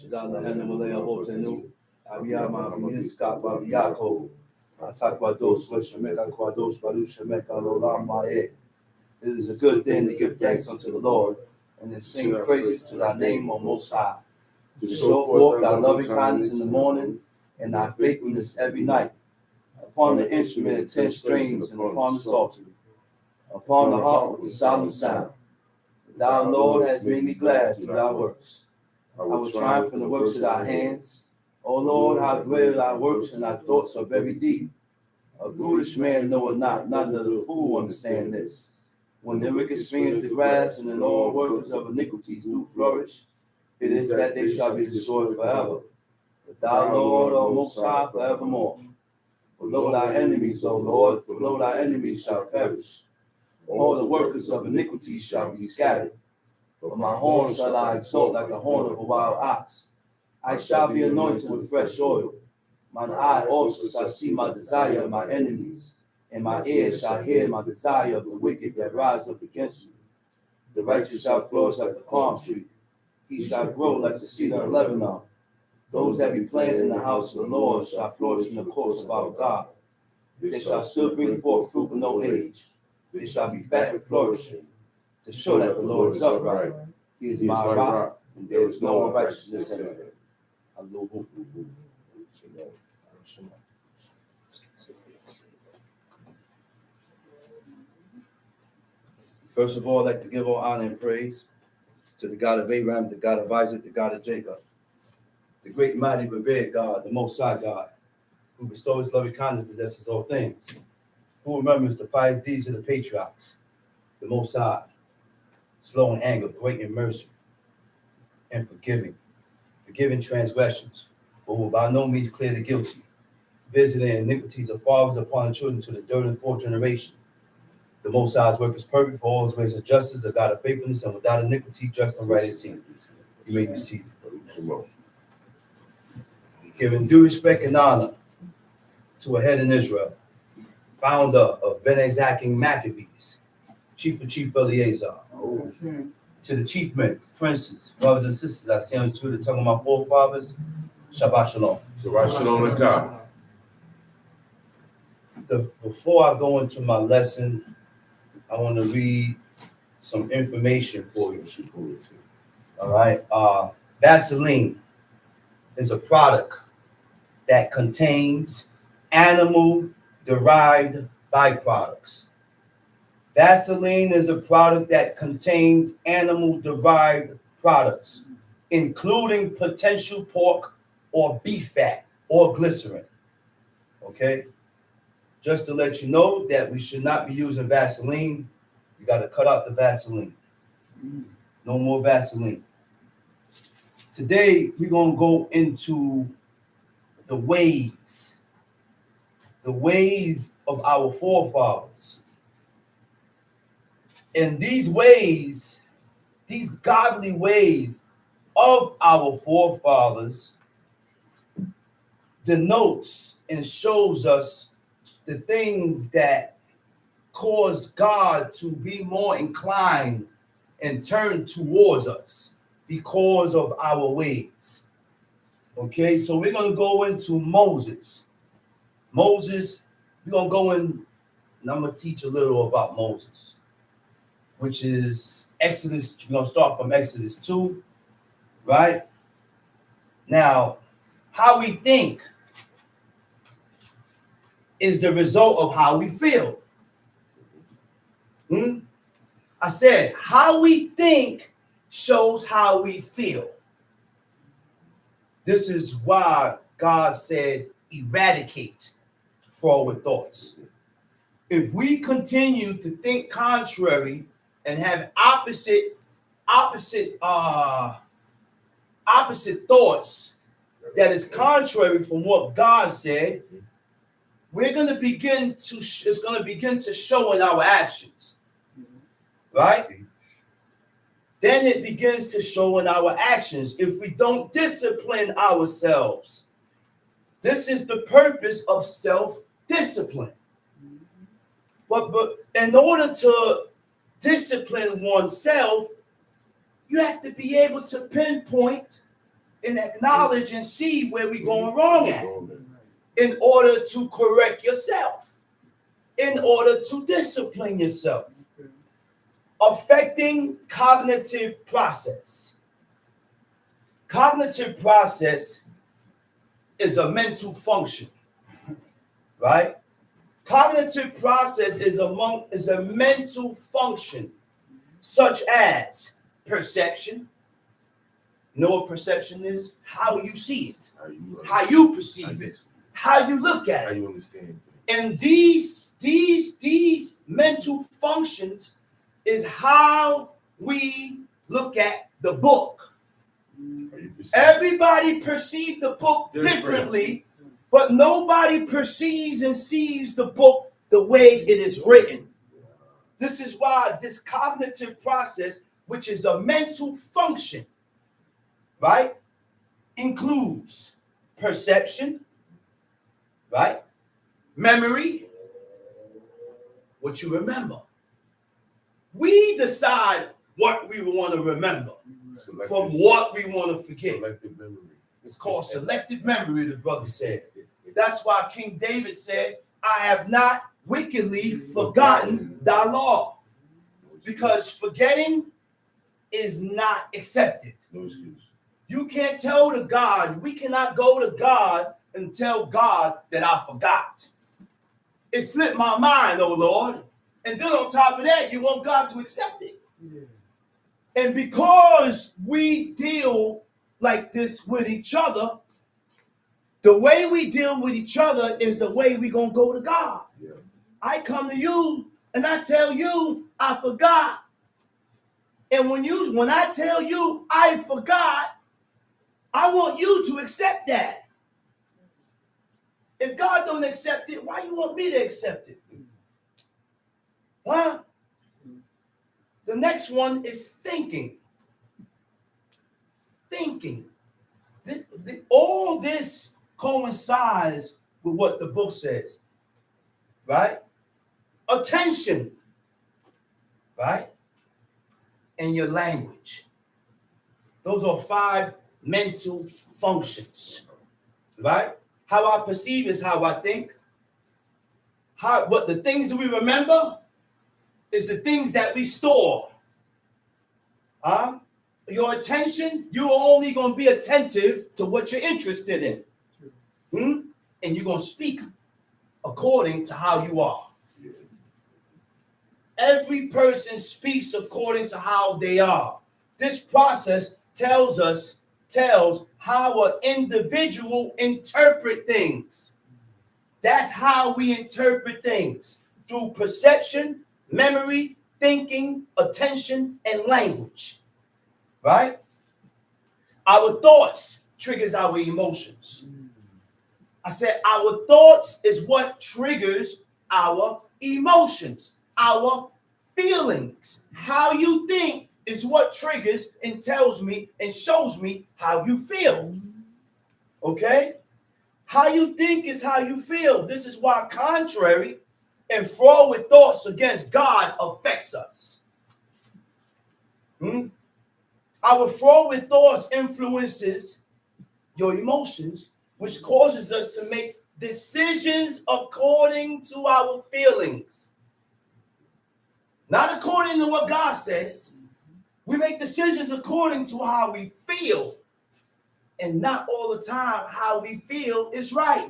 Shadala Hanamalea Botenu, Abiyama Minska Babiako, Atakwados, Weshameka Kwados, Barushameka Lolamae. It is a good thing to give thanks unto the Lord and to sing praises to thy name, O Most High, to show forth thy loving kindness in the morning and thy faithfulness every night, upon the instrument of 10 strings and upon the psaltery, upon the harp with the solemn sound. Thou, Lord, hast made me glad through thy works. I will triumph in the works of thy hands. O Lord, how great are thy works, and thy thoughts are very deep. A brutish man knoweth not, neither the fool understand this. When the wicked springeth the grass, and the all workers of iniquities do flourish, it is that they shall be destroyed forever. But thou, Lord, art most high forevermore. For lo thy enemies, O Lord, for lo thy enemies shall perish. All the workers of iniquity shall be scattered. But my horn shall I exalt like the horn of a wild ox. I shall be anointed with fresh oil. Mine eye also shall see my desire of my enemies, and my ears shall hear my desire of the wicked that rise up against me. The righteous shall flourish like the palm tree. He shall grow like the cedar of Lebanon. Those that be planted in the house of the Lord shall flourish in the courts of our God. They shall still bring forth fruit with no age. They shall be fat and flourishing, to show that the Lord is upright. He is my rock, and there is no unrighteousness in him. First of all, I'd like to give all honor and praise to the God of Abraham, the God of Isaac, the God of Jacob, the great, mighty, revered God, the Most High God, who bestows loving kindness, possesses all things, who remembers the pious deeds of the patriarchs, the Most High, slow in anger, great in mercy, and forgiving transgressions, but will by no means clear the guilty, visiting iniquities of fathers upon the children to the third and fourth generation. The Most High's work is perfect, for all his ways of justice, a God of faithfulness, and without iniquity, just and right is he. You may be seated. Giving due respect and honor to a head in Israel, founder of Bene Zakking Maccabees, Chief of Chief Eleazar, to the chief men, princes, brothers and sisters, I stand to the tongue of my forefathers, Shabbat Shalom. Shabbat Shalom to God. Before I go into my lesson, I want to read some information for you. All right. Vaseline is a product that contains animal-derived byproducts. Vaseline is a product that contains animal-derived products, including potential pork or beef fat or glycerin. Okay? Just to let you know that we should not be using Vaseline. You got to cut out the Vaseline. No more Vaseline. Today, we're going to go into the ways of our forefathers. And these ways, these godly ways of our forefathers denotes and shows us the things that cause God to be more inclined and turn towards us because of our ways. Okay, so we're going to go into Moses. Moses, we're going to go in, and I'm going to teach a little about Moses, which is Exodus. We're going to start from Exodus 2, right? Now, how we think is the result of how we feel. I said, how we think shows how we feel. This is why God said, eradicate forward thoughts. If we continue to think contrary and have opposite thoughts that is contrary from what God said, we're going to begin to it's going to begin to show in our actions, right? Then it begins to show in our actions if we don't discipline ourselves. This is the purpose of self-discipline. But in order to discipline oneself, you have to be able to pinpoint and acknowledge and see where we're going wrong at in order to correct yourself, in order to discipline yourself. Affecting cognitive process. Cognitive process is a mental function, right? Cognitive process is a mental function such as perception. You know what perception is? How you see it, how you perceive it, how you look at it, how you understand it. And these mental functions is how we look at the book. Everybody perceives the book differently, but nobody perceives and sees the book the way it is written. This is why this cognitive process, which is a mental function, right, includes perception, right, memory, what you remember. We decide what we want to remember from what we want to forget. Selective memory. It's called selective memory, the brother said. That's why King David said, I have not wickedly forgotten thy law. Because forgetting is not accepted. No excuse. You can't tell to God, we cannot go to God and tell God that I forgot. It slipped my mind, oh Lord. And then on top of that, you want God to accept it. Yeah. And because we deal like this with each other, the way we deal with each other is the way we're going to go to God. Yeah. I come to you and I tell you I forgot. And when I tell you I forgot, I want you to accept that. If God don't accept it, why you want me to accept it? Huh? The next one is thinking. Thinking. All this coincides with what the book says, right? Attention, right? And your language. Those are 5 mental functions, right? How I perceive is how I think. What the things that we remember is the things that we store. Your attention, you're only going to be attentive to what you're interested in. And you're going to speak according to how you are. Every person speaks according to how they are. This process tells how an individual interpret things. That's how we interpret things, through perception, memory, thinking, attention, and language, right? Our thoughts triggers our emotions. I said our thoughts is what triggers our emotions, our feelings. How you think is what triggers and tells me and shows me how you feel. Okay? How you think is how you feel. This is why contrary and forward thoughts against God affects us. Our forward thoughts influences your emotions, which causes us to make decisions according to our feelings. Not according to what God says. We make decisions according to how we feel. And not all the time how we feel is right.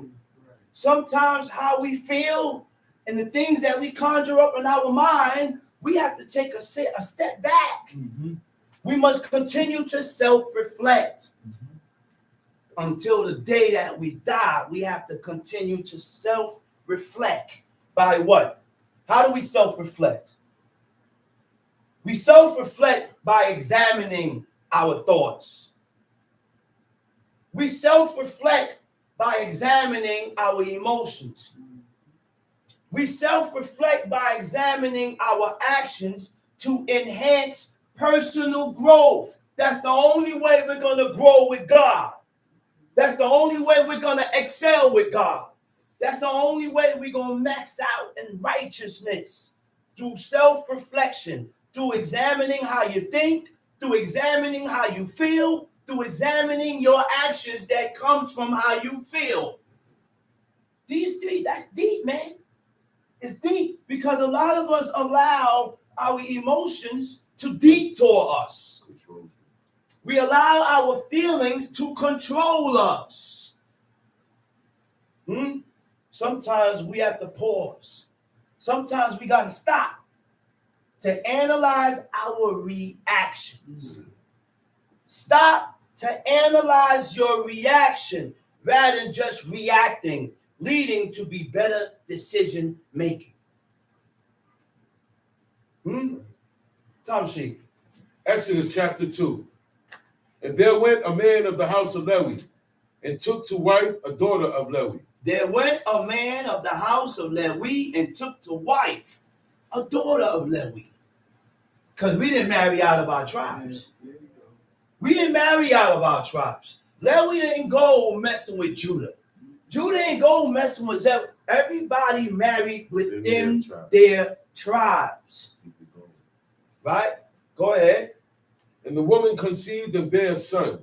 Sometimes how we feel and the things that we conjure up in our mind, we have to take a step back. We must continue to self-reflect. Until the day that we die, we have to continue to self-reflect. By what? How do we self-reflect? We self-reflect by examining our thoughts. We self-reflect by examining our emotions. We self-reflect by examining our actions to enhance personal growth. That's the only way we're going to grow with God. That's the only way we're going to excel with God. That's the only way we're going to max out in righteousness. Through self-reflection, through examining how you think, through examining how you feel, through examining your actions that comes from how you feel. These three, that's deep, man. It's deep because a lot of us allow our emotions to detour us. We allow our feelings to control us. Sometimes we have to pause. Sometimes we got to stop to analyze our reactions. Stop to analyze your reaction rather than just reacting, leading to be better decision making. Tom Sheik. Exodus chapter 2. And there went a man of the house of Lewi, and took to wife a daughter of Lewi. There went a man of the house of Lewi and took to wife a daughter of Lewi. Because we didn't marry out of our tribes. We didn't marry out of our tribes. Lewi didn't go messing with Judah. Judah didn't go messing with Zebulun. Everybody married within their tribes. Right? Go ahead. And the woman conceived and bare a son.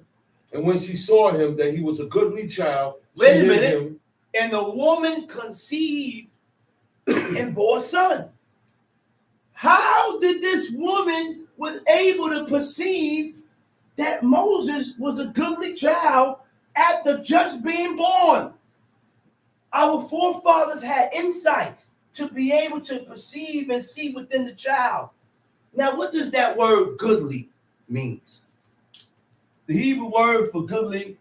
And when she saw him that he was a goodly child, wait a minute. And the woman conceived and bore a son. How did this woman was able to perceive that Moses was a goodly child after just being born? Our forefathers had insight to be able to perceive and see within the child. Now, what does that word goodly mean? The Hebrew word for goodly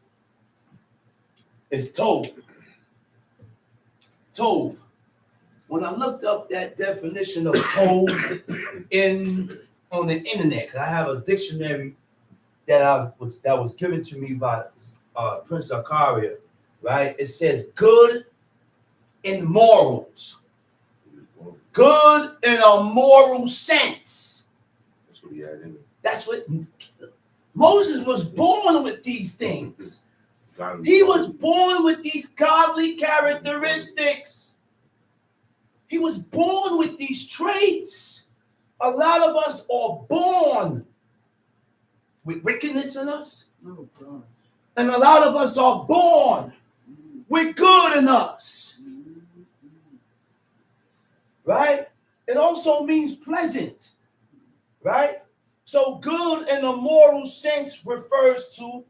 is tov. Tov. When I looked up that definition of tov on the internet, because I have a dictionary that was given to me by Prince Zakaria, right? It says good in morals. Good in a moral sense. That's what he had in it. That's what Moses was born with these things. He was born with these godly characteristics. He was born with these traits. A lot of us are born with wickedness in us. And a lot of us are born with good in us. Right? It also means pleasant. Right? So good in a moral sense refers to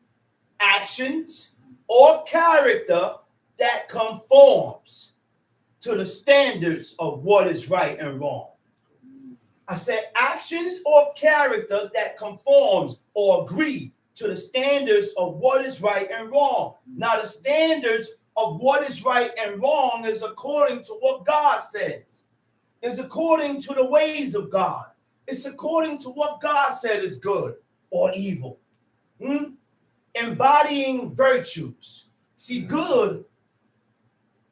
actions or character that conforms to the standards of what is right and wrong. I said actions or character that conforms or agree to the standards of what is right and wrong. Now, the standards of what is right and wrong is according to what God says. It's according to the ways of God. It's according to what God said is good or evil. Embodying virtues. See, good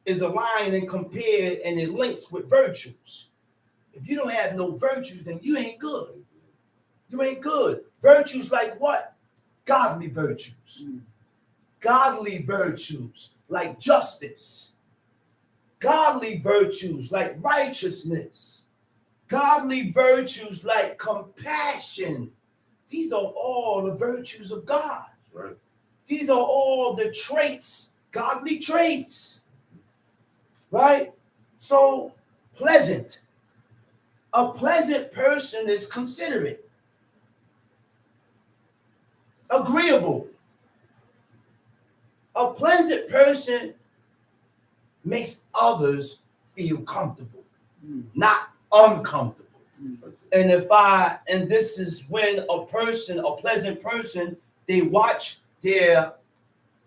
is aligned and compared and it links with virtues. If you don't have no virtues, then you ain't good. You ain't good. Virtues like what? Godly virtues. Godly virtues like justice. Godly virtues like righteousness. Godly virtues like compassion. These are all the virtues of God. Right. These are all the traits, godly traits. Right? So, pleasant. A pleasant person is considerate, agreeable. A pleasant person makes others feel comfortable, not uncomfortable. And this is when a pleasant person, they watch their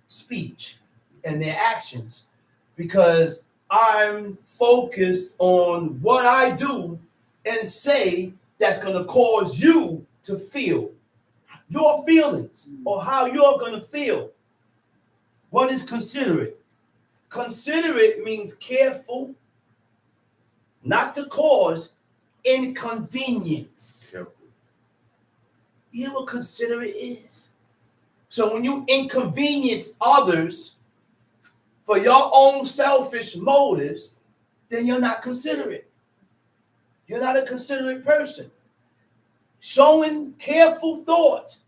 speech and their actions, because I'm focused on what I do and say that's going to cause you to feel your feelings or how you're going to feel. What is considerate? Considerate means careful, not to cause inconvenience. Careful. You know what considerate is? So when you inconvenience others for your own selfish motives, then you're not considerate. You're not a considerate person. Showing careful thought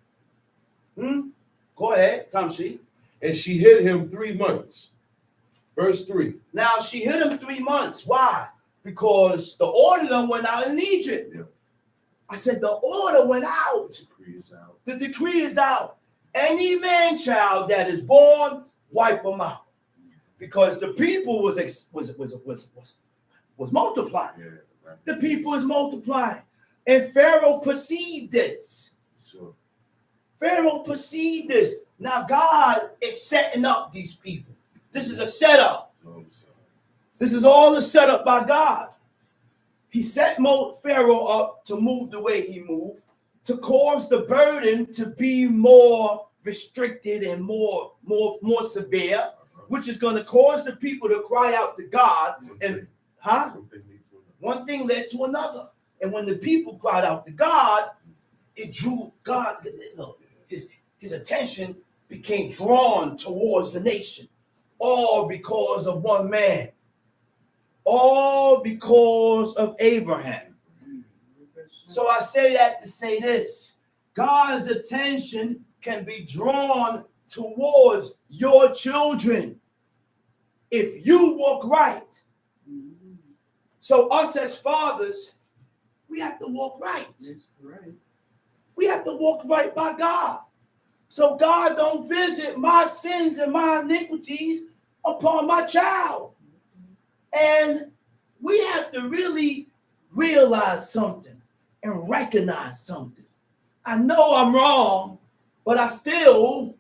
Go ahead, Tamshi. And she hid him 3 months. Verse 3. Now she hid him 3 months. Why? Because the order done went out in Egypt. Yeah. I said the order went out. The decree is out. The decree is out. Any man child that is born, wipe them out. Because the people was multiplying. Yeah, right. The people is multiplying. And Pharaoh perceived this. Sure. Pharaoh perceived this. Now God is setting up these people. This is a setup. It's all the same. This is all a setup by God. He set Pharaoh up to move the way he moved, to cause the burden to be more restricted and more severe, which is going to cause the people to cry out to God. And one thing led to another. And when the people cried out to God, it drew God. His attention became drawn towards the nation, all because of one man, all because of Abraham. So I say that to say this: God's attention can be drawn towards your children if you walk right. So us as fathers, we have to walk right. That's right. We have to walk right by God. So God don't visit my sins and my iniquities upon my child. And we have to really realize something and recognize something. I know I'm wrong, but I still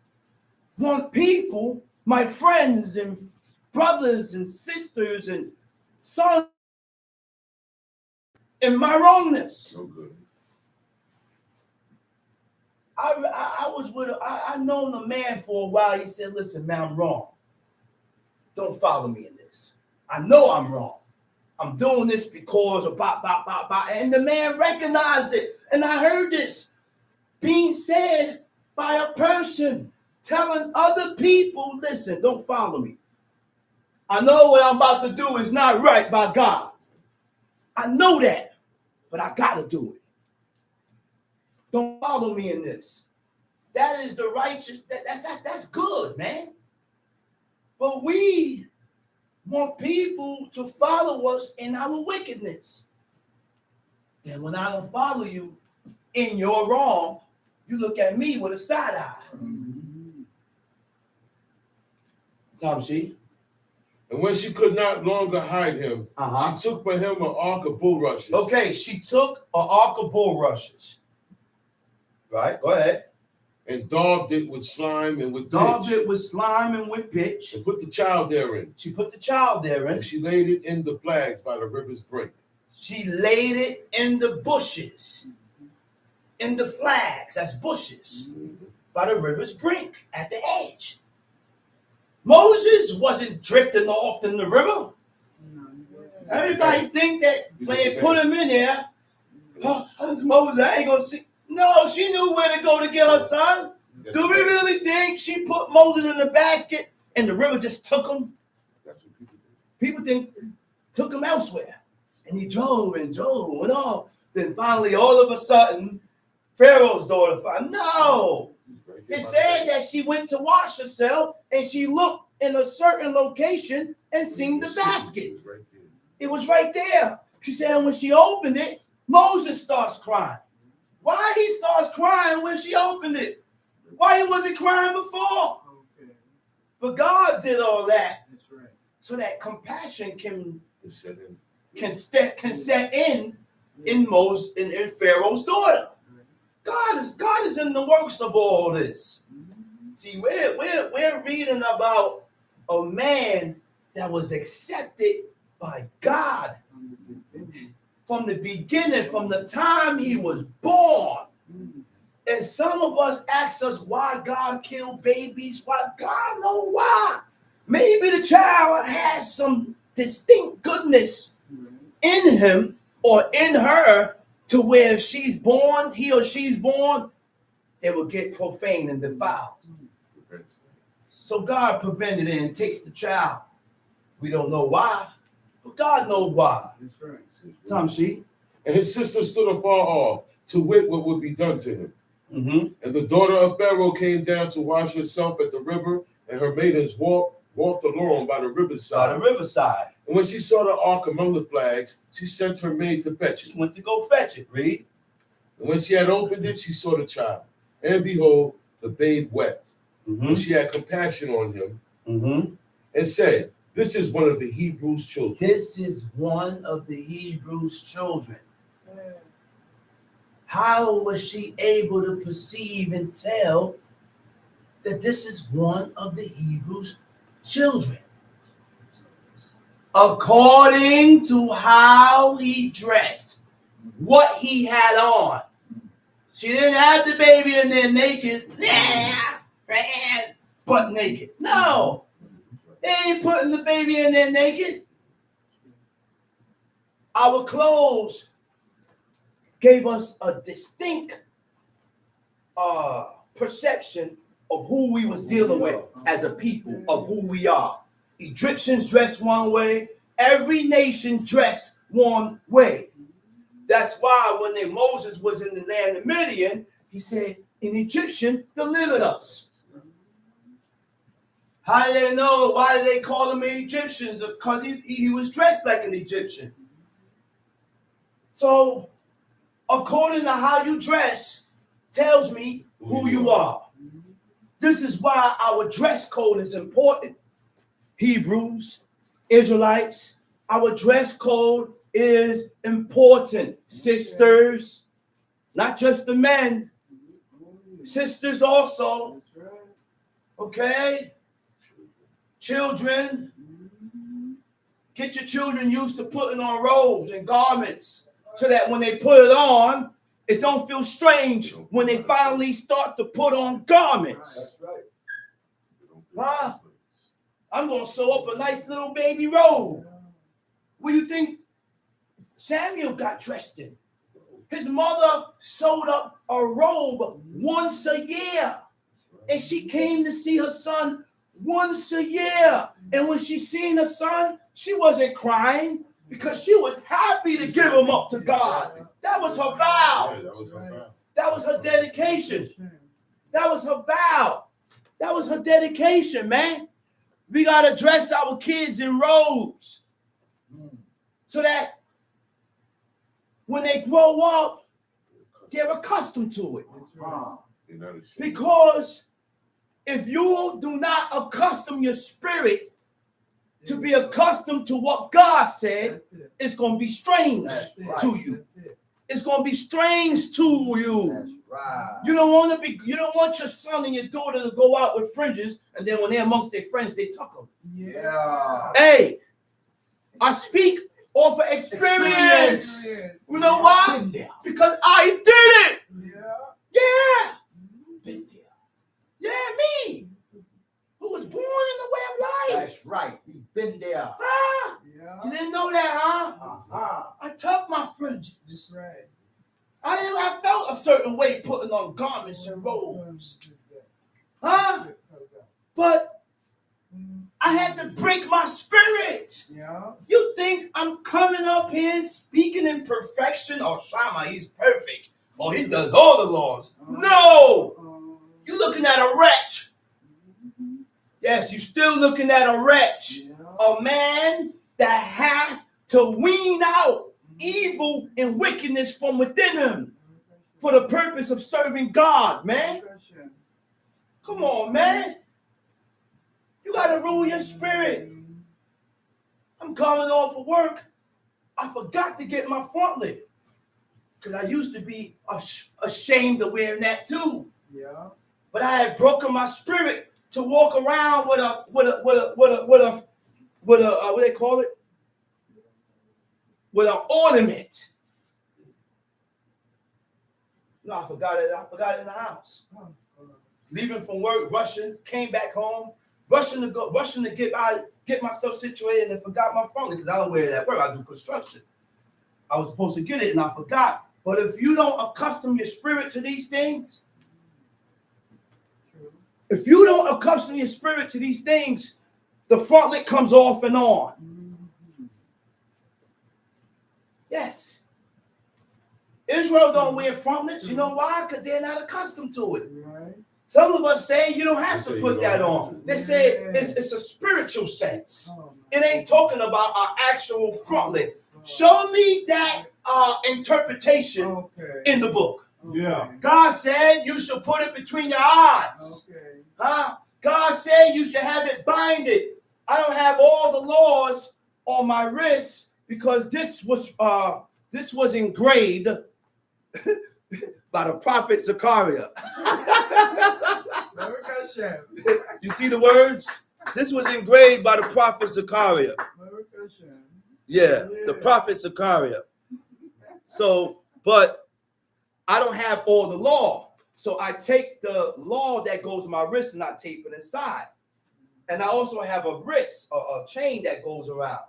want people, my friends and brothers and sisters and sons, in my wrongness. So good. I known a man for a while. He said, listen, man, I'm wrong. Don't follow me in this. I know I'm wrong. I'm doing this because of blah. And the man recognized it. And I heard this being said by a person telling other people, listen, don't follow me. I know what I'm about to do is not right by God. I know that, but I got to do it. Don't follow me in this. That is the righteous. That's good, man. But we want people to follow us in our wickedness. Then when I don't follow you in your wrong, you look at me with a side eye. Tamshi. And when she could not longer hide him, she took for him an ark of bulrushes. Okay, she took an ark of bulrushes. Right, go ahead. And daubed it with slime and with pitch. Daubed it with slime and with pitch. And put the child therein. She put the child therein. And she laid it in the flags by the river's brink. She laid it in the bushes. In the flags, that's bushes. By the river's brink, at the edge. Moses wasn't drifting off in the river. Everybody think that when they put him in there, Moses, I ain't gonna see. No, she knew where to go to get her son. Do we really think she put Moses in the basket and the river just took him? That's what people do. People think took him elsewhere. And he drove and on. Then finally, all of a sudden, Pharaoh's daughter found. No. It said that she went to wash herself and she looked in a certain location and seen the basket. It was right there. She said when she opened it, Moses starts crying. Why he starts crying when she opened it? Why he wasn't crying before? Okay. But God did all that. That's right. So that compassion can set in Pharaoh's daughter. God is in the works of all this. See, we're reading about a man that was accepted by God from the beginning, from the time he was born. And some of us ask us why God killed babies. Why? God knows why. Maybe the child has some distinct goodness in him or in her to where if she's born, he or she's born, they will get profane and defiled. So God prevented it and takes the child. We don't know why, but God knows why. That's right. Tamshi. And his sister stood afar off to wit what would be done to him. Mm-hmm. And the daughter of Pharaoh came down to wash herself at the river, and her maidens walked along by the By riverside. the riverside. And when she saw the ark among the flags, she sent her maid to fetch She it. went to go fetch it. Read. And when she had opened it, she saw the child. And behold, the babe wept. Mm-hmm. And she had compassion on him Mm-hmm. and said, "This is one of the Hebrews' children." This is one of the Hebrews' children. How was she able to perceive and tell that this is one of the Hebrews' children? According to how he dressed, what he had on. She didn't have the baby in there naked, butt naked. No, they ain't putting the baby in there naked. Our clothes gave us a distinct perception of who we was dealing with as a people, of who we are. Egyptians dressed one way. Every nation dressed one way. That's why when Moses was in the land of Midian, he said, an Egyptian delivered us. How did they know? Why did they call him Egyptians? Because he was dressed like an Egyptian. So, according to how you dress, tells me who you are. This is why our dress code is important. Hebrews, Israelites, our dress code is important. Sisters, not just the men, sisters also. Okay? Children, get your children used to putting on robes and garments so that when they put it on, it don't feel strange when they finally start to put on garments. Huh? I'm going to sew up a nice little baby robe. What do you think Samuel got dressed in? His mother sewed up a robe once a year. And she came to see her son once a year. And when she seen her son, she wasn't crying because she was happy to give him up to God. That was her vow. That was her dedication. That was her vow. That was her dedication, man. We got to dress our kids in robes so that when they grow up, they're accustomed to it. Because if you do not accustom your spirit to be accustomed to what God said, it's going to be strange to you. It's going to be strange to you. You don't want your son and your daughter to go out with fringes, and then when they're amongst their friends, they tuck them. Yeah. Hey, I speak off of experience. You know why? Because I did it. Yeah. Been there. Yeah, me. Who was born in the way of life. That's right. We've been there. Huh? You didn't know that, huh? I tucked my fringes. That's right. I felt a certain way putting on garments and robes. Huh? But I had to break my spirit. Yeah. You think I'm coming up here speaking in perfection? Oh, Shama, he's perfect. Oh, he does all the laws. No! You're looking at a wretch. Yes, you're still looking at a wretch. A man that hath to wean out evil and wickedness from within him for the purpose of serving God, man. Come on, man. You got to rule your spirit. I'm coming off of work. I forgot to get my frontlet because I used to be ashamed of wearing that too. Yeah. But I had broken my spirit to walk around with a what they call it? With an ornament. No, I forgot it in the house. Leaving from work, rushing, came back home, rushing to get myself situated, and forgot my phone because I don't wear it at work. I do construction. I was supposed to get it and I forgot. But if you don't accustom your spirit to these things, the frontlet comes off and on. Yes. Israel don't wear frontlets. You know why? Because they're not accustomed to it. Right. Some of us say you don't have They to say put you that don't on. have to. They say it's a spiritual sense. Oh, It ain't talking about our actual frontlet. Show me that interpretation Okay. in the book. Yeah. God said you should put it between your eyes. Okay. Huh? God said you should have it binded. I don't have all the laws on my wrist because this was engraved by the prophet Zechariah. Baruch Hashem. You see the words? This was engraved by the prophet Zechariah. Baruch Hashem. Yeah, the prophet Zechariah. So, but I don't have all the law. So I take the law that goes to my wrist and I tape it inside. And I also have a wrist, a chain that goes around.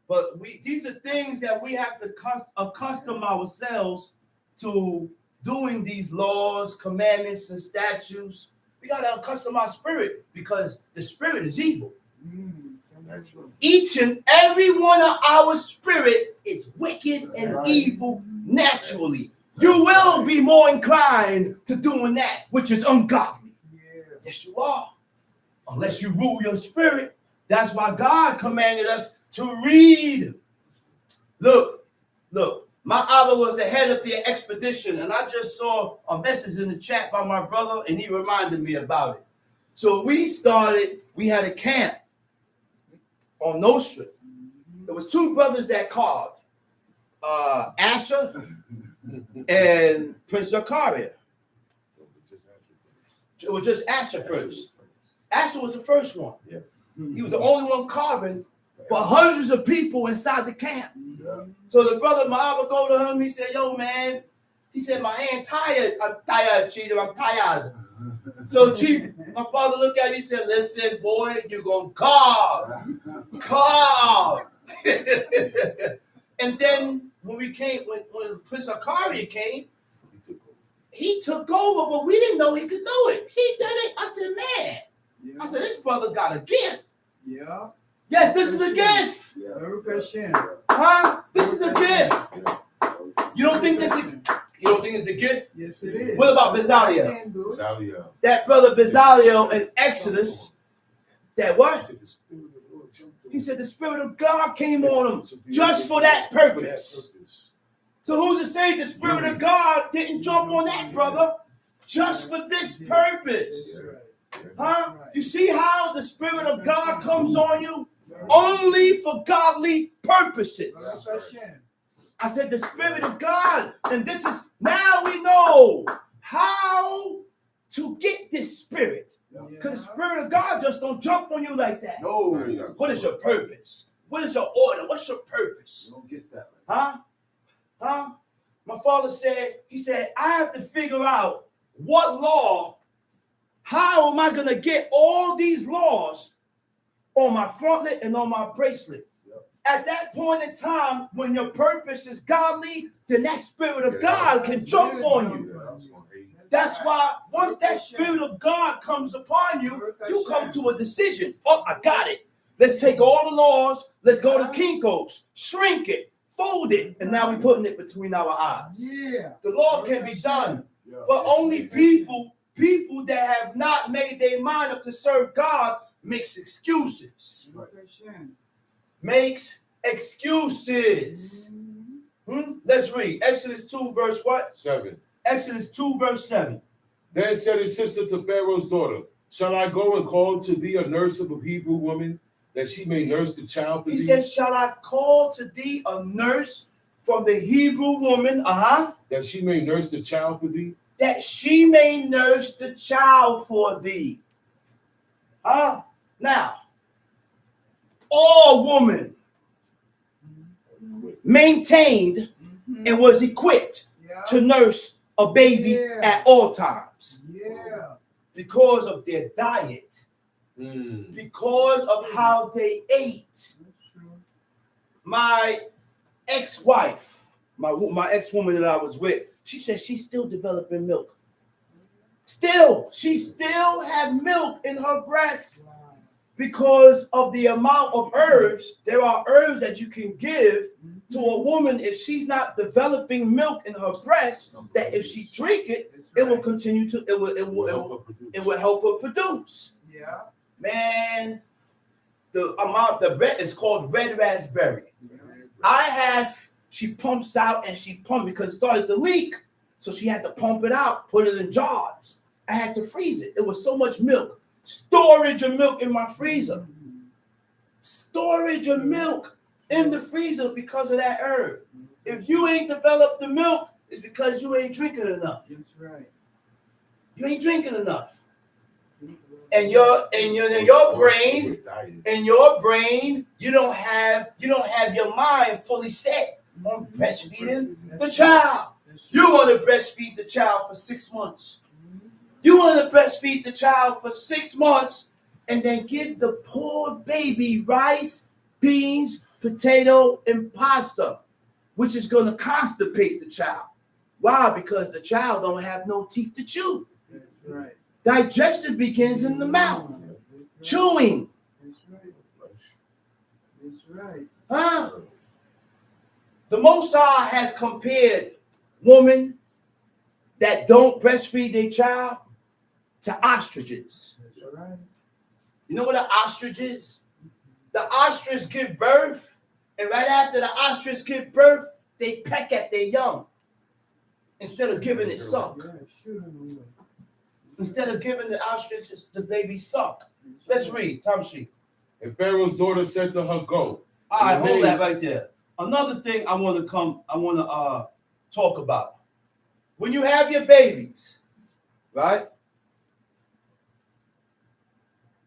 But these are things that we have to accustom ourselves to doing, these laws, commandments, and statutes. We got to accustom our spirit because the spirit is evil. Each and every one of our spirit is wicked and evil naturally. You will be more inclined to doing that which is ungodly. Yes, you are. Unless you rule your spirit. That's why God commanded us to read. Look. My Abba was the head of the expedition, and I just saw a message in the chat by my brother, and he reminded me about it. So we had a camp on No Strip. There was two brothers that called, Asher and Prince Zachariah. It was just Asher first. Asher was the first one. Yeah. He was the only one carving for hundreds of people inside the camp. So the brother Ma'aba go to him. He said, "Yo, man," he said, "my hand tired. I'm tired, Chief. I'm tired." So Chief, my father looked at me. He said, "Listen, boy, you gonna carve." And then when Prince Zachariah came, he took over, but we didn't know he could do it. He did it. I said, "Man," I said, "This brother got a gift." Yeah. Yes, this is a gift. Baruch Hashem. Huh? This is a gift. You don't think it's a gift? Yes, it is. What about Bezaliel? That brother Bezaliel in Exodus, that what? He said the Spirit of God came on him just for that purpose. So who's to say the Spirit of God didn't jump on that brother just for this purpose? Huh? You see how the Spirit of God comes on you? Only for godly purposes. I said the Spirit of God, and this is, now we know how to get this spirit. Because the Spirit of God just don't jump on you like that. No. What is your purpose? What is your order? What's your purpose? You don't get that. Huh? My father said, he said, I have to figure out what law, how am I going to get all these laws on my frontlet and on my bracelet? At that point in time, when your purpose is godly, then that Spirit of God can jump on you. That's why once that Spirit of God comes upon you, you come to a decision. Oh, I got it. Let's take all the laws. Let's go to Kinko's, shrink it, fold it, and now we're putting it between our eyes. Yeah. The law can be done, but only people that have not made their mind up to serve God makes excuses. Makes excuses. Let's read Exodus 2 verse what? 7. Exodus 2 verse 7. Then said his sister to Pharaoh's daughter, shall I go and call to thee a nurse of a Hebrew woman, that she may nurse the child for He thee? says, shall I call to thee a nurse from the Hebrew woman? That she may nurse the child for thee? That she may nurse the child for thee. Now, all woman maintained and was equipped to nurse a baby at all times. Because of their diet. Because of how they ate. My ex-wife, my ex-woman that I was with, she said she's still developing milk. She still had milk in her breast because of the amount of herbs. There are herbs that you can give to a woman if she's not developing milk in her breast, that if she drink it, it will continue to, it will help her produce. Yeah. Man, the red is called red raspberry. She pumps out and she pumped because it started to leak. So she had to pump it out, put it in jars. I had to freeze it. It was so much milk. Storage of milk in my freezer. Storage of milk in the freezer because of that herb. If you ain't developed the milk, it's because you ain't drinking enough. That's right. You ain't drinking enough. And your brain, you don't have your mind fully set on breastfeeding the child. You want to breastfeed the child for 6 months. You want to breastfeed the child for 6 months and then give the poor baby rice, beans, potato, and pasta, which is going to constipate the child. Why? Because the child don't have no teeth to chew. That's right. Digestion begins in the mouth. Chewing. That's right. That's right. Huh? The Most High has compared women that don't breastfeed their child to ostriches. That's right. You know what an ostrich is? The ostrich give birth, and right after the ostrich give birth, they peck at their young instead of giving it suck. Yeah, shoot him away. Instead of giving the ostrich the baby suck. Let's read. Tamshi. And Pharaoh's daughter said to her, "Go." All right, hold that right there. Another thing I want to talk about. When you have your babies, right?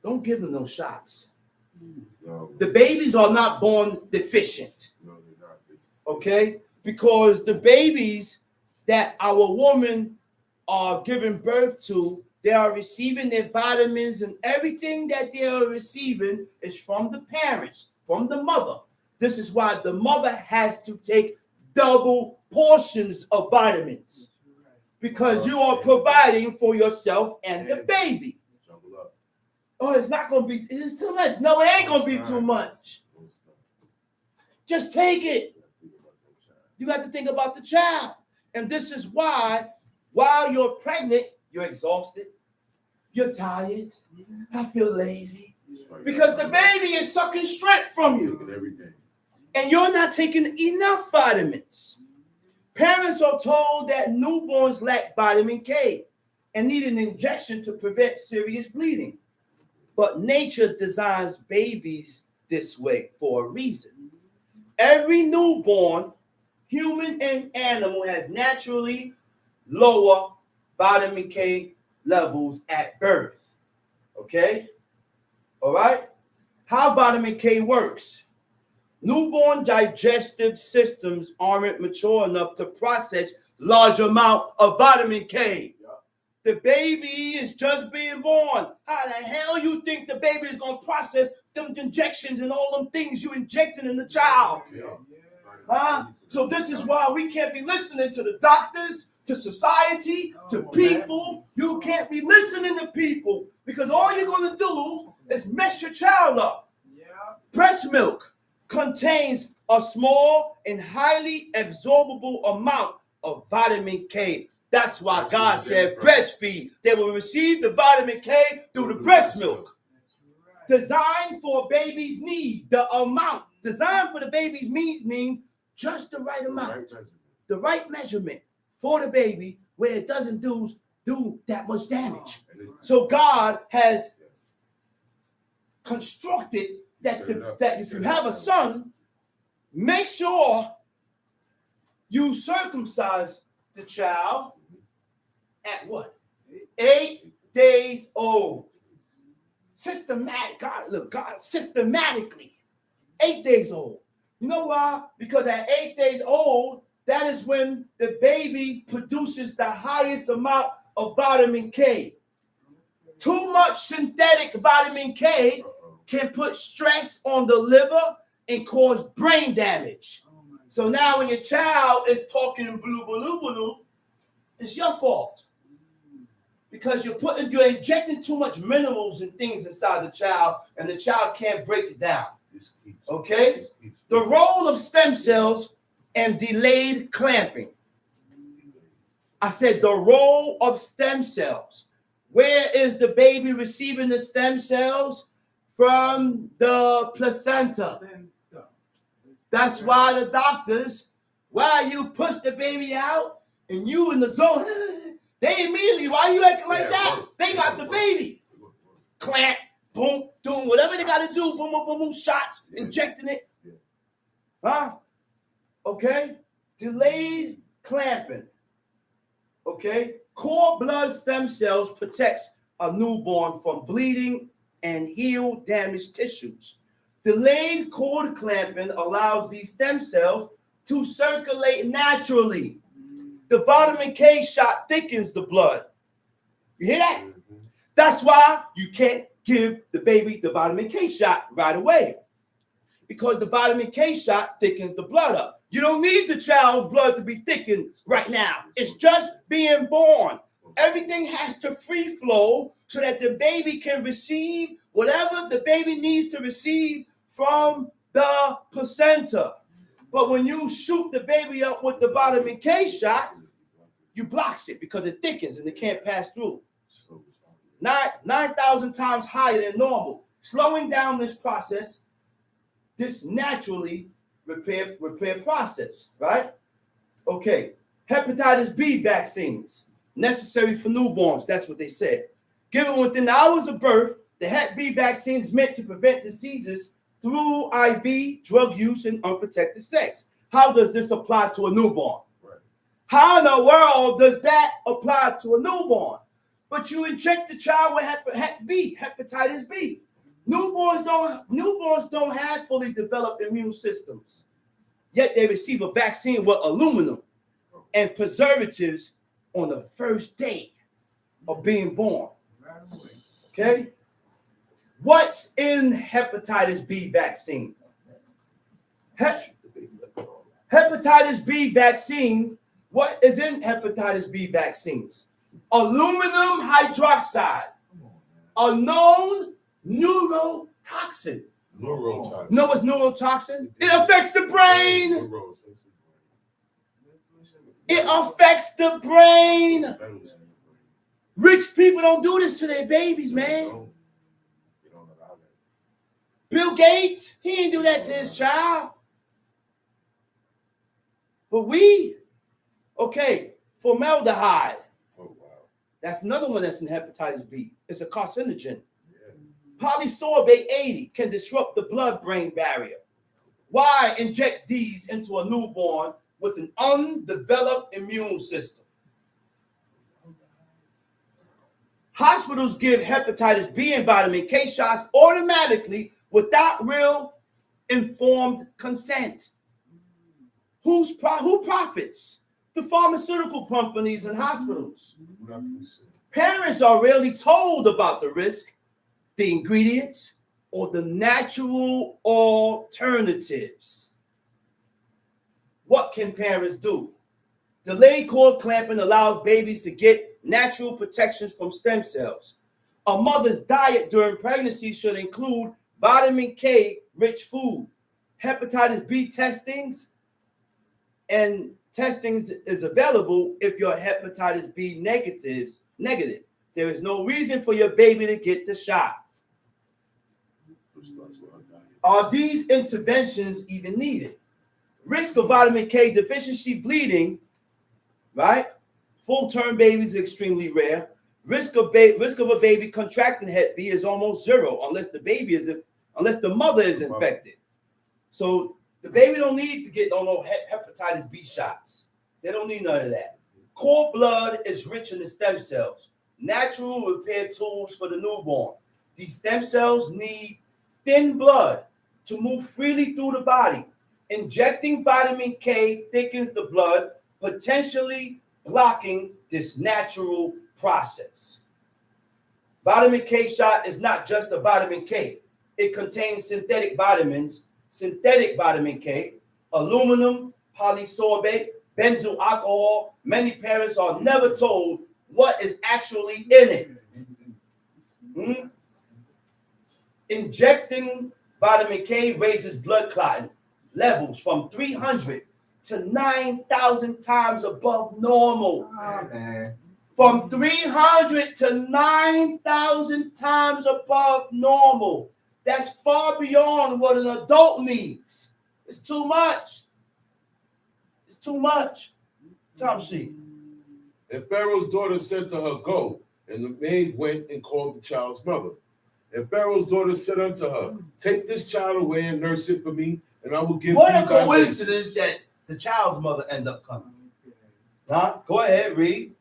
Don't give them no shots. No, The babies are not born deficient, no, they're not. okay? Because the babies that our women are giving birth to, they are receiving their vitamins, and everything that they are receiving is from the parents, from the mother. This is why the mother has to take double portions of vitamins, because you are providing for yourself and the baby. Oh, it's not going to be, it's too much. No, it ain't going to be too much. Just take it. You got to think about the child. And this is why, while you're pregnant, you're exhausted. You're tired. I feel lazy. Because the baby is sucking strength from you. And you're not taking enough vitamins. Parents are told that newborns lack vitamin K and need an injection to prevent serious bleeding. But nature designs babies this way for a reason. Every newborn, human and animal, has naturally lower vitamin K levels at birth. Okay? All right? How vitamin K works. Newborn digestive systems aren't mature enough to process large amount of vitamin K. The baby is just being born. How the hell you think the baby is going to process them injections and all them things you injected in the child? Huh? So this is why we can't be listening to the doctors, to society, to people. You can't be listening to people, because all you're going to do is mess your child up. Breast milk contains a small and highly absorbable amount of vitamin K. That's why God said breastfeed. They will receive the vitamin K through the breast milk. Designed for a baby's need. The amount. Designed for the baby's need means just the right amount. The right measurement for the baby where it doesn't do that much damage. So God has constructed that if you have a son, make sure you circumcise the child at what? 8 days old. Systematic. God systematically. 8 days old. You know why? Because at 8 days old, that is when the baby produces the highest amount of vitamin K. Too much synthetic vitamin K can put stress on the liver and cause brain damage. So now when your child is talking blue, it's your fault. Because you're injecting too much minerals and things inside the child, and the child can't break it down. Okay? The role of stem cells and delayed clamping. I said the role of stem cells. Where is the baby receiving the stem cells? From the placenta. That's why the doctors, while you push the baby out and you in the zone, they immediately, why you acting like that? They got the baby. Clamp, boom, doing whatever they got to do, boom, boom, boom, boom, shots, injecting it. Huh? Okay? Delayed clamping. Okay? Cord blood stem cells protects a newborn from bleeding and heal damaged tissues. Delayed cord clamping allows these stem cells to circulate naturally. The vitamin K shot thickens the blood. You hear that? That's why you can't give the baby the vitamin K shot right away. Because the vitamin K shot thickens the blood up. You don't need the child's blood to be thickened right now. It's just being born. Everything has to free flow so that the baby can receive whatever the baby needs to receive from the placenta. But when you shoot the baby up with the vitamin K shot, you blocks it because it thickens and it can't pass through. 9,000 times higher than normal. Slowing down this process, this naturally repair process, right? Okay. Hepatitis B vaccines, necessary for newborns. That's what they said. Given within hours of birth, the Hep B vaccine is meant to prevent diseases through IV, drug use, and unprotected sex. How does this apply to a newborn? Right. How in the world does that apply to a newborn? But you inject the child with hepatitis B. Newborns don't have fully developed immune systems. Yet they receive a vaccine with aluminum and preservatives on the first day of being born. Okay? What's in hepatitis B vaccine? Hepatitis B vaccine, what is in hepatitis B vaccines? Aluminum hydroxide, a known neurotoxin. Neurotoxin. Know what's neurotoxin? It affects the brain. It affects the brain. Rich people don't do this to their babies, man. Bill Gates, he didn't do that to his child. But okay, formaldehyde. Oh, wow. That's another one that's in hepatitis B. It's a carcinogen. Polysorbate 80 can disrupt the blood-brain barrier. Why inject these into a newborn with an undeveloped immune system? Hospitals give hepatitis B and vitamin K shots automatically without real informed consent. Who profits? The pharmaceutical companies and hospitals. Parents are rarely told about the risk, the ingredients, or the natural alternatives. What can parents do? Delayed cord clamping allows babies to get natural protections from stem cells. A mother's diet during pregnancy should include vitamin K rich food. Hepatitis B testings is available if your hepatitis B negative. There is no reason for your baby to get the shot. Are these interventions even needed? Risk of vitamin K deficiency bleeding, right? Full-term babies is extremely rare. Risk of a baby contracting Hep B is almost zero unless the mother is infected. So the baby don't need to get hepatitis B shots. They don't need none of that. Cord blood is rich in the stem cells, natural repair tools for the newborn. These stem cells need thin blood to move freely through the body. Injecting vitamin K thickens the blood, potentially blocking this natural process. Vitamin K shot is not just a vitamin K. It contains synthetic vitamins, synthetic vitamin K, aluminum, polysorbate, benzyl alcohol. Many parents are never told what is actually in it. Injecting vitamin K raises blood clotting levels from 300 to 9,000 times above normal. From 300 to 9,000 times above normal. That's far beyond what an adult needs. It's too much. It's too much. Tom sheet. And Pharaoh's daughter said to her, Go. And the maid went and called the child's mother. And Pharaoh's daughter said unto her, Take this child away and nurse it for me, and I will give What thee a thy coincidence that the child's mother ended up coming. Huh? Go ahead, read.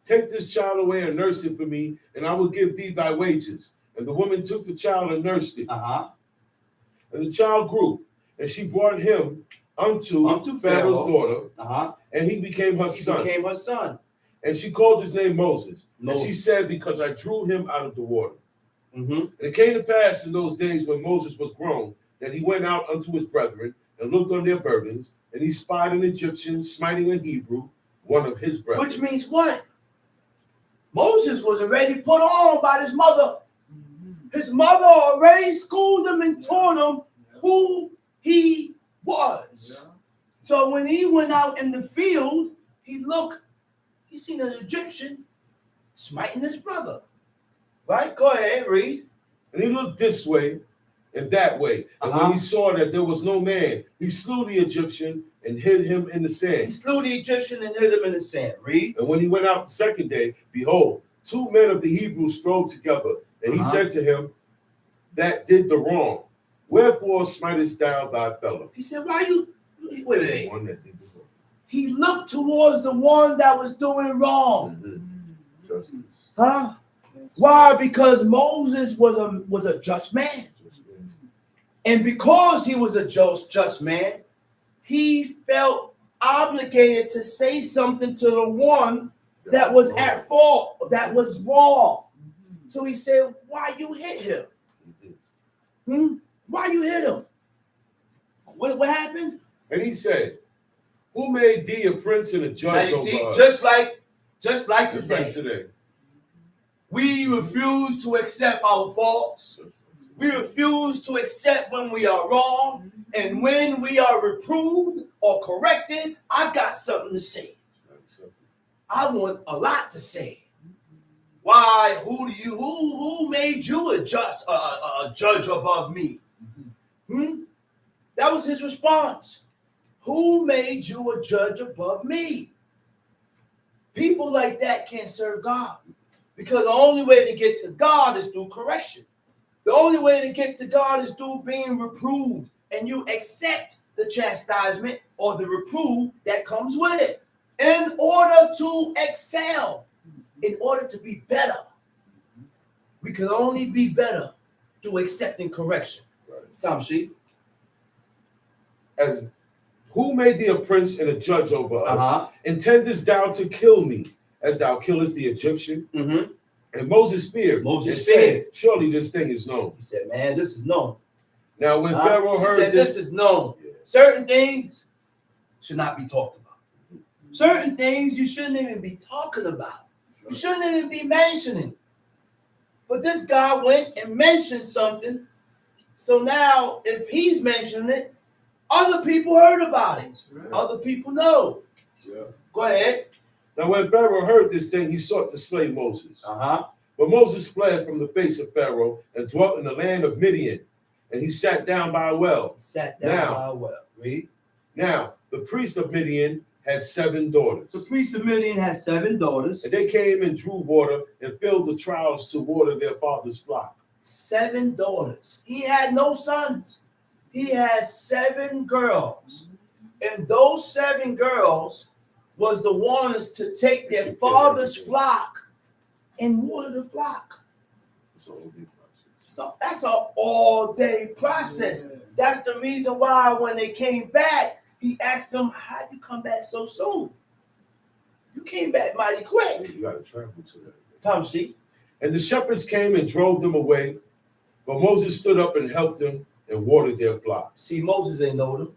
Take this child away and nurse it for me, and I will give thee thy wages. And the woman took the child and nursed it. And the child grew, and she brought him unto Pharaoh's daughter, and he became her son. And she called his name Moses. And she said, Because I drew him out of the water. And it came to pass in those days when Moses was grown, that he went out unto his brethren and looked on their burdens, and he spied an Egyptian smiting a Hebrew, one of his brethren. Which means what? Moses was already put on by his mother. His mother already schooled him and taught him who he was. So when he went out in the field, he seen an Egyptian smiting his brother. Right? Go ahead, read. And he looked this way and that way. And when he saw that there was no man, he slew the Egyptian and hid him in the sand. He slew the Egyptian and hid him in the sand. Read. And when he went out the second day, behold, 2 men of the Hebrews strove together. And he said to him that did the wrong, Wherefore smitest thou thy fellow? He said, why you... Wait. One that did the wrong. He looked towards the one that was doing wrong. Huh? Why? Because Moses was a just man. And because he was a just man, he felt obligated to say something to the one that was at fault, that was wrong. So he said, why you hit him? Why you hit him? What happened? And he said, Who made thee a prince and a judge over us? Just like today. We refuse to accept our faults. We refuse to accept when we are wrong. And when we are reproved or corrected, I got something to say. I want a lot to say. Why? Who made you a judge above me? That was his response. Who made you a judge above me? People like that can't serve God. Because the only way to get to God is through correction. The only way to get to God is through being reproved. And you accept the chastisement or the reproof that comes with it. In order to excel. In order to be better. We can only be better through accepting correction. Tom Sheep. As who made thee a prince and a judge over us? Intendest thou to kill me, as thou killest the Egyptian? And Moses feared. Said, Surely this thing is known. He said, man, this is known. Now when Pharaoh heard this is known. Certain things should not be talked about. Certain things you shouldn't even be talking about. You shouldn't even be mentioning. But this guy went and mentioned something. So now, if he's mentioning it, other people heard about it. Other people know. Go ahead. Now when Pharaoh heard this thing, he sought to slay Moses. But Moses fled from the face of Pharaoh and dwelt in the land of Midian. And he sat down by a well. Read. Now, the priest of Midian had 7 daughters. The priest of Midian had 7 daughters. And they came and drew water and filled the troughs to water their father's flock. 7 daughters. He had no sons. He had 7 girls. And those 7 girls was the ones to take their father's flock and water the flock. So that's an all-day process. That's the reason why when they came back, he asked them, how'd you come back so soon? You came back mighty quick. You got to travel to that. Tom, see? And the shepherds came and drove them away. But Moses stood up and helped them and watered their flock. See, Moses didn't know them.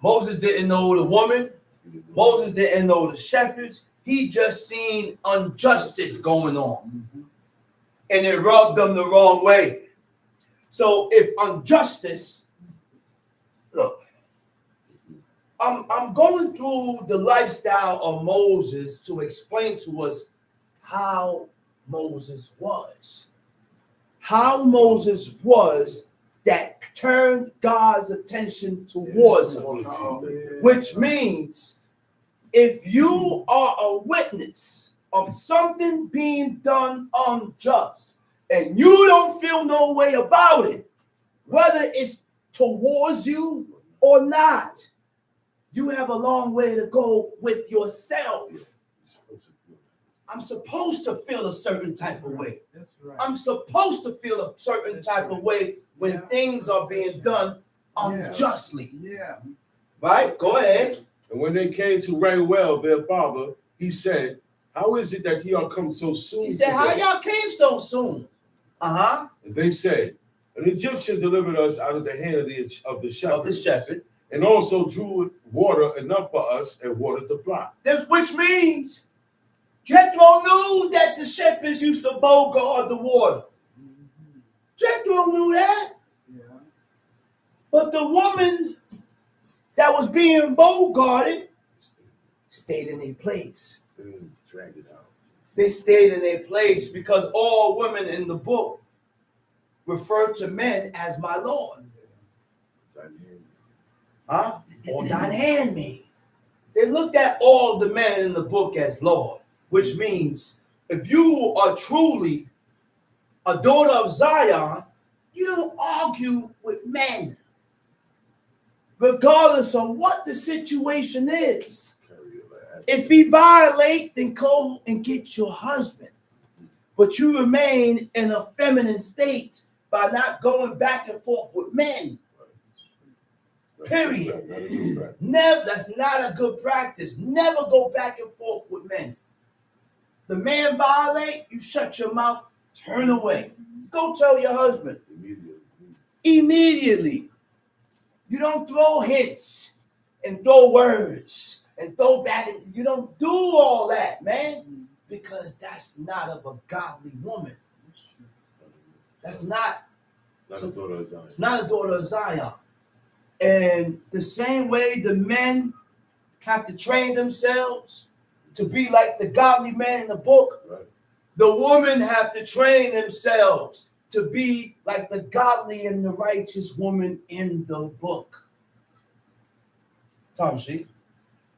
Moses didn't know the woman. Moses didn't know the shepherds. He he just seen injustice going on. And it rubbed them the wrong way. So if injustice, look, I'm going through the lifestyle of Moses to explain to us how Moses was. How Moses was that turned God's attention towards him. Which means if you are a witness of something being done unjust and you don't feel no way about it, whether it's towards you or not, you have a long way to go with yourself. I'm supposed to feel a certain type of way. That's right. I'm supposed to feel a certain type of way when things are being done unjustly. Yeah. Right? Go ahead. And when they came to Reuel, their father, he said, how is it that y'all come so soon? He said, how y'all came so soon? Uh-huh. And they said, an Egyptian delivered us out of the hand of the shepherd. Of the shepherd. And also drew water enough for us and watered the flock. Which means Jethro knew that the shepherds used to bogard the water. Jethro knew that. Yeah. But the woman that was being bogarted stayed in their place. Drag it out. They stayed in their place because all women in the book refer to men as my Lord. Huh? Or thine handmaid. They looked at all the men in the book as Lord, which means if you are truly a daughter of Zion, you don't argue with men, regardless of what the situation is. If he violates, then go and get your husband. But you remain in a feminine state by not going back and forth with men. Period. Never. That's not a good practice. Never go back and forth with men. The man violate, you shut your mouth, turn away. Go tell your husband. Immediately. You don't throw hints and throw words and throw back. You don't do all that, man, because that's not of a godly woman. That's not. It's not a daughter of Zion. It's not a daughter of Zion. And the same way the men have to train themselves to be like the godly man in the book, Right. the women have to train themselves to be like the godly and the righteous woman in the book. Tom Sheep.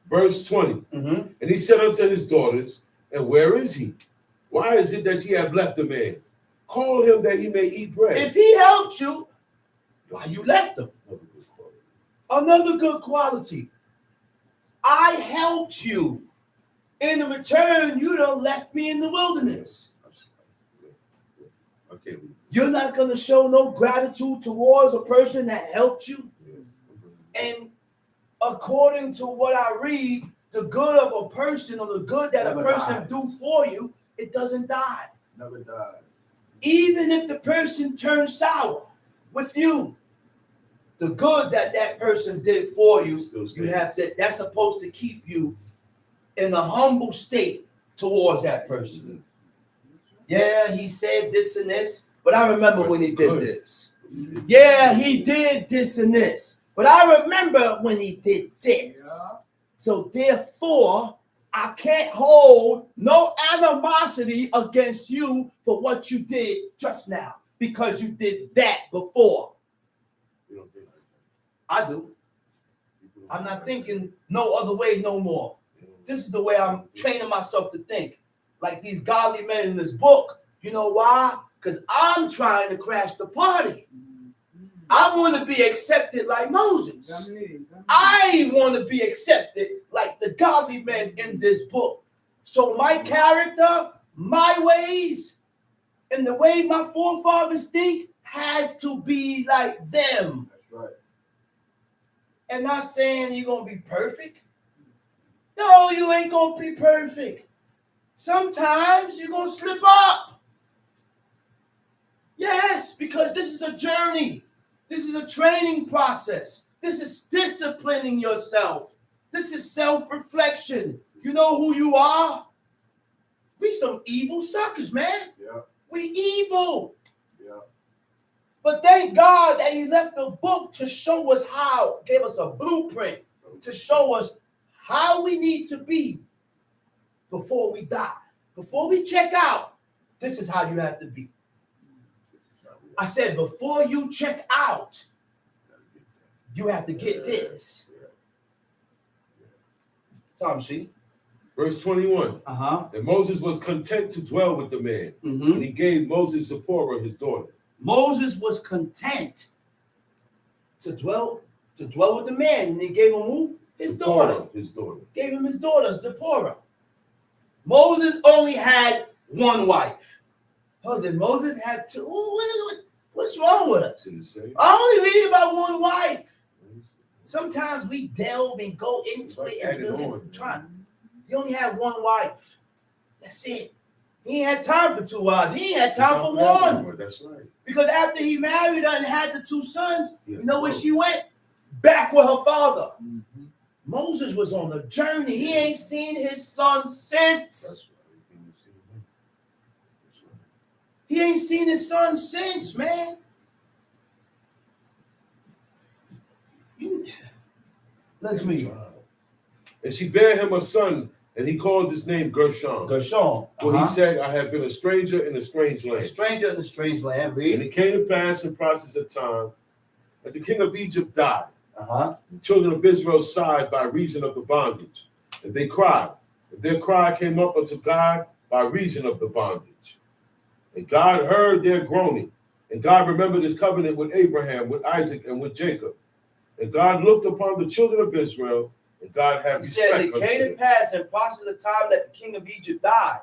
Verse 20. And he said unto his daughters, and where is he? Why is it that ye have left the man? Call him that he may eat bread. If he helped you, why you left him? Another good quality. I helped you. In return, you done left me in the wilderness. Okay. You're not going to show no gratitude towards a person that helped you. And according to what I read, the good of a person or the good that Never a person dies. do for you, it doesn't die. Never dies. Even if the person turns sour with you, the good that that person did for you, you have that. That's supposed to keep you in a humble state towards that person. Yeah, he said this and this, but I remember when he did this. Yeah, he did this and this, but I remember when he did this. Yeah. So therefore, I can't hold no animosity against you for what you did just now because you did that before. You don't think like I do. that. I'm not thinking no other way no more. This is the way I'm training myself to think. Like these godly men in this book. You know why? Because I'm trying to crash the party. I want to be accepted like Moses. I want to be accepted like the godly men in this book. So my character, my ways, and the way my forefathers think has to be like them. That's right. And not saying you're going to be perfect. No, you ain't going to be perfect. Sometimes you're going to slip up. Yes, because this is a journey. This is a training process. This is disciplining yourself. This is self-reflection. You know who you are? We some evil suckers, man. Yeah. We evil. Yeah. But thank God that he left a book to show us how, gave us a blueprint to show us how we need to be before we die. Before we check out, this is how you have to be. I said, before you check out, you have to get this. Tom, see? Verse 21. And Moses was content to dwell with the man. And he gave Moses Zipporah, his daughter. Moses was content to dwell with the man. And he gave him who? His daughter. His daughter. Gave him his daughter, Zipporah. Moses only had one wife. Oh, then Moses had two. What's wrong with us? I only read about one wife. Sometimes we delve and go into it and try. He only had one wife. That's it. He ain't had time for two wives. He ain't had time for one. That's right. Because after he married her and had the two sons, you know where she went? Back with her father. Moses was on a journey. He ain't seen his son since. He ain't seen his son since, man. Let's read. And she bare him a son, and he called his name Gershom. Gershom. For he said, I have been a stranger in a strange land. A stranger in a strange land. Read. And it came to pass in process of time that the king of Egypt died. The children of Israel sighed by reason of the bondage. And they cried. And their cry came up unto God by reason of the bondage. And God heard their groaning. And God remembered his covenant with Abraham, with Isaac, and with Jacob. And God looked upon the children of Israel, and God had respect. He said, it came to pass in process of time that the king of Egypt died.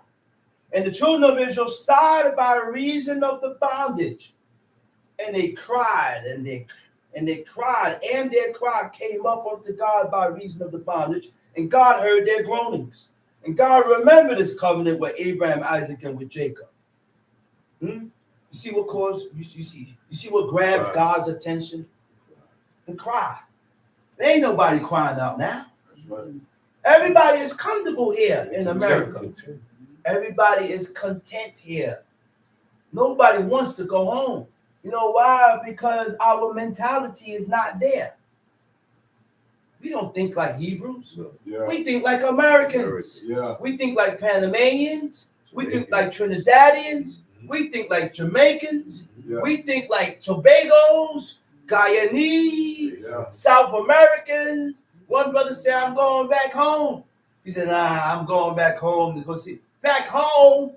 And the children of Israel sighed by reason of the bondage. And they cried, and they cried, and their cry came up unto God by reason of the bondage. And God heard their groanings. And God remembered his covenant with Abraham, Isaac, and with Jacob. You see what caused, you see what grabs God's attention? The cry. There ain't nobody crying out now. Right. Everybody is comfortable here in America. Everybody is content here. Nobody wants to go home. You know why? Because our mentality is not there. We don't think like Hebrews. Yeah. We think like Americans. Yeah. We think like Panamanians. We think like Trinidadians. We think like Jamaicans. Yeah. We think like Tobagos, Guyanese, South Americans. One brother said, I'm going back home. He said, nah, I'm going back home to go see. Back home?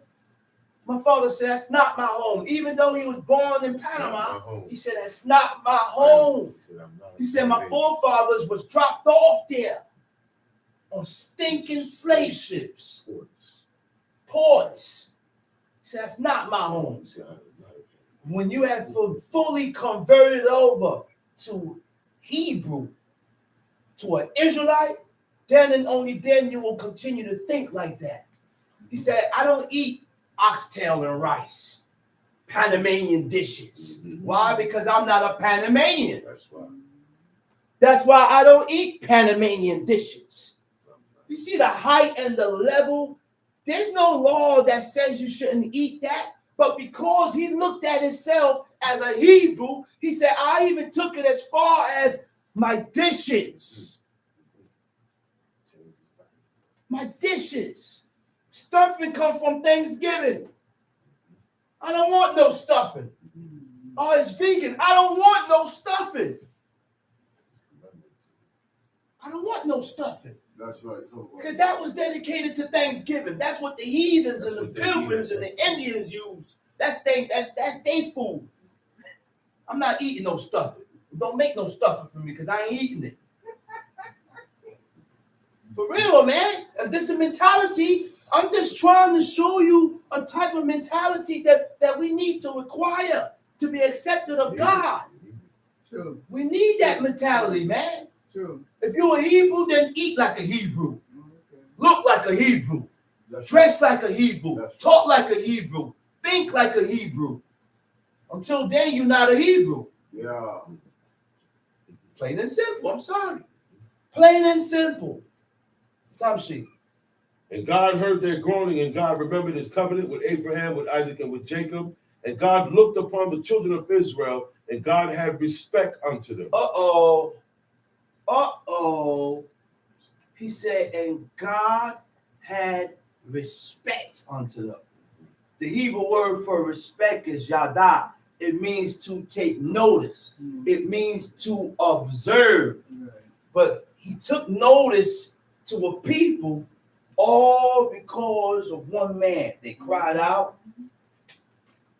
My father said, that's not my home. Even though he was born in Panama, he said, that's not my home. He said, my forefathers was dropped off there on stinking slave ships. Ports. He said, that's not my home. When you have fully converted over to Hebrew, to an Israelite, then and only then you will continue to think like that. He said, I don't eat oxtail and rice, Panamanian dishes. Why? Because I'm not a Panamanian. That's why I don't eat Panamanian dishes. You see the height and the level? There's no law that says you shouldn't eat that. But because he looked at himself as a Hebrew, he said, I even took it as far as my dishes. My dishes. Stuffing come from Thanksgiving. I don't want no stuffing. Oh, it's vegan. I don't want no stuffing. I don't want no stuffing. That's right. Because that was dedicated to Thanksgiving. That's what the heathens and the pilgrims and the Indians used. That's their food. I'm not eating no stuffing. Don't make no stuffing for me because I ain't eating it. For real, man. And this is the mentality. I'm just trying to show you a type of mentality that we need to acquire to be accepted of God. True. We need that mentality, man. True. If you're a Hebrew, then eat like a Hebrew. Okay. Look like a Hebrew. Dress like a Hebrew. Talk like a Hebrew. Think like a Hebrew. Until then, you're not a Hebrew. Yeah. Plain and simple. I'm sorry. Plain and simple. Time sheet. And God heard their groaning, and God remembered his covenant with Abraham, with Isaac, and with Jacob. And God looked upon the children of Israel, and God had respect unto them. He said, and God had respect unto them. The Hebrew word for respect is yada. It means to take notice. It means to observe. But he took notice to a people all because of one man. They cried out.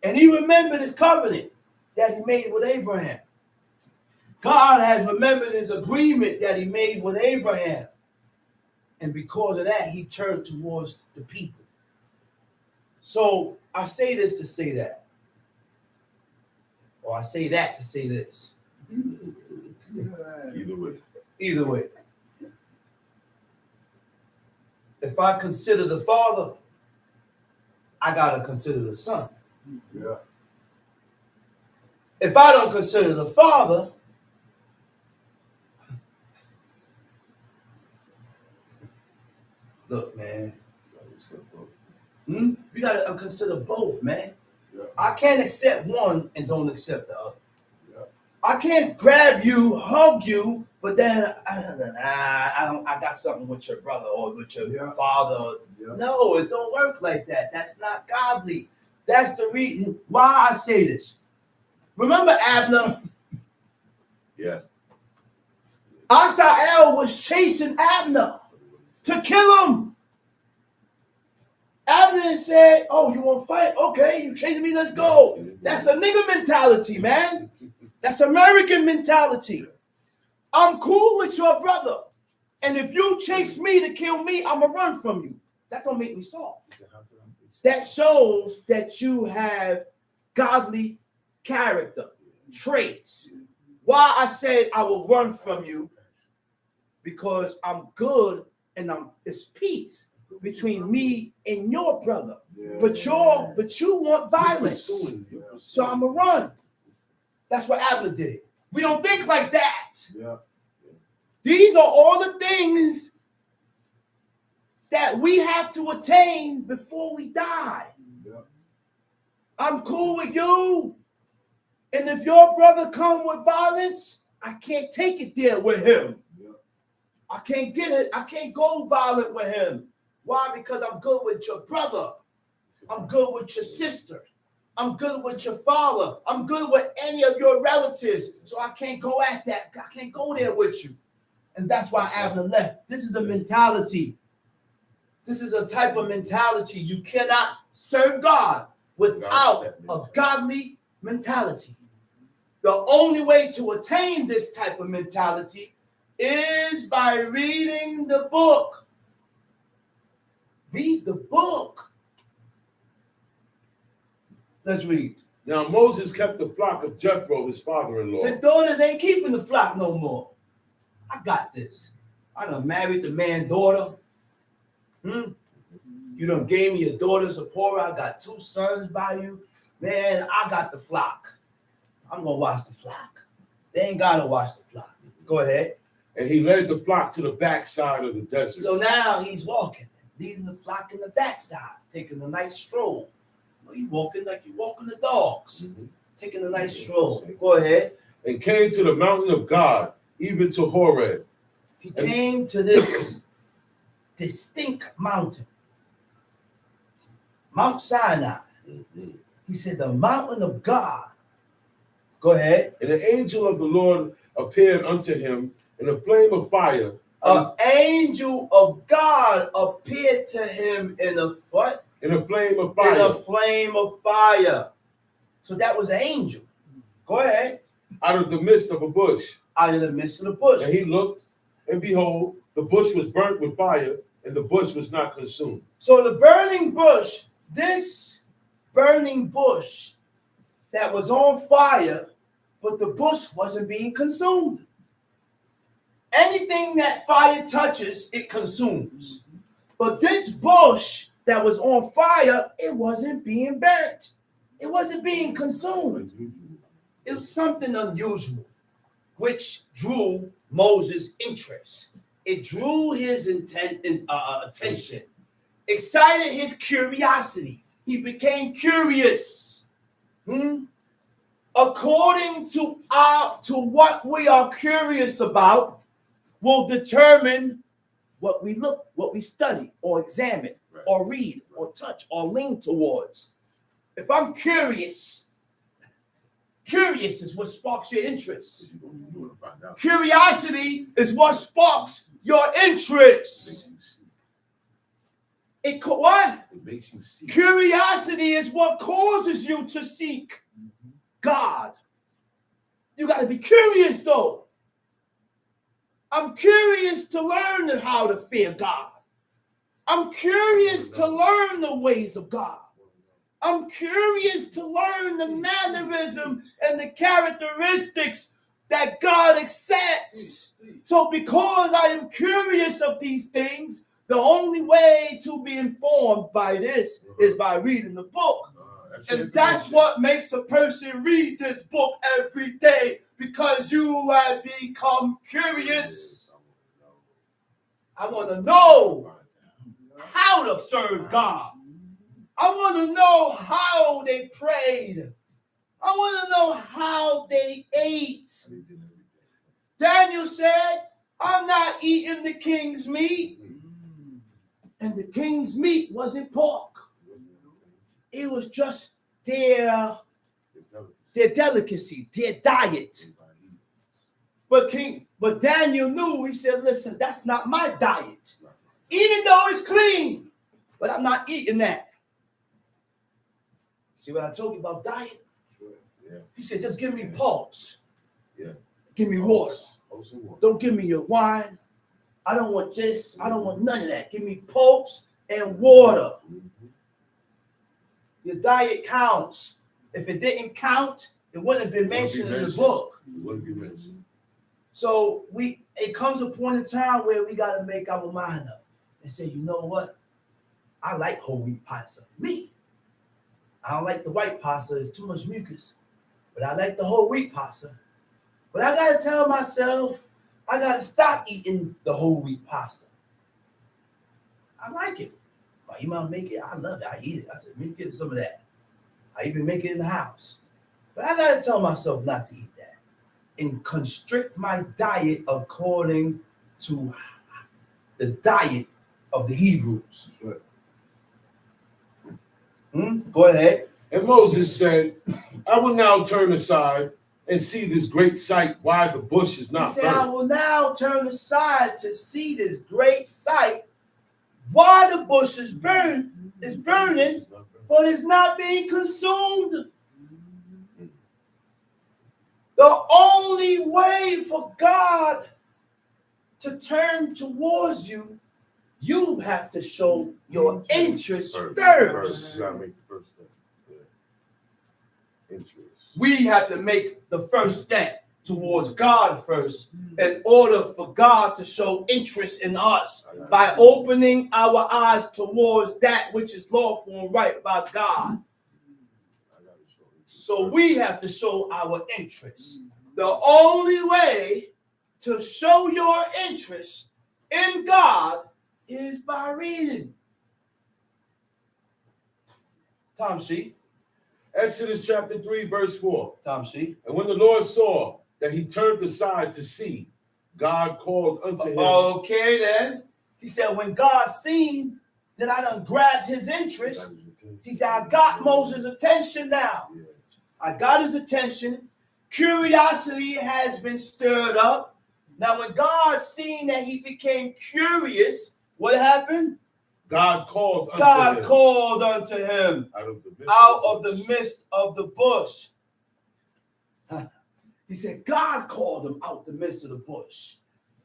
And he remembered his covenant that he made with Abraham. God has remembered his agreement that he made with Abraham. And because of that, he turned towards the people. So I say this to say that. Or I say that to say this. Either way. Either way. If I consider the Father, I got to consider the Son. Yeah. If I don't consider the Father, look, man. You got to consider both, man. Yeah. I can't accept one and don't accept the other. Yeah. I can't grab you, hug you, but then I got something with your brother or with your father. Yeah. No, it don't work like that. That's not godly. That's the reason why I say this. Remember Abner? Yeah. Asael was chasing Abner to kill him. Abner said, oh, you want to fight? Okay, you chasing me, let's go. That's a nigga mentality, man. That's American mentality. I'm cool with your brother. And if you chase me to kill me, I'm going to run from you. That don't make me soft. That shows that you have godly character, traits. Why I said I will run from you, because I'm good and it's peace between me and your brother. Yeah. But you want violence. So I'm going to run. That's what Abner did. We don't think like that. Yeah. These are all the things that we have to attain before we die. Yeah. I'm cool with you. And if your brother come with violence, I can't take it there with him. Yeah. I can't get it. I can't go violent with him. Why? Because I'm good with your brother. I'm good with your sister. I'm good with your father. I'm good with any of your relatives. So I can't go at that. I can't go there with you. And that's why Abner left. This is a mentality. This is a type of mentality. You cannot serve God without a godly mentality. The only way to attain this type of mentality is by reading the book. Read the book. Let's read. Now Moses kept the flock of Jethro, his father-in-law. His daughters ain't keeping the flock no more. I got this. I done married the man's daughter. You done gave me your daughter Zipporah. I got 2 sons by you. Man, I got the flock. I'm going to watch the flock. They ain't got to watch the flock. Go ahead. And he led the flock to the backside of the desert. So now he's walking, leading the flock in the backside, taking a nice stroll. You walking like you walking the dogs, taking a nice stroll. Go ahead. And came to the mountain of God, even to Horeb. He came to this distinct mountain, Mount Sinai. He said, the mountain of God. Go ahead. And the angel of the Lord appeared unto him in a flame of fire. An angel of God appeared to him in a what? In a flame of fire. In a flame of fire. So that was an angel. Go ahead. Out of the midst of a bush. Out of the midst of the bush. And he looked, and behold, the bush was burnt with fire, and the bush was not consumed. So the burning bush, this burning bush that was on fire, but the bush wasn't being consumed. Anything that fire touches, it consumes. But this bush that was on fire, it wasn't being burnt. It wasn't being consumed. It was something unusual, which drew Moses' interest. It drew his attention. excited his curiosity. He became curious. According to what we are curious about will determine what we look, what we study, or examine, or read, or touch, or lean towards. If I'm curious is what sparks your interest. Curiosity is what sparks your interest. What? It makes you seek. Curiosity is what causes you to seek God. You got to be curious, though. I'm curious to learn how to fear God. I'm curious to learn the ways of God. I'm curious to learn the mannerism and the characteristics that God accepts. So because I am curious of these things, the only way to be informed by this is by reading the book. And that's what makes a person read this book every day, because you have become curious. I want to know how to serve God. I want to know how they prayed. I want to know how they ate. Daniel said, I'm not eating the king's meat. And the king's meat wasn't pork. It was just their delicacy, their diet. But Daniel knew, he said, listen, that's not my diet. Even though it's clean, but I'm not eating that. See what I told you about diet? Sure. Yeah. He said, just give me pulse. Yeah. Give me water. Don't give me your wine. I don't want this. I don't want none of that. Give me pulse and water. Your diet counts. If it didn't count, it wouldn't have been mentioned in the book. It wouldn't be mentioned. So it comes a point in time where we got to make our mind up and say, you know what? I like whole wheat pasta. Me. I don't like the white pasta. It's too much mucus. But I like the whole wheat pasta. But I got to tell myself, I got to stop eating the whole wheat pasta. I like it. My imam make it. I love it. I eat it. I said, let me get some of that. I even make it in the house. But I got to tell myself not to eat that and constrict my diet according to the diet of the Hebrews. Right. Go ahead. And Moses said, I will now turn aside and see this great sight, why the bush is not He said, I burnt. will now turn aside to see this great sight, why the bush is burning, but it's not being consumed. The only way for God to turn towards you, you have to show your interest first. You gotta make the first step. Yeah. Interest. We have to make the first step towards God first in order for God to show interest in us by opening our eyes towards that which is lawful and right by God. So we have to show our interest. The only way to show your interest in God is by reading. Tom C. Exodus chapter 3, verse 4. Tom C. And when the Lord saw that he turned aside to see, God called unto him. Okay, then. He said, when God seen that I done grabbed his interest, he said, I got Moses' attention now. I got his attention. Curiosity has been stirred up. Now, when God seen that he became curious, what happened? God called unto God him. called unto him out of the midst of the bush. He said, God called him out the midst of the bush.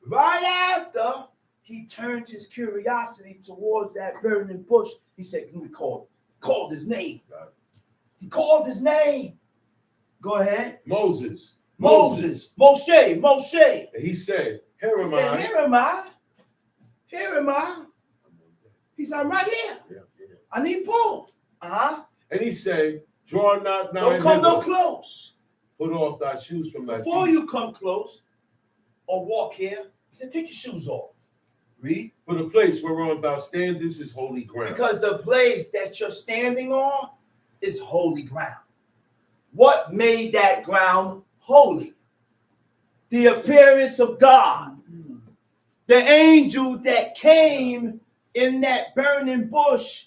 Right after he turned his curiosity towards that burning bush, he said, let me call him. Called his name. He called his name. Go ahead. Moses. Moshe. And he said, Here am I. Here am I. Here am I. He said, I'm right here. Yeah. I need Paul. And he said, Draw not nigh Don't come no hither. close. Put off thy shoes from thy Before feet. you come close or walk here, he said, take your shoes off. Read. For the place whereon thou standest is holy ground. Because the place that you're standing on is holy ground. What made that ground holy? The appearance of God. The angel that came in that burning bush.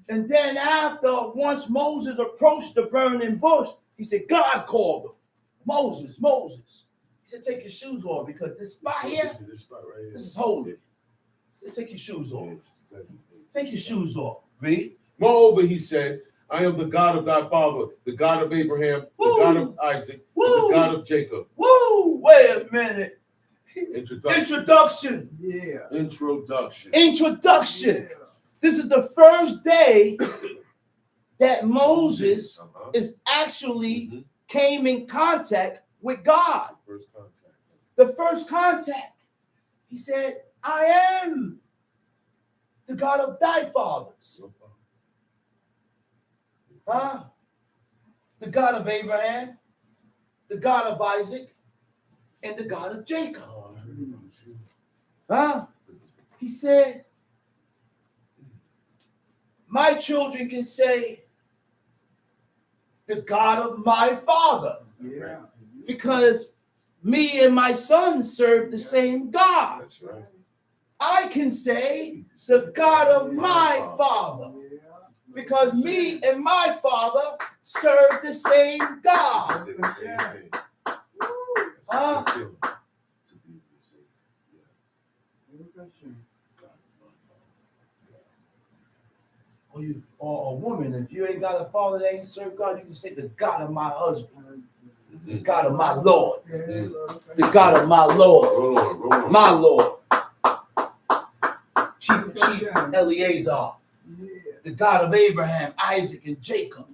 And then after, once Moses approached the burning bush, he said, God called him. Moses, Moses. He said, take your shoes off because this spot here, This spot right here. this is holy. He said, take your shoes off. Take your shoes off. Read. Moreover, he said, I am the God of thy father, the God of Abraham, Woo. the God of Isaac, and Woo. the God of Jacob. Woo! Wait a minute. Introduction. Yeah. Introduction. Introduction. Yeah. This is the first day that Moses is actually came in contact with God. First contact. The first contact. He said, I am the God of thy fathers. Huh? The God of Abraham, the God of Isaac, and the God of Jacob. Huh? He said, my children can say, the God of my father, Yeah. because me and my son serve the same God. That's right. I can say, the God of my father, Yeah. because me and my father serve the same God. Huh? Or a woman, if you ain't got a father that ain't serve God, you can say the God of my husband, the God of my Lord, the God of my Lord, Roll on, roll on. my Lord, Chief Eleazar, the God of Abraham, Isaac, and Jacob,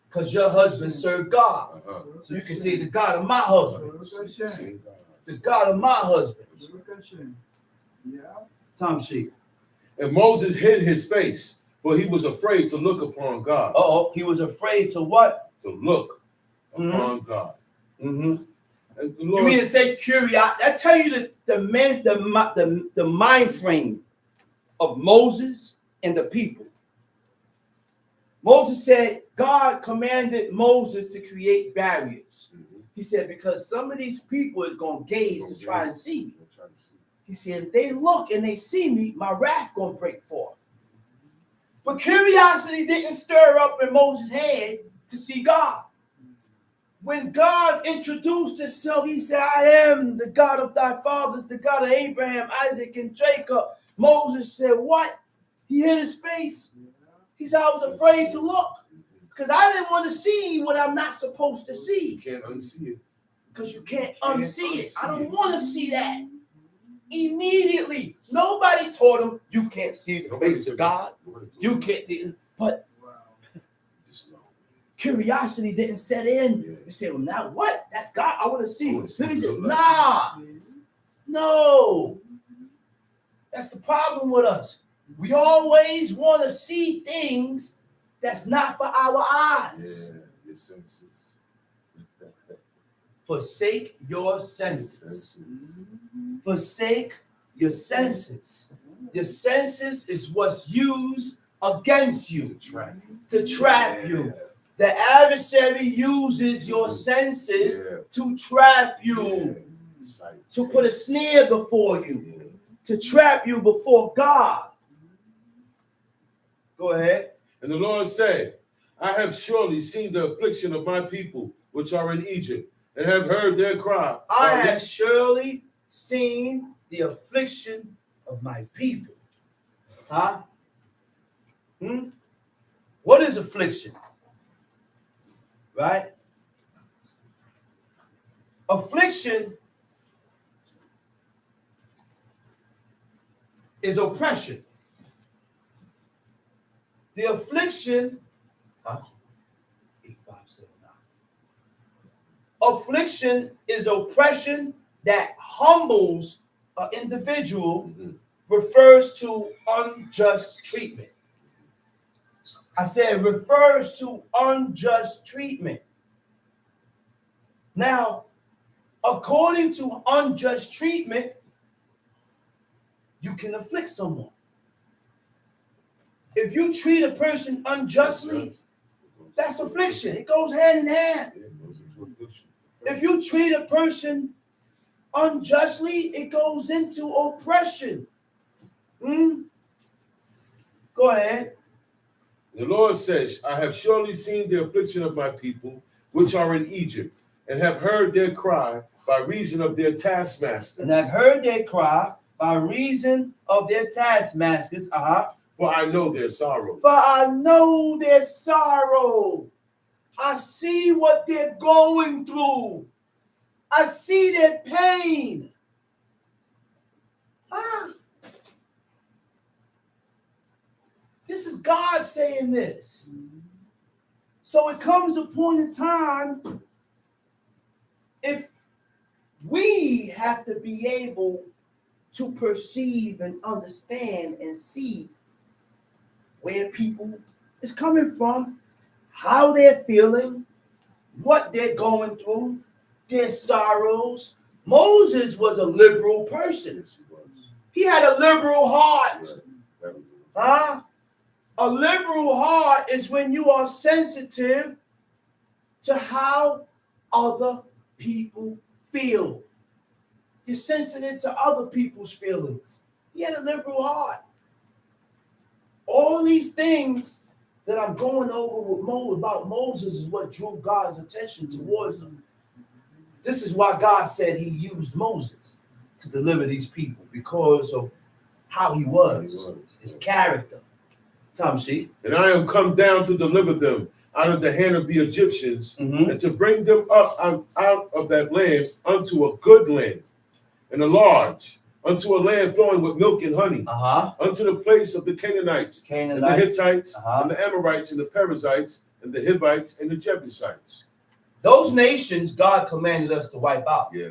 because your husband served God. So you can say the God of my husband, the God of my husband. Yeah. Tom Sheep. And Moses hid his face, for he was afraid to look upon God. He was afraid to what? To look upon God. Mm-hmm. And the You Lord, mean to say curiosity? I tell you the mind frame of Moses and the people. Moses said God commanded Moses to create barriers. He said, because some of these people is going to gaze to try and see me. He said, if they look and they see me, my wrath going to break forth. But curiosity didn't stir up in Moses' head to see God. When God introduced himself, he said, I am the God of thy fathers, the God of Abraham, Isaac, and Jacob. Moses said, what? He hid his face. He said, I was afraid to look because I didn't want to see what I'm not supposed to you see. can't unsee it. Because you can't unsee it. I don't want to see that. Immediately. Nobody told him, you can't see the face of God. You can't. But curiosity didn't set in. They said, well, now what? That's God. I want to see. Let me say, nah. No. That's the problem with us. We always want to see things that's not for our eyes. Yeah, your senses. Forsake your senses. Forsake your senses. Your senses is what's used against you to trap you. The adversary uses your senses to trap you, to put a snare before you, to trap you before God. Go ahead. And the Lord said, I have surely seen the affliction of my people which are in Egypt, and have heard their cry. I have surely seen the affliction of my people. Huh? What is affliction? Right? Affliction is oppression. The affliction, 8579. Affliction is oppression that humbles an individual, refers to unjust treatment. I said refers to unjust treatment. Now, according to unjust treatment, you can afflict someone. If you treat a person unjustly, that's affliction. It goes hand in hand. If you treat a person unjustly, it goes into oppression. Go ahead. The Lord says, I have surely seen the affliction of my people, which are in Egypt, and have heard their cry by reason of their taskmasters. And I've heard their cry by reason of their taskmasters. For I know their sorrow. For I know their sorrow. I see what they're going through. I see their pain. This is God saying this. So it comes a point in time, if we have to be able to perceive and understand and see where people is coming from, how they're feeling, what they're going through, their sorrows. Moses was a liberal person. He had a liberal heart. A liberal heart is when you are sensitive to how other people feel. You're sensitive to other people's feelings. He had a liberal heart. All these things that I'm going over with about Moses is what drew God's attention towards him. This is why God said he used Moses to deliver these people, because of how he was, his character. Tamshi. And I am come down to deliver them out of the hand of the Egyptians, and to bring them up out of that land unto a good land, and a large, unto a land flowing with milk and honey, unto the place of the Canaanites, and the Hittites, and the Amorites, and the Perizzites, and the Hivites, and the Jebusites. Those nations God commanded us to wipe out. Yeah.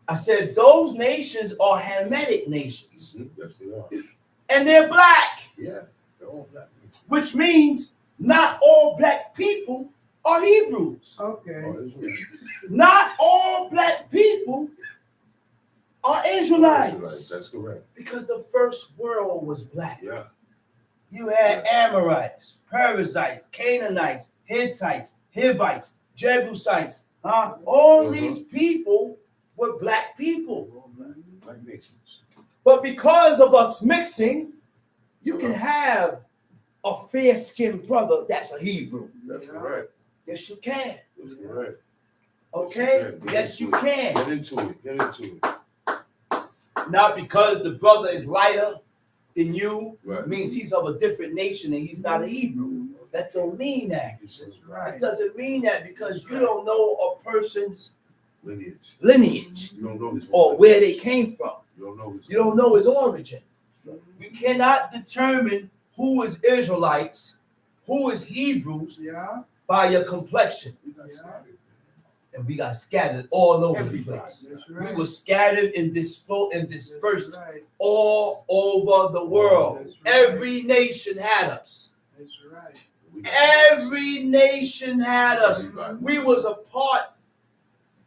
I said those nations are Hamitic nations. Yes, they are. And they're black. Yeah, they're all black. Which means not all black people are Hebrews. Okay. Not all black people are Israelites. That's correct. Because the first world was black. Yeah. You had Amorites, Perizzites, Canaanites, Hittites, Hivites, Jebusites. All these people were black people. Black nations. But because of us mixing, you can have a fair-skinned brother that's a Hebrew. That's correct. Yes, you can. That's correct. Okay? Yes, you can. Get into it. Not because the brother is lighter than you, Right. means he's of a different nation and he's not a Hebrew. That don't mean that. That's right. It doesn't mean that because you don't know a person's Lineage. You don't know his or where they came from. You don't know his origin. You cannot determine who is Israelites, who is Hebrews by your complexion. And we got scattered all over the place. Right. We were scattered and dispersed all over the world. Every nation had us. That's right. Every nation had us. We was a part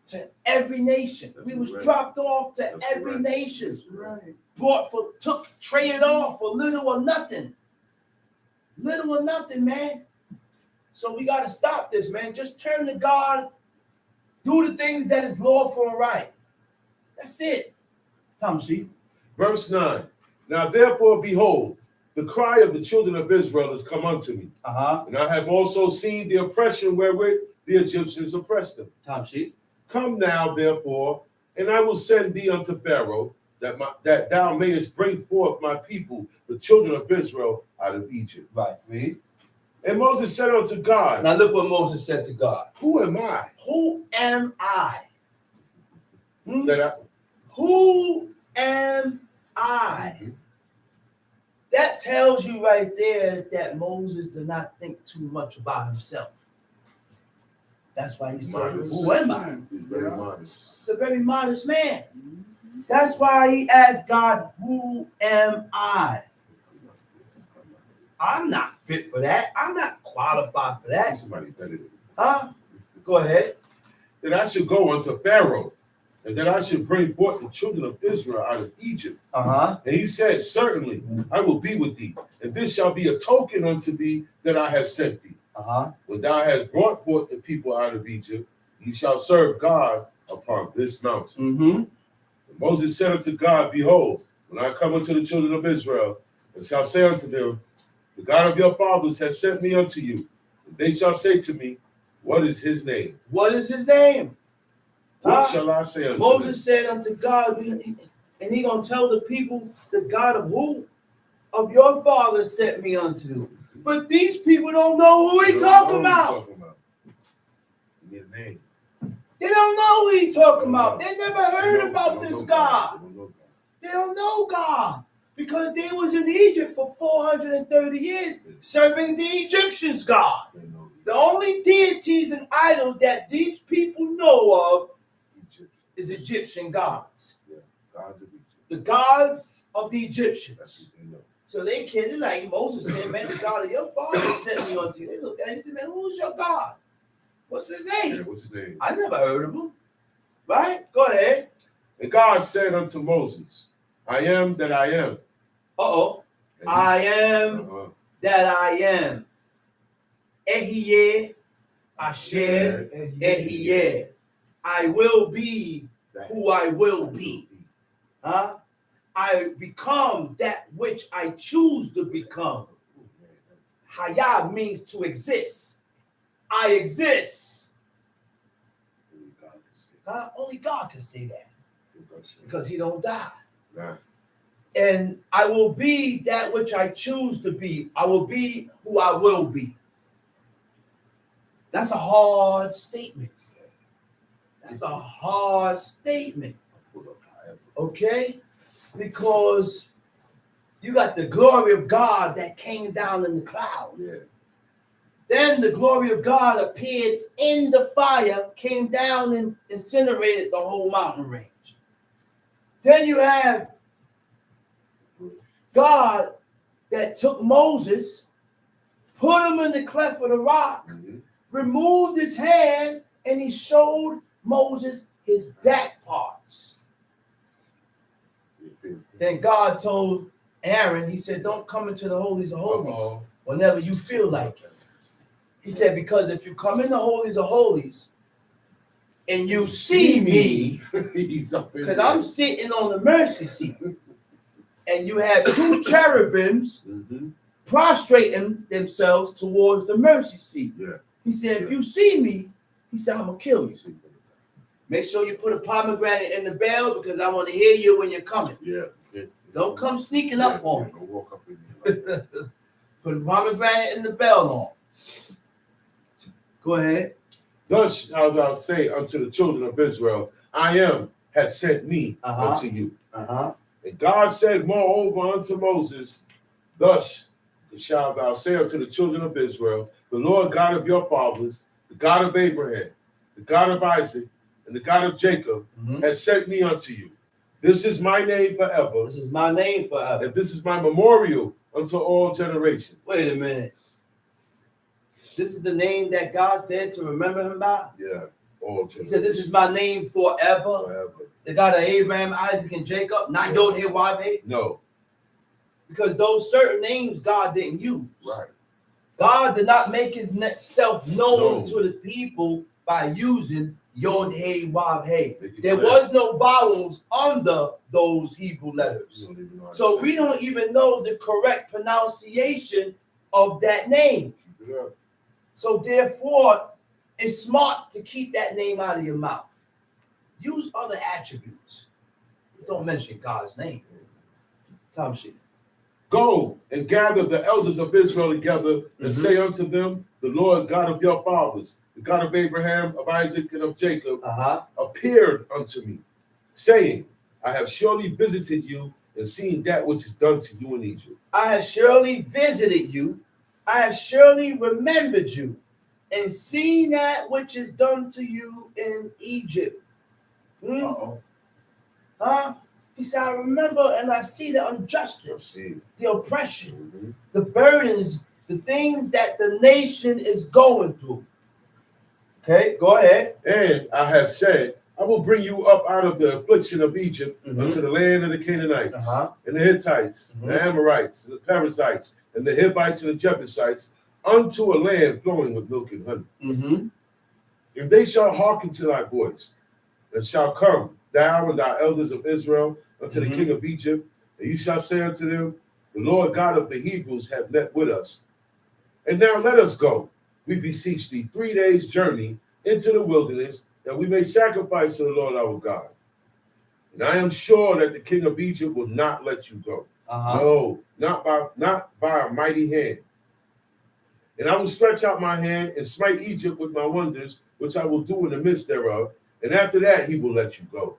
to every nation. We was dropped off to every nation. Right. Traded off for little or nothing. Little or nothing, man. So we got to stop this, man. Just turn to God. Do the things that is lawful and right. That's it. Tamshi. Verse 9. Now therefore, behold, the cry of the children of Israel has come unto me. And I have also seen the oppression wherewith the Egyptians oppressed them. Tamshi. Come now, therefore, and I will send thee unto Pharaoh, that thou mayest bring forth my people, the children of Israel, out of Egypt. Right. Read. And Moses said unto God. Now look what Moses said to God. Who am I? Who am I? That Who am I? That tells you right there that Moses did not think too much about himself. That's why he said, who am I? He's very modest. He's a very modest man. That's why he asked God, who am I? I'm not fit for that. I'm not qualified for that. Somebody better than me. Go ahead. That I should go unto Pharaoh and that I should bring forth the children of Israel out of Egypt. Uh-huh. And he said, certainly I will be with thee, and this shall be a token unto thee that I have sent thee. Uh-huh. When thou hast brought forth the people out of Egypt, ye shall serve God upon this mountain. Mm-hmm. And Moses said unto God, behold, when I come unto the children of Israel, and shall say unto them, the God of your fathers has sent me unto you, and they shall say to me, what is his name? What is his name? What shall I say unto Moses said unto God, and he gonna tell the people, the God of who? Of your father sent me unto you. But these people don't know who he talking about. Give me a name. They don't know who he talking about. They never heard about this God. They don't know God because they was in Egypt for 430 years serving the Egyptians' God. The only deities and idols that these people know of is Egyptian gods. The gods of the Egyptians. So they can't, like Moses said, man, the God of your father sent me unto you. They looked at him and said, man, who's your God? What's his name? Yeah, what's his name? I never heard of him. Right? Go ahead. And God said unto Moses, I am that I am. Uh-oh. I am that I am. Ehyeh, Asher, Ehyeh. I will be who I will be. Huh? I become that which I choose to become. Hayah means to exist. I exist. Only God can say that. Because he don't die. Nah. And I will be that which I choose to be. I will be who I will be. That's a hard statement. That's a hard statement. Okay? Because you got the glory of God that came down in the cloud. Yeah. Then the glory of God appeared in the fire, came down and incinerated the whole mountain range. Then you have God that took Moses, put him in the cleft of the rock, removed his hand, and he showed Moses his back parts. Then God told Aaron, he said, don't come into the holies of holies whenever you feel like it. He said, because if you come in the holies of holies and you see me, because I'm sitting on the mercy seat, and you have two cherubims prostrating themselves towards the mercy seat. Yeah. He said, if you see me, he said, I'm going to kill you. Make sure you put a pomegranate in the bell because I want to hear you when you're coming. Yeah. Don't come sneaking up on me. Walk up in like put a pomegranate in the bell on. Go ahead. Thus shalt thou say unto the children of Israel, I am have sent me unto you. And God said moreover unto Moses, thus shalt thou say unto the children of Israel, the Lord God of your fathers, the God of Abraham, the God of Isaac, and the God of Jacob has sent me unto you. This is my name forever. This is my name forever. And this is my memorial unto all generations. Wait a minute. This is the name that God said to remember him by? Yeah. All generations. He said, this is my name forever. The God of Abraham, Isaac, and Jacob, not Yod-Heh-Wav-Heh? No. Because those certain names God didn't use. Right. God did not make himself known to the people by using Yod-Heh-Wav-Heh. There was no vowels under those Hebrew letters. So we don't even know the correct pronunciation of that name. So therefore, it's smart to keep that name out of your mouth. Use other attributes. Don't mention God's name. Tom shit. Go and gather the elders of Israel together and say unto them, the Lord God of your fathers, the God of Abraham, of Isaac, and of Jacob, appeared unto me, saying, I have surely visited you and seen that which is done to you in Egypt. I have surely visited you. I have surely remembered you and seen that which is done to you in Egypt. He said, I remember and I see the injustice, the oppression, the burdens, the things that the nation is going through. Okay, go ahead. And I have said, I will bring you up out of the affliction of Egypt Mhm. unto the land of the Canaanites, Uh-huh. and the Hittites, Mhm. the Amorites, and the Perizzites, and the Hivites, and the Jebusites, unto a land flowing with milk and honey. Mm-hmm. If they shall hearken to thy voice, and shall come, thou and thy elders of Israel, unto Mhm. the king of Egypt, and you shall say unto them, the Lord God of the Hebrews hath met with us. And now let us go, we beseech thee, 3 days' journey into the wilderness, that we may sacrifice to the Lord our God. And I am sure that the king of Egypt will not let you go. Uh-huh. No, not by a mighty hand. And I will stretch out my hand and smite Egypt with my wonders, which I will do in the midst thereof. And after that, he will let you go.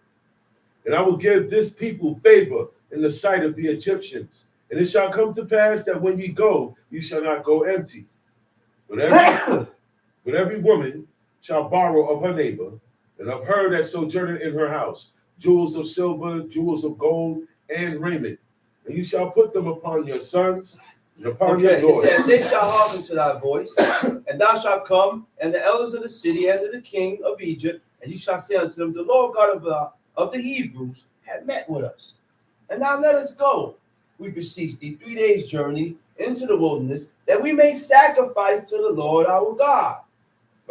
And I will give this people favor in the sight of the Egyptians. And it shall come to pass that when ye go, you shall not go empty. But every woman shall borrow of her neighbor, and of her that sojourneth in her house, jewels of silver, jewels of gold, and raiment. And you shall put them upon your sons and upon your Okay, it daughters. says, they shall hearken to thy voice, and thou shalt come, and the elders of the city, and to the king of Egypt, and you shall say unto them, the Lord God of the Hebrews hath met with us. And now let us go, we beseech thee, 3 days' journey into the wilderness, that we may sacrifice to the Lord our God.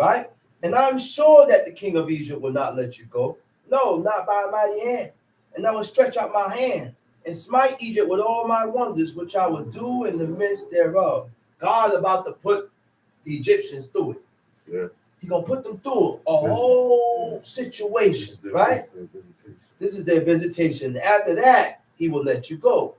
Right? And I'm sure that the king of Egypt will not let you go. No, not by a mighty hand. And I will stretch out my hand and smite Egypt with all my wonders, which I will do in the midst thereof. God about to put the Egyptians through it. Yeah. He's going to put them through a whole situation, right? This is their visitation. After that, he will let you go.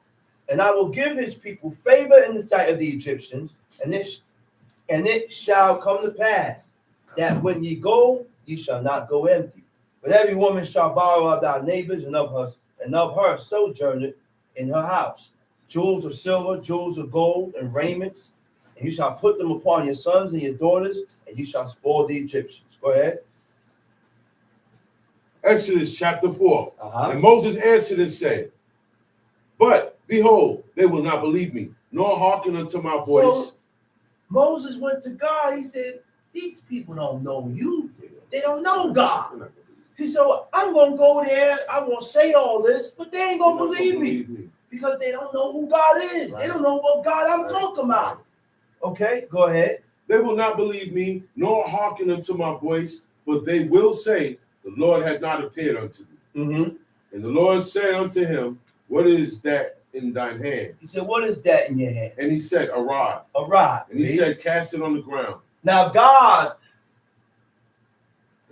And I will give his people favor in the sight of the Egyptians, and it shall come to pass that when ye go, ye shall not go empty. But every woman shall borrow of thy neighbors and of her sojourner in her house, jewels of silver, jewels of gold, and raiments, and you shall put them upon your sons and your daughters, and you shall spoil the Egyptians. Go ahead. Exodus chapter 4. Uh-huh. And Moses answered and said, but behold, they will not believe me, nor hearken unto my voice. So Moses went to God. He said, these people don't know you. They don't know God. He said, well, I'm going to go there. I'm going to say all this, but they ain't going to believe me because they don't know who God is. Right. They don't know what God I'm talking about. Okay, go ahead. They will not believe me, nor hearken unto my voice, but they will say, the Lord hath not appeared unto thee. Mm-hmm. And the Lord said unto him, what is that in thine hand? He said, what is that in your hand? And he said, a rod. A rod. And he said, cast it on the ground. Now God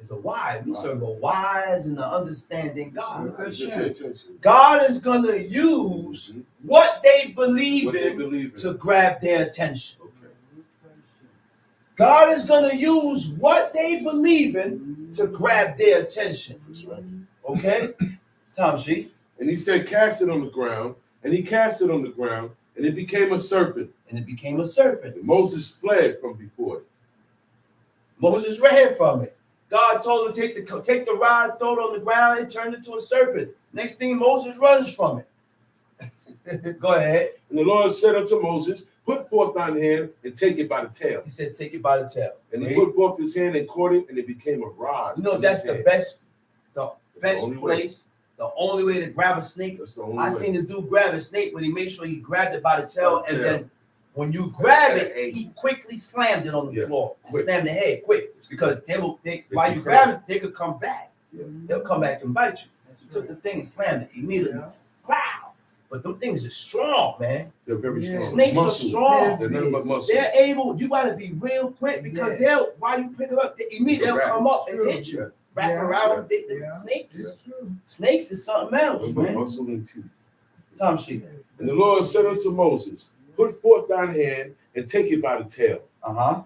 is a wise. We serve a wise and an understanding God. God is going to use what they believe in to grab their attention. God is going to use what they believe in to grab their attention. Okay? Tom She. And he said, cast it on the ground. And he cast it on the ground, and it became a serpent. And it became a serpent. And Moses fled from before it. Moses ran from it. God told him to take the rod, throw it on the ground, and turn it into a serpent. Next thing, Moses runs from it. Go ahead. And the Lord said unto Moses, put forth thine hand and take it by the tail. He said, take it by the tail. And he put forth his hand and caught it, and it became a rod. You know, that's the best place. The only way to grab a snake. I seen the dude grab a snake, but he made sure he grabbed it by the tail, and then when you grab it, he quickly slammed it on the floor. Slammed the head quick, because while you grab it, they could come back. They'll come back and bite you. He took the thing and slammed it immediately. Wow. But them things are strong, man. They're very strong. Snakes are strong. They're nothing but muscle. They're able, you got to be real quick, because while you pick it up, they'll come up and hit you. Wrap around the snakes. Snakes is something else, man. Muscle and teeth. Tom She. And the Lord said unto Moses, put forth thine hand and take it by the tail. Uh-huh.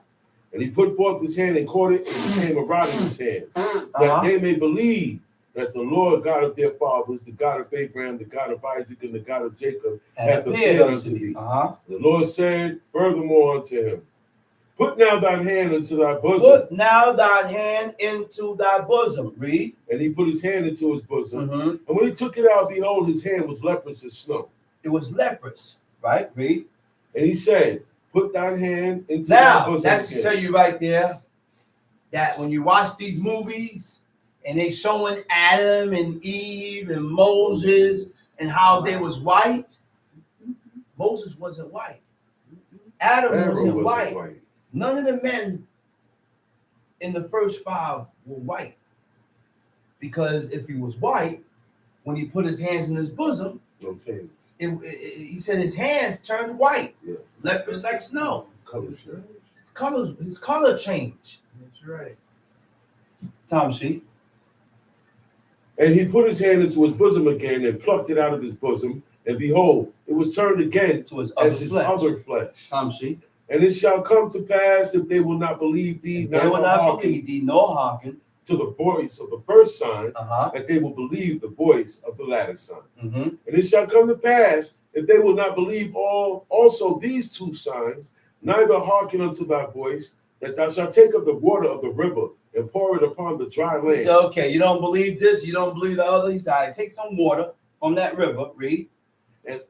And he put forth his hand and caught it, and it became a rod in his hand, that they may believe that the Lord God of their fathers, the God of Abraham, the God of Isaac, and the God of Jacob, hath appeared unto thee. The Lord said furthermore unto him, put now thine hand into thy bosom. Put now thine hand into thy bosom. Read. And he put his hand into his bosom. Mm-hmm. And when he took it out, behold, his hand was leprous as snow. It was leprous, right? Read. And he said, put thine hand into thy bosom. Now, that's to tell you right there that when you watch these movies And they showing Adam and Eve and Moses and how they was white. Moses wasn't white. Adam wasn't white. None of the men in the first 5 were white. Because if he was white, when he put his hands in his bosom, okay, he said his hands turned white. Yeah. Leprous like snow. Color His color changed. That's right. Tom sheet. And he put his hand into his bosom again and plucked it out of his bosom. And behold, it was turned again To his as his other flesh. Tom sheet. And it shall come to pass, if they will not believe thee, They will not believe thee, nor hearken to the voice of the first sign, Uh-huh. that they will believe the voice of the latter sign. Mm-hmm. And it shall come to pass, if they will not believe also these 2 signs, neither hearken unto thy voice, that thou shalt take of the water of the river and pour it upon the dry land. So, okay, you don't believe this, you don't believe the other. He said, take some water from that river, read. And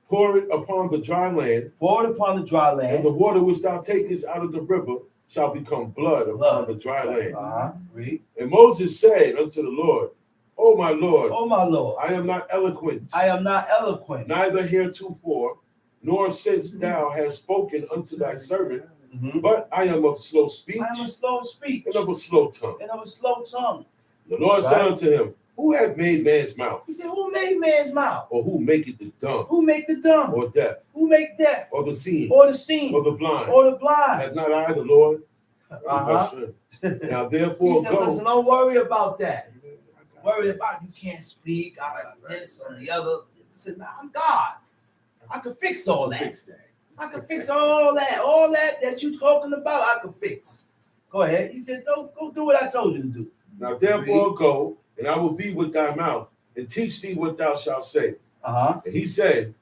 pour it upon the dry land. Pour it upon the dry And land. the water which thou takest out of the river shall become blood upon the dry land. Uh-huh. Read. And Moses said unto the Lord, O my Lord, Oh, my Lord, I am not eloquent, I am not eloquent. neither heretofore, nor since thou hast spoken unto thy servant, Mm-hmm. but I am of slow speech I am a slow speech and of a slow tongue. and of a slow tongue. The Lord said Right. unto him, Who hath made man's mouth? He said, who made man's mouth? Or who maketh the dumb, Who make the dumb? or deaf, Who make deaf? or the seeing, Or the seen? or the blind? Or the blind? Have not I the Lord? Uh-huh. Now He therefore said, go. listen, don't worry about that. Worry about you can't speak, I got this or the other. He said, nah, I'm God. I can fix all that. I can fix all that you talking about, I can fix. Go ahead. He said, go do what I told you to do. Now therefore go, and I will be with thy mouth, and teach thee what thou shalt say. Uh-huh. And he said,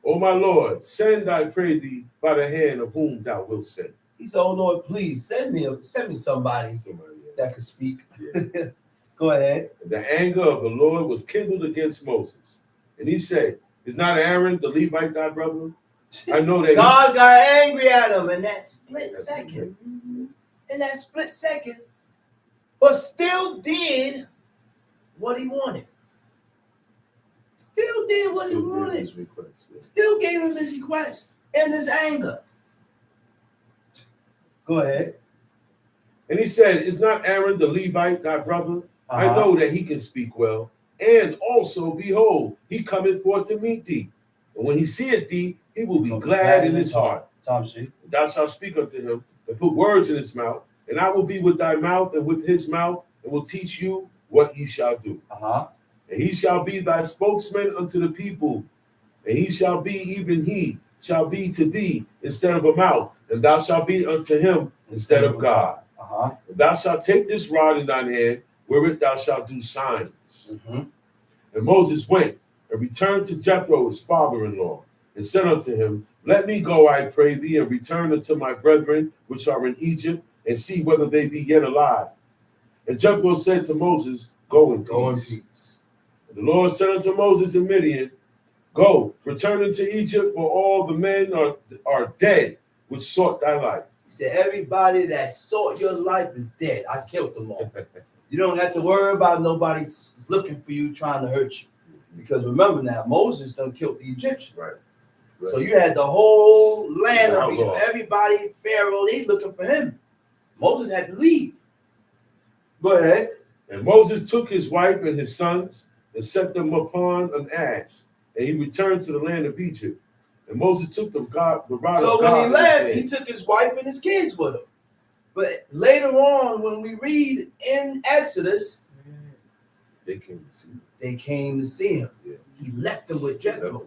O my Lord, send, I pray thee, by the hand of whom thou wilt send. He said, oh Lord, please send me somebody that can speak. Go ahead. The anger of the Lord was kindled against Moses. And he said, Is not Aaron the Levite thy brother? I know that God got angry at him in that split second. In that split second. But still did what he wanted. Still did what he wanted. Still gave him his request in his anger. Go ahead. And he said, Is not Aaron the Levite thy brother? I know that he can speak well. And also, behold, he cometh forth to meet thee. And when he seeth thee, he will be glad in his heart. Thou shalt speak unto him and put words in his mouth. And I will be with thy mouth and with his mouth, and will teach you what ye shall do. And he shall be thy spokesman unto the people. And he shall be, even he shall be to thee instead of a mouth. And thou shalt be unto him instead of God. And thou shalt take this rod in thine hand, wherewith thou shalt do signs. And Moses went and returned to Jethro, his father-in-law, and said unto him, Let me go, I pray thee, and return unto my brethren which are in Egypt, and see whether they be yet alive. And Jethro said to Moses, Go in peace. And the Lord said unto Moses in Midian, Go, return into Egypt, for all the men are dead which sought thy life. He said, everybody that sought your life is dead. I killed them all. You don't have to worry about nobody looking for you, trying to hurt you. Because remember now, Moses done killed the Egyptians. Right. So you had the whole land of Egypt. Everybody, Pharaoh, they looking for him. Moses had to leave. Go ahead. And Moses took his wife and his sons and set them upon an ass, and he returned to the land of Egypt. And Moses took the rod of God. So when he left, he took his wife and his kids with him. But later on, when we read in Exodus, they came to see him. Yeah. He left them with Jethro.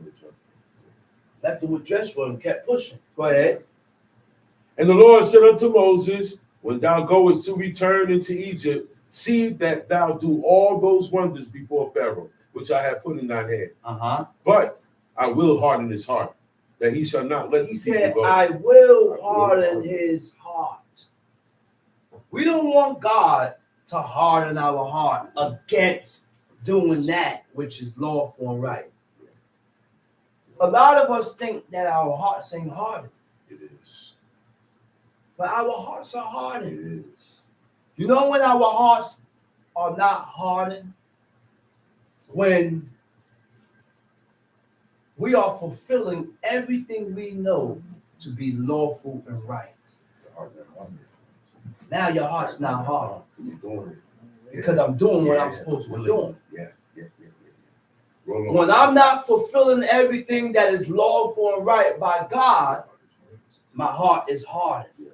And kept pushing. Go ahead. And the Lord said unto Moses, When thou goest to return into Egypt, see that thou do all those wonders before Pharaoh, which I have put in thine hand. But I will harden his heart, that he shall not let He the said, people go. I will harden his heart. We don't want God to harden our heart against doing that which is lawful and right. A lot of us think that our hearts ain't hardened. It is. But our hearts are hardened. It is. You know when our hearts are not hardened when we are fulfilling everything we know to be lawful and right. Now your heart's not hardened because I'm doing what I'm supposed to be doing. When I'm not fulfilling everything that is lawful and right by God, my heart is hardened.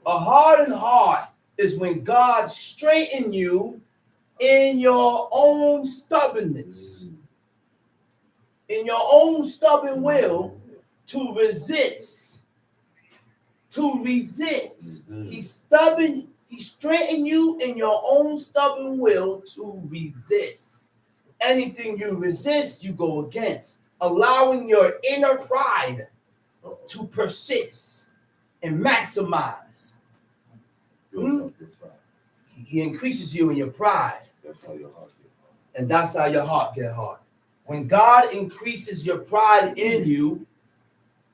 A hardened heart is when God straightens you in your own stubbornness, in your own stubborn will to resist. He's stubborn. He straightened you in your own stubborn will to resist. Anything you resist, you go against, allowing your inner pride to persist and maximize. He increases you in your pride. And that's how your heart get hard. When God increases your pride in you,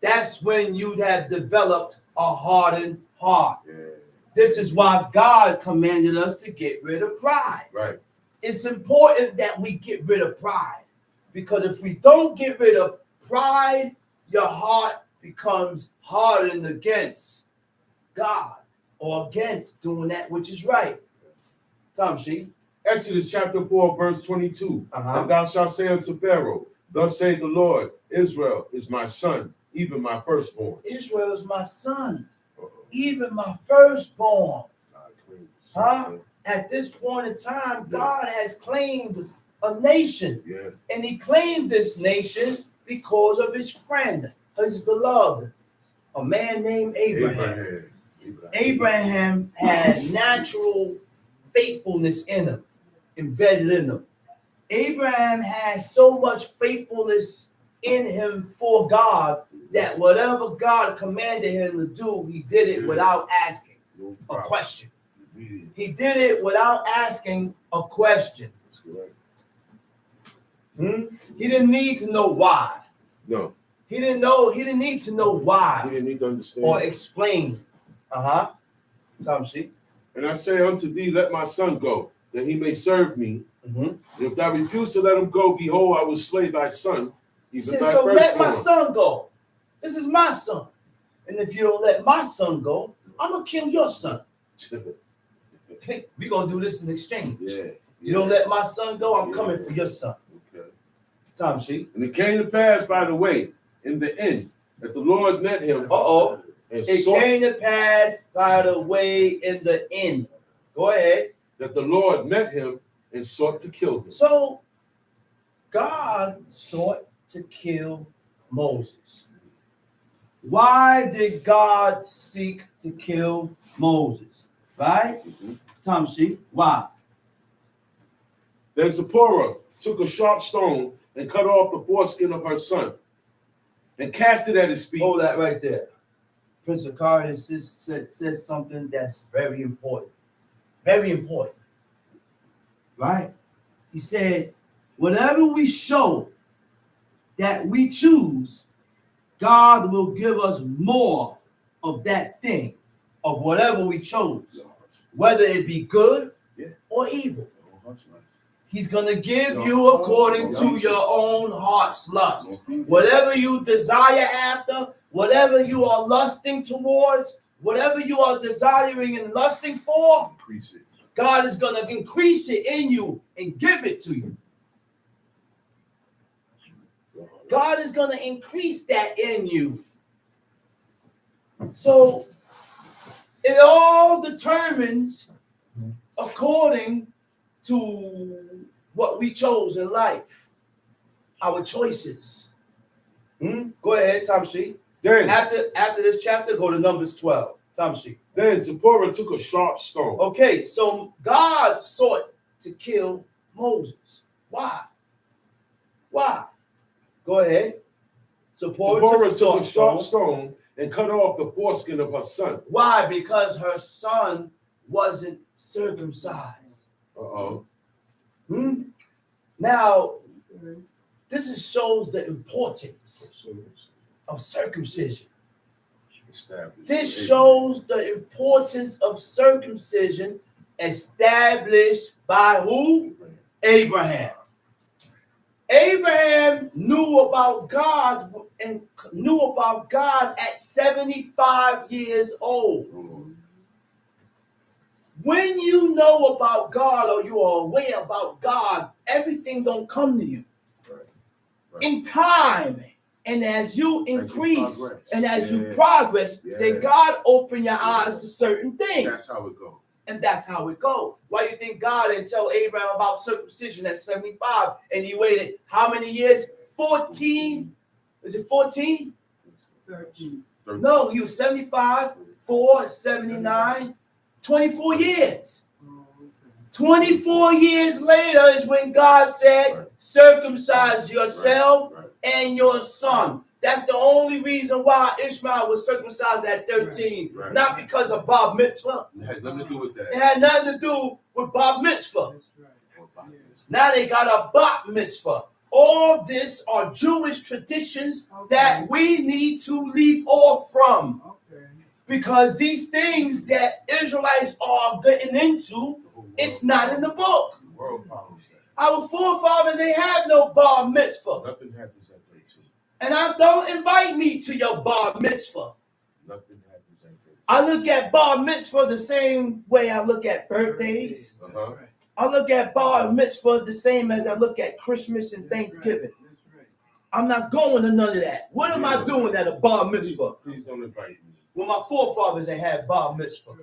that's when you have developed a hardened heart. This is why God commanded us to get rid of pride. Right. It's important that we get rid of pride, because if we don't get rid of pride, your heart becomes hardened against God or against doing that which is right. Tamshi. Exodus chapter 4, verse 22. And thou shalt say unto Pharaoh, thus saith the Lord, Israel is my son, even my firstborn. Israel is my son, even my firstborn. At this point in time, God has claimed a nation. And he claimed this nation because of his friend, his beloved, a man named Abraham. Abraham had natural faithfulness in him, embedded in him. Abraham had so much faithfulness in him for God that whatever God commanded him to do, he did it without asking a question. He did it without asking a question. He didn't need to know why. No. He didn't need to know why. He didn't need to understand or explain. Tamshi. And I say unto thee, let my son go, that he may serve me. And if thou refuse to let him go, behold, I will slay thy son. He said, so let my son go. This is my son. And if you don't let my son go, I'm going to kill your son. We're going to do this in exchange. You don't let my son go, I'm coming for your son. Tamshi. And it came to pass, by the way, in the end, that the Lord met him. It came to pass by the way in the end. Go ahead. That the Lord met him and sought to kill him. So God sought to kill Moses. Why did God seek to kill Moses? Right? Tamshi, why? Then Zipporah took a sharp stone and cut off the foreskin of her son and cast it at his feet. Hold that right there. Prince Akari says something that's very important. Very important. Right? He said, whatever we show that we choose, God will give us more of that thing, of whatever we chose, whether it be good or evil. He's going to give you according to your own heart's lust. Whatever you desire after, whatever you are lusting towards, whatever you are desiring and lusting for, God is going to increase it in you and give it to you. God is going to increase that in you. So it all determines according to what we chose in life, our choices. Go ahead, Tamshi. Then after this chapter, go to Numbers 12. Tamshi. Then Zipporah took a sharp stone. Okay, so God sought to kill Moses. Why? Go ahead. Zipporah took a sharp stone and cut off the foreskin of her son. Why? Because her son wasn't circumcised. Now, this shows the importance of circumcision. This shows the importance of circumcision established by who? Abraham. Abraham knew about God and knew about God at 75 years old. When you know about God or you are aware about God, everything don't come to you. Right. In time, and as you increase and as you Yeah. progress, Yeah. then God open your eyes to certain things. That's how it goes. And that's how it goes. Why do you think God didn't tell Abraham about circumcision at 75 and he waited how many years? 14? Is it 14? 13. No, he was 75, 4, 79, 24 years. Oh, okay. 24 years later is when God said, circumcise yourself and your son. That's the only reason why Ishmael was circumcised at 13. Right. Not because of Bar Mitzvah. It had nothing to do with that. It had nothing to do with Bar Mitzvah. That's right. Now they got a Bat Mitzvah. All this are Jewish traditions that we need to leave off from. Okay. Because these things that Israelites are getting into, it's not in the book. The world follows that. Our forefathers, they have no Bar Mitzvah. Nothing happens at 13. And I don't invite me to your Bar Mitzvah. Nothing happens at 13. I look at Bar Mitzvah the same way I look at birthdays. That's Uh-huh. right. I look at Bar Mitzvah the same as I look at Christmas and Thanksgiving. That's right. I'm not going to none of that. What am I doing at a Bar Mitzvah? Please don't invite me. Well, my forefathers, they had Bar Mitzvah.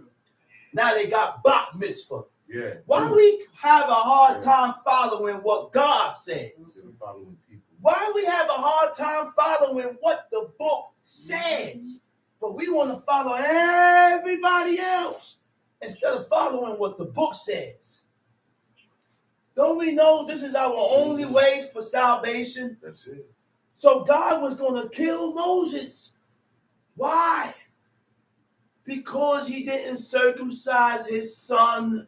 Now they got Bat Mitzvah. Yeah. Why we have a hard time following what God says? Instead of following people. Why we have a hard time following what the book says? But we want to follow everybody else instead of following what the book says. Don't we know this is our only way for salvation? That's it. So God was going to kill Moses. Why? Because he didn't circumcise his son.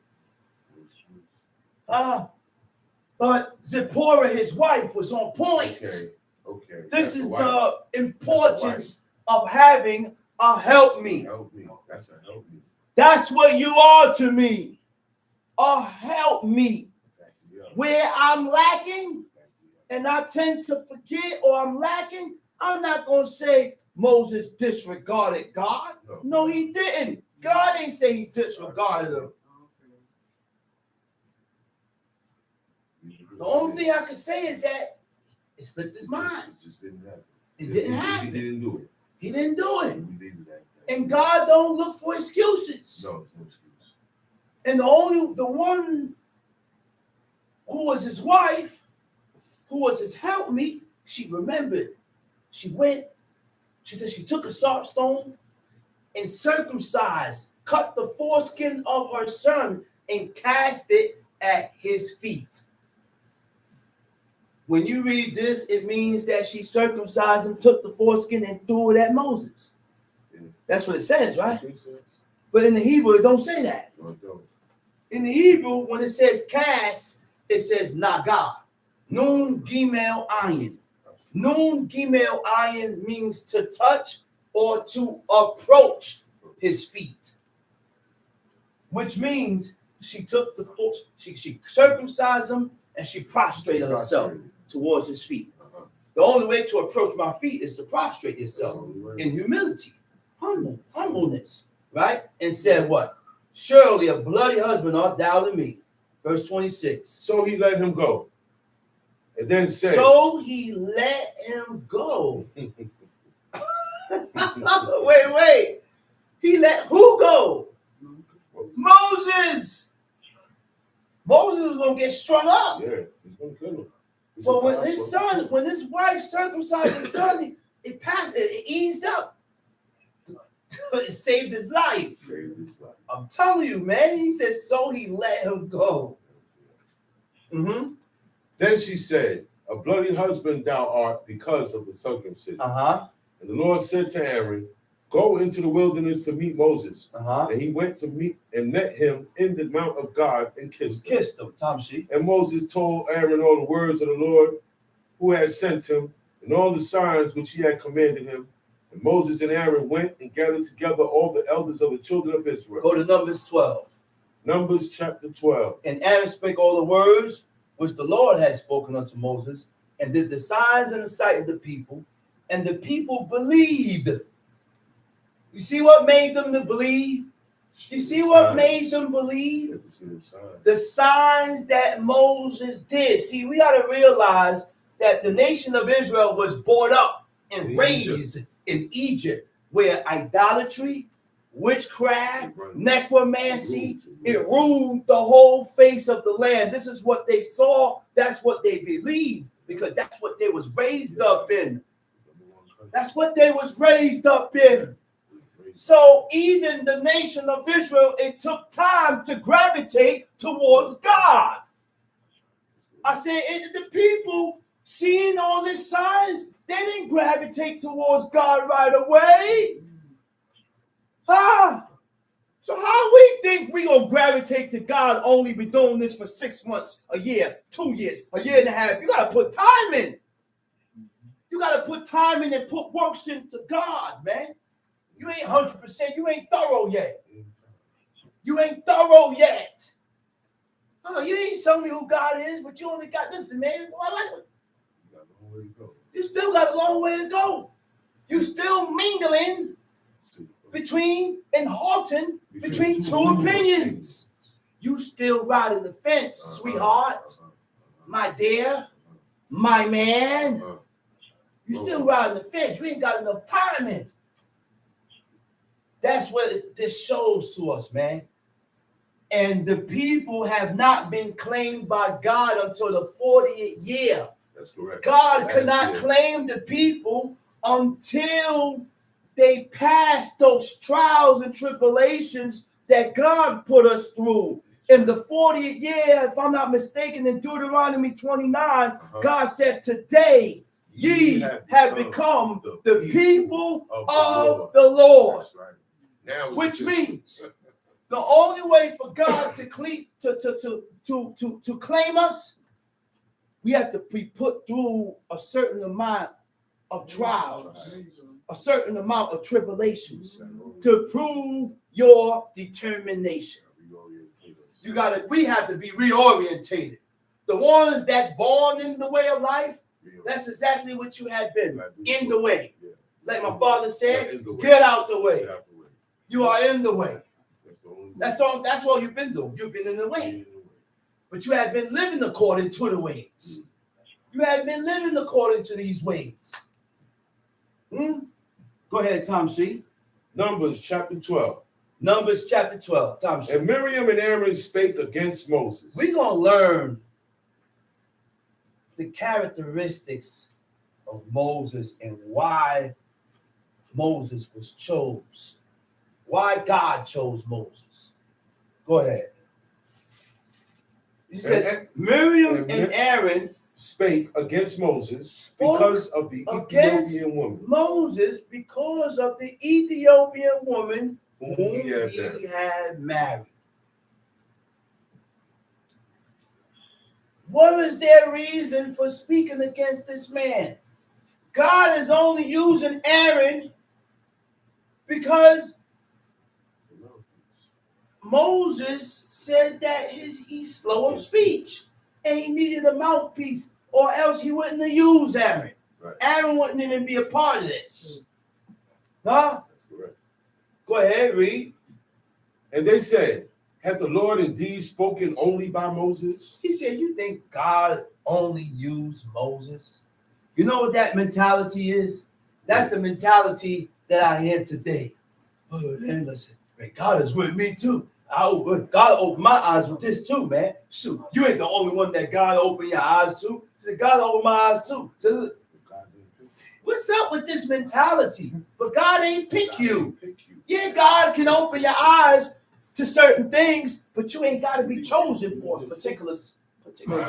But Zipporah, his wife, was on point. Okay. This is the importance of having a helpmeet. Help me. That's a help me. That's what you are to me. A helpmeet. Where I'm lacking and I tend to forget or I'm lacking, I'm not going to say Moses disregarded God. No, he didn't. God ain't say he disregarded him. The only thing I can say is that it slipped his mind. It just didn't happen. It didn't happen. He didn't do it. He didn't do it. We needed that. And God don't look for excuses. No, it's no excuse. And the one who was his wife, who was his helpmeet, she remembered. She went, she said she took a sharp stone and circumcised, cut the foreskin of her son and cast it at his feet. When you read this, it means that she circumcised and took the foreskin and threw it at Moses. Yeah. That's what it says, right? That's what it says. But in the Hebrew, it don't say that. No, it don't. In the Hebrew, when it says cast, it says naga. Nun gimel ayin. Nun gimel ayin means to touch or to approach his feet. Which means she took she circumcised him and she prostrated herself towards his feet. The only way to approach my feet is to prostrate yourself in humility, humbleness, right? And said what? Surely a bloody husband art thou to me. Verse 26. So he let him go. And then said, So he let him go. Wait. He let who go? Moses. Moses was going to get strung up. Yeah, he's going to kill him. But when his wife circumcised his son, it eased up. It saved his life. I'm telling you, man. He says, so he let him go. Mm-hmm. Then she said, a bloody husband thou art because of the circumcision. And the Lord said to Aaron, go into the wilderness to meet Moses. And he went to meet and met him in the mount of God and kissed him. And Moses told Aaron all the words of the Lord who had sent him and all the signs which he had commanded him. And Moses and Aaron went and gathered together all the elders of the children of Israel. Go to Numbers 12. Numbers chapter 12. And Aaron spake all the words which the Lord had spoken unto Moses, and did the signs in the sight of the people, and the people believed. You see what made them to believe? You see what made them believe? The signs that Moses did. See, we got to realize that the nation of Israel was brought up and raised in Egypt, where idolatry, witchcraft, necromancy, it ruled the whole face of the land. This is what they saw. That's what they believed, because that's what they was raised up in. That's what they was raised up in. So even the nation of Israel, it took time to gravitate towards God. I said, the people seeing all these signs, they didn't gravitate towards God right away. So how we think we gonna gravitate to God only be doing this for 6 months, a year, 2 years, a year and a half? You gotta put time in. You gotta put time in and put works into God, man. You ain't 100%. You ain't thorough yet. You ain't thorough yet. Oh, you ain't showing me who God is, but you only got this, man. You still got a long way to go. You still mingling between and halting between two opinions. You still riding the fence, sweetheart, my dear, my man. You still riding the fence. You ain't got enough time in. That's what this shows to us, man. And the people have not been claimed by God until the 40th year. That's correct. God could not claim the people until they passed those trials and tribulations that God put us through. In the 40th year, if I'm not mistaken, in Deuteronomy 29, God said, today ye have become the people of the Lord. That's right. Now Which means the only way for God to claim us, we have to be put through a certain amount of trials, a certain amount of tribulations to prove your determination. We have to be reorientated. The ones that's born in the way of life, that's exactly what you have been, in the way. Like my father said, get out the way. You are in the way. That's all you've been doing. You've been in the way. But you have been living according to the ways. You have been living according to these ways. Go ahead, Tom C. Numbers chapter 12. Numbers chapter 12. Tom C. And Miriam and Aaron spake against Moses. We're going to learn the characteristics of Moses and why Moses was chosen. Why God chose Moses. Go ahead. He said, Miriam and Aaron spake against Moses because of the Ethiopian woman. Moses, because of the Ethiopian woman whom he had married. What is their reason for speaking against this man? God is only using Aaron because Moses said that he's slow of speech and he needed a mouthpiece, or else he wouldn't have used Aaron. Right. Aaron wouldn't even be a part of this. Huh? That's correct. Go ahead, read. And they said, had the Lord indeed spoken only by Moses? He said, you think God only used Moses? You know what that mentality is? That's the mentality that I hear today. Oh, man, listen, man, God is with me too. God opened my eyes with this too, man. Shoot, you ain't the only one that God opened your eyes to. He said, God opened my eyes too. What's up with this mentality? But God ain't pick you. Yeah, God can open your eyes to certain things, but you ain't got to be chosen for a particular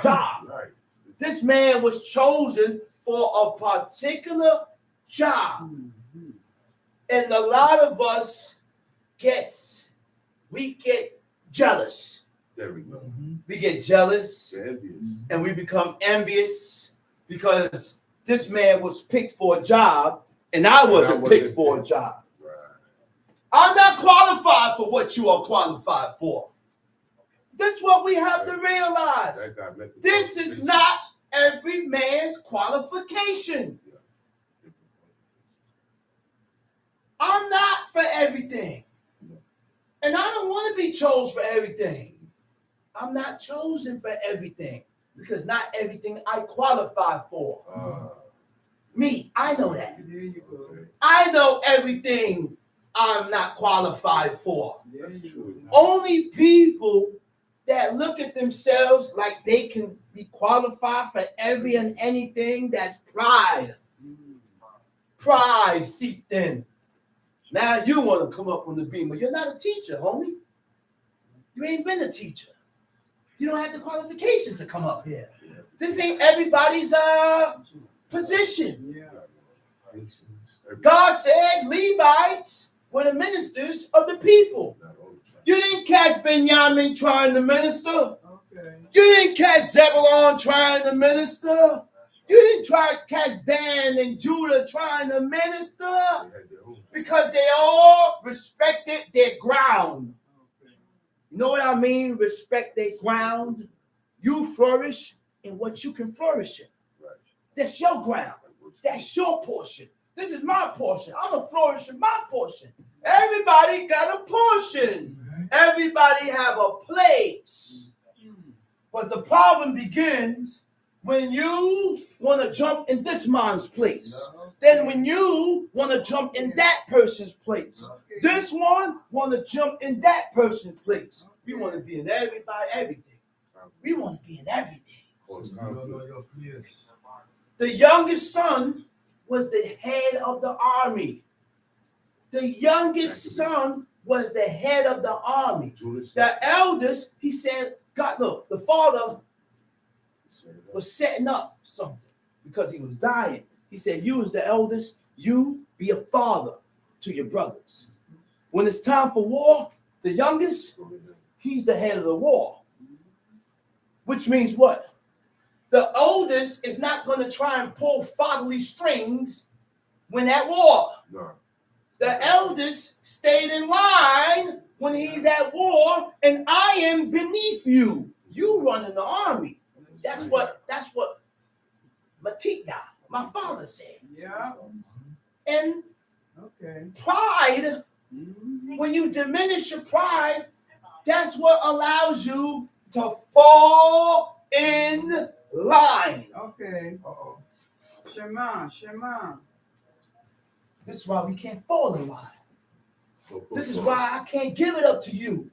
job. Right. This man was chosen for a particular job. And a lot of us get jealous. There we go. We get jealous and we become envious because this man was picked for a job and I wasn't picked for a job. Right. I'm not qualified for what you are qualified for. That's what we have to realize. That guy met the This is not every man's qualification. I'm not for everything. And I don't want to be chosen for everything. I'm not chosen for everything because not everything I qualify for. Me, I know that. There you go. I know everything I'm not qualified for. That's true. Only people that look at themselves like they can be qualified for every and anything, that's pride. Pride seeped in. Now you want to come up on the beam, but you're not a teacher, homie. You ain't been a teacher. You don't have the qualifications to come up here. This ain't everybody's position. Yeah. God said Levites were the ministers of the people. You didn't catch Benjamin trying to minister. Okay. You didn't catch Zebulon trying to minister. You didn't try to catch Dan and Judah trying to minister because they all respected their ground. You know what I mean? Respect their ground. You flourish in what you can flourish in. That's your ground. That's your portion. This is my portion. I'm going to flourish in my portion. Everybody got a portion. Everybody have a place. But the problem begins when you want to jump in this man's place. Then when you want to jump in that person's place. This one want to jump in that person's place. We want to be in everything. We want to be in everything. The youngest son was the head of the army. The youngest son was the head of the army. The eldest, he said, God, look, the father was setting up something because he was dying. He said, you as the eldest, you be a father to your brothers. When it's time for war, the youngest, he's the head of the war. Which means what? The oldest is not going to try and pull fatherly strings when at war. No. The eldest stayed in line when he's at war, and I am beneath you. You run in the army. That's what Matita, my father, said. Yeah. And Okay. pride, when you diminish your pride, that's what allows you to fall in line. Okay. Shema. This is why we can't fall in line. This is why I can't give it up to you.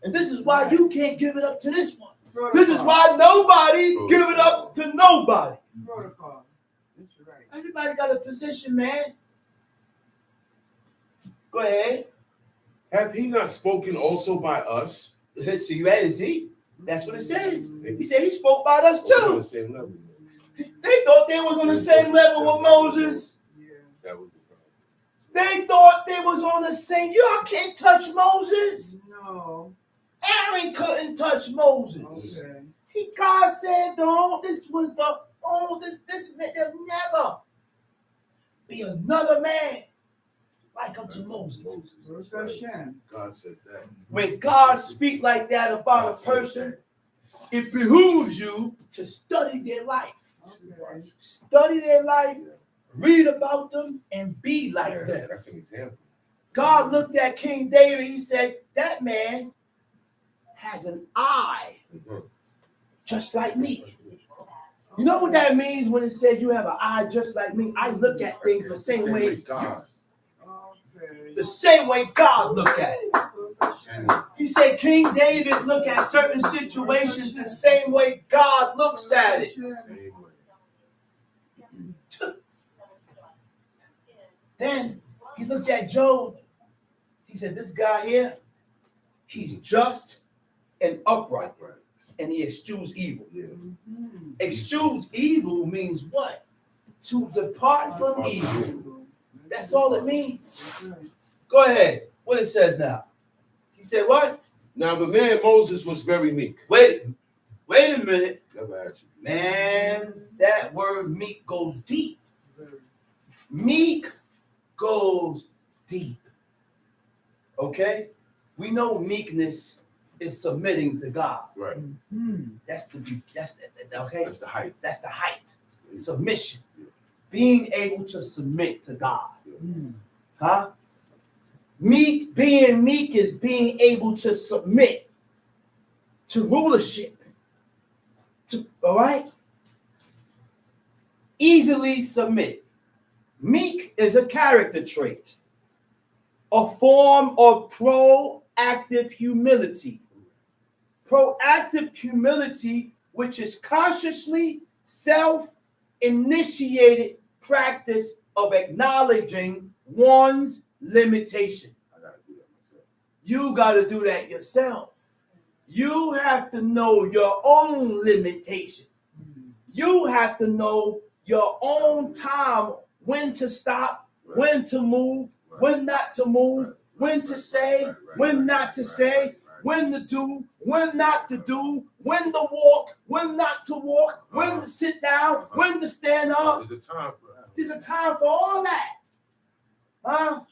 And this is why you can't give it up to this one. This is why nobody give it up to nobody. Protocol. That's right. Everybody got a position, man. Go ahead. Have he not spoken also by us? See, you ready? See? That's what it says. He said he spoke about us too. They thought they was on the same level with Moses. Yeah. That was the problem. They thought they was on the same. Y'all can't touch Moses. No. Aaron couldn't touch Moses. Okay. God said, no, this was the this meant there'll never be another man like unto Moses. Baruch Hashem. God said that. When God speaks like that about a person, it behooves you to study their life. Okay. Study their life, read about them, and be like them. That's an example. God looked at King David, he said, that man has an eye just like me. You know what that means when it says you have an eye just like me? I look at things the same way as God. Okay. The same way God look at it. He said King David look at certain situations the same way God looks at it. Then he looked at Job. He said, this guy here, he's just and upright. And he eschews evil. Eschews evil means what? To depart from evil. That's all it means. Go ahead. What it says now. He said what? Now the man Moses was very meek. Wait a minute. Never asked you. Man, that word meek goes deep. Meek goes deep. Okay? We know meekness is submitting to God. Right. That's okay. That's the height. That's the height. Submission. Being able to submit to God. Huh? Being meek is being able to submit to rulership. All right? Easily submit. Meek is a character trait, a form of proactive humility. Proactive humility, which is consciously self-initiated practice of acknowledging one's limitation. I gotta do that myself. You got to do that yourself. You have to know your own limitation. You have to know your own time, when to stop, when to move, when not to move, when to say, when not to say, when to do, when not to do, when to walk, when not to walk, when to sit down, when to stand up. There's a time for that. There's a time for all that. Huh?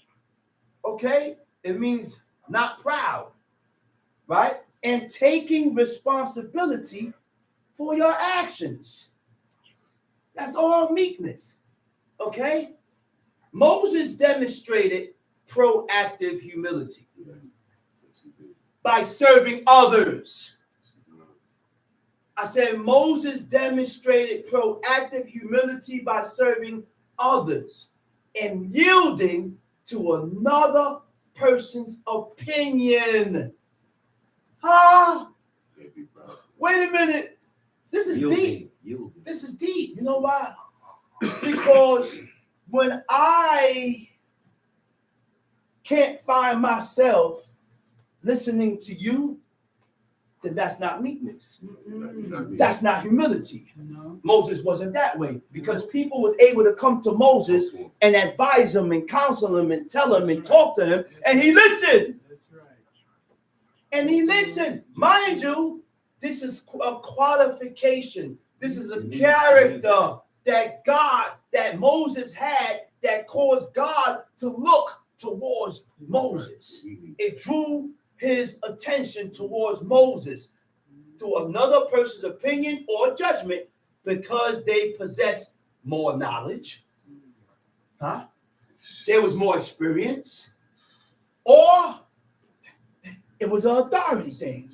Okay? It means not proud, right? And taking responsibility for your actions. That's all meekness. Okay? Moses demonstrated proactive humility by serving others. I said Moses demonstrated proactive humility by serving others and yielding to another person's opinion. Huh? Wait a minute. This is deep. This is deep. You know why? Because when I can't find myself listening to you, then that's not meekness. That's not humility. No. Moses wasn't that way because people was able to come to Moses and advise him and counsel him and tell him and talk to him, and he listened. That's right. And he listened. Mind you, this is a qualification. This is a character that Moses had that caused God to look towards Moses. It drew his attention towards Moses to another person's opinion or judgment because they possess more knowledge. Huh? There was more experience. Or it was an authority thing.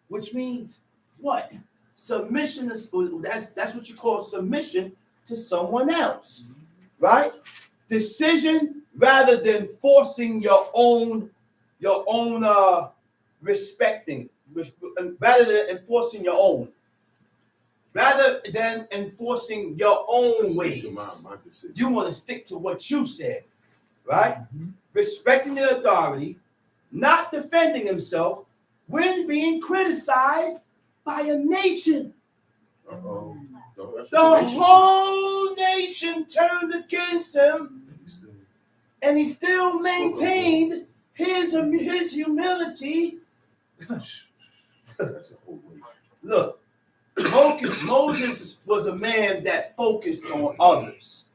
Which means what? Submission is that's what you call submission to someone else. Right? Decision rather than forcing your own respecting, rather than enforcing your own, rather than enforcing your own ways. You want to stick to what you said, right? Respecting the authority, not defending himself when being criticized by a nation. The whole nation turned against him, and he still maintained his humility. Look, Moses was a man that focused on others.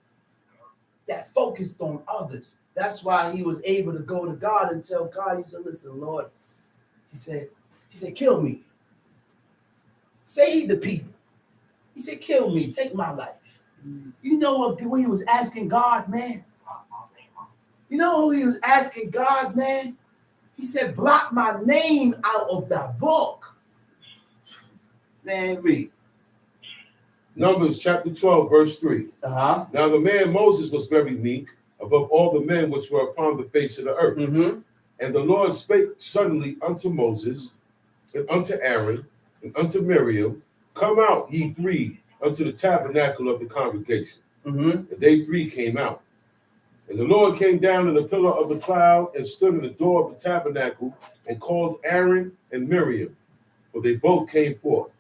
That's why he was able to go to God and tell God, he said, listen, Lord, he said, kill me. Save the people. He said, kill me, take my life. You know what he was asking God, man? You know who he was asking God, man? He said, blot my name out of that book. Man, read. Numbers chapter 12, verse 3. Uh-huh. Now the man Moses was very meek above all the men which were upon the face of the earth. Mm-hmm. And the Lord spake suddenly unto Moses, and unto Aaron, and unto Miriam, come out, ye three, unto the tabernacle of the congregation. Mm-hmm. And they three came out. And the Lord came down in the pillar of the cloud and stood in the door of the tabernacle and called Aaron and Miriam, for they both came forth.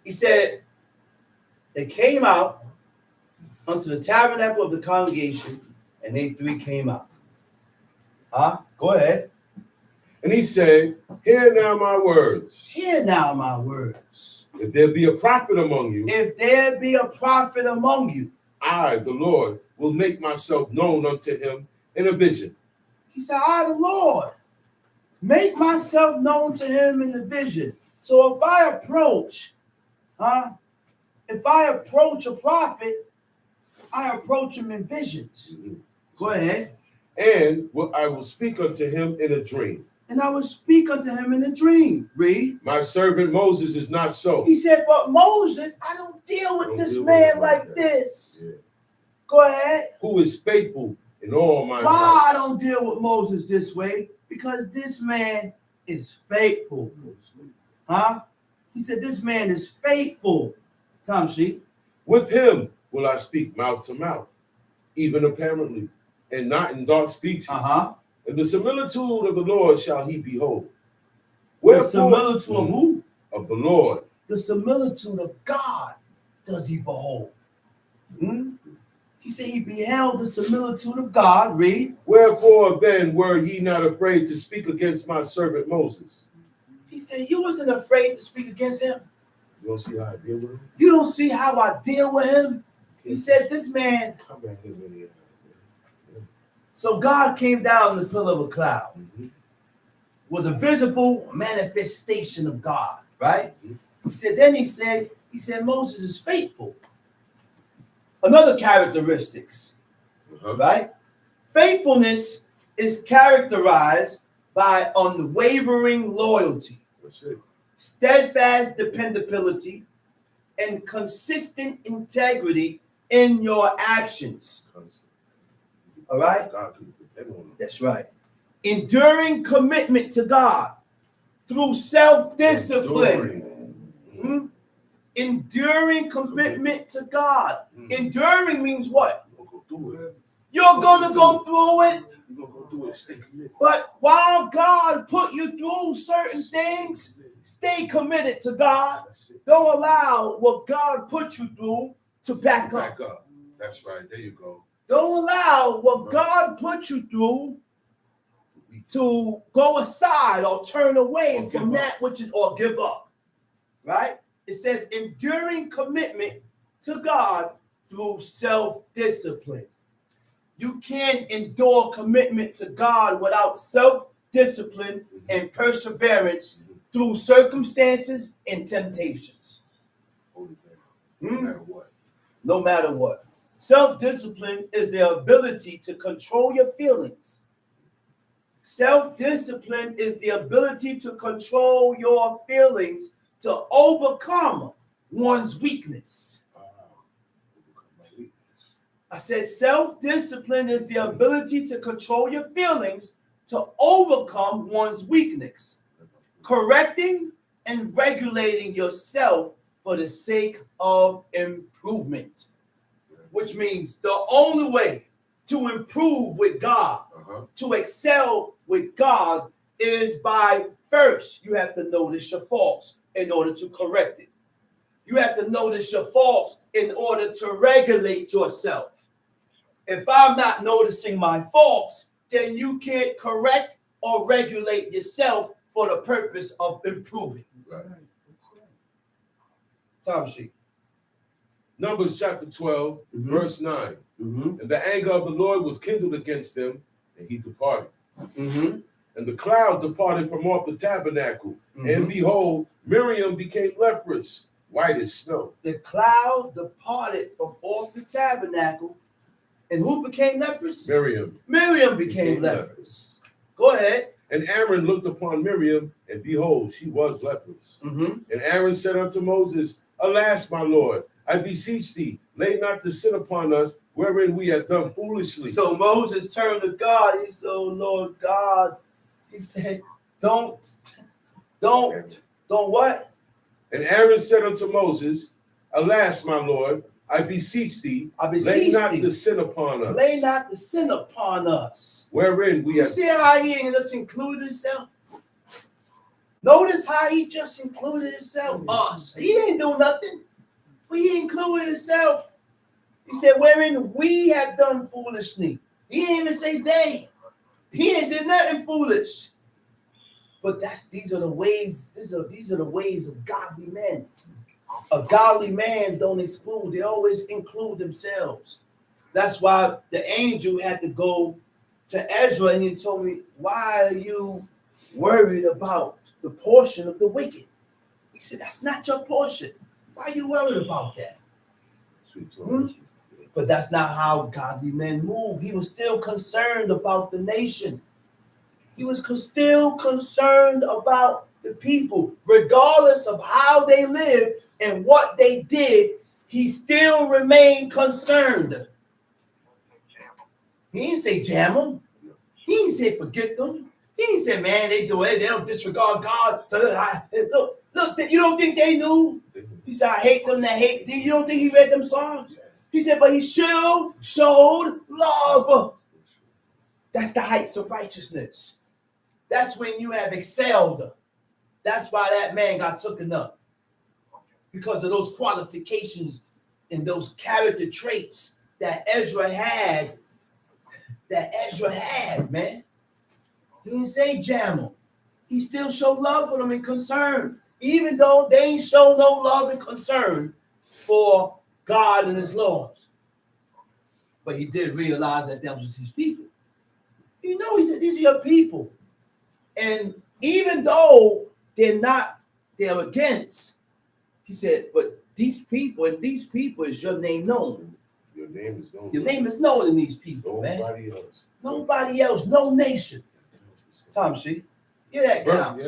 He said, they came out unto the tabernacle of the congregation, and they three came out. Go ahead. And he said, hear now my words. Hear now my words. If there be a prophet among you, If there be a prophet among you, I, the Lord, will make myself known unto him in a vision. he said, I, the Lord, Make myself known to him in the vision. So if I approach a prophet, I approach him in visions. Go ahead. And I will speak unto him in a dream. And I will speak unto him in a dream. Read. My servant Moses is not so. He said, but Moses, I don't deal with this man like this. Yeah. Go ahead. Who is faithful in all my Why heart. I don't deal with Moses this way? Because this man is faithful. Huh? He said, this man is faithful. Tom Sheep. With him will I speak mouth to mouth, even apparently, and not in dark speeches. And the similitude of the Lord shall he behold. The similitude of who? Of the Lord. The similitude of God does he behold. He said he beheld the similitude of God. Read. Wherefore then were ye not afraid to speak against my servant Moses? He said you wasn't afraid to speak against him. You don't see how I deal with him? You don't see how I deal with him? He said this man. Come back here with me. So God came down in the pillar of a cloud. Was a visible manifestation of God, right? He said Moses is faithful. Another characteristics, right? Faithfulness is characterized by unwavering loyalty, steadfast dependability, and consistent integrity in your actions. All right? That's right. Enduring commitment to God through self-discipline. Enduring commitment to God. Enduring means what? You're going to go through it. But while God put you through certain things, stay committed to God. Don't allow what God put you through to back up. That's right. There you go. Don't allow what God put you through to go aside or turn away from that which is, or give up. Right? It says enduring commitment to God through self-discipline. You can't endure commitment to God without self-discipline and perseverance through circumstances and temptations. No matter what. No matter what. Self-discipline is the ability to control your feelings. Self-discipline is the ability to control your feelings to overcome one's weakness. I said self-discipline is the ability to control your feelings to overcome one's weakness, correcting and regulating yourself for the sake of improvement. Which means the only way to improve with God, to excel with God, is by first, you have to notice your faults in order to correct it. You have to notice your faults in order to regulate yourself. If I'm not noticing my faults, then you can't correct or regulate yourself for the purpose of improving. Tom Sheep. Numbers chapter 12, verse 9. And the anger of the Lord was kindled against them, and he departed. And the cloud departed from off the tabernacle. And behold, Miriam became leprous, white as snow. The cloud departed from off the tabernacle. And who became leprous? Miriam. Miriam became leprous. Go ahead. And Aaron looked upon Miriam, and behold, she was leprous. And Aaron said unto Moses, Alas, my Lord, I beseech thee, lay not the sin upon us, wherein we have done foolishly. So Moses turned to God. He said, oh, Lord God. He said, don't what? And Aaron said unto Moses, Alas, my Lord, I beseech thee, lay not the sin upon us. Lay not the sin upon us. Wherein we have... See how he ain't just included himself? Notice how he just included himself. Us. He didn't do nothing. But he included himself. He said, wherein we have done foolishly. He didn't even say they. He ain't did nothing foolish. But these are the ways of godly men. A godly man don't exclude. They always include themselves. That's why the angel had to go to Ezra and he told me, why are you worried about the portion of the wicked. He said, that's not your portion. Why are you worried about that? But that's not how godly men move. He was still concerned about the nation. He was still concerned about the people. Regardless of how they lived and what they did, he still remained concerned. He didn't say jam them. He didn't say forget them. He didn't say, man, they do it. They don't disregard God. Look, you don't think they knew? He said, I hate them that hate thee. You don't think he read them songs? He said, but he still showed love. That's the heights of righteousness. That's when you have excelled. That's why that man got taken up. Because of those qualifications and those character traits that Ezra had. Man. He didn't say jam them. He still showed love for them and concern. Even though they ain't show no love and concern for God and his laws. But he did realize that that was his people. You know, he said, these are your people. And even though they're against, he said, but these people is your name known. Your name is known. Your name is known in these people, Nobody man. else. Nobody else, no nation. Tom, see? Yeah, that counts.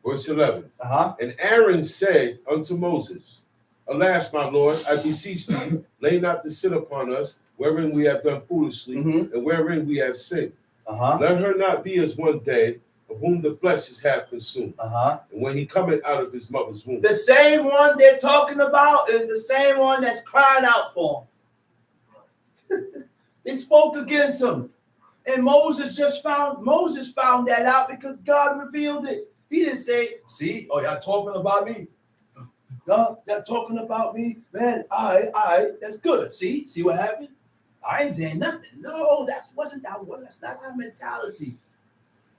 Verse 11. Uh-huh. And Aaron said unto Moses, alas, my Lord, I beseech thee, lay not the sin upon us, wherein we have done foolishly, and wherein we have sinned. Let her not be as one dead, of whom the fleshes have consumed. And when he cometh out of his mother's womb. The same one they're talking about is the same one that's crying out for him. They spoke against him. And Moses found that out because God revealed it. He didn't say, see, oh, y'all talking about me. Y'all talking about me. Man, all right, that's good. See what happened? I ain't saying nothing. No, that's not our mentality.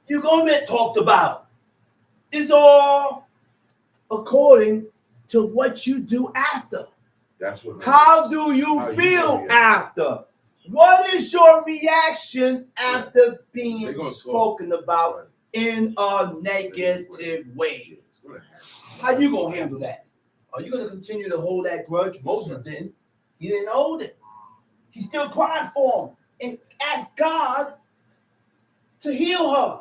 You're gonna get talked about. It's all according to what you do after. That's what. How do you feel after? What is your reaction after being spoken about in a negative way? How you gonna handle that? Are you gonna continue to hold that grudge? Moses didn't. He didn't hold it. He still cried for him and asked God to heal her.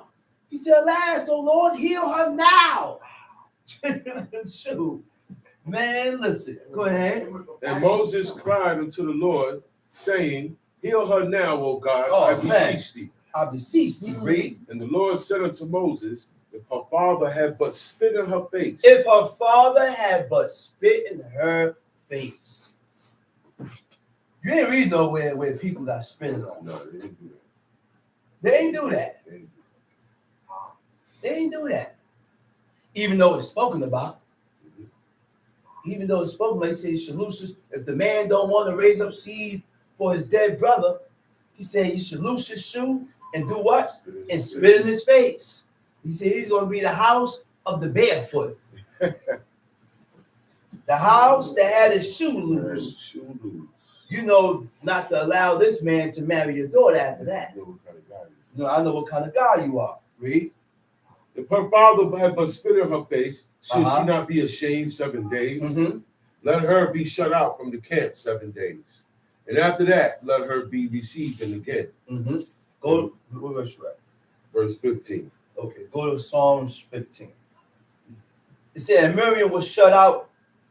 He said, alas, oh Lord, heal her now. Shoot. Man, listen. Go ahead. And Moses cried unto the Lord, saying, heal her now, O God, I beseech thee. I beseech thee, read. And the Lord said unto Moses, if her father had but spit in her face. If her father had but spit in her face. You ain't read nowhere where people got spit on. No, they didn't do that. They ain't do that. They ain't do that. Even though it's spoken about. Even though it's spoken, like he says, Shalushus, if the man don't want to raise up seed for his dead brother, he said you should loose his shoe and do what? And spit in his face. He said he's going to be the house of the barefoot. The house that had his shoe loose. You know not to allow this man to marry your daughter after that. I know what kind of guy you are. Read. If her father had but spit in her face, should she not be ashamed 7 days? Let her be shut out from the camp 7 days. And after that, let her be received in again. Go to what verse you at? Verse 15. Okay, go to Psalms 15. It said, and Miriam was shut out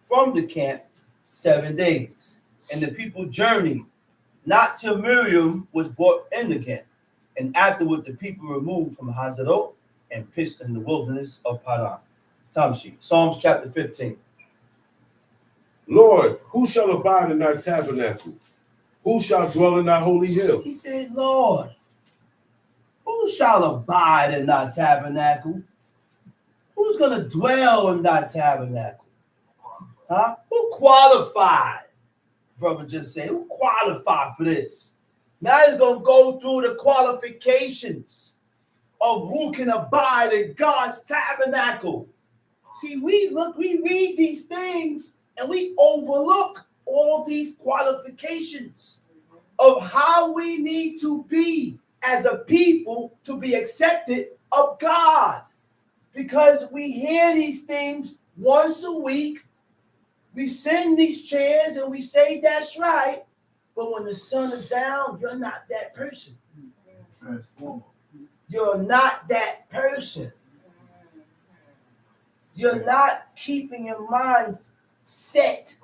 from the camp 7 days. And the people journeyed, not till Miriam was brought in the camp. And afterward, the people removed from Hazarot and pitched in the wilderness of Paran. Psalms chapter 15. Lord, who shall abide in thy tabernacle? Who shall dwell in thy holy hill? He said, Lord, who shall abide in thy tabernacle? Who's going to dwell in thy tabernacle? Who qualified? Brother just said, who qualified for this? Now he's going to go through the qualifications of who can abide in God's tabernacle. See, we read these things and we overlook all these qualifications of how we need to be as a people to be accepted of God. Because we hear these things once a week. We sing these chairs and we say that's right. But when the sun is down, you're not that person. Transformer. You're not that person. You're not keeping your mind set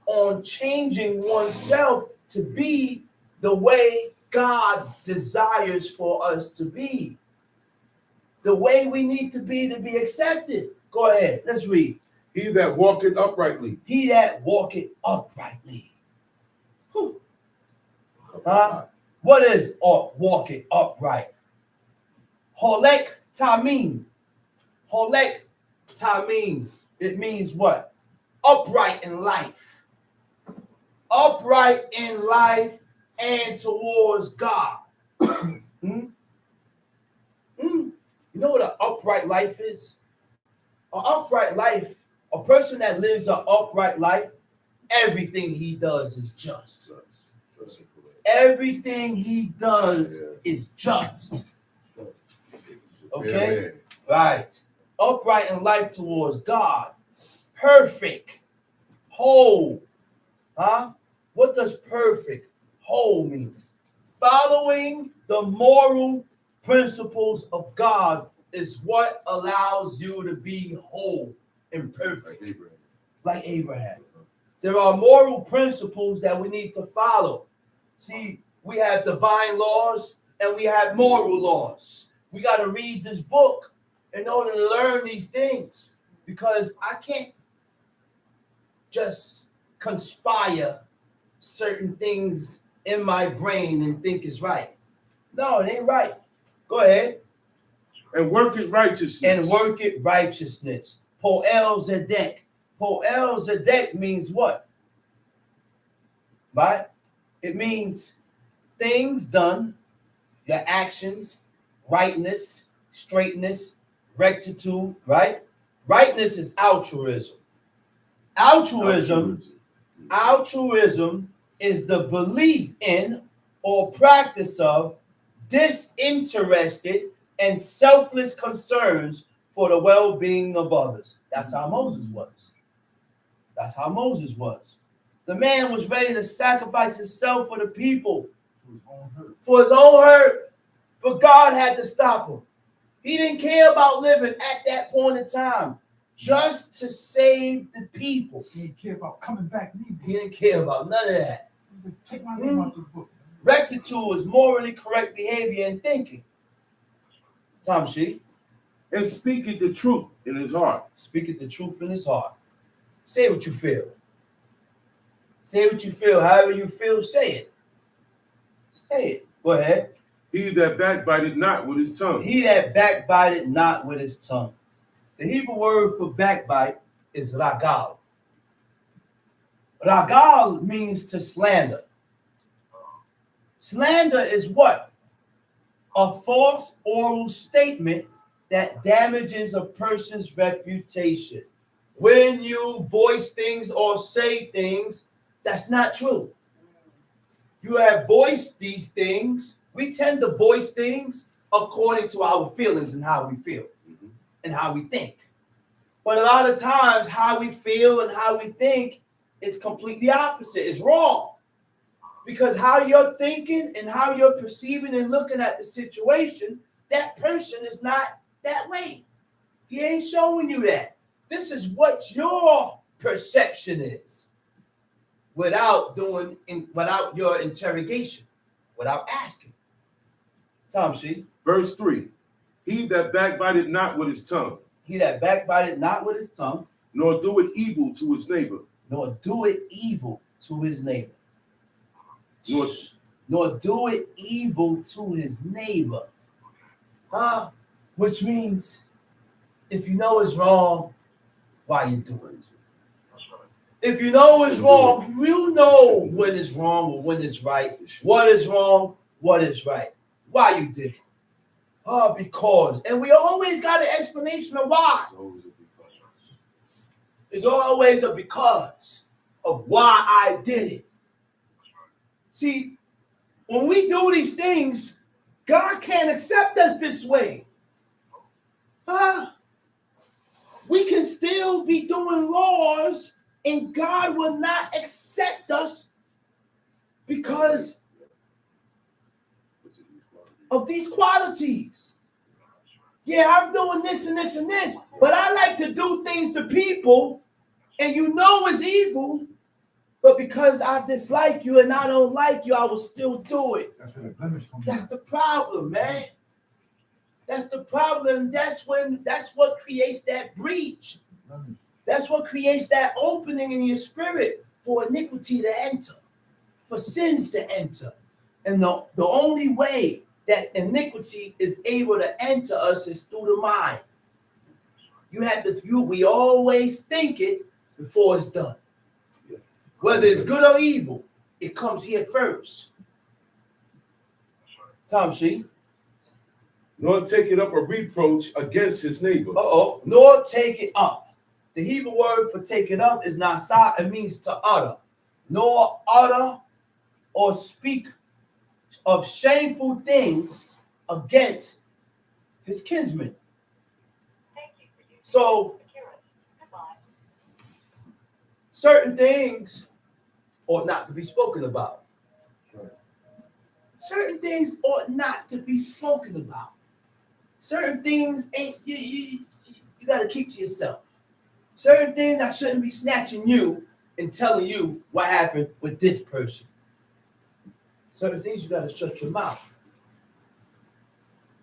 on changing oneself to be the way God desires for us to be. The way we need to be accepted. Go ahead, let's read. He that walketh uprightly. He that walketh uprightly. Whew. Huh? What is walking upright? Holek tamim. Holek tamim. It means what? Upright in life. Upright in life and towards God. You know what an upright life is? An upright life, a person that lives an upright life, everything he does is just. Everything he does is just. Okay? Right. Upright in life towards God. Perfect. Whole. Huh? What does perfect? Whole means? Following the moral principles of God is what allows you to be whole and perfect. Like Abraham. There are moral principles that we need to follow. See, we have divine laws and we have moral laws. We got to read this book in order to learn these things, because I can't just conspire certain things in my brain and think it's right. No, it ain't right. Go ahead. And work it righteousness. And work it righteousness. Poel Zedek. Poel Zedek means what? Right? It means things done, your actions, rightness, straightness, rectitude, right? Rightness is altruism. Altruism is the belief in or practice of disinterested and selfless concerns for the well-being of others. That's how Moses was. That's how Moses was. The man was ready to sacrifice himself for the people, for his own hurt, but God had to stop him. He didn't care about living at that point in time, just to save the people. He didn't care about coming back neither. He didn't care about none of that. He said, take my name out the book. Rectitude is morally correct behavior and thinking. Tom She. And speaketh the truth in his heart. Speaketh the truth in his heart. Say what you feel. Say what you feel. However you feel, say it. Say it. Go ahead. He that backbiteth not with his tongue. He that backbiteth not with his tongue. The Hebrew word for backbite is ragal. Ragal means to slander. Slander is what? A false oral statement that damages a person's reputation. When you voice things or say things, that's not true. You have voiced these things. We tend to voice things according to our feelings and how we feel and how we think. But a lot of times, how we feel and how we think is completely opposite. It's wrong. Because how you're thinking and how you're perceiving and looking at the situation, that person is not that way. He ain't showing you that. This is what your perception is without your interrogation, without asking. Tom She. Verse 3. He that backbiteth not with his tongue. He that backbiteth not with his tongue. Nor doeth evil to his neighbor. Nor doeth evil to his neighbor. Nor do it evil to his neighbor. Which means if you know it's wrong, why you do it? If you know it's wrong, you know when it's wrong or when it's right. What is wrong, what is right. Why you did it. Because. And we always got an explanation of why. It's always a because of why I did it. See, when we do these things, God can't accept us this way. we can still be doing laws and God will not accept us because of these qualities. Yeah, I'm doing this and this and this, but I like to do things to people and you know it's evil, but because I dislike you and I don't like you, I will still do it. That's where the blemish comes That's in. the problem, man. That's the problem. That's what creates that breach. Blemish. That's what creates that opening in your spirit for iniquity to enter, for sins to enter. And the only way that iniquity is able to enter us is through the mind. We always think it before it's done. Whether it's good or evil, it comes here first. Tom She. Nor take it up a reproach against his neighbor. Nor take it up. The Hebrew word for take it up is nasa. It means to utter. Nor utter or speak of shameful things against his kinsmen. So, certain things ought not to be spoken about. Certain things ought not to be spoken about. Certain things ain't you got to keep to yourself. Certain things I shouldn't be snatching you and telling you what happened with this person. Certain things you got to shut your mouth.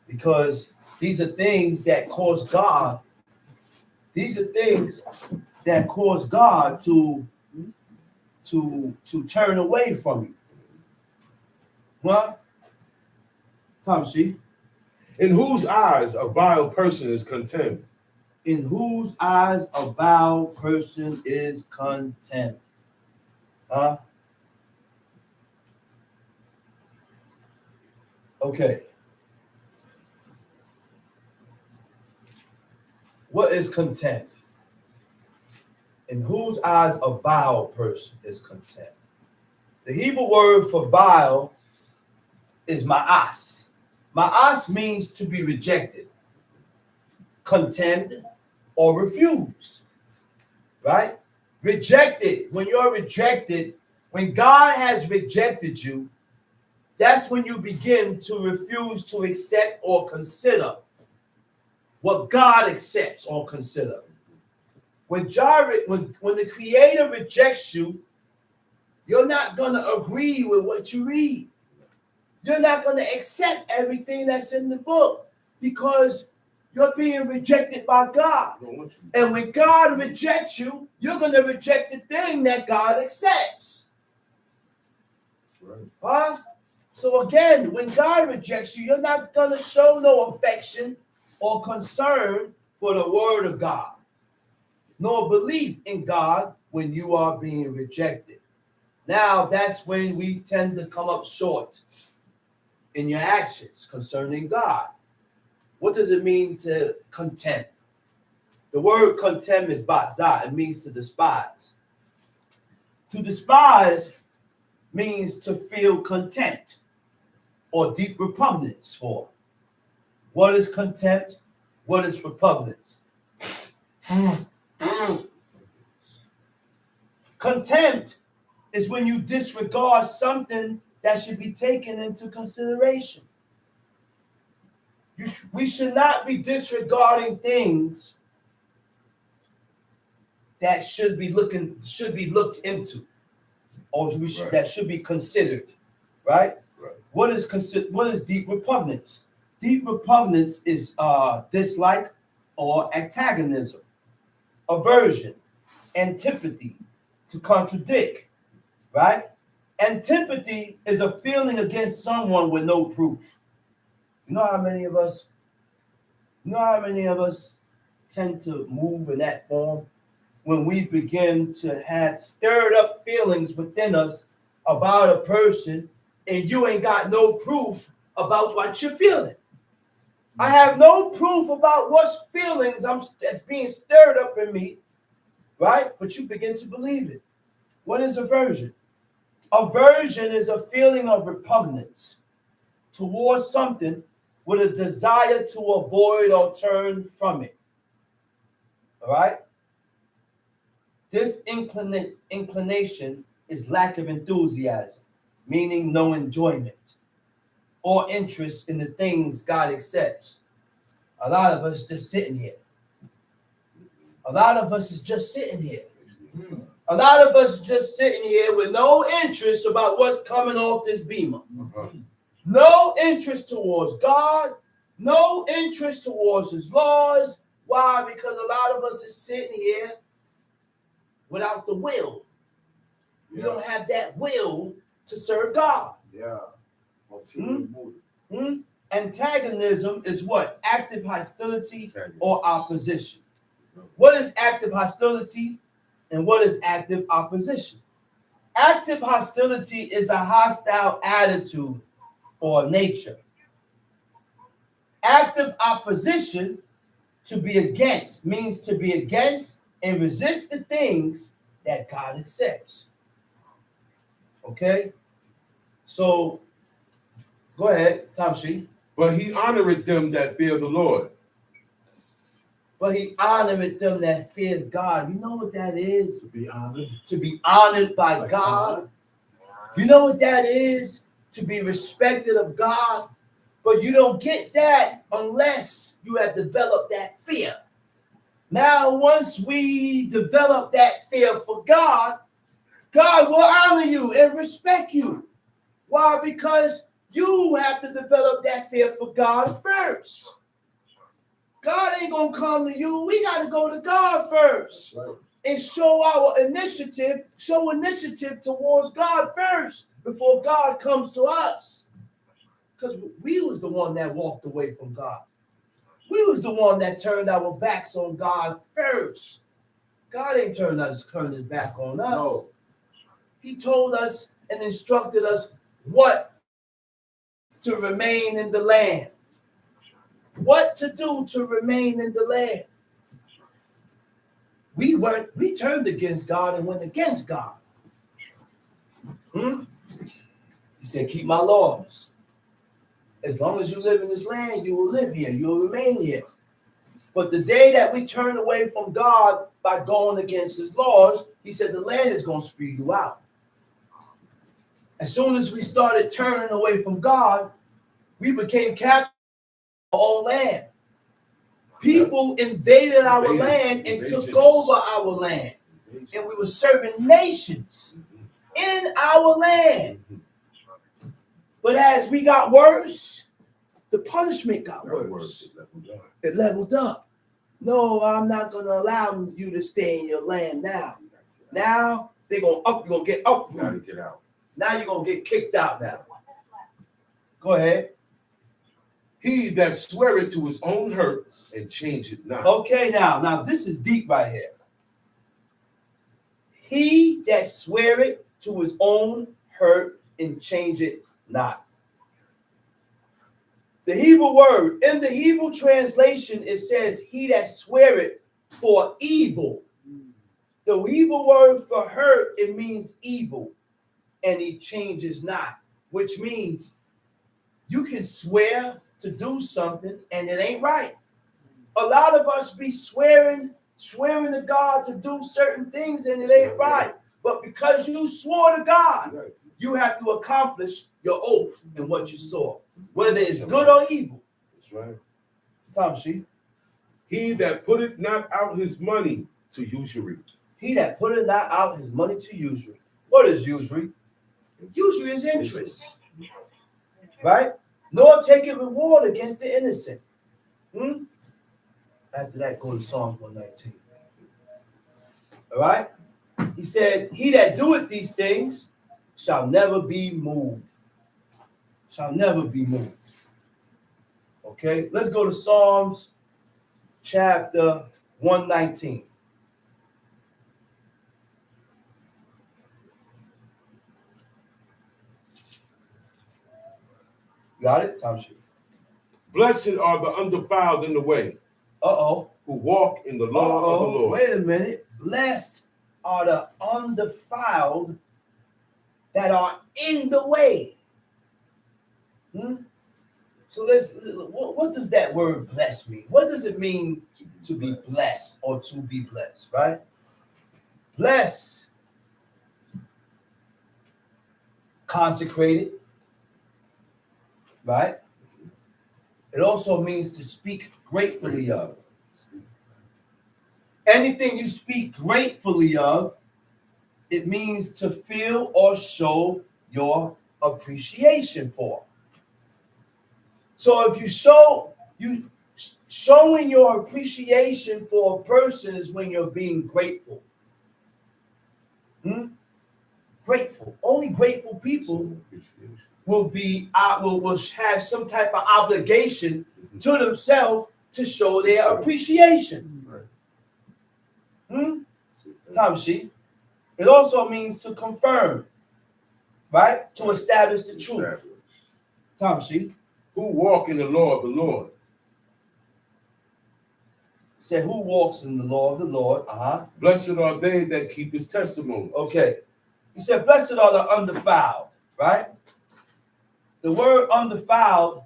Because these are things that cause God. These are things that cause God to turn away from you. What? Tom She. In whose eyes a vile person is contemned. In whose eyes a vile person is contemned. Huh? Okay. What is contempt? In whose eyes a vile person is contempt. The Hebrew word for vile is ma'as. Ma'as means to be rejected, contemned, or refused. Right? Rejected. When you're rejected, when God has rejected you, that's when you begin to refuse to accept or consider what God accepts or consider. When the Creator rejects you, you're not going to agree with what you read. You're not going to accept everything that's in the book because you're being rejected by God. And when God rejects you, you're going to reject the thing that God accepts. Right. Huh? So again, when God rejects you, you're not going to show no affection or concern for the word of God, nor belief in God when you are being rejected. Now, that's when we tend to come up short in your actions concerning God. What does it mean to contempt? The word contempt is batzah. It means to despise. To despise means to feel contempt or deep repugnance for. What is contempt? What is repugnance? Contempt is when you disregard something that should be taken into consideration. We should not be disregarding things that should be looked into, or that should be considered, right? What is deep repugnance? Deep repugnance is dislike or antagonism, aversion, antipathy, to contradict, right? Antipathy is a feeling against someone with no proof. You know how many of us tend to move in that form when we begin to have stirred up feelings within us about a person and you ain't got no proof about what you're feeling. I have no proof about what feelings that's being stirred up in me, right? But you begin to believe it. What is aversion? Aversion is a feeling of repugnance towards something with a desire to avoid or turn from it. All right? This inclination is lack of enthusiasm, meaning no enjoyment or interest in the things God accepts. A lot of us just sitting here. A lot of us is just sitting here. A lot of us just sitting here with no interest about what's coming off this beamer. No interest towards God. No interest towards his laws. Why? Because a lot of us is sitting here without the will. We don't have that will to serve God. Antagonism is what? Active hostility or opposition. What is active hostility and what is active opposition? Active hostility is a hostile attitude or nature. Active opposition, to be against, means to be against and resist the things that God accepts. Okay? So, go ahead, Tamshi. But he honoreth them that fear the Lord. But he honoreth them that fears God. You know what that is? To be honored. To be honored by God. You know what that is? To be respected of God. But you don't get that unless you have developed that fear. Now, once we develop that fear for God, God will honor you and respect you. Why? Because you have to develop that fear for God first. God ain't going to come to you. We got to go to God first. Right. And show initiative towards God first before God comes to us. Because we was the one that walked away from God. We was the one that turned our backs on God first. God ain't turned his back on us. No. He told us and instructed us what to remain in the land. What to do to remain in the land. We turned against God and went against God. He said, keep my laws. As long as you live in this land, you will live here. You will remain here. But the day that we turn away from God by going against his laws, he said the land is going to spew you out. As soon as we started turning away from God, we became captive of our own land. People invaded our land and took over our land. And we were serving nations in our land. But as we got worse, the punishment got worse. It leveled up. No, I'm not going to allow you to stay in your land now. Now, they're going up. You're going to get up. Now you get out. Now you're going to get kicked out now. Go ahead. He that sweareth to his own hurt and change it not. Okay, now this is deep right here. He that sweareth to his own hurt and change it not. The Hebrew word, in the Hebrew translation, it says, he that sweareth for evil. The Hebrew word for hurt, it means evil. And he changes not, which means you can swear to do something and it ain't right. A lot of us be swearing to God to do certain things and it ain't right. But because you swore to God, you have to accomplish your oath in what you saw, whether it's good or evil. That's right. Tamshi. He that putteth not out his money to usury. He that putteth not out his money to usury. What is usury? Usury is interest. Right? Nor taketh reward against the innocent. After that, go to Psalms 119. All right? He said, he that doeth these things shall never be moved. Shall never be moved. Okay? Let's go to Psalms chapter 119. Got it? Tamshi. Blessed are the undefiled in the way, who walk in the law of the Lord. Wait a minute. Blessed are the undefiled that are in the way. So what does that word blessed mean? What does it mean to be blessed or to be blessed, right? Blessed, consecrated, right? It also means to speak gratefully of. Anything you speak gratefully of, it means to feel or show your appreciation for. So if showing your appreciation for a person is when you're being grateful. Grateful. Only grateful people will have some type of obligation to themselves to show their appreciation. Tamshi. It also means to confirm, right? To establish the truth. Tamshi. Who walk in the law of the Lord? Say, who walks in the law of the Lord? Blessed are they that keep his testimony. Okay. He said, blessed are the undefiled, right? The word undefiled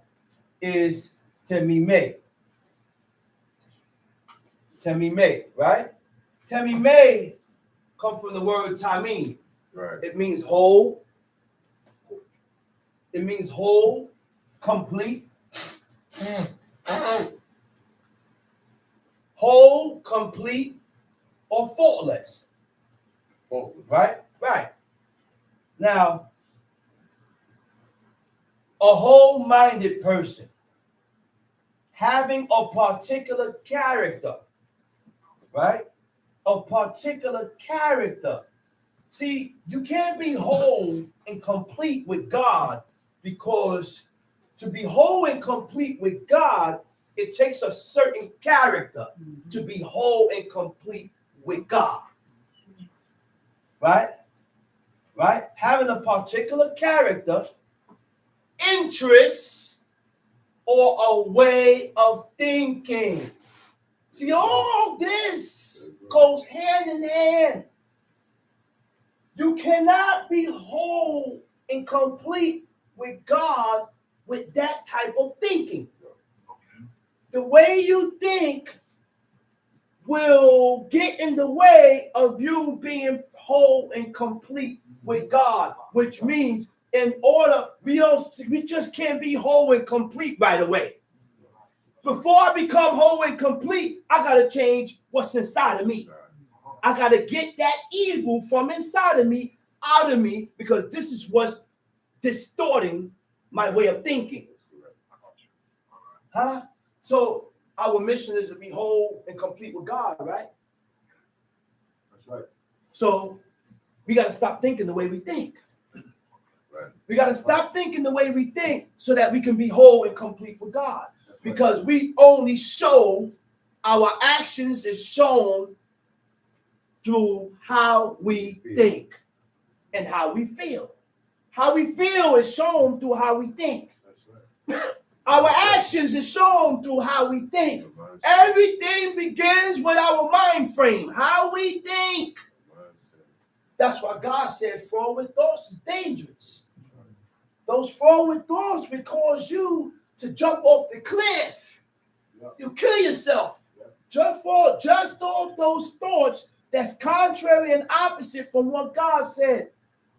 is temime. Temime, right? Temime come from the word tamim. Right. It means whole. It means whole, complete. Whole, complete, or faultless. Right? Right. Now, a whole-minded person having a particular character, right? A particular character. See, you can't be whole and complete with God, because to be whole and complete with God, it takes a certain character to be whole and complete with God. Right? Right? Having a particular character, interests, or a way of thinking. See, all this goes hand in hand. You cannot be whole and complete with God with that type of thinking. The way you think will get in the way of you being whole and complete with God, which means we just can't be whole and complete right away. Before I become whole and complete, I got to change what's inside of me. I got to get that evil from inside of me out of me, because this is what's distorting my way of thinking. So our mission is to be whole and complete with God, right? That's right. So we got to stop thinking the way we think. Right. We got to stop thinking the way we think so that we can be whole and complete with God. Because we only show, our actions is shown through how we think and how we feel. How we feel is shown through how we think. That's right. Our actions is shown through how we think. Everything begins with our mind frame, how we think. That's why God said forward thoughts is dangerous. Those forward thoughts will cause you to jump off the cliff. You kill yourself. Just off those thoughts that's contrary and opposite from what God said.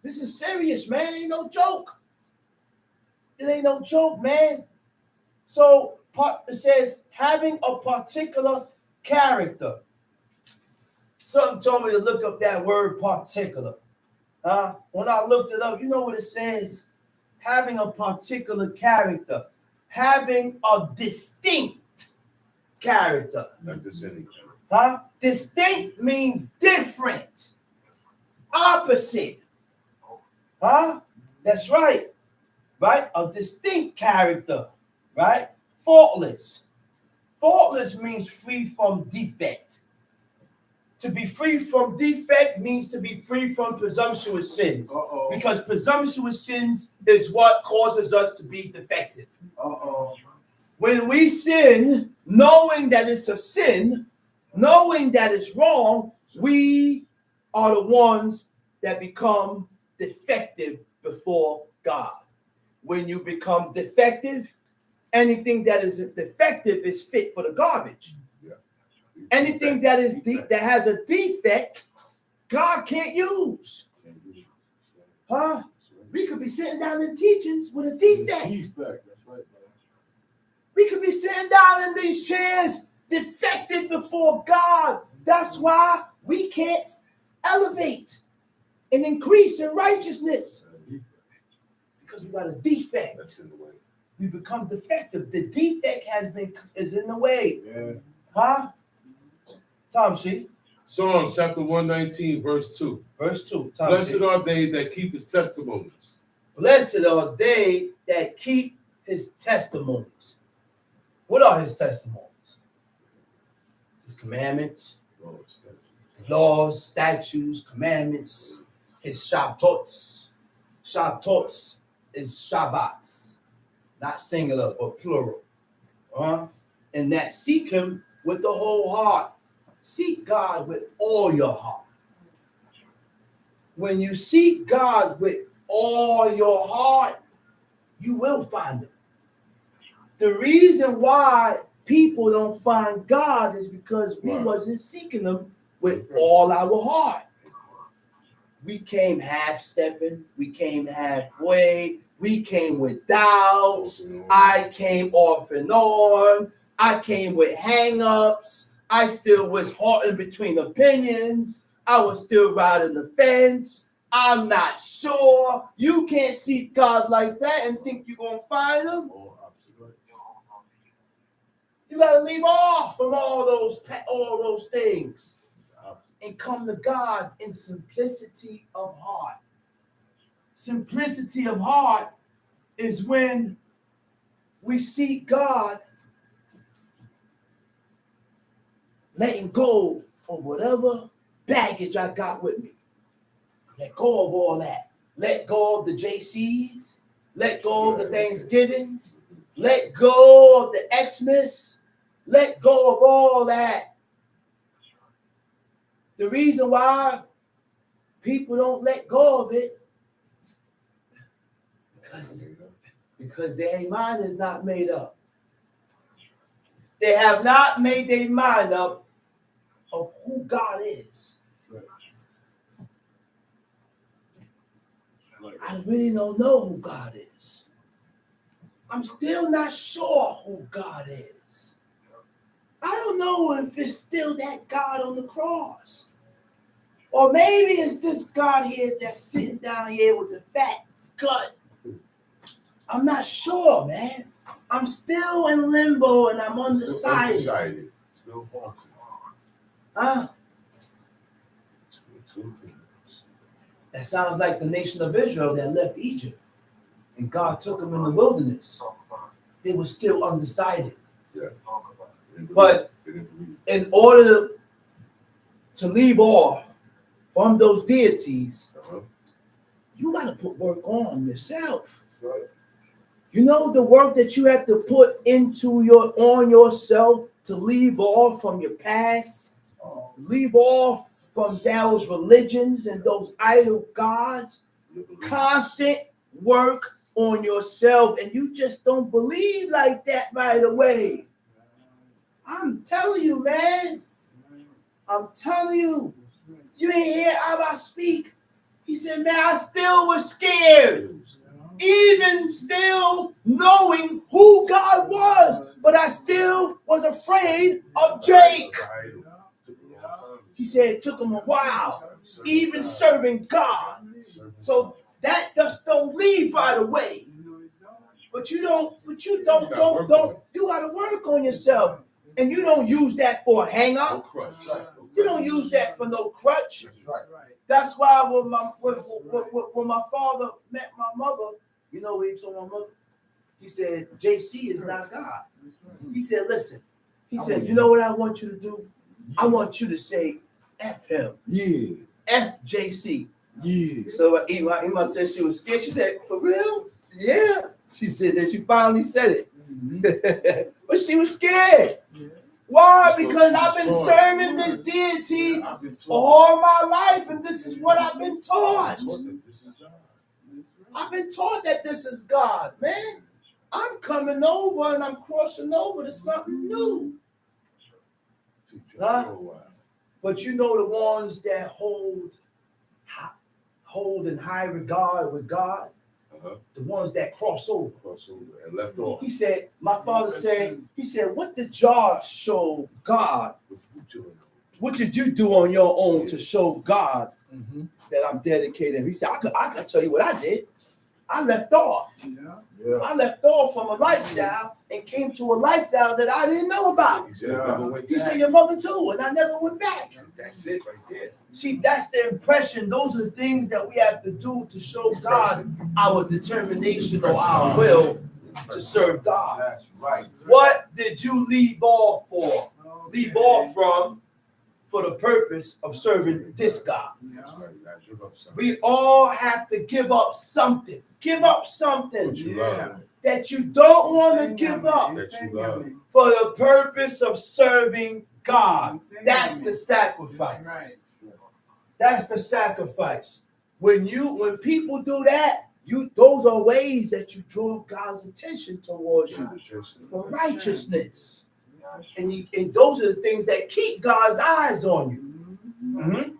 This is serious, man. It ain't no joke. It ain't no joke, man. So it says having a particular character. Something told me to look up that word particular. When I looked it up, you know what it says? Having a particular character. Having a distinct character. Not just any. Distinct means different. Opposite. That's right. Right? A distinct character. Right? Faultless. Faultless means free from defect. To be free from defect means to be free from presumptuous sins. Because presumptuous sins is what causes us to be defective. When we sin, knowing that it's a sin, knowing that it's wrong, we are the ones that become defective before God. When you become defective Anything that is defective is fit for the garbage. Yeah. Anything that is that has a defect, God can't use. Huh? We could be sitting down in teachings with a defect. That's right, brother. We could be sitting down in these chairs defective before God. That's why we can't elevate and increase in righteousness. Because we got a defect. That's in the way. We become defective. The defect is in the way. Yeah. Huh? Tom C. Psalms chapter 119, verse 2. Verse 2. Tom Blessed C. are they that keep his testimonies. Blessed are they that keep his testimonies. What are his testimonies? His commandments, his laws, statutes, commandments, his Shabbatot. Shabbatot is Shabbats, not singular or plural. And that seek him with the whole heart. Seek God with all your heart. When you seek God with all your heart, you will find him. The reason why people don't find God is because we wasn't seeking him with all our heart. We came half-stepping. We came halfway. We came with doubts. I came off and on. I came with hang-ups. I still was caught in between opinions. I was still riding the fence. I'm not sure. You can't seek God like that and think you're going to find him. You got to leave off from all those things and come to God in simplicity of heart. Simplicity of heart is when we seek God, letting go of whatever baggage I got with me. Let go of all that. Let go of the JCs. Let go of the Thanksgivings. Let go of the Xmas. Let go of all that. The reason why people don't let go of it because their mind is not made up. They have not made their mind up of who God is. I really don't know who God is. I'm still not sure who God is. I don't know if it's still that God on the cross. Or maybe it's this God here that's sitting down here with the fat gut. I'm not sure, man. I'm still in limbo and I'm undecided. Still haunted. Huh? That sounds like the nation of Israel that left Egypt and God took them in the wilderness. They were still undecided. Yeah. But in order to leave off from those deities, you got to put work on yourself. Right. You know the work that you have to put into on yourself to leave off from your past, leave off from those religions and those idol gods. Constant work on yourself, and you just don't believe like that right away. I'm telling you, man. I'm telling you. You ain't hear Abba speak. He said, man, I still was scared. Even still knowing who God was. But I still was afraid of Jake. He said it took him a while. Even serving God. So that just don't leave right away. But you you gotta work on yourself. And you don't use that for a hang up. You don't use that for no crutch. That's why when my father met my mother, you know what he told my mother? He said, JC is not God. He said, listen. He said, you know what I want you to do? I want you to say F him. Yeah. F JC. Yeah. So Ima said she was scared. She said, for real? Yeah. She said that she finally said it. Mm-hmm. But she was scared. Why? Because I've been serving this deity all my life, and this is what I've been taught. I've been taught that this is God, man. I'm coming over and I'm crossing over to something new. Huh? But you know the ones that hold in high regard with God, the ones that cross over and left off. He said, my father said, he said, what did y'all show God? What did you do on your own to show God that I'm dedicated? He said, I can tell you what I did. I left off. I left off from a lifestyle and came to a lifestyle that I didn't know about. He said, your mother too, and I never went back. That's it right there. See, that's the impression. Those are the things that we have to do to show God our determination or our will to serve God. That's right. What did you leave off for? Leave off from for the purpose of serving this God. We all have to give up something. Give up something that you don't want to give up for the purpose of serving God. That's the sacrifice. That's the sacrifice. When people do that, those are ways that you draw God's attention towards you for righteousness. And those are the things that keep God's eyes on you. Mm-hmm.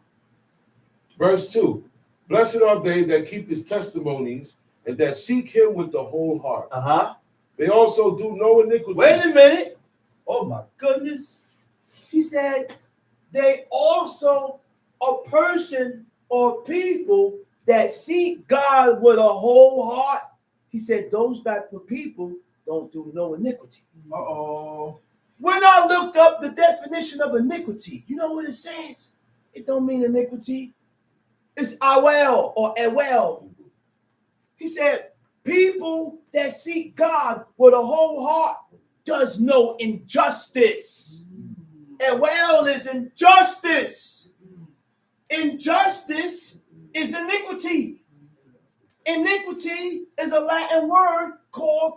Verse 2. Blessed are they that keep his testimonies and that seek him with the whole heart. They also do no iniquity. Wait a minute. Oh my goodness. He said they also a person or people that seek God with a whole heart. He said those type of people don't do no iniquity. When I looked up the definition of iniquity, you know what it says? It don't mean iniquity. It's awel or ewel. He said, people that seek God with a whole heart does no injustice. Ewel is injustice. Injustice is iniquity. Iniquity is a Latin word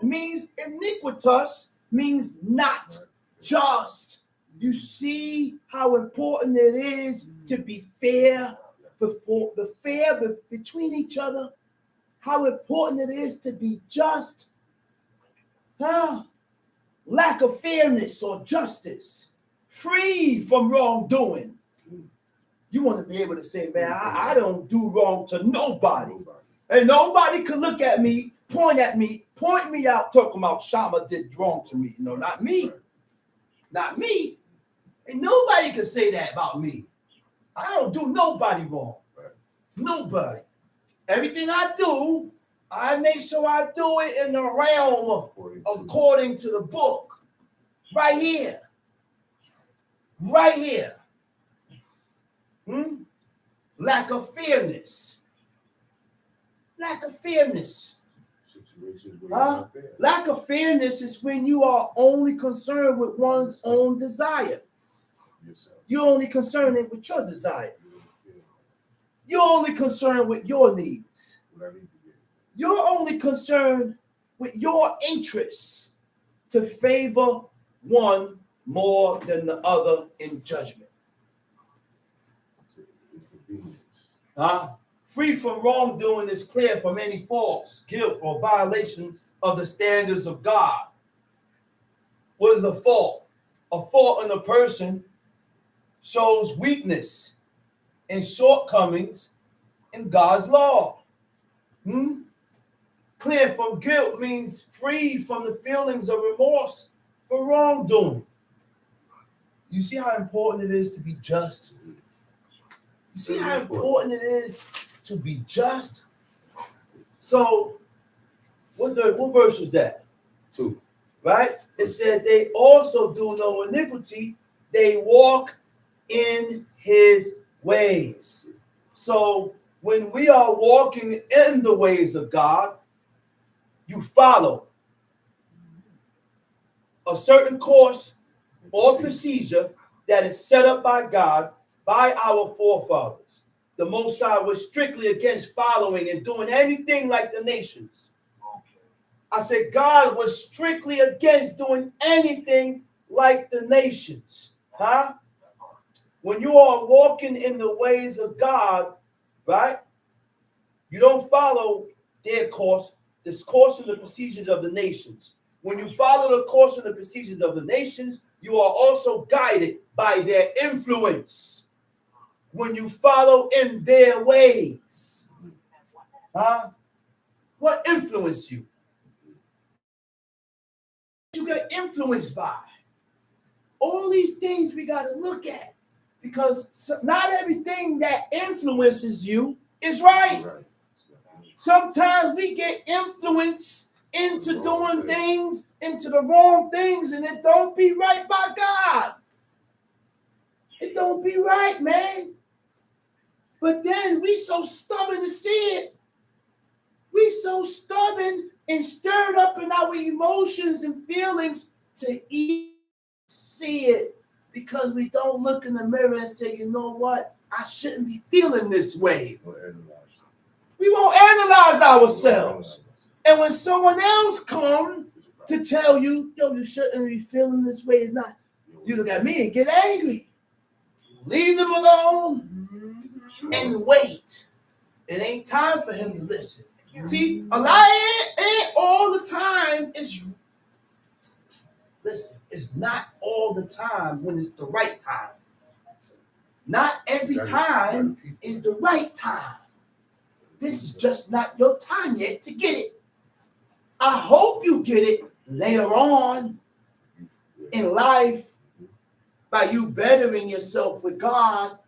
means iniquitous, means not just. You see how important it is to be fair between each other. How important it is to be just. Lack of fairness or justice, free from wrongdoing. You want to be able to say, man, I don't do wrong to nobody. And nobody could look at me, point me out, talking about Shama did wrong to me. No, not me. Not me. And nobody can say that about me. I don't do nobody wrong. Nobody. Everything I do, I make sure I do it in the realm according to the book. Right here. Right here. Lack of fairness. Lack of fairness. Lack of fairness is when you are only concerned with one's own desire. You're only concerned with your desire. You're only concerned with your needs. You're only concerned with your interests to favor one more than the other in judgment. Free from wrongdoing is clear from any faults, guilt, or violation of the standards of God. What is a fault? A fault in a person shows weakness and shortcomings in God's law. Clear from guilt means free from the feelings of remorse for wrongdoing. You see how important it is to be just? You see how important it is to be just? So, what verse was that? 2. Right? It said they also do no iniquity. They walk in his ways. So, when we are walking in the ways of God, you follow a certain course or procedure that is set up by God, by our forefathers. The Most High was strictly against following and doing anything like the nations. I said God was strictly against doing anything like the nations. When you are walking in the ways of God, right? You don't follow their course, this course and the procedures of the nations. When you follow the course and the procedures of the nations, you are also guided by their influence. When you follow in their ways. Huh? What influenced you? You get influenced by. All these things we got to look at. Because not everything that influences you is right. Sometimes we get influenced into doing things, into the wrong things, and it don't be right by God. It don't be right, man. But then we so stubborn to see it. We so stubborn and stirred up in our emotions and feelings to see it because we don't look in the mirror and say, you know what? I shouldn't be feeling this way. We won't analyze ourselves. And when someone else comes to tell you, yo, you shouldn't be feeling this way, it's not. You look at me and get angry. Leave them alone and wait. It ain't time for him to listen. See, a lie ain't all the time. It's not all the time when it's the right time. Not every time is the right time. This is just not your time yet to get it. I hope you get it later on in life by you bettering yourself with God.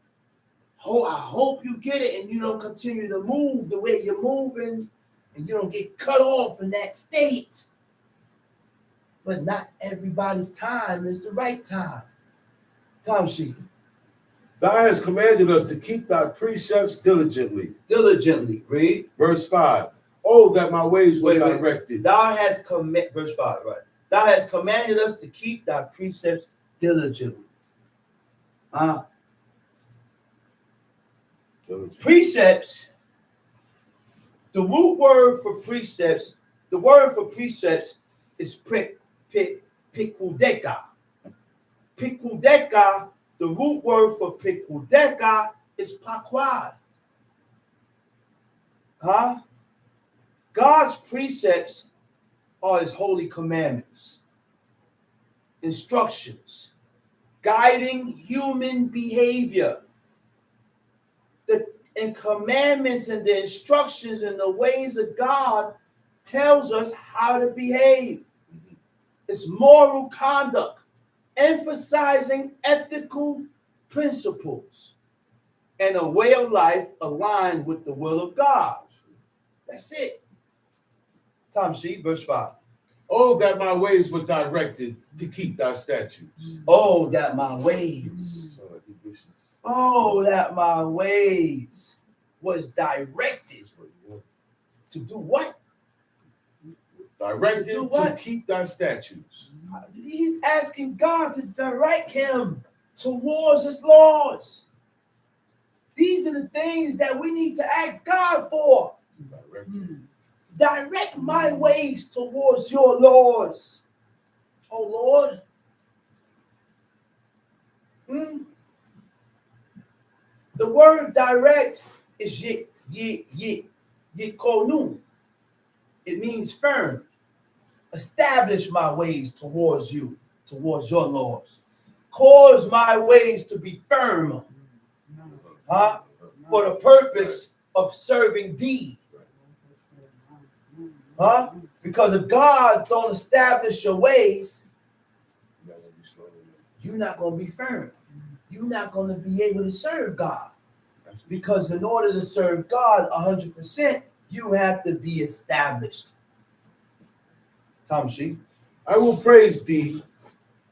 I hope you get it and you don't continue to move the way you're moving and you don't get cut off in that state. But not everybody's time is the right time. Time sheet. Thou hast commanded us to keep thy precepts diligently. Diligently, read. Verse 5. Oh, that my ways were directed. Thou hast verse 5, right. Thou hast commanded us to keep thy precepts diligently. Precepts, the root word for precepts, the word for precepts is pikudeka. Pikudeka, the root word for pikudeka is pakwad. God's precepts are his holy commandments, instructions, guiding human behavior. And commandments and the instructions and the ways of God tells us how to behave. It's moral conduct, emphasizing ethical principles and a way of life aligned with the will of God. That's it. Time sheet, verse 5. Oh, that my ways were directed to keep thy statutes. Oh, that my ways. Oh, that my ways was directed to do what? Directed to keep thy statutes. He's asking God to direct him towards his laws. These are the things that we need to ask God for. Direct my ways towards your laws. Oh, Lord. The word direct is yikonu. It means firm. Establish my ways towards you, towards your laws. Cause my ways to be firm. For the purpose of serving thee. Because if God don't establish your ways, you're not going to be firm. You're not going to be able to serve God. Because in order to serve God 100%, you have to be established. Tom Sheep. I will praise thee.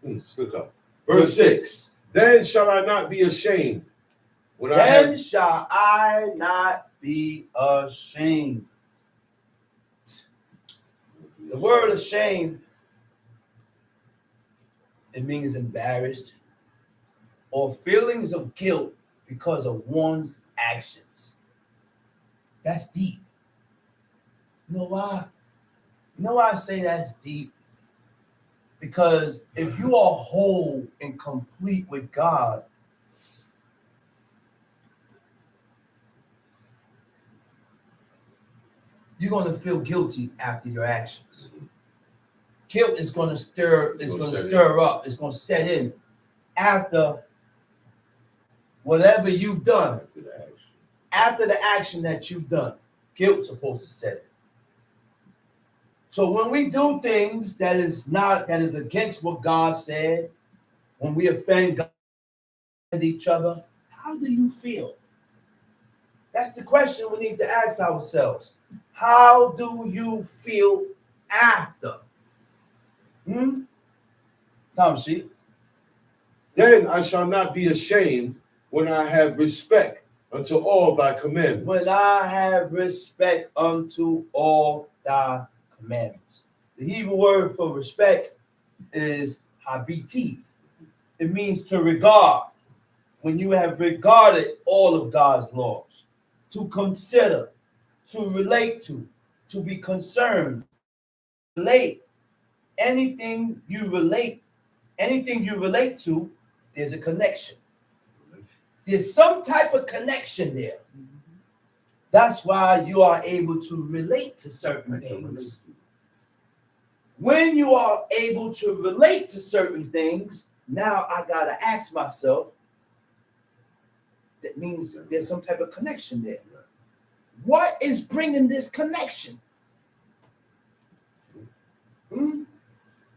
Look up. Verse 6. Then shall I not be ashamed. Shall I not be ashamed. The word ashamed, it means embarrassed or feelings of guilt because of one's actions. That's deep. You know why? You know why I say that's deep? Because if you are whole and complete with God, you're going to feel guilty after your actions. Guilt is going to stir. It's going to stir up. It's going to set in after whatever you've done. After the action that you've done, guilt's supposed to set in. So when we do things that is against what God said, when we offend God and each other, how do you feel? That's the question we need to ask ourselves. How do you feel after? Tom Sheep. Then I shall not be ashamed when I have respect unto all thy commandments. When I have respect unto all thy commandments. The Hebrew word for respect is habiti. It means to regard. When you have regarded all of God's laws, to consider, to relate to be concerned, relate. Anything you relate to, there's a connection. There's some type of connection there. That's why you are able to relate to certain things. When you are able to relate to certain things, now I gotta ask myself, that means there's some type of connection there. What is bringing this connection?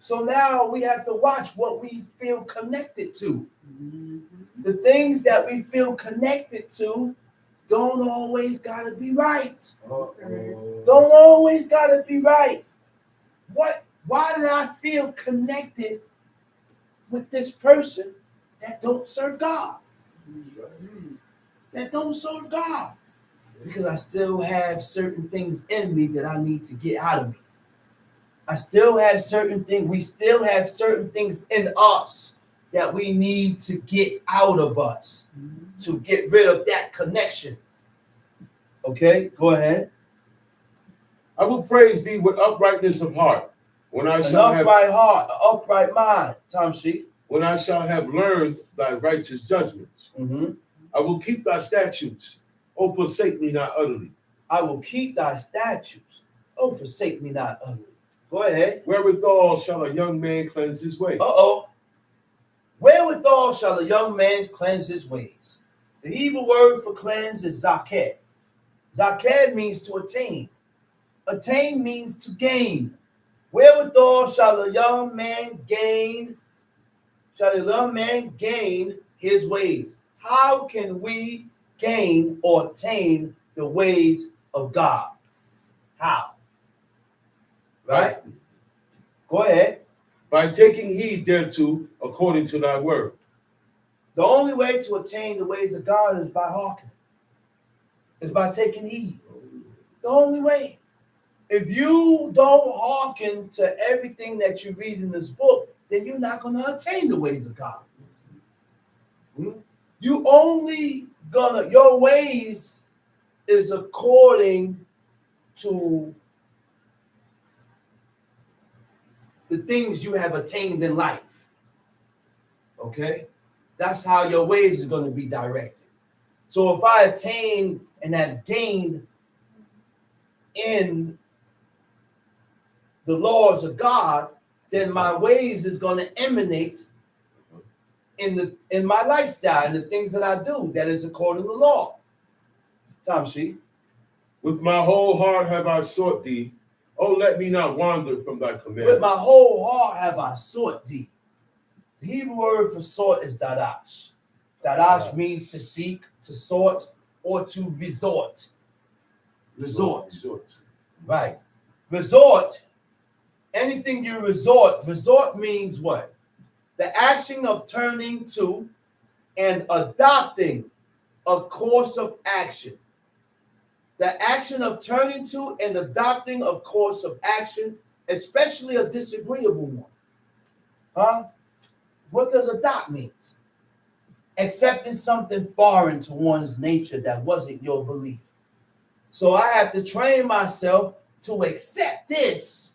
So now we have to watch what we feel connected to. The things that we feel connected to don't always gotta be right. Don't always gotta be right. Why did I feel connected with this person that don't serve God? That don't serve God. Because I still have certain things in me that I need to get out of me. I still have certain things. We still have certain things in us that we need to get out of us to get rid of that connection. Okay, go ahead. I will praise thee with uprightness of heart. When I shall have upright heart, an upright mind, Tom Sheep. When I shall have learned thy righteous judgments. I will keep thy statutes. Oh, forsake me not utterly. I will keep thy statutes. Oh, forsake me not utterly. Go ahead. Wherewithal shall a young man cleanse his way? Wherewithal shall a young man cleanse his ways? The Hebrew word for cleanse is zakeh. Zakeh means to attain. Attain means to gain. Wherewithal shall a young man gain? Shall a young man gain his ways? How can we gain or attain the ways of God? How? Right? Go ahead. By taking heed thereto according to thy word. The only way to attain the ways of God is by hearkening. Is by taking heed. The only way. If you don't hearken to everything that you read in this book, then you're not going to attain the ways of God. You only your ways is according to the things you have attained in life. Okay? That's how your ways is going to be directed. So if I attain and have gained in the laws of God, then my ways is going to emanate in my lifestyle and the things that I do that is according to law. Tom Sheep. With my whole heart have I sought thee. Oh, let me not wander from thy commandments. With my whole heart have I sought thee. The Hebrew word for sought is dadash. Dadash means to seek, to sort, or to resort. Resort. Right. Resort. Anything you resort. Resort means what? The action of turning to and adopting a course of action. The action of turning to and adopting a course of action, especially a disagreeable one. Huh? What does adopt mean? Accepting something foreign to one's nature that wasn't your belief. So I have to train myself to accept these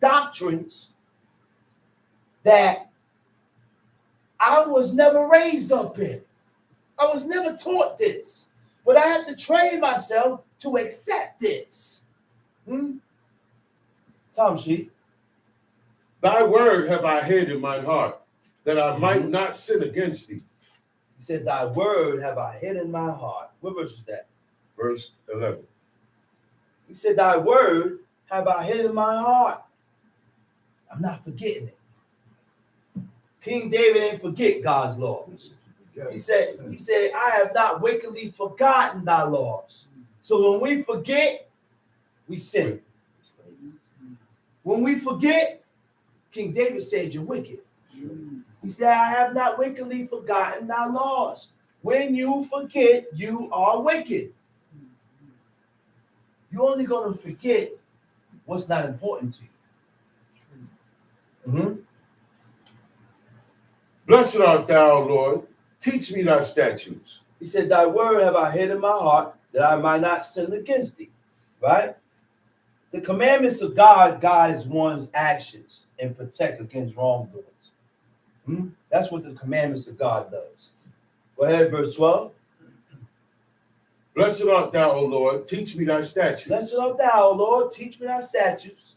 doctrines that I was never raised up in. I was never taught this. But I have to train myself to accept this. Tom Sheep. Thy word have I hid in mine heart, that I might not sin against thee. He said, thy word have I hid in my heart. What verse is that? Verse 11. He said, thy word have I hid in my heart. I'm not forgetting it. King David didn't forget God's laws. He said, I have not wickedly forgotten thy laws. So when we forget, we sin. When we forget, King David said, you're wicked. He said, I have not wickedly forgotten thy laws. When you forget, you are wicked. You're only going to forget what's not important to you. Blessed art thou, Lord. Teach me thy statutes. He said, thy word have I hid in my heart, that I might not sin against thee. Right? The commandments of God guides one's actions and protect against wrongdoings. That's what the commandments of God does. Go ahead, verse 12. Blessed art thou, O Lord. Teach me thy statutes. Blessed art thou, O Lord. Teach me thy statutes.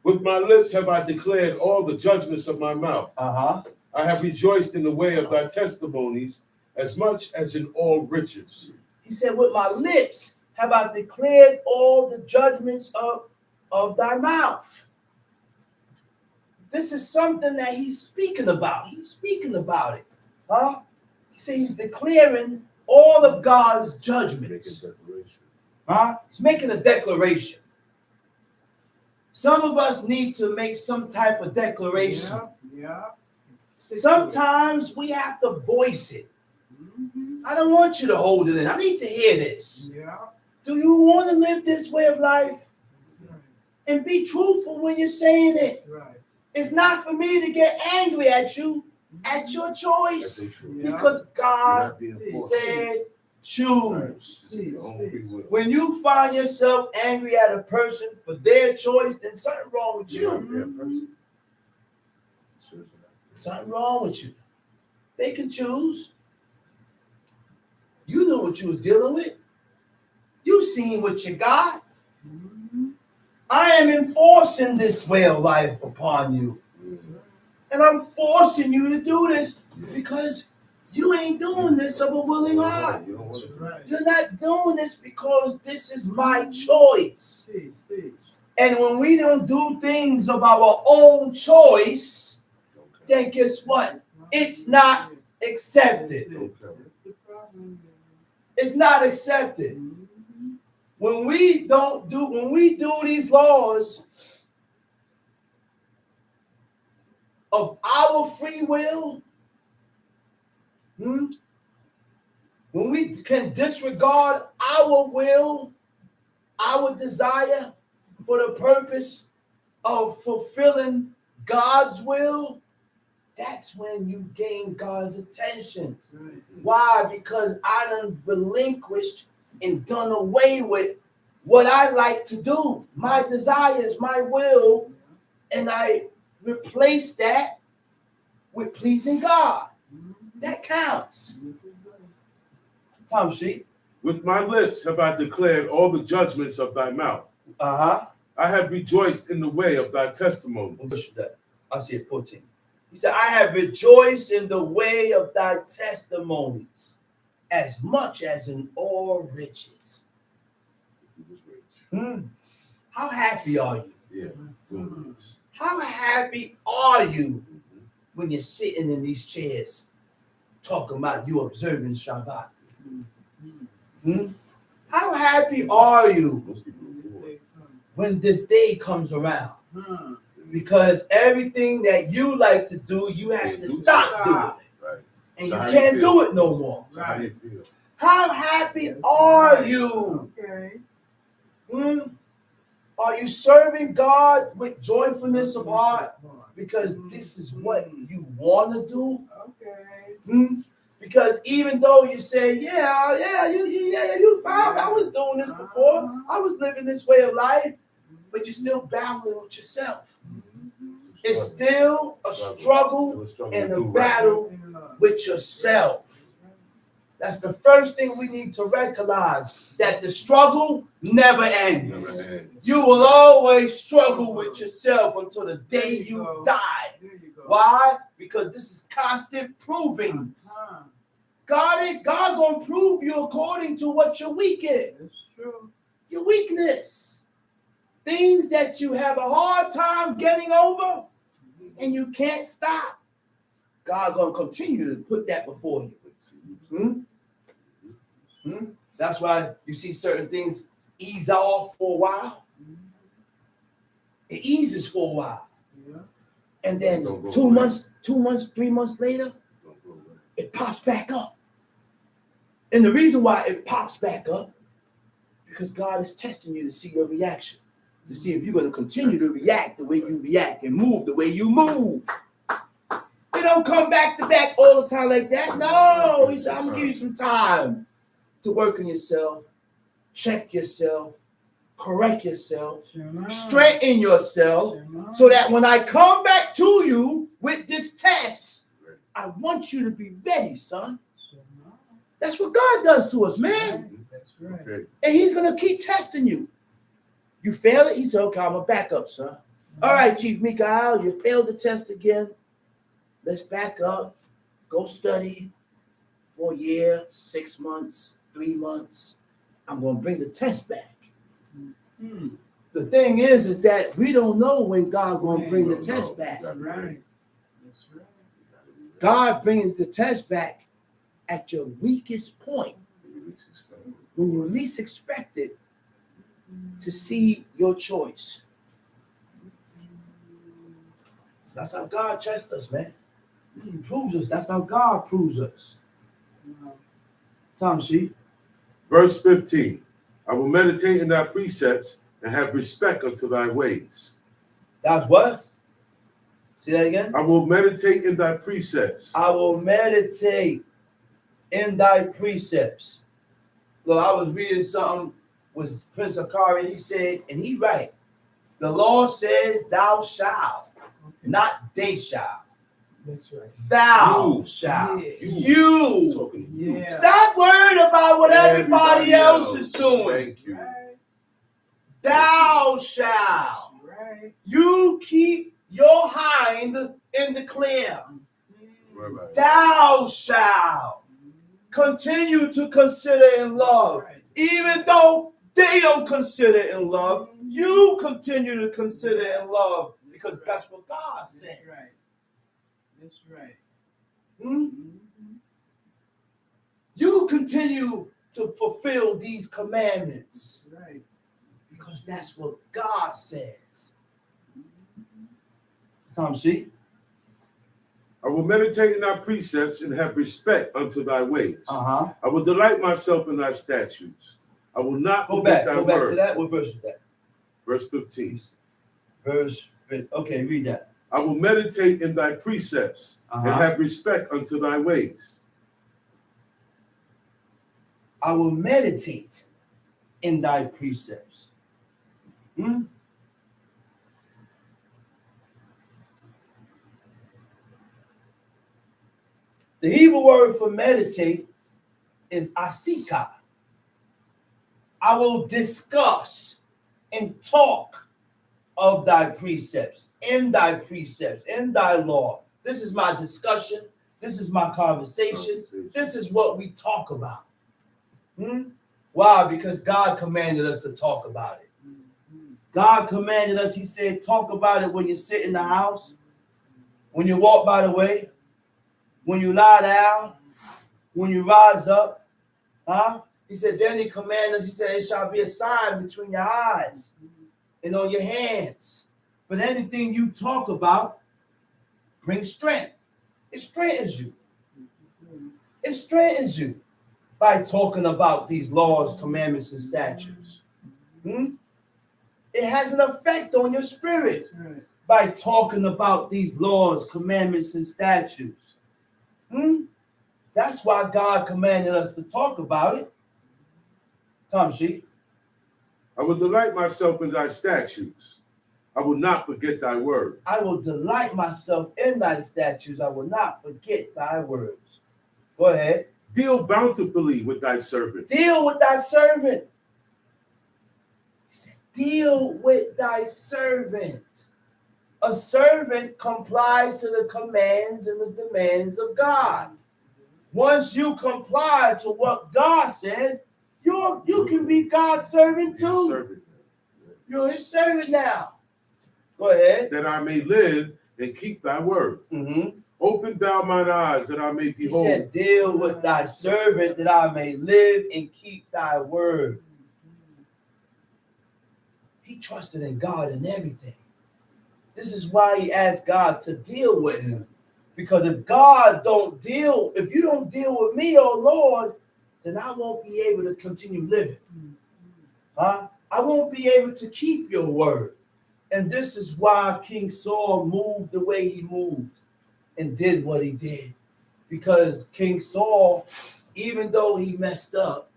With my lips have I declared all the judgments of my mouth. I have rejoiced in the way of thy testimonies as much as in all riches. He said, with my lips have I declared all the judgments of thy mouth. This is something that he's speaking about. He's speaking about it. He said he's declaring all of God's judgments. He's making a declaration. Some of us need to make some type of declaration. Sometimes we have to voice it. I don't want you to hold it in. I need to hear this. Do you want to live this way of life? And be truthful when you're saying it. It's not for me to get angry at you, at your choice, because God said choose. When you find yourself angry at a person for their choice, then something wrong with you. Something wrong with you. They can choose. You know what you was dealing with. You seen what you got. I am enforcing this way of life upon you. And I'm forcing you to do this because you ain't doing this of a willing heart. You're not doing this because this is my choice. And when we don't do things of our own choice, then guess what? It's not accepted. It's not accepted. When we do these laws of our free will, when we can disregard our will, our desire for the purpose of fulfilling God's will, that's when you gain God's attention. Why? Because I done relinquished and done away with what I like to do, my desires, my will, and I replace that with pleasing God. That counts. Tom Sheep. With my lips have I declared all the judgments of thy mouth. I have rejoiced in the way of thy testimony. I see it, 14. He said, I have rejoiced in the way of thy testimonies as much as in all riches. How happy are you? How happy are you when you're sitting in these chairs talking about you observing Shabbat? How happy are you when this day comes around? Because everything that you like to do, you have to stop doing it. And you can't do it no more. How happy are you? Are you serving God with joyfulness of heart? Because this is what you want to do? Because even though you say, you found I was doing this before. I was living this way of life. But you're still battling with yourself. It's still a struggle and a battle with yourself. That's the first thing we need to recognize, that the struggle never ends. Never ends. You will always struggle with yourself until the day you die. There you go. Why? Because this is constant proving. God gonna prove you according to what you're weak in. That's true. Your weakness. Things that you have a hard time getting over and you can't stop. God gonna continue to put that before you. That's why you see certain things ease off for a while. It eases for a while. Yeah. And then Don't go 2 away. months, 2 months, 3 months later, Don't go away. it pops back up. And the reason why it pops back up, because God is testing you to see your reaction, to see if you're going to continue to react the way you react and move the way you move. It don't come back to back all the time like that. No, he said, I'm going to give you some time to work on yourself, check yourself, correct yourself, straighten yourself, so that when I come back to you with this test, I want you to be ready, son. That's what God does to us, man. That's right. Okay. And he's going to keep testing you. You fail it? He said, okay, I'm going to back up, son. All right, Chief Mikael, you failed the test again. Let's back up. Go study for a year, 6 months, 3 months. I'm going to bring the test back. The thing is that we don't know when God going to bring the test back. That's right. That's right. God brings the test back at your weakest point, when you least expect it, to see your choice. That's how God tests us, man. He proves us. That's how God proves us. Tom, see? Verse 15. I will meditate in thy precepts and have respect unto thy ways. That's what? See that again? I will meditate in thy precepts. I will meditate in thy precepts. Look, I was reading something with Prince Akari. He said, and he right, the law says thou shalt, not they shall. That's right. Thou You. shalt. Yeah. You. Talking to you. Yeah. Stop worrying about what everybody else is doing. Thank you. Right. Thou shalt. Right. You keep your hind in the clear. Right. Thou shalt continue to consider in love. Even though they don't consider in love, you continue to consider in love, because that's what God says. That's right. That's right. You continue to fulfill these commandments, Right. because that's what God says. Tom, see? I will meditate in thy precepts and have respect unto thy ways. Uh-huh. I will delight myself in thy statutes. I will not Go forget back thy to word. that. What verse is that? Verse 15. Verse 15. Okay, read that. I will meditate in thy precepts and have respect unto thy ways. I will meditate in thy precepts. The Hebrew word for meditate is asika. I will discuss and talk of thy precepts, in thy precepts, in thy law. This is my discussion. This is my conversation. This is what we talk about. Why? Because God commanded us to talk about it. God commanded us, he said, talk about it when you sit in the house, when you walk by the way, when you lie down, when you rise up. He said, then he commanded us, he said, it shall be a sign between your eyes and on your hands. But anything you talk about brings strength. It strengthens you. It strengthens you by talking about these laws, commandments, and statutes. It has an effect on your spirit by talking about these laws, commandments, and statutes. That's why God commanded us to talk about it. Tom, she. I will delight myself in thy statutes. I will not forget thy word. I will delight myself in thy statutes. I will not forget thy words. Go ahead. Deal bountifully with thy servant. Deal with thy servant. He said, deal with thy servant. A servant complies to the commands and the demands of God. Once you comply to what God says, you can be God's servant too. You're his servant now. Go ahead. That I may live and keep thy word. Mm-hmm. Open thou mine eyes that I may behold. He said, deal with thy servant that I may live and keep thy word. He trusted in God in everything. This is why he asked God to deal with him. Because if if you don't deal with me, oh Lord, then I won't be able to continue living. I won't be able to keep your word. And this is why King Saul moved the way he moved and did what he did. Because King Saul, even though he messed up,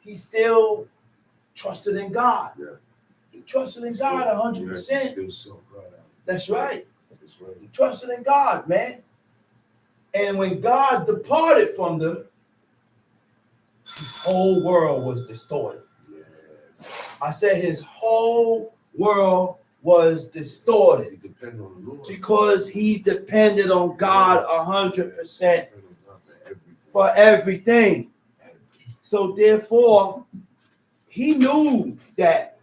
he still trusted in God. Yeah. He trusted in God 100%. That's right. That's right. He trusted in God, man. And when God departed from them, his whole world was distorted. Yeah. I said his whole world was distorted. He depended on the Lord. Because he depended on God 100% for everything. So therefore, he knew that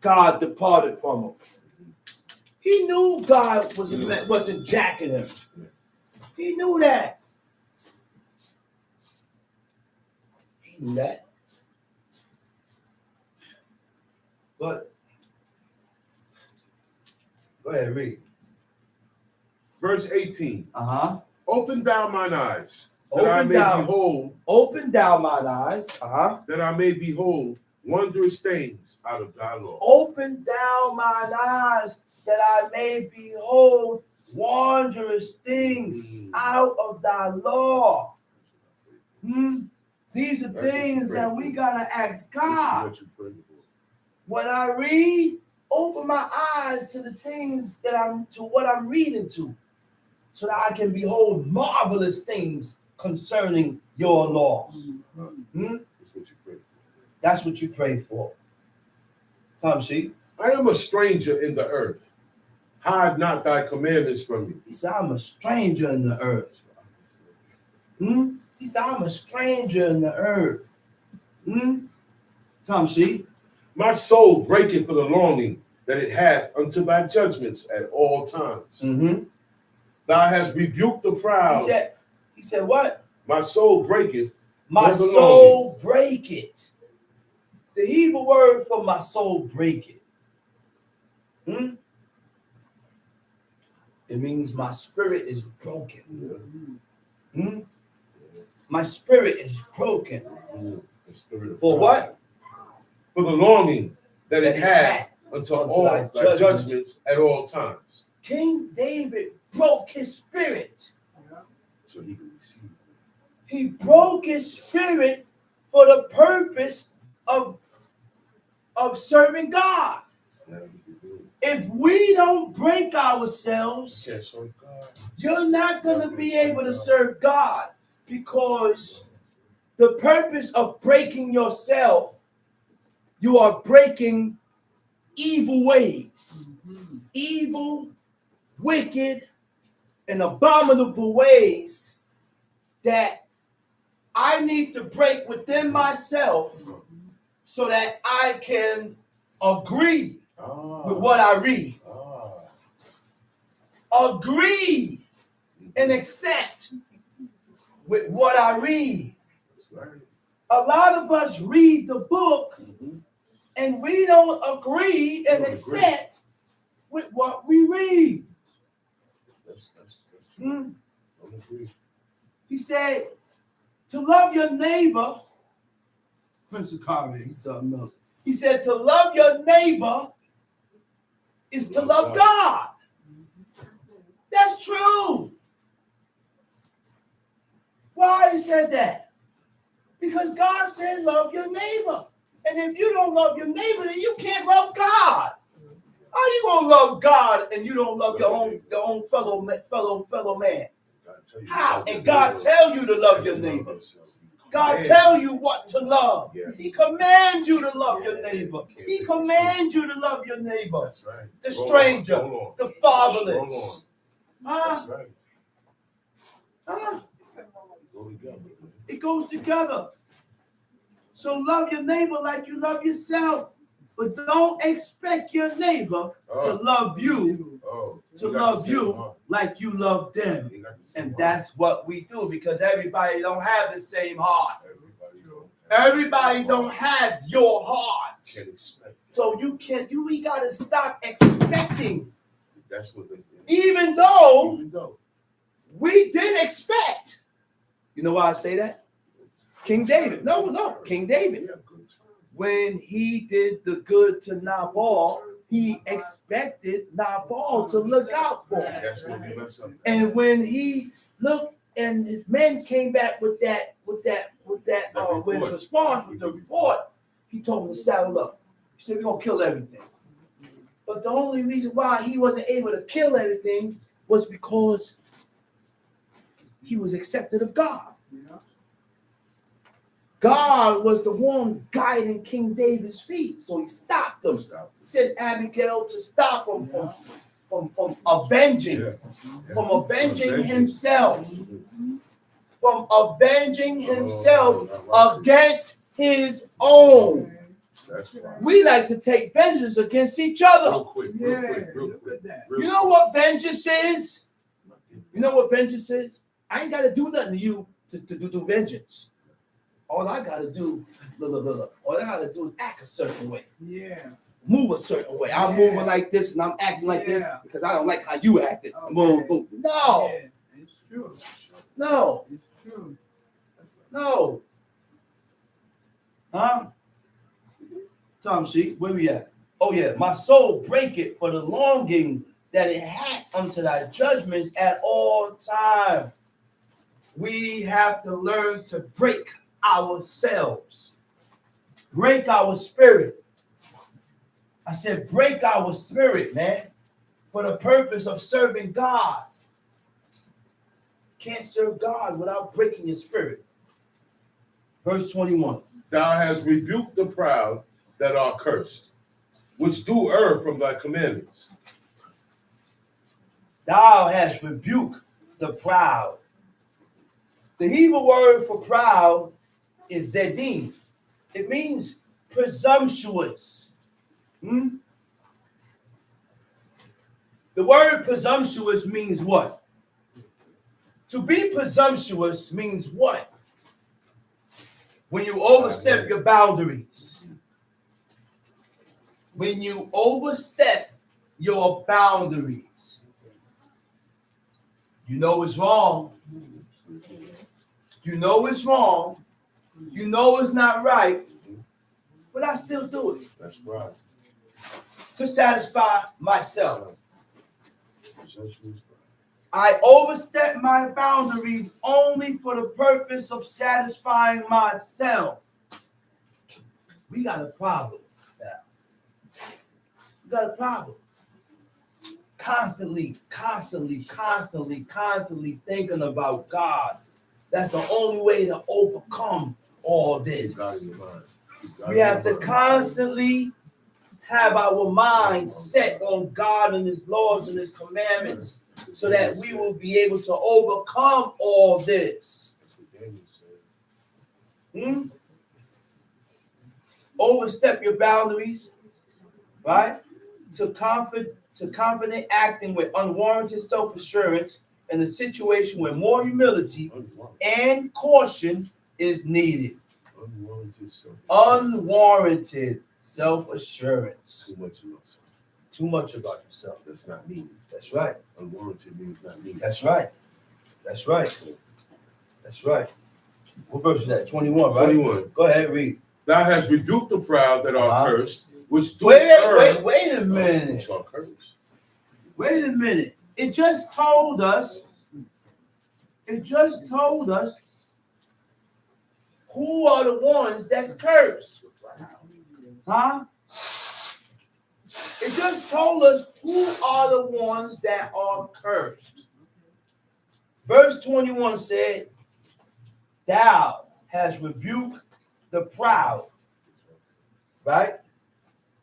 God departed from him. He knew God wasn't jacking him. He knew that. He knew that. But go ahead, read. Verse 18. Uh-huh. Open thou mine eyes, that I may behold. Open thou mine eyes. Uh-huh. That I may behold wondrous things out of thy law. Open thou mine eyes, that I may behold wondrous things out of thy law. These are things that we gotta ask God. When I read, open my eyes to the things to what I'm reading to, so that I can behold marvelous things concerning your law. That's what you pray for. That's what you pray for. Tom Sheep. I am a stranger in the earth. Hide not thy commandments from me. He said, I'm a stranger in the earth. He said, I'm a stranger in the earth. Tom Sheep. My soul breaketh for the longing that it hath unto thy judgments at all times. Thou hast rebuked the proud. He said what? My soul breaketh. My soul breaketh. The Hebrew word for my soul breaketh. It means my spirit is broken. My spirit is broken. For what? For the longing that it hath unto all thy judgments at all times. King David broke his spirit. So he could receive. He broke his spirit for the purpose of serving God. If we don't break ourselves, you're not going to be able to serve God, because the purpose of breaking yourself, you are breaking evil ways, evil, wicked, and abominable ways that I need to break within myself so that I can agree with what I read. Agree and accept with what I read. A lot of us read the book and we don't agree and accept with what we read. That's true. He said, to love your neighbor, Prince of Carving, something else. He said, to love your neighbor is to love God. That's true. Why he said that? Because God said, love your neighbor. And if you don't love your neighbor, then you can't love God. How you gonna love God and you don't love your own fellow man? How? And God tell you to love your neighbor. God tell you what to love. He commands you to love your neighbor. He commands you to love your neighbor. That's right. The stranger, the fatherless. That's right. It goes together. So love your neighbor like you love yourself. But don't expect your neighbor to love you, like you love them. And that's what we do, because everybody don't have the same heart. Everybody don't have your heart. So we gotta stop expecting. That's what they do. Even though we did expect. You know why I say that? King David. No, King David. When he did the good to Nabal, he expected Nabal to look out for him. That's what he messed up. And when he looked and his men came back with his response, with the report, he told him to saddle up. He said, we're going to kill everything. But the only reason why he wasn't able to kill everything was because he was accepted of God. God was the one guiding King David's feet, so he stopped him. Sent Abigail to stop him from avenging himself, against his own. That's right. We like to take vengeance against each other. Real quick. You know what vengeance is? You know what vengeance is? I ain't got to do nothing to you to do vengeance. All I gotta do, look. All I gotta do is act a certain way. Yeah. Move a certain way. I'm moving like this and I'm acting like this because I don't like how you acted. Okay. Boom. No. Yeah, it's true. No. It's true. No. Huh? Tom sheet, where we at? Oh yeah. My soul breaketh for the longing that it had unto thy judgments at all time. We have to learn to break ourselves. Break our spirit. I said, break our spirit, man, for the purpose of serving God. Can't serve God without breaking your spirit. Verse 21. Thou hast rebuked the proud that are cursed, which do err from thy commandments. Thou hast rebuked the proud. The Hebrew word for proud is zedim. It means presumptuous. The word presumptuous means what? To be presumptuous means what? When you overstep your boundaries. When you overstep your boundaries. You know it's wrong. You know it's wrong. You know it's not right. But I still do it. That's right. To satisfy myself. I overstep my boundaries only for the purpose of satisfying myself. We got a problem now. We got a problem. Constantly thinking about God. That's the only way to overcome all this. We have to constantly have our minds set on God and His laws and His commandments so that we will be able to overcome all this. Overstep your boundaries, right? To confident acting with unwarranted self-assurance in a situation where more humility and caution is needed. Unwarranted self-assurance. Too much about yourself. That's not needed. That's right. Unwarranted means not needed. That's right. That's right. That's right. What verse is that? 21, right? 21. Go ahead, read. Thou hast rebuked the proud that are cursed, which do Wait a minute. Wait a minute. It just told us who are the ones that's cursed. Huh? It just told us who are the ones that are cursed. Verse 21 said, thou has rebuked the proud. Right?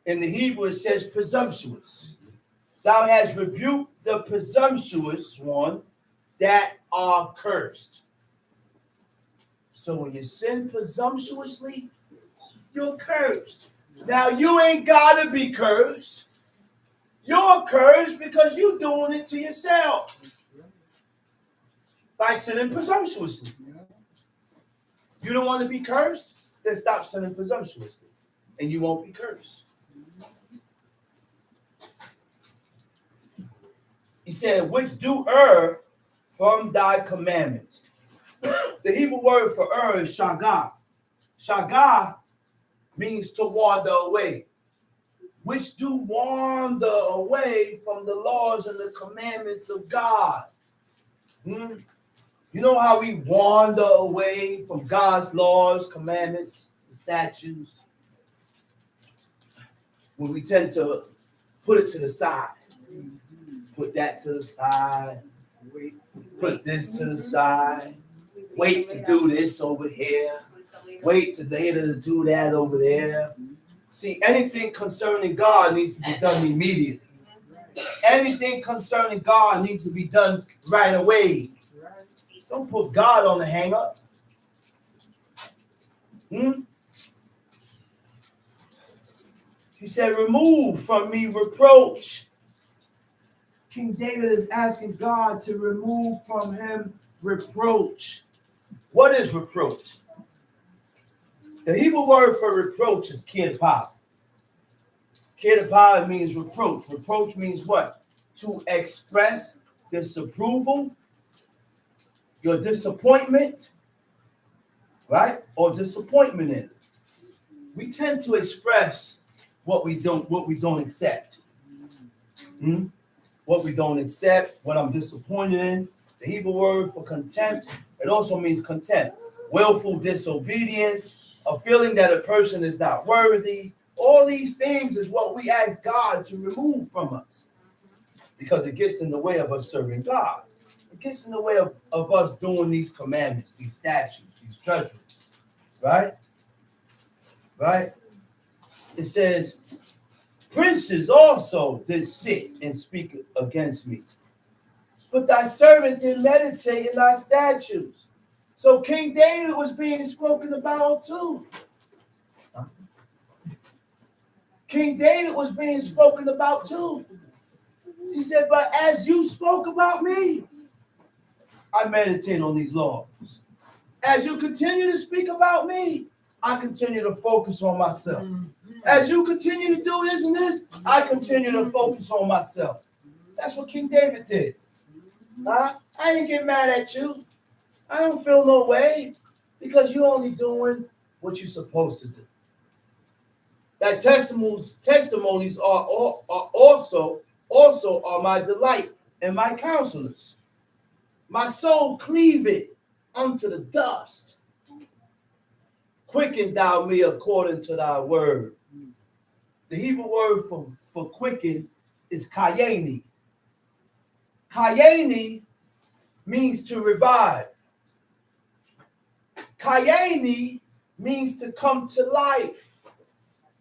In the Hebrew, it says presumptuous. Thou hast rebuked the presumptuous one that are cursed. So when you sin presumptuously, you're cursed. Now you ain't gotta be cursed. You're cursed because you're doing it to yourself by sinning presumptuously. You don't want to be cursed? Then stop sinning presumptuously, and you won't be cursed. He said, which do err from thy commandments. The Hebrew word for err is shagah. Shagah means to wander away. Which do wander away from the laws and the commandments of God. You know how we wander away from God's laws, commandments, statutes? When we tend to put it to the side. Put that to the side. Put this to the side. Wait to do this over here. Wait till later to do that over there. See, anything concerning God needs to be done immediately. Anything concerning God needs to be done right away. Don't put God on the hang up. He said, remove from me reproach. King David is asking God to remove from him reproach. What is reproach? The Hebrew word for reproach is kirpah. Kirpah means reproach. Reproach means what? To express disapproval, your disappointment, right? Or disappointment in. We tend to express what we don't accept. What we don't accept, what I'm disappointed in. The Hebrew word for contempt, it also means contempt. Willful disobedience, a feeling that a person is not worthy. All these things is what we ask God to remove from us. Because it gets in the way of us serving God. It gets in the way of us doing these commandments, these statutes, these judgments. Right? Right? It says, princes also did sit and speak against me. But thy servant did meditate in thy statutes. So King David was being spoken about too. King David was being spoken about too. He said, but as you spoke about me, I meditate on these laws. As you continue to speak about me, I continue to focus on myself. As you continue to do this and this, I continue to focus on myself. That's what King David did. I ain't get mad at you. I don't feel no way because you're only doing what you're supposed to do. That testimonies are also are my delight and my counselors. My soul cleaveth unto the dust. Quicken thou me according to thy word. The Hebrew word for quicken is kayeni. Kayeni means to revive. Kayeni means to come to life.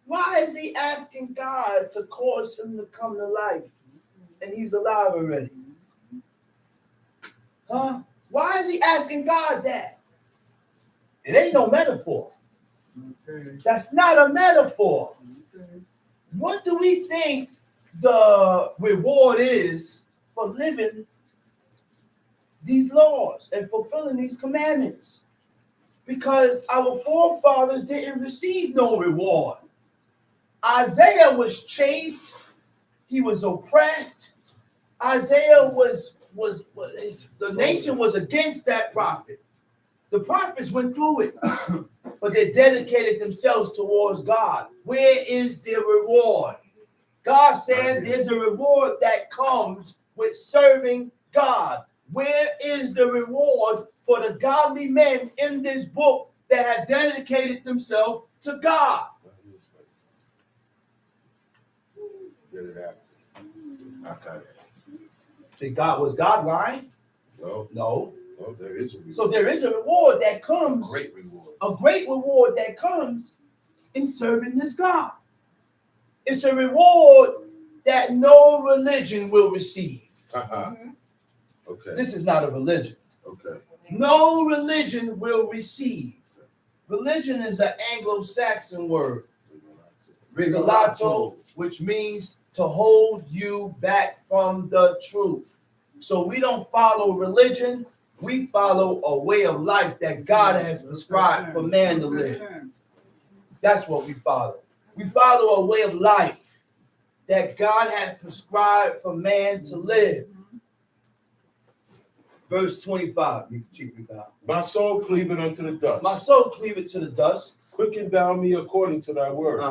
Why is he asking God to cause him to come to life? And he's alive already. Huh? Why is he asking God that? It ain't no metaphor. That's not a metaphor. What do we think the reward is for living these laws and fulfilling these commandments? Because our forefathers didn't receive no reward. Isaiah was chased. He was oppressed. Isaiah was the nation was against that prophet. The prophets went through it, but they dedicated themselves towards God. Where is their reward? God said there's a reward that comes with serving God. Where is the reward for the godly men in this book that have dedicated themselves to God? Was God lying? No. No. Oh, there is a reward. So there is a reward that comes, Great reward. a great reward that comes in serving this God. It's a reward that no religion will receive. Okay. This is not a religion. Okay. No religion will receive. Religion is an Anglo-Saxon word, regulato, which means to hold you back from the truth. So we don't follow religion. We follow a way of life that God has prescribed for man to live. That's what we follow. We follow a way of life that God has prescribed for man to live. Verse 25. My soul cleaving unto the dust. My soul cleaveth to the dust. Quicken thou me according to thy word.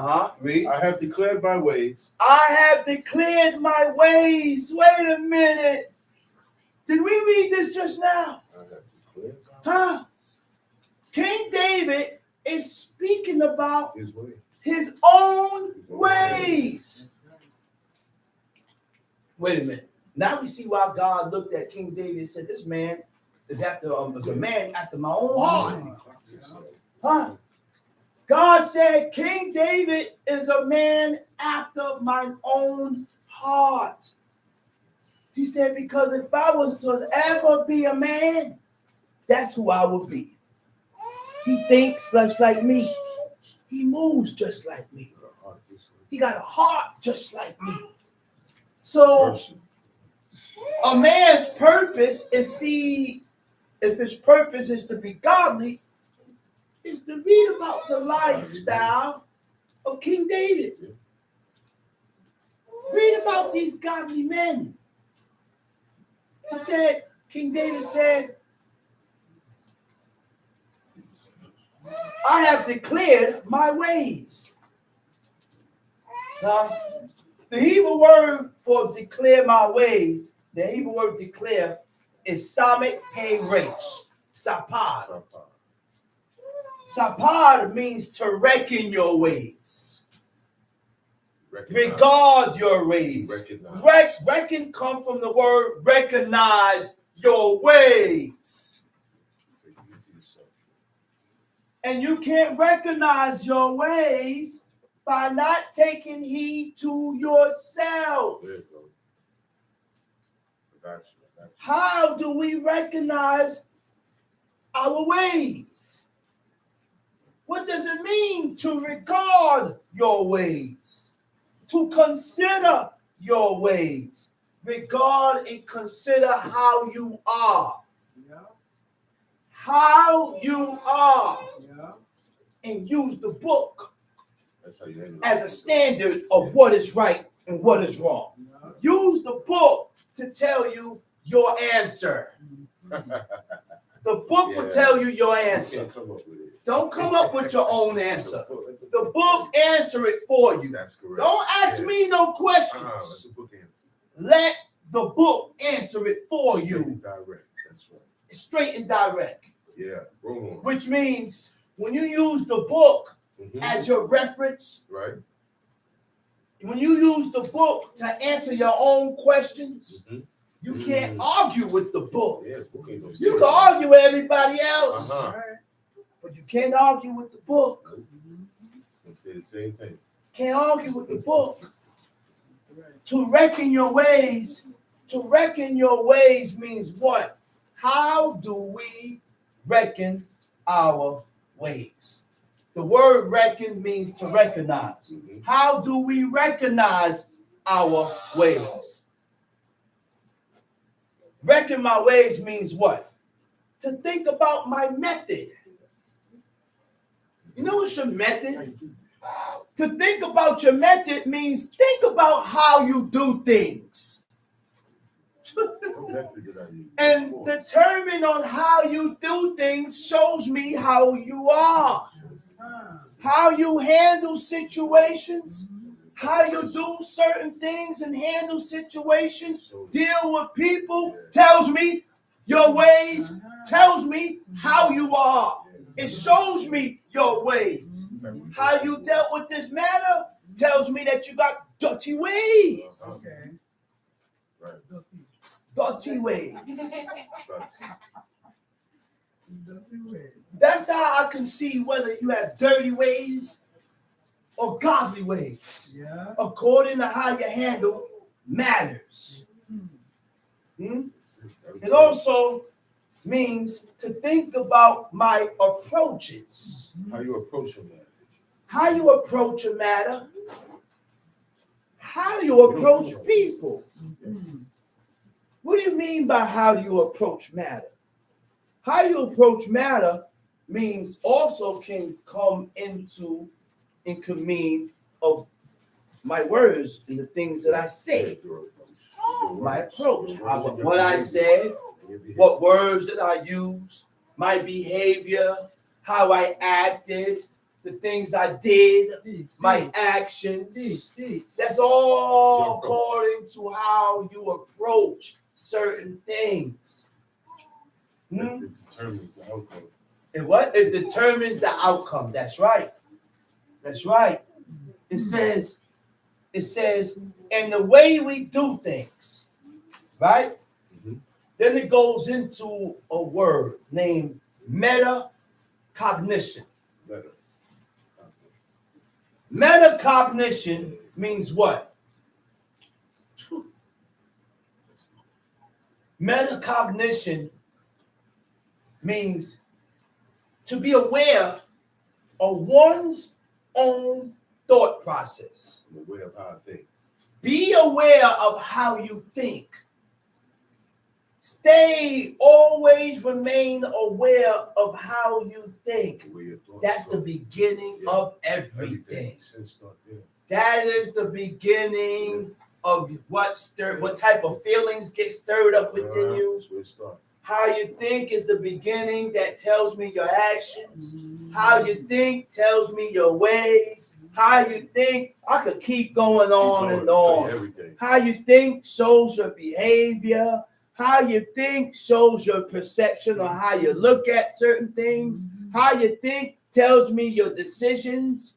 Read. I have declared my ways. I have declared my ways. Wait a minute. Did we read this just now? I have declared my ways. King David is speaking about His way. his own ways. Wait a minute. Now we see why God looked at King David and said, "This man is a man after my own heart." God said, "King David is a man after my own heart." He said, because if I was to ever be a man, that's who I would be. He thinks just like me. He moves just like me. He got a heart just like me. So a man's purpose, if his purpose is to be godly, is to read about the lifestyle of King David. Read about these godly men. He said, King David said, I have declared my ways. Now, the Hebrew word for declare my ways, the Hebrew word declare is samek pei resh, sapad. Sapad means to reckon your ways. Regard your ways. Reckon come from the word recognize your ways. And you can't recognize your ways by not taking heed to yourself. How do we recognize our ways? What does it mean to regard your ways? To consider your ways. Regard and consider how you are. How you are. And use the book as a standard of what is right and what is wrong. Use the book to tell you your answer. The book will tell you your answer. Don't come up with your own answer. The book answer it for you. Don't ask me no questions. Let the book answer it for you. Straight and direct. Yeah. Which means when you use the book as your reference, right? When you use the book to answer your own questions, you can't argue with the book. You can argue with everybody else, but you can't argue with the book. The same thing. Can't argue with the book. To reckon your ways means what? How do we reckon our ways? The word reckon means to recognize. How do we recognize our ways? Reckon my ways means what? To think about my method. You know what's your method? To think about your method means think about how you do things. And determine on how you do things shows me how you are. How you handle situations, how you do certain things and handle situations, deal with people, tells me your ways, tells me how you are. It shows me your ways. How you dealt with this matter tells me that you got dirty ways. Dirty ways. That's how I can see whether you have dirty ways or godly ways. Yeah. According to how you handle matters. It also means to think about my approaches. How you approach a matter. How you approach a matter. How you approach people. What do you mean by how you approach matter? How you approach matter means also can come into and can mean of my words and the things that I say. My approach, what I said, what words that I use, my behavior, how I acted, the things I did, my actions. That's all according to how you approach certain things. It determines the outcome. And what? It determines the outcome. That's right. That's right. It says, and the way we do things, right? Then it goes into a word named metacognition. Metacognition means what? Metacognition means to be aware of one's own thought process. I'm aware of how I think. Be aware of how you think. Always remain aware of how you think. That's the beginning of everything. That is the beginning of what type of feelings get stirred up within you. How you think is the beginning that tells me your actions. How you think tells me your ways. How you think, I could keep going on and on. How you think shows your behavior. How you think shows your perception on how you look at certain things. How you think tells me your decisions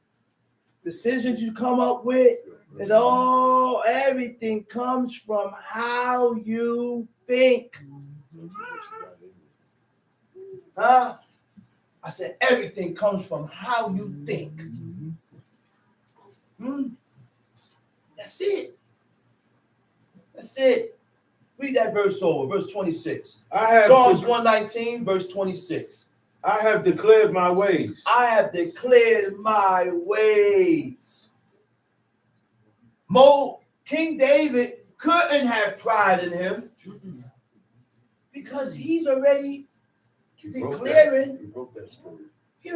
you come up with. It all, everything comes from how you think. Huh? I said everything comes from how you think. That's it. That's it. Read that verse over, verse 26. Psalms 119, verse 26. I have declared my ways. I have declared my ways. King David couldn't have pride in him because he's already declaring. He broke that spirit. He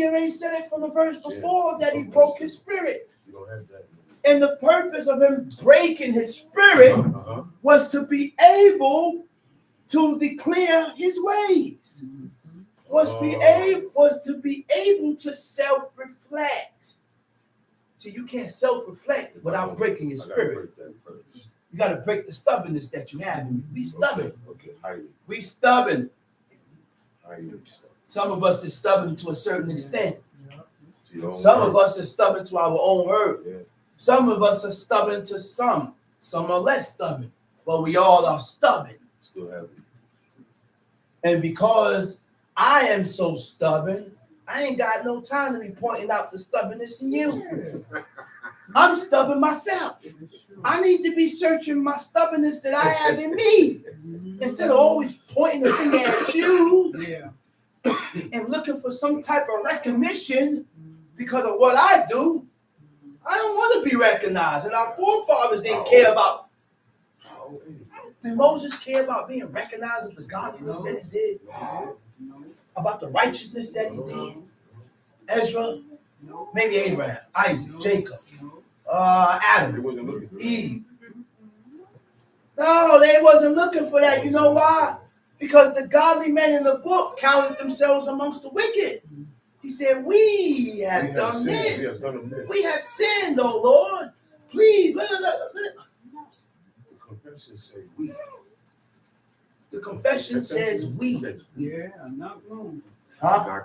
already said it from the verse before that he broke his spirit. You don't have that. And the purpose of him breaking his spirit was to be able to declare his ways. Was to be able to self-reflect. See, you can't self-reflect without breaking your spirit. You got to break the stubbornness that you have. Be stubborn. We stubborn. Some of us is stubborn to a certain extent. Some of us are stubborn to our own hurt. Some of us are stubborn to some. Some are less stubborn. But we all are stubborn. And because I am so stubborn, I ain't got no time to be pointing out the stubbornness in you. I'm stubborn myself. I need to be searching my stubbornness that I have in me. Instead of always pointing the finger at you and looking for some type of recognition because of what I do. I don't want to be recognized. And our forefathers didn't care about. Did Moses care about being recognized of the godliness that he did? About the righteousness that he did? Ezra? Maybe Abraham, Isaac, Jacob, Adam, Eve. No, they wasn't looking for that. You know why? Because the godly men in the book counted themselves amongst the wicked. He said, we have done this. We have sinned, oh Lord. Please. The confession says we. The confession says we. Yeah, I'm not wrong. Huh?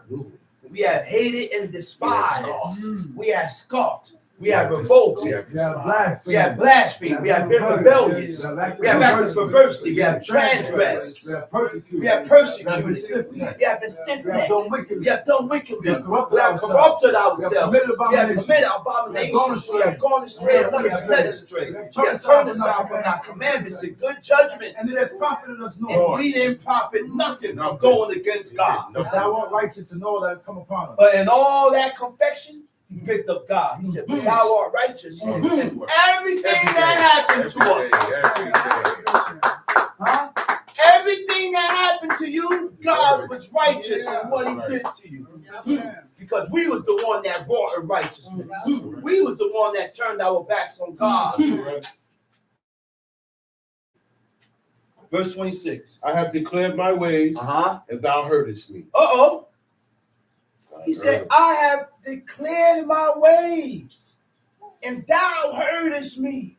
We have hated and despised. We have scoffed. We have revolt. We have blasphemy. We have blasphemy. We have been rebellious. We have acted perversely. We have transgressed. We have persecuted. We have persecuted. We have been stiff-necked. We have done wickedly. We have corrupted ourselves. We have committed abominations. We have gone astray. We have led astray. We have turned aside from our commandments and good judgments. And it has profited us And no. we didn't profit nothing from going against God. Thou art righteous and all that has come upon us. But in all that confession, he picked up God. He said, but thou art righteous. And everything that happened to us, everything that happened to you, God was righteous in what he did to you. Because we was the one that wrought in righteousness. We was the one that turned our backs on God. Verse 26. I have declared my ways, and thou heardest me. Uh-oh. He said, I have declared my ways, and thou heardest me.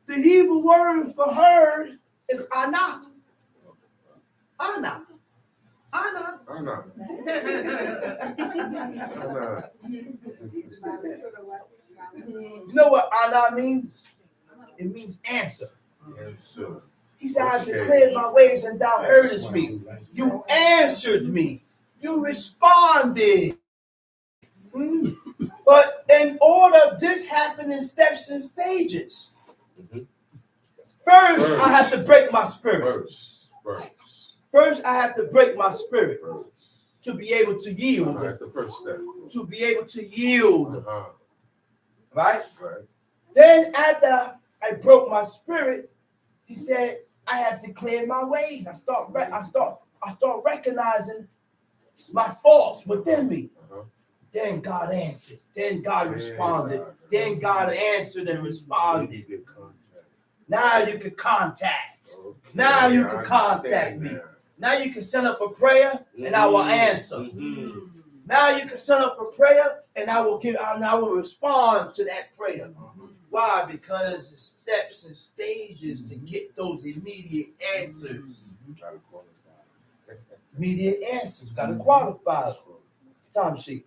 The Hebrew word for heard is ana. Ana. Ana. Anna. You know what ana means? It means answer. Yes, sir. He said, I declared my ways, and thou heardest me. You answered me. You responded. But in order, this happened in steps and stages. First, I have to break my spirit. First, I have to break my spirit to be able to yield. That's the first step. To be able to yield. Right? Then after I broke my spirit, he said, I have declared my ways. I start recognizing my faults within me. Then God answered. Then God responded. Then God answered and responded. Now you can contact. Now you can contact me. Now you can send up a prayer and I will answer. Now you can send up a prayer and I will respond to that prayer. Why? Because it's steps and stages to get those immediate answers. Immediate answers. Got to qualify. Time sheet.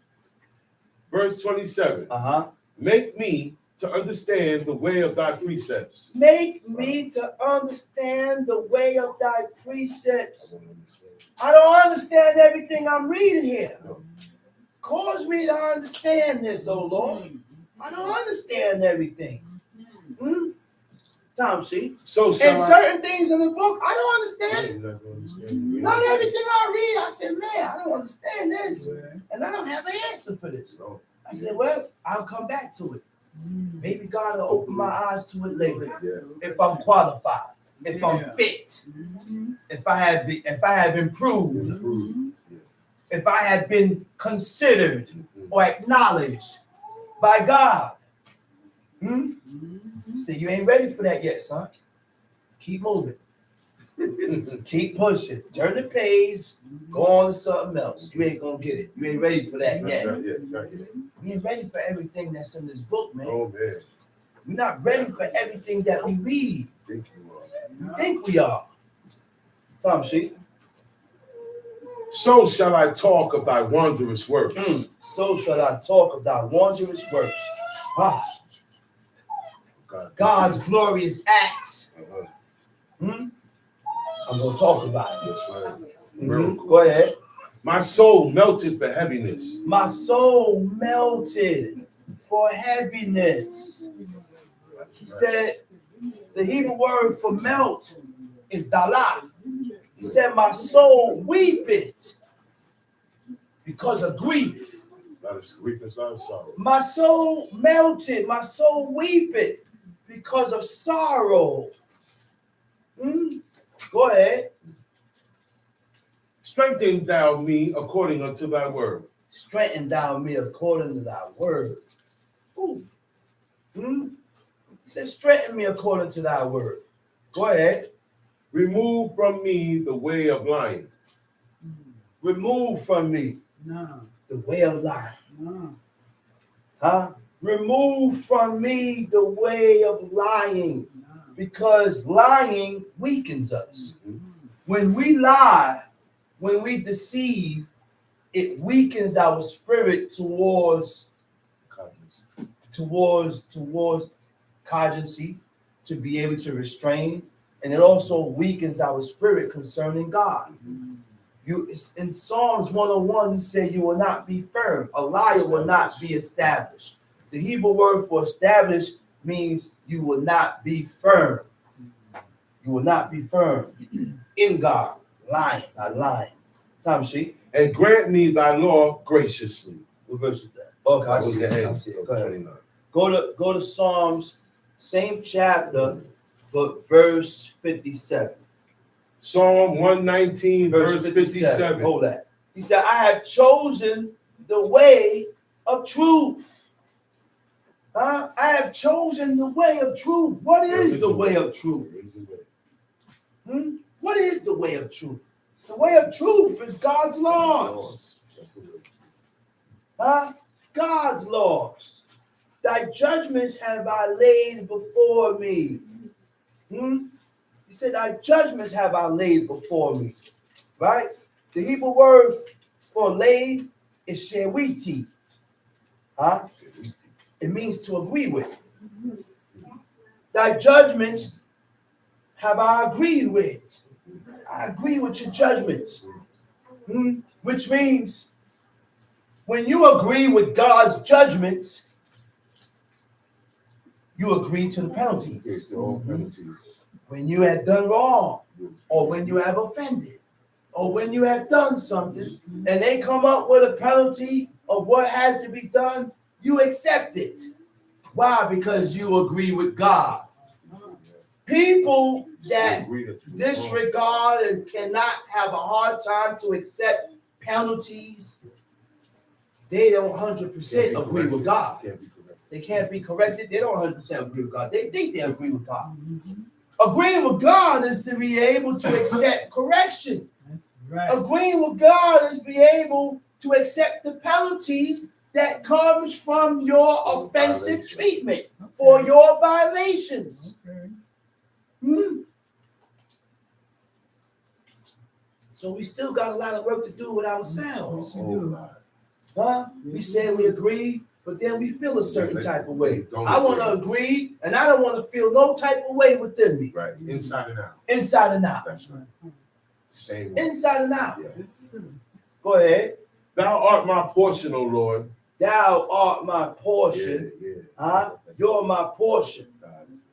Verse 27. Make me to understand the way of thy precepts. Make me to understand the way of thy precepts. I don't understand everything I'm reading here. Cause me to understand this, oh Lord. I don't understand everything. Tom, see? So and certain things in the book, I don't understand it. Not everything I read, I said, man, I don't understand this. And I don't have an answer for this. I said, well, I'll come back to it. Maybe God will open my eyes to it later. If I'm qualified, if I'm fit, if I have improved, if I have been considered or acknowledged by God. See, you ain't ready for that yet, son. Keep moving. Keep pushing. Turn the page. Go on to something else. You ain't gonna get it. You ain't ready for that yet. We ain't ready for everything that's in this book, man. Oh, man. We're not ready for everything that we read. We think we are. Tom, she. So shall I talk of thy wondrous works. So shall I talk of thy wondrous works. God's glorious acts. I'm going to talk about it. Go ahead. My soul melted for heaviness. My soul melted for heaviness. He said the Hebrew word for melt is dalah. He said, my soul weepeth because of grief. My soul melted, my soul weepeth because of sorrow. Go ahead. Strengthen thou me according unto thy word. Strengthen thou me according to thy word. He said, strengthen me according to thy word. Go ahead. Remove from me the way of lying. Remove from me the way of lying. Remove from me the way of lying. Because lying weakens us. When we lie, when we deceive, it weakens our spirit towards towards cogency, to be able to restrain, and it also weakens our spirit concerning God. In Psalms 101, he said, "You will not be firm. A liar will not be established." The Hebrew word for established means you will not be firm. You will not be firm in God. Lying, not lying. Time sheet. And grant me thy law graciously. What verse is that? Okay, I see Go it. ahead. I see it. Go ahead. Go to Psalms, same chapter, but verse 57. Psalm 119, verse 57. Hold that. He said, "I have chosen the way of truth." I have chosen the way of truth. What is the way of truth? What is the way of truth? The way of truth is God's laws. God's laws. Thy judgments have I laid before me. He said, thy judgments have I laid before me. Right? The Hebrew word for laid is shewiti. It means to agree with. Thy judgments have I agreed with. I agree with your judgments. Which means when you agree with God's judgments, you agree to the penalties. When you have done wrong, or when you have offended, or when you have done something, and they come up with a penalty of what has to be done, you accept it. Why? Because you agree with God. People that disregard and cannot have a hard time to accept penalties, they don't 100% agree with God. They can't be corrected. They don't 100% agree with God. They think they agree with God. Agreeing with God is to be able to accept correction. Right. Agreeing with God is be able to accept the penalties that comes from your offensive treatment for your violations. So we still got a lot of work to do with ourselves. We say we agree, but then we feel a certain type of way. I want to agree, and I don't want to feel no type of way within me. Right, inside and out. Inside and out. That's right. Same way. Inside and out. Yeah. Go ahead. Thou art my portion, O Lord. Thou art my portion. You're my portion.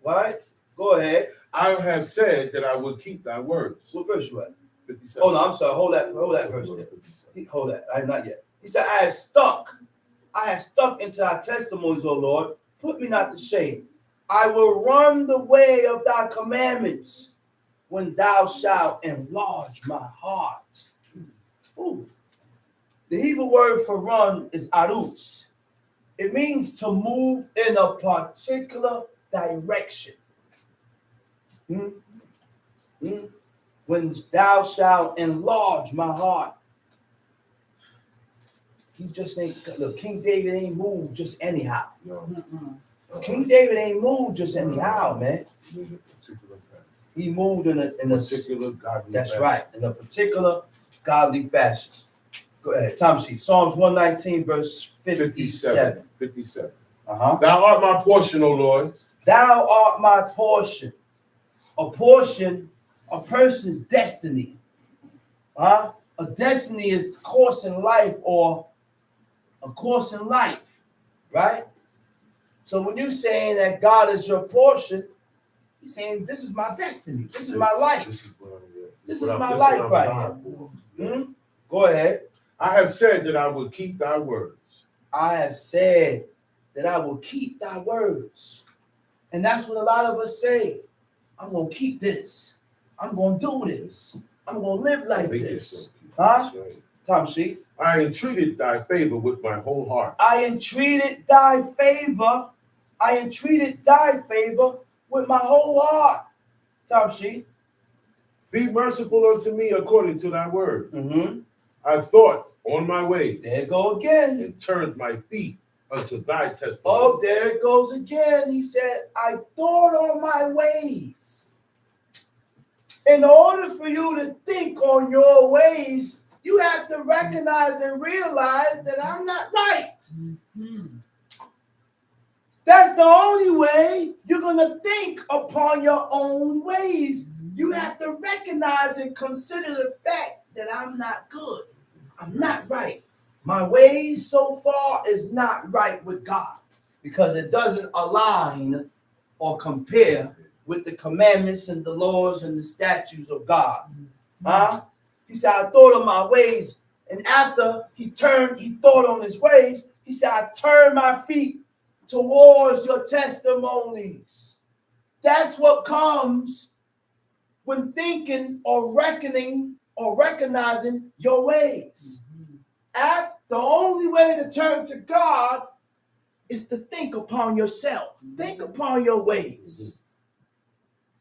Right? Go ahead. I have said that I will keep thy words. What verse you at? 57. Oh no, I'm sorry. Hold that verse there. Hold that. Not yet. He said, I have stuck into thy testimonies, O Lord. Put me not to shame. I will run the way of thy commandments when thou shalt enlarge my heart. Ooh. The Hebrew word for run is arutz. It means to move in a particular direction. When thou shalt enlarge my heart. He just ain't, look, King David ain't moved just anyhow. King David ain't moved just anyhow, man. He moved in a particular godly that's fashion. right, in a particular godly fashion. Go ahead, time sheet. Psalms 119, verse 57. 57. Thou art my portion, O Lord. Thou art my portion. A portion, a person's destiny. A destiny is course in life or a course in life, right? So when you're saying that God is your portion, he's saying this is my destiny. This is my life. This is my life right here. Go ahead. I have said that I will keep thy words. I have said that I will keep thy words. And that's what a lot of us say. I'm going to keep this. I'm going to do this. I'm going to live like this. Tom sheet. I entreated thy favor with my whole heart. I entreated thy favor. I entreated thy favor with my whole heart. Tom sheet. Be merciful unto me according to thy word. I thought on my ways. There it go again. And turned my feet unto thy testimony. Oh, there it goes again. He said, I thought on my ways. In order for you to think on your ways, you have to recognize and realize that I'm not right. That's the only way you're going to think upon your own ways. You have to recognize and consider the fact that I'm not good. I'm not right. My ways so far is not right with God because it doesn't align or compare with the commandments and the laws and the statutes of God. He said, I thought of my ways. And after he thought on his ways, he said, I turned my feet towards your testimonies. That's what comes when thinking or reckoning or recognizing your ways. The only way to turn to God is to think upon yourself. Think upon your ways.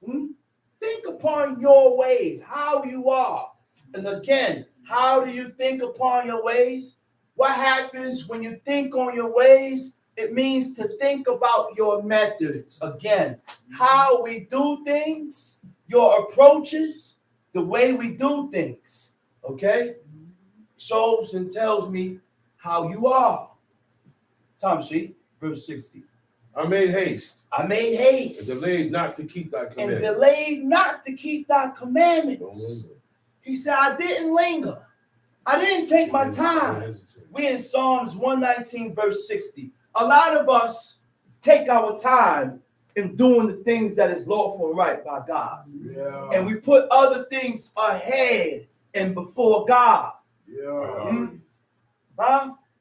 Think upon your ways, how you are. And again, how do you think upon your ways? What happens when you think on your ways? It means to think about your methods. Again, how we do things, your approaches, the way we do things. Okay? Shows and tells me how you are. Tom sheet, verse 60. I made haste. I made haste. And delayed not to keep thy commandments. And delayed not to keep thy commandments. He said, I didn't linger. I didn't take my time. We in Psalms 119, verse 60. A lot of us take our time in doing the things that is lawful and right by God. Yeah. And we put other things ahead and before God. Yeah.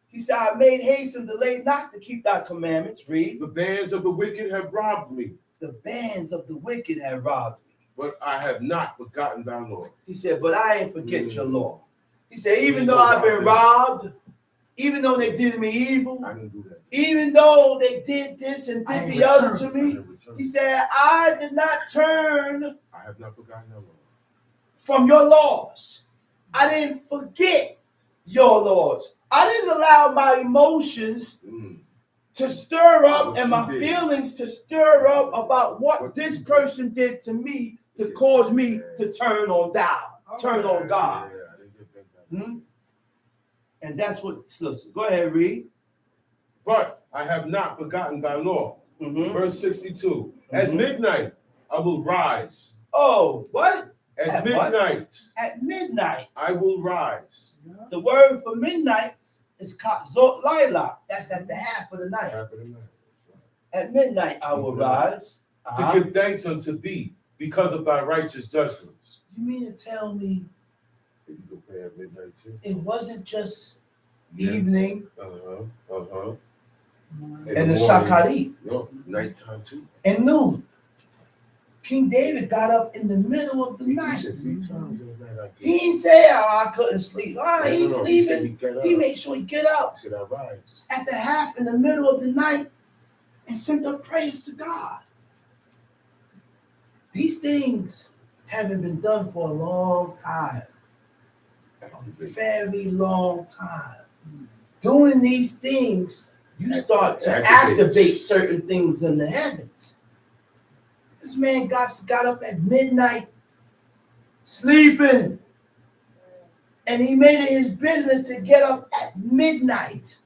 He said, I made haste and delayed not to keep thy commandments. Read. The bands of the wicked have robbed me. The bands of the wicked have robbed me. But I have not forgotten thy law. He said, but I ain't forget your law. He said, even though I've been robbed, even though they did me evil, I didn't do that. even though they did this and did the other to me, he said, I did not turn I have not forgotten thy law. from your laws. I didn't forget your laws. I didn't allow my emotions to stir up and my feelings to stir up about what this person did to me to cause me to turn on God. And that's what, listen, go ahead, read. But I have not forgotten thy law. Verse 62. At midnight I will rise. Oh, what? At midnight. What? At midnight. I will rise. The word for midnight is zot laila. That's at the half of the night. Half of the night. At midnight I will rise. To give thanks unto thee because of thy righteous judgments. You mean to tell me You can pray at midnight too. it wasn't just evening In and the morning. shakari No, nighttime too. and noon? King David got up in the middle of the He night. said 3 times in the night I He didn't say, oh, I couldn't sleep. He's No, sleeping. He He made sure he get up said I rise. at the half in the middle of the night and send up praise to God. These things haven't been done for a long time. A very long time. Doing these things, you start to activate certain things in the heavens. This man got up at midnight, sleeping. And he made it his business to get up at midnight.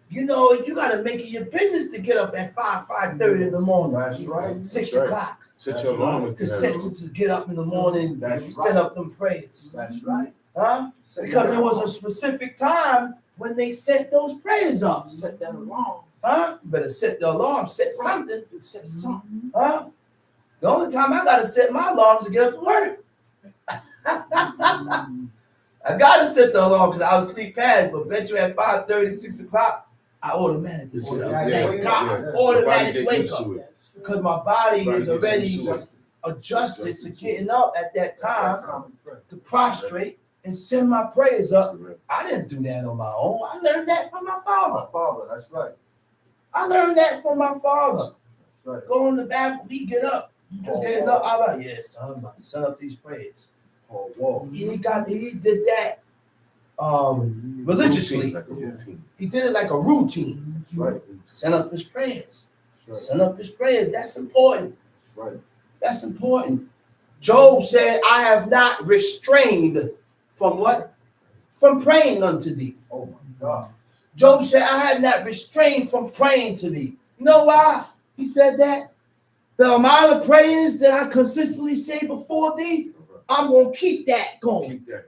You know, you got to make it your business to get up at 5:30 in the morning. That's right. 6 That's right. o'clock. Set your alarm To get up in the morning and set up them prayers. That's right. Because there was a specific time when they set those prayers up. Set that alarm. You better set the alarm, set something. Set something. The only time I gotta set my alarm is to get up to work. I gotta set the alarm because I was sleep past, but bet you at 5:30, 6 o'clock, I automatically wake up. Thank God. Automatic wake up. Because my body is already adjusted to getting up at that time to prostrate and send my prayers up. I didn't do that on my own. I learned that from my father. That's right. I learned that from my father. That's right. Go in the bathroom, he get up. Just getting up. I'm like, yeah, son, I'm about to send up these prayers. Oh, whoa. He did that religiously. He did it like a routine. That's right. Send up his prayers. That's right. Send up his prayers. That's important. That's right. That's important. Job said, I have not restrained from what? From praying unto thee. Oh my God. Job said, I had not restrained from praying to thee. You know why he said that? The amount of prayers that I consistently say before thee, I'm going to keep that going. Keep that.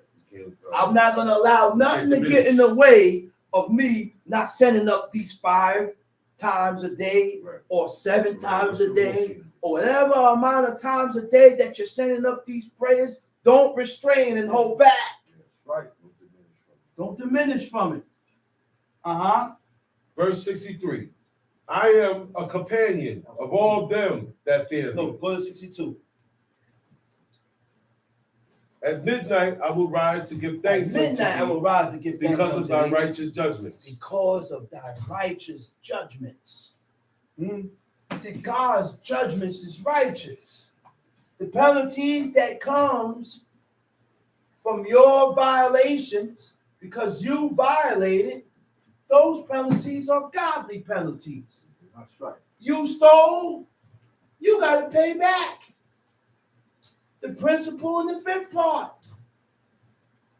I'm not going to allow nothing to get in the way of me not sending up these 5 times a day or 7 times a day or whatever amount of times a day that you're sending up these prayers. Don't restrain and hold back. Right. Don't diminish from it. Verse 63. I am a companion of all them that fear No, thee. go to 62. At midnight I will rise to give thanks At midnight I unto will rise to give thee thanks because of unto thy thee righteous judgments. because of thy righteous judgments. I said, God's judgments is righteous. The penalties that comes from your violations, because you violated, those penalties are godly penalties. That's right. You stole, you got to pay back. The principal and the 5th part.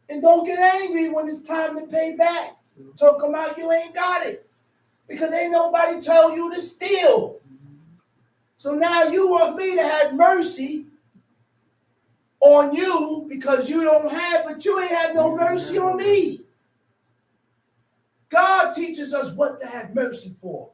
And don't get angry when it's time to pay back. Talk about you ain't got it. Because ain't nobody tell you to steal. So now you want me to have mercy on you because you don't have, but you ain't had no mercy on me. God teaches us what to have mercy for.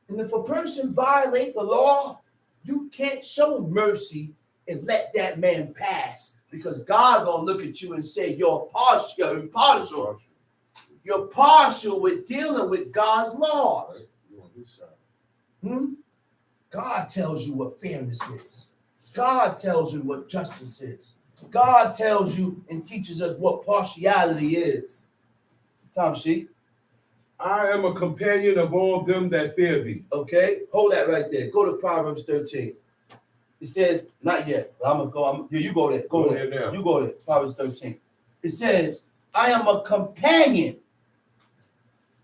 And if a person violate the law, you can't show mercy and let that man pass, because God gonna look at you and say you're partial, you're impartial. You're partial with dealing with God's laws. God tells you what fairness is. God tells you what justice is. God tells you and teaches us what partiality is. Tom Sheik. I am a companion of all them that fear thee. Okay, hold that right there. Go to Proverbs 13. It says, not yet, but I'm going to go. You go there. Go there. Now. You go there. Proverbs 13. It says, I am a companion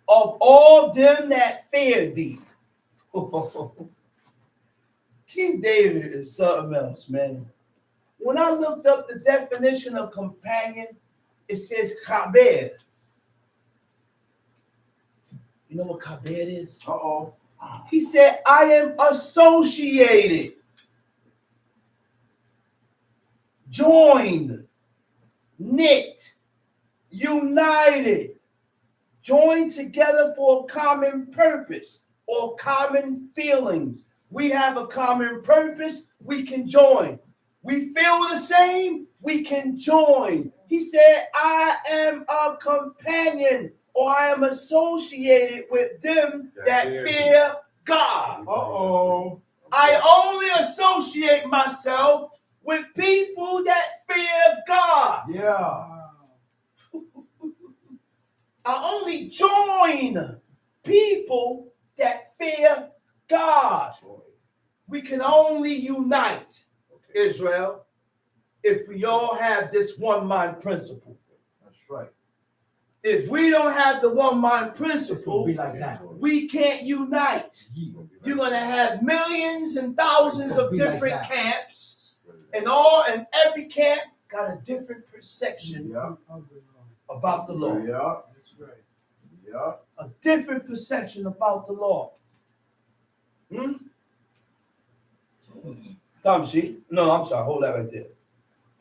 of all them that fear thee. King David is something else, man. When I looked up the definition of companion, it says chabed. You know what chabed is? He said, I am associated, joined, knit, united, joined together for a common purpose or common feelings. We have a common purpose, we can join. We feel the same, we can join. He said, I am a companion, or I am associated with them that fear God. I only associate myself with people that fear God. Yeah. I only join people that fear God. We can only unite, Israel, if we all have this one mind principle. That's right. If we don't have the one mind principle, Be like that. we can't unite. You're going to have millions and thousands of different camps, and every camp got a different perception about the law. Yeah. That's right. Yeah. A different perception about the law. Tom Sheik? No, I'm sorry. Hold that right there.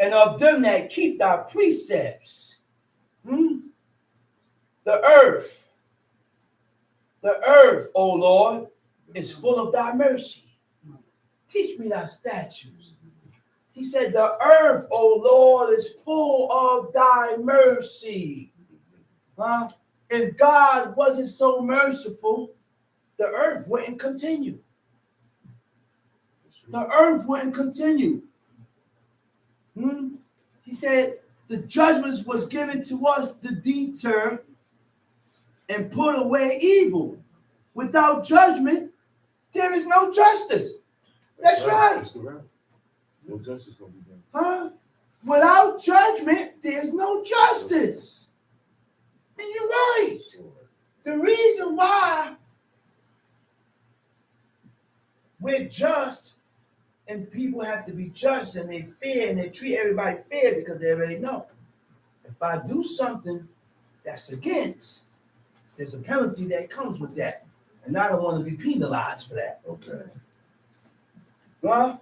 And of them that keep thy precepts. The earth, O Lord, is full of thy mercy. Teach me thy statutes. He said, the earth, O Lord, is full of thy mercy. If God wasn't so merciful, the earth wouldn't continue. The earth wouldn't continue. He said, the judgments was given to us to deter and put away evil. Without judgment, there is no justice. That's right. No justice gonna be done. Without judgment, there's no justice. And you're right. The reason why we're just and people have to be just and they fear and they treat everybody fair because they already know. If I do something that's against, there's a penalty that comes with that. And I don't want to be penalized for that. Okay. Huh?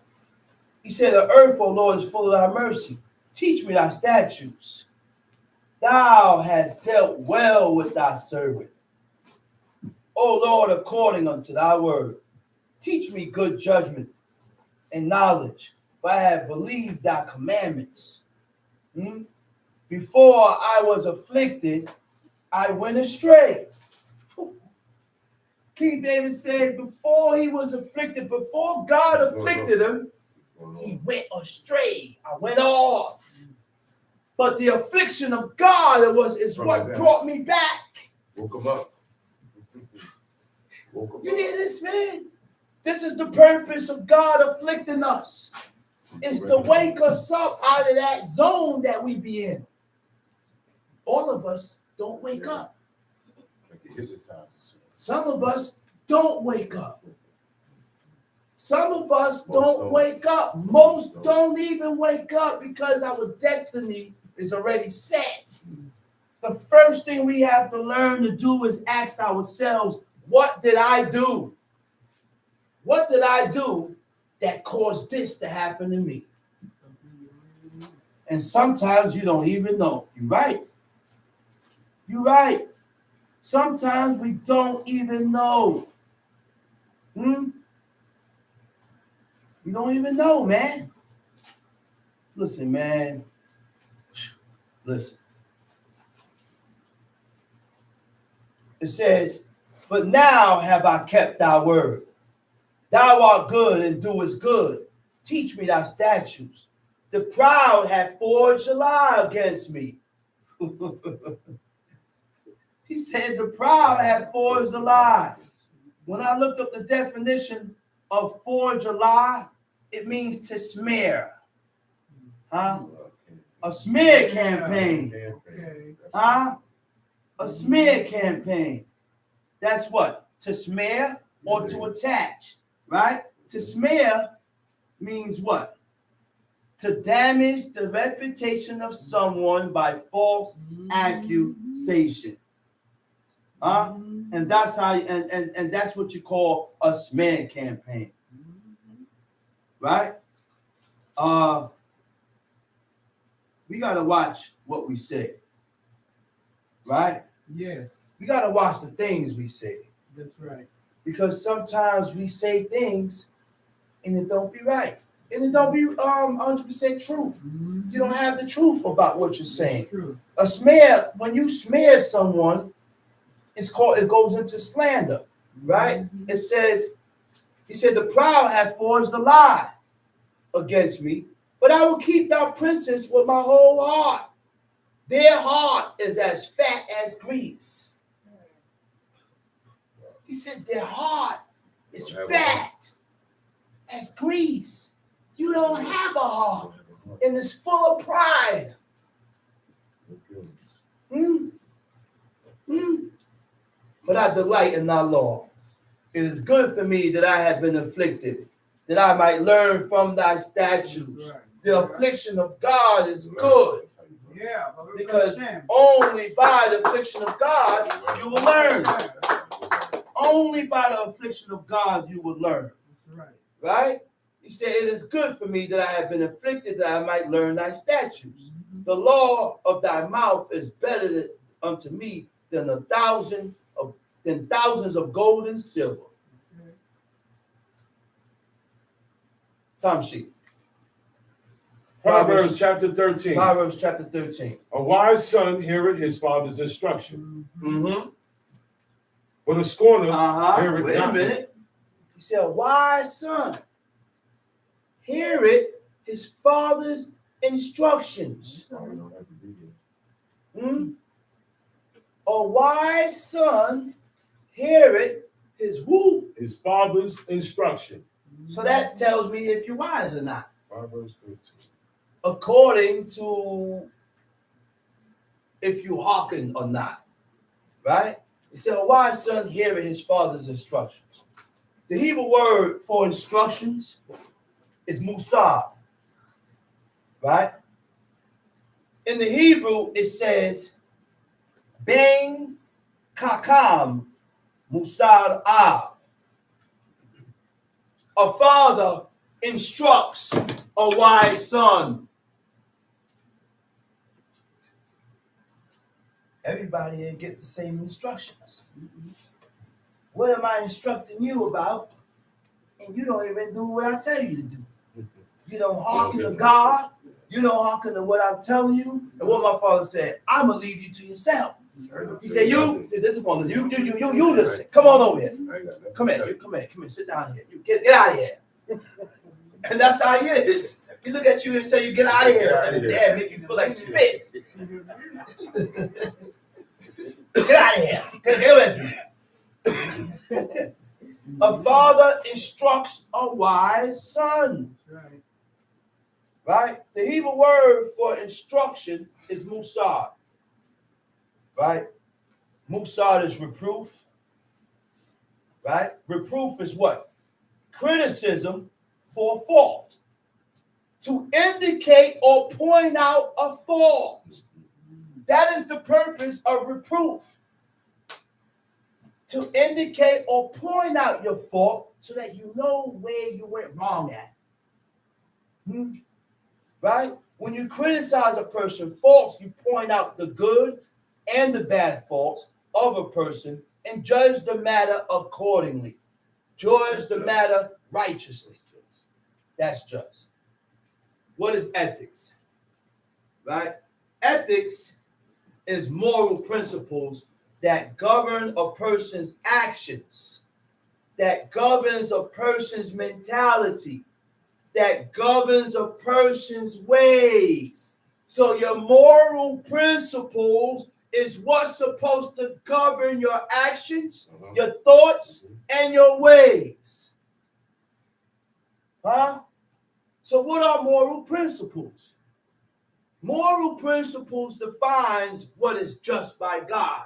He said, the earth, O Lord, is full of thy mercy. Teach me thy statutes. Thou hast dealt well with thy servant. O Lord, according unto thy word. Teach me good judgment and knowledge, for I have believed thy commandments. Before I was afflicted, I went astray. King David said, before he was afflicted, before God afflicted him, he went astray. I went off. But the affliction of God is what brought me back. Woke him up. You hear this, man? This is the purpose of God afflicting us. Is to wake us up out of that zone that we be in. All of us don't wake up. Some of us don't wake up. Some of us don't wake up. Most don't even wake up because our destiny is already set. The first thing we have to learn to do is ask ourselves, what did I do? What did I do that caused this to happen to me? And sometimes you don't even know. You're right. You're right. Sometimes we don't even know. We don't even know, man. Listen, man. Listen. It says, but now have I kept thy word. Thou art good and doest good. Teach me thy statutes. The proud have forged a lie against me. He said the proud have forged a lie. When I looked up the definition of forge a lie, it means to smear. Huh? A smear campaign. Huh? A smear campaign. That's what? To smear or to attach, right? To smear means what? To damage the reputation of someone by false accusation. And that's how and that's what you call a smear campaign. Right? We gotta watch what we say. Right? Yes. We gotta watch the things we say. That's right. Because sometimes we say things and it don't be right. And it don't be 100% truth. You don't have the truth about what you're saying. True. A smear, when you smear someone, it goes into slander, right? It says, he said, the proud have forged a lie against me, but I will keep thy princes with my whole heart. Their heart is as fat as grease. He said, their heart is fat as grease. You don't have a heart, and it's full of pride. But I delight in thy law. It is good for me that I have been afflicted, that I might learn from thy statutes. Right. The affliction of God is good. Yeah, Because only by the affliction of God you will learn. Only by the affliction of God you will learn. That's right. Right? He said, it is good for me that I have been afflicted, that I might learn thy statutes. The law of thy mouth is better unto me than thousands of gold and silver. Tom sheet. Proverbs chapter 13. Proverbs chapter 13. A wise son heareth his father's instruction, but a scorner heareth Wait a not. minute. He said, a wise son heareth his father's instructions. A wise son heareth his who? His father's instruction. So that tells me if you're wise or not. Proverbs 13. According to if you hearken or not. Right? He said, a wise son heareth his father's instructions. The Hebrew word for instructions is musar. Right? In the Hebrew, it says, bang, Kakam Musar Ab. A father instructs a wise son. Everybody didn't get the same instructions. What am I instructing you about? And you don't even do what I tell you to do. You don't hearken to God. You don't hearken to what I'm telling you. And what my father said, I'm gonna leave you to yourself. He said, you listen. Come on over here. Come here, sit down here. You get out of here. And that's how he is. He look at you and say, you get out of here. And dad make you feel like spit. Get out of here. Get with me. A father instructs a wise son. Right? The Hebrew word for instruction is musar. Right? Musar is reproof. Right? Reproof is what? Criticism for a fault. To indicate or point out a fault. That is the purpose of reproof. To indicate or point out your fault so that you know where you went wrong at. Right? When you criticize a person's faults, you point out the good and the bad faults of a person and judge the matter accordingly. Judge the matter righteously. That's just. What is ethics? Right? Ethics is moral principles that govern a person's actions, that governs a person's mentality, that governs a person's ways. So your moral principles is what's supposed to govern your actions, your thoughts, and your ways. So what are moral principles? Moral principles defines what is just by God.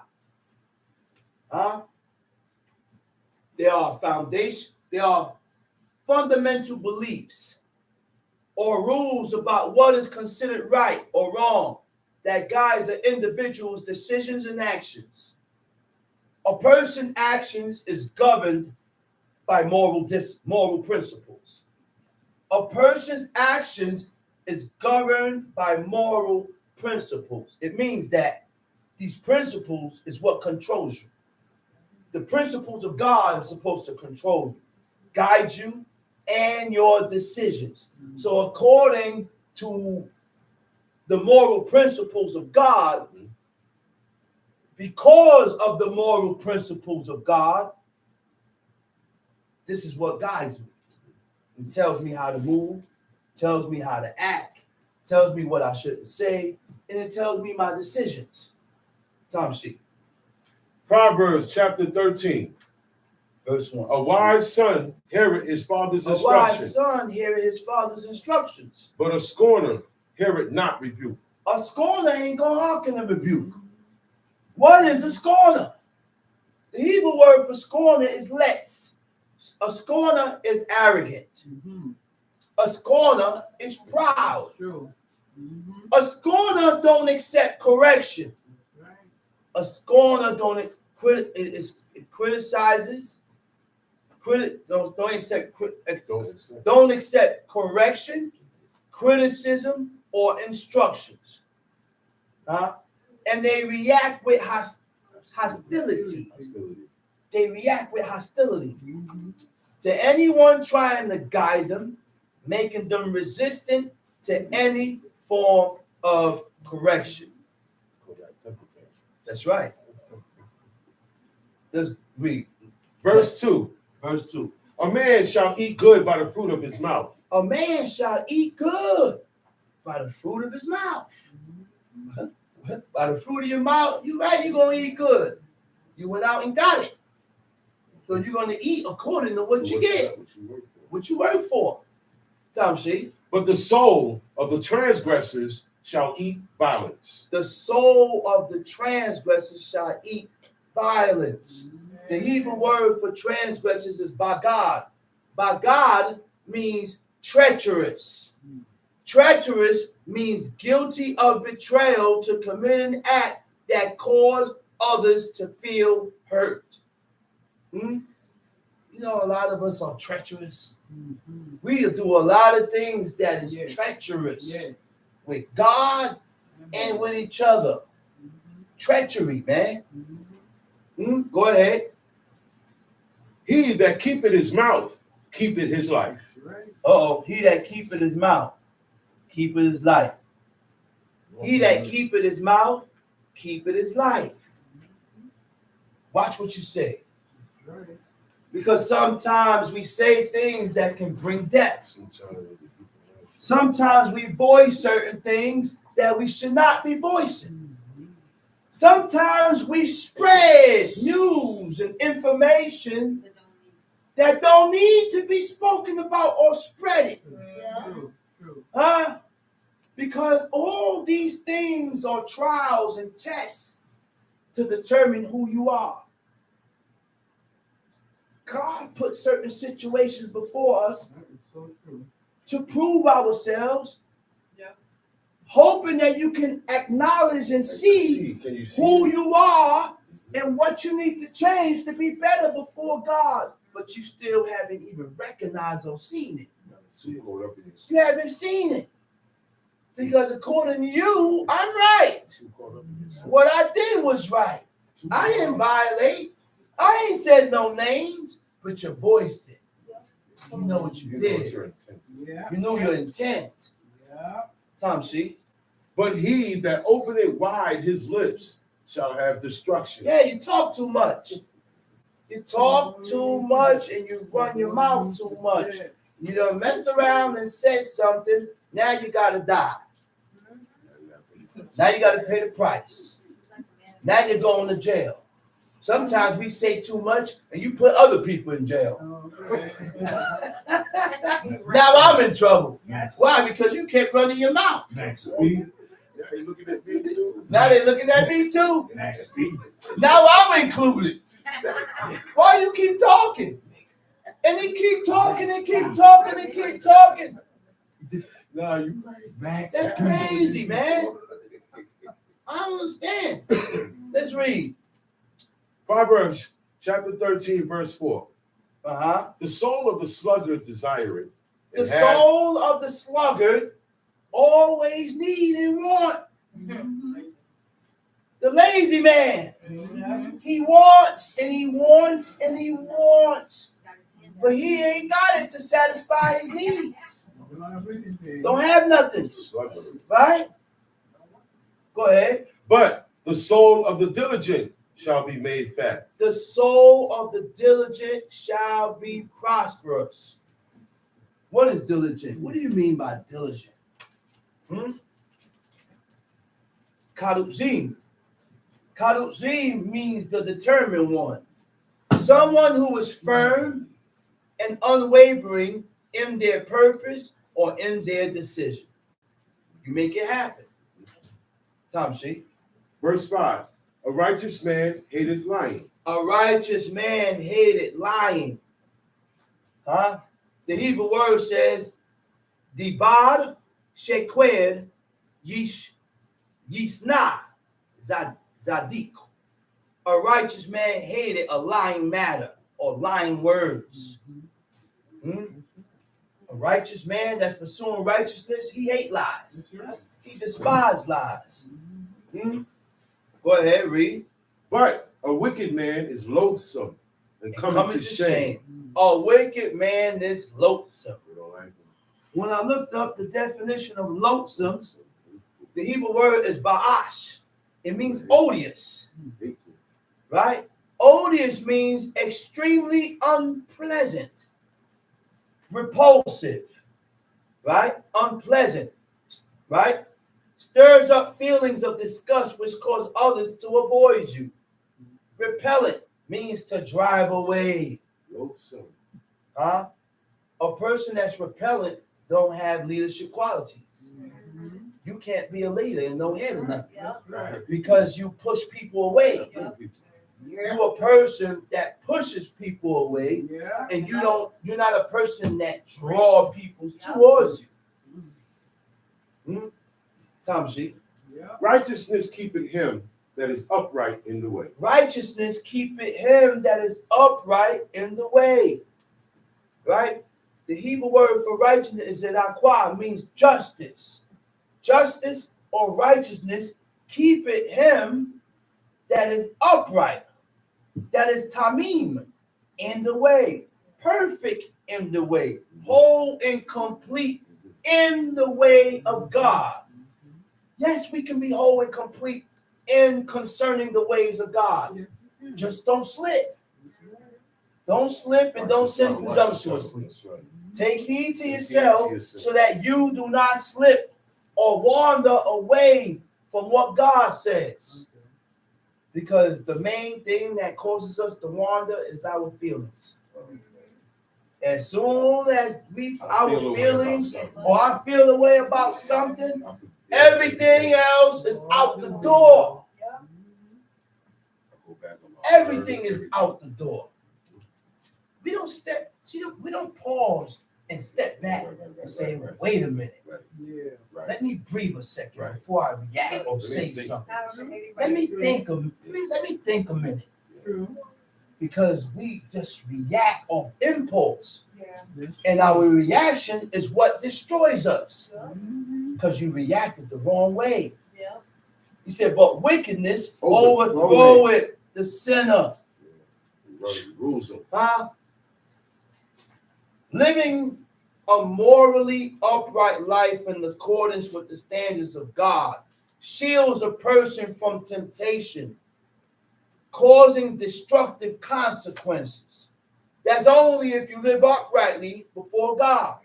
They are fundamental beliefs or rules about what is considered right or wrong that guides an individual's decisions and actions. A person's actions is governed by moral principles. A person's actions is governed by moral principles. It means that these principles is what controls you. The principles of God are supposed to control you, guide you, and your decisions. So according to the moral principles of God, because of the moral principles of God, this is what guides me. It tells me how to move, tells me how to act, tells me what I shouldn't say, and it tells me my decisions. Tom sheet. Proverbs chapter 13. Verse 1. A wise son heareth his father's instruction. A wise son heareth his father's instructions. But a scorner heareth not rebuke. A scorner ain't gonna hearken to rebuke. What is a scorner? The Hebrew word for scorner is letz. A scorner is arrogant. A scorner is proud. A scorner don't accept correction. A scorner don't criticizes. Don't accept correction, criticism, or instructions. And they react with hostility. They react with hostility to anyone trying to guide them, making them resistant to any form of correction. That's right. Let's read. Verse 2. Verse 2. A man shall eat good by the fruit of his mouth. A man shall eat good by the fruit of his mouth. By the fruit of your mouth, you're right, you're going to eat good. You went out and got it. So you're going to eat according to what you get, what you work for. Tom Shee. But the soul of the transgressors shall eat violence. The soul of the transgressors shall eat violence. The Hebrew word for transgressors is bagad. Bagad means treacherous. Treacherous means guilty of betrayal to commit an act that caused others to feel hurt. You know, a lot of us are treacherous. We do a lot of things that is treacherous with God and with each other. Treachery, man. Go ahead. He that keepeth his mouth, keepeth his life. He that keepeth his mouth, keepeth his life. He that keepeth his mouth, keepeth his life. Watch what you say. Because sometimes we say things that can bring death. Sometimes we voice certain things that we should not be voicing. Sometimes we spread news and information that don't need to be spoken about or spread. Because all these things are trials and tests to determine who you are. God put certain situations before us to prove ourselves, hoping that you can acknowledge and see who you are and what you need to change to be better before God. But you still haven't even recognized or seen it. You haven't seen it. Because according to you, I'm right. What I did was right. I didn't violate. I ain't said no names, but you voiced it. You know what you did. You know your intent. Tom, see? But he that openeth wide his lips shall have destruction. Yeah, you talk too much. You talk too much and you run your mouth too much. You done messed around and said something. Now you got to die. Now you got to pay the price. Now you're going to jail. Sometimes we say too much and you put other people in jail. Now I'm in trouble. Why? Because you kept running your mouth. Now they looking at me too. Now I'm included. Why you keep talking? And they keep talking and keep talking and keep talking. No, you right. That's crazy, man. I don't understand. Let's read. Proverbs chapter 13, verse 4. The soul of the sluggard desireth. The soul of the sluggard always need and want. The lazy man, he wants and he wants and he wants, but he ain't got it to satisfy his needs. Don't have nothing, right? Go ahead. But the soul of the diligent shall be made fat. The soul of the diligent shall be prosperous. What is diligent? What do you mean by diligent? Kaduzim. Kaduzim means the determined one. Someone who is firm and unwavering in their purpose or in their decision. You make it happen. Tom, see? Verse 5. A righteous man hateth lying. A righteous man hated lying. The Hebrew word says, Dibad shekwed yisna zadik. A righteous man hated a lying matter or lying words. A righteous man that's pursuing righteousness, he hate lies. He despised lies. Go ahead, read. But a wicked man is loathsome and coming to shame. A wicked man is loathsome. When I looked up the definition of loathsome, the Hebrew word is ba'ash. It means odious, right? Odious means extremely unpleasant, repulsive, right? Unpleasant, right? Stirs up feelings of disgust which cause others to avoid you. Repellent means to drive away. A person that's repellent don't have leadership qualities. You can't be a leader and no head or nothing because you push people away. You're a person that pushes people away, and you're not a person that draws people towards you. Tom, see? Righteousness keepeth him that is upright in the way. Righteousness keepeth him that is upright in the way. Right? The Hebrew word for righteousness is akwa, means justice. Justice or righteousness keepeth him that is upright, that is tamim, in the way, perfect in the way, whole and complete in the way of God. Yes, we can be whole and complete in concerning the ways of God. Just don't slip. Don't slip and don't sin presumptuously. Take heed to yourself so that you do not slip or wander away from what God says. Because the main thing that causes us to wander is our feelings. As soon as our feelings or I feel the way about something, everything else is out the door. Everything is out the door. We don't step, we don't pause and step back and say, wait a minute. Let me breathe a second before I react or say something. Let me think a minute. True. Because we just react on impulse. And our reaction is what destroys us. Because you reacted the wrong way. He said, but wickedness overthroweth the sinner. Huh? Living a morally upright life in accordance with the standards of God shields a person from temptation, causing destructive consequences. That's only if you live uprightly before God.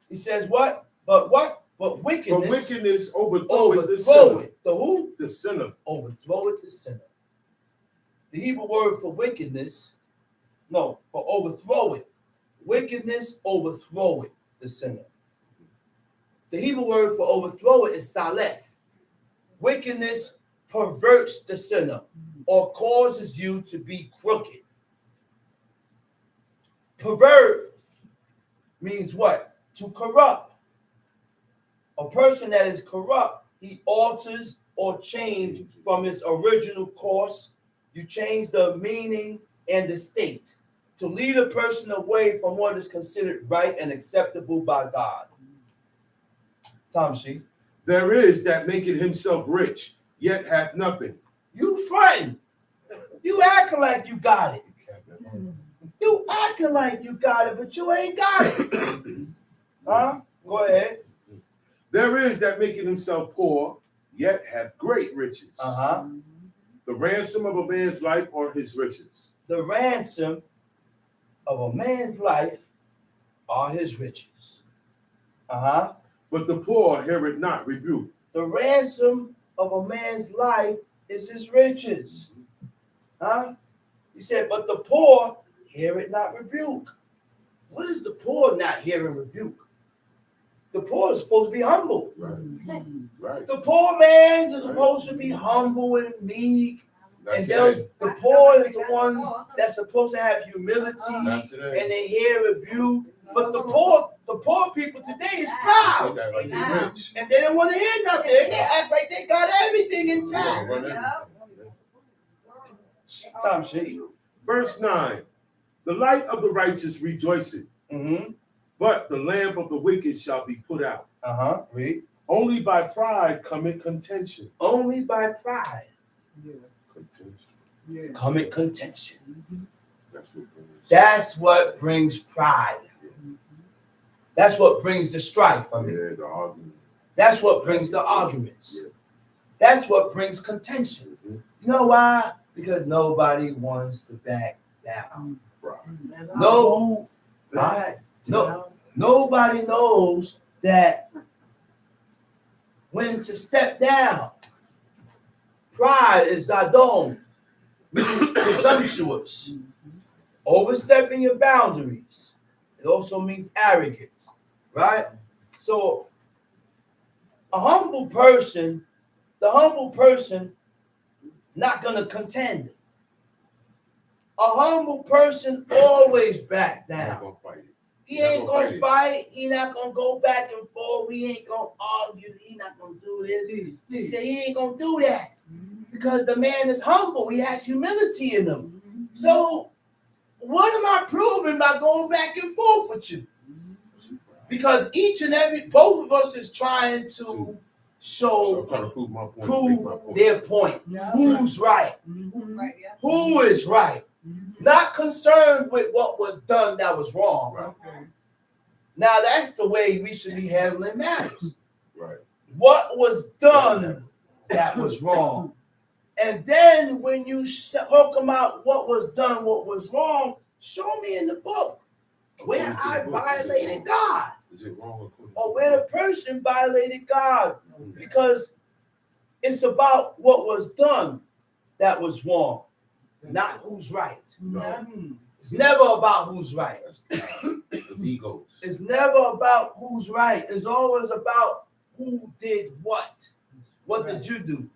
He says what? But what? But wickedness overthroweth the sinner. The who? The sinner. Overthroweth the sinner. The Hebrew word for wickedness, for overthrow it. Wickedness overthroweth the sinner. The Hebrew word for overthrow it is saleth. Wickedness perverts the sinner or causes you to be crooked. Pervert means what? To corrupt. A person that is corrupt, he alters or changes from its original course. You change the meaning and the state to lead a person away from what is considered right and acceptable by God. Tamshi. There is that maketh himself rich, yet hath nothing. You fronting. You acting like you got it. You acting like you got it, but you ain't got it. Huh? Go ahead. There is that maketh himself poor, yet hath great riches. The ransom of a man's life or his riches. The ransom of a man's life are his riches. But the poor hear it not rebuke. The ransom of a man's life is his riches. He said, but the poor hear it not rebuke. What is the poor not hearing rebuke? The poor is supposed to be humble. Right. The poor man is supposed to be humble and meek. And the poor is the ones that's supposed to have humility and they hear rebuke. But the poor people today is proud. And they don't want to hear nothing. They act like they got everything in town. Time sheet. Verse 9. The light of the righteous rejoiceth, but the lamp of the wicked shall be put out. Read. Only by pride cometh contention. Only by pride cometh contention. That's what brings pride. That's what brings the strife. The argument. That's what brings the arguments. That's what brings contention. You know why? Because nobody wants to back down. Nobody knows that when to step down. Pride is zadon, means presumptuous, overstepping your boundaries. It also means arrogance, right? So the humble person not gonna contend. A humble person always back down. He ain't gonna fight. He not gonna go back and forth. He ain't gonna argue. He not gonna do this. He said he ain't gonna do that Because the man is humble. He has humility in him. So what am I proving by going back and forth with you? Because both of us is trying to So I'm trying to prove my point. prove their point. Yeah. Who's right? Right, yeah. Who is right? Not concerned with what was done that was wrong. Right. Okay. Now that's the way we should be handling matters. Right. What was done that was wrong? And then when you talk about what was done, what was wrong, show me in the book where I violated God Is it wrong or where the person violated God. Because it's about what was done that was wrong, not who's right. No. It's never about who's right. It's egos. It's never about who's right. It's always about who did what. What did you do?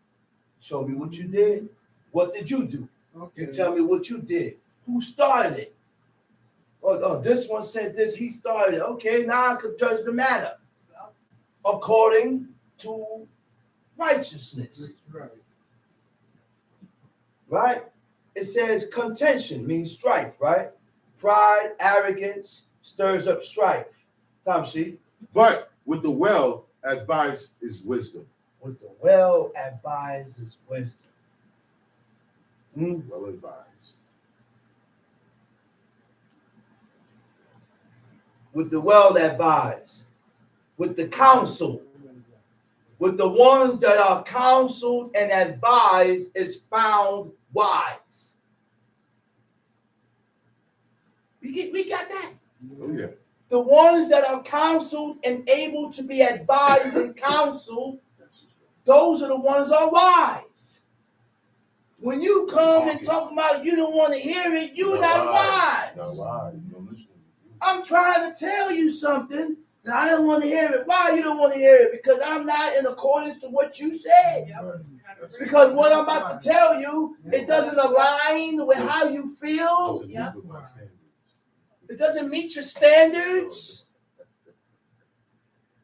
Show me what you did. What did you do? Okay. You tell me what you did. Who started it? Oh, this one said this. He started it. Okay, now I could judge the matter according to righteousness. That's right. Right? It says contention means strife, right? Pride, arrogance stirs up strife. Tom Sheet. But with the well advice is wisdom. With the well advises wisdom. Well advised. With the well advised. With the counsel. With the ones that are counseled and advised is found wise. We got that. Oh yeah. The ones that are counseled and able to be advised and counseled, those are the ones that are wise. When you come and talk about you don't want to hear it, you're not wise. Not wise. You don't listen. I'm trying to tell you something that I don't want to hear it. Why you don't want to hear it? Because I'm not in accordance to what you said. Because what I'm about to tell you, it doesn't align with how you feel. Doesn't meet with my standards. It doesn't meet your standards.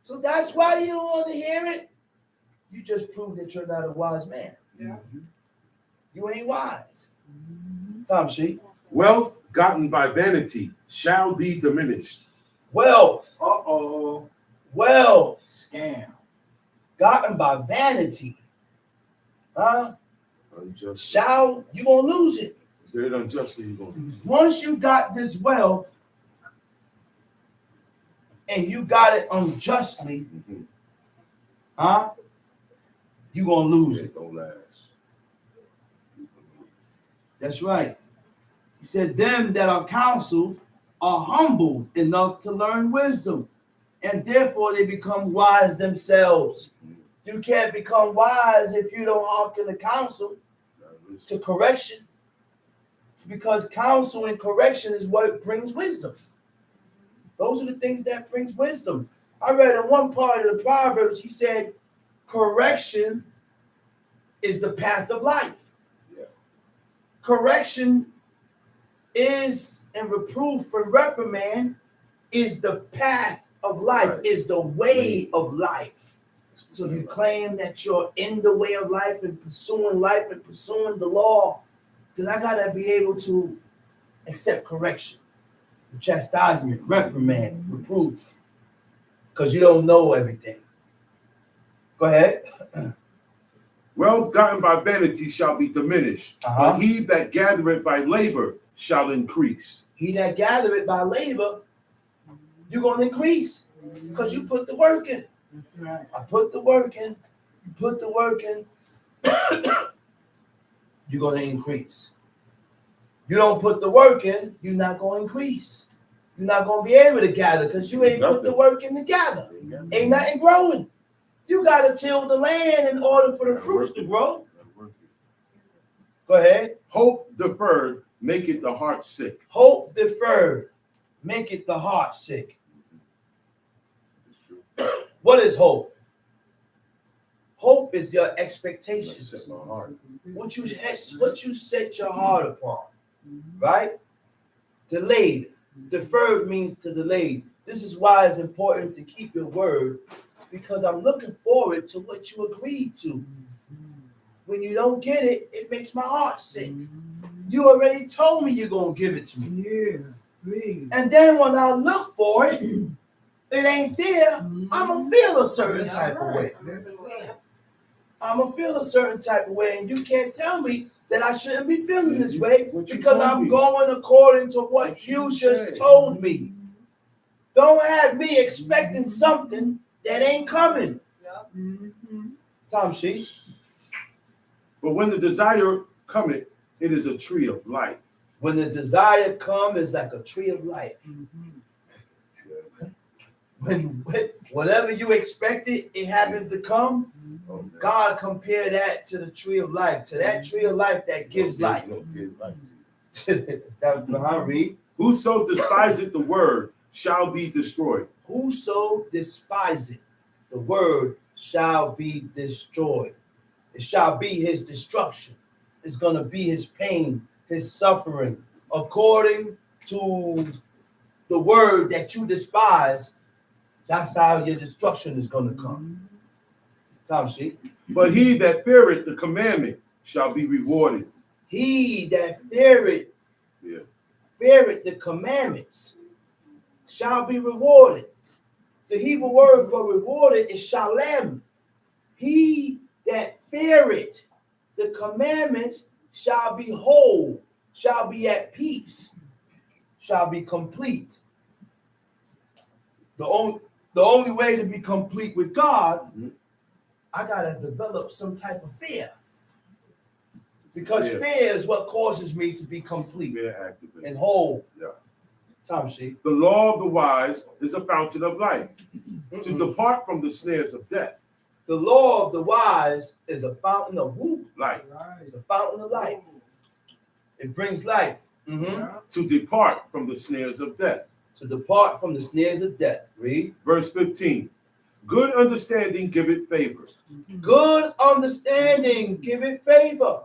So that's why you don't want to hear it. You just proved that you're not a wise man. Yeah. You ain't wise. Tom Sheet. Wealth gotten by vanity shall be diminished. Wealth. Uh-oh. Wealth. Scam. Gotten by vanity. Huh? Unjustly. You gonna lose it. Get it unjustly, you're going to lose it. Once you got this wealth and you got it unjustly, huh? You gonna lose it. It don't last. That's right. He said, them that are counseled are humbled enough to learn wisdom, and therefore they become wise themselves. You can't become wise if you don't hearken to counsel, to correction, because counsel and correction is what brings wisdom. Those are the things that brings wisdom. I read in one part of the Proverbs, he said, correction is the path of life. Yeah. Correction is, and reproof and reprimand is the path of life, Right. is the way of life. So you claim that you're in the way of life and pursuing the law, then I gotta be able to accept correction, chastisement, reprimand, reproof, because you don't know everything. Go ahead. Wealth gotten by vanity shall be diminished, but he that gathereth by labor shall increase. He that gathereth by labor, you're gonna increase because you put the work in. That's right. I put the work in. You put the work in. You're gonna increase. You don't put the work in, you're not gonna increase. You're not gonna be able to gather because you ain't put the work in to gather. Ain't nothing growing. You gotta till the land in order for the fruits to grow. Go ahead. Hope deferred maketh the heart sick. Hope deferred maketh the heart sick. It's true. What is hope? Hope is your That expectations. set my heart. What you set your heart upon, right? Delayed. Deferred means to delay. This is why it's important to keep your word, because I'm looking forward to what you agreed to. when you don't get it, it makes my heart sick. You already told me you're going to give it to me. Yeah, please. And then when I look for it, it ain't there. I'm going to feel a certain type of way. I'm going to feel a certain type of way. And you can't tell me that I shouldn't be feeling this way because I'm going according to what you just told me. Don't have me expecting something that ain't coming. Tom Sheep. But when the desire cometh, it is a tree of life. When the desire comes, it's like a tree of life. When whatever you expected, it happens to come. God compared that to the tree of life, to that tree of life that gives life. Read. Whoso despiseth the word shall be destroyed. Whoso despiseth the word shall be destroyed. It shall be his destruction. It's going to be his pain, his suffering. According to the word that you despise, that's how your destruction is going to come. Tom Sheep. But he that feareth the commandment shall be rewarded. He that feareth the commandments shall be rewarded. The Hebrew word for rewarded is shalom. He that feareth the commandments shall be whole, shall be at peace, shall be complete. The only way to be complete with God, I gotta develop some type of fear. Because fear is what causes me to be complete and whole. Tom Sheep. The law of the wise is a fountain of life, to depart from the snares of death. The law of the wise is a fountain of who? Life. It's a fountain of life. It brings life. To depart from the snares of death. To depart from the snares of death. Read. Verse 15. Good understanding giveth favor. Good understanding giveth favor.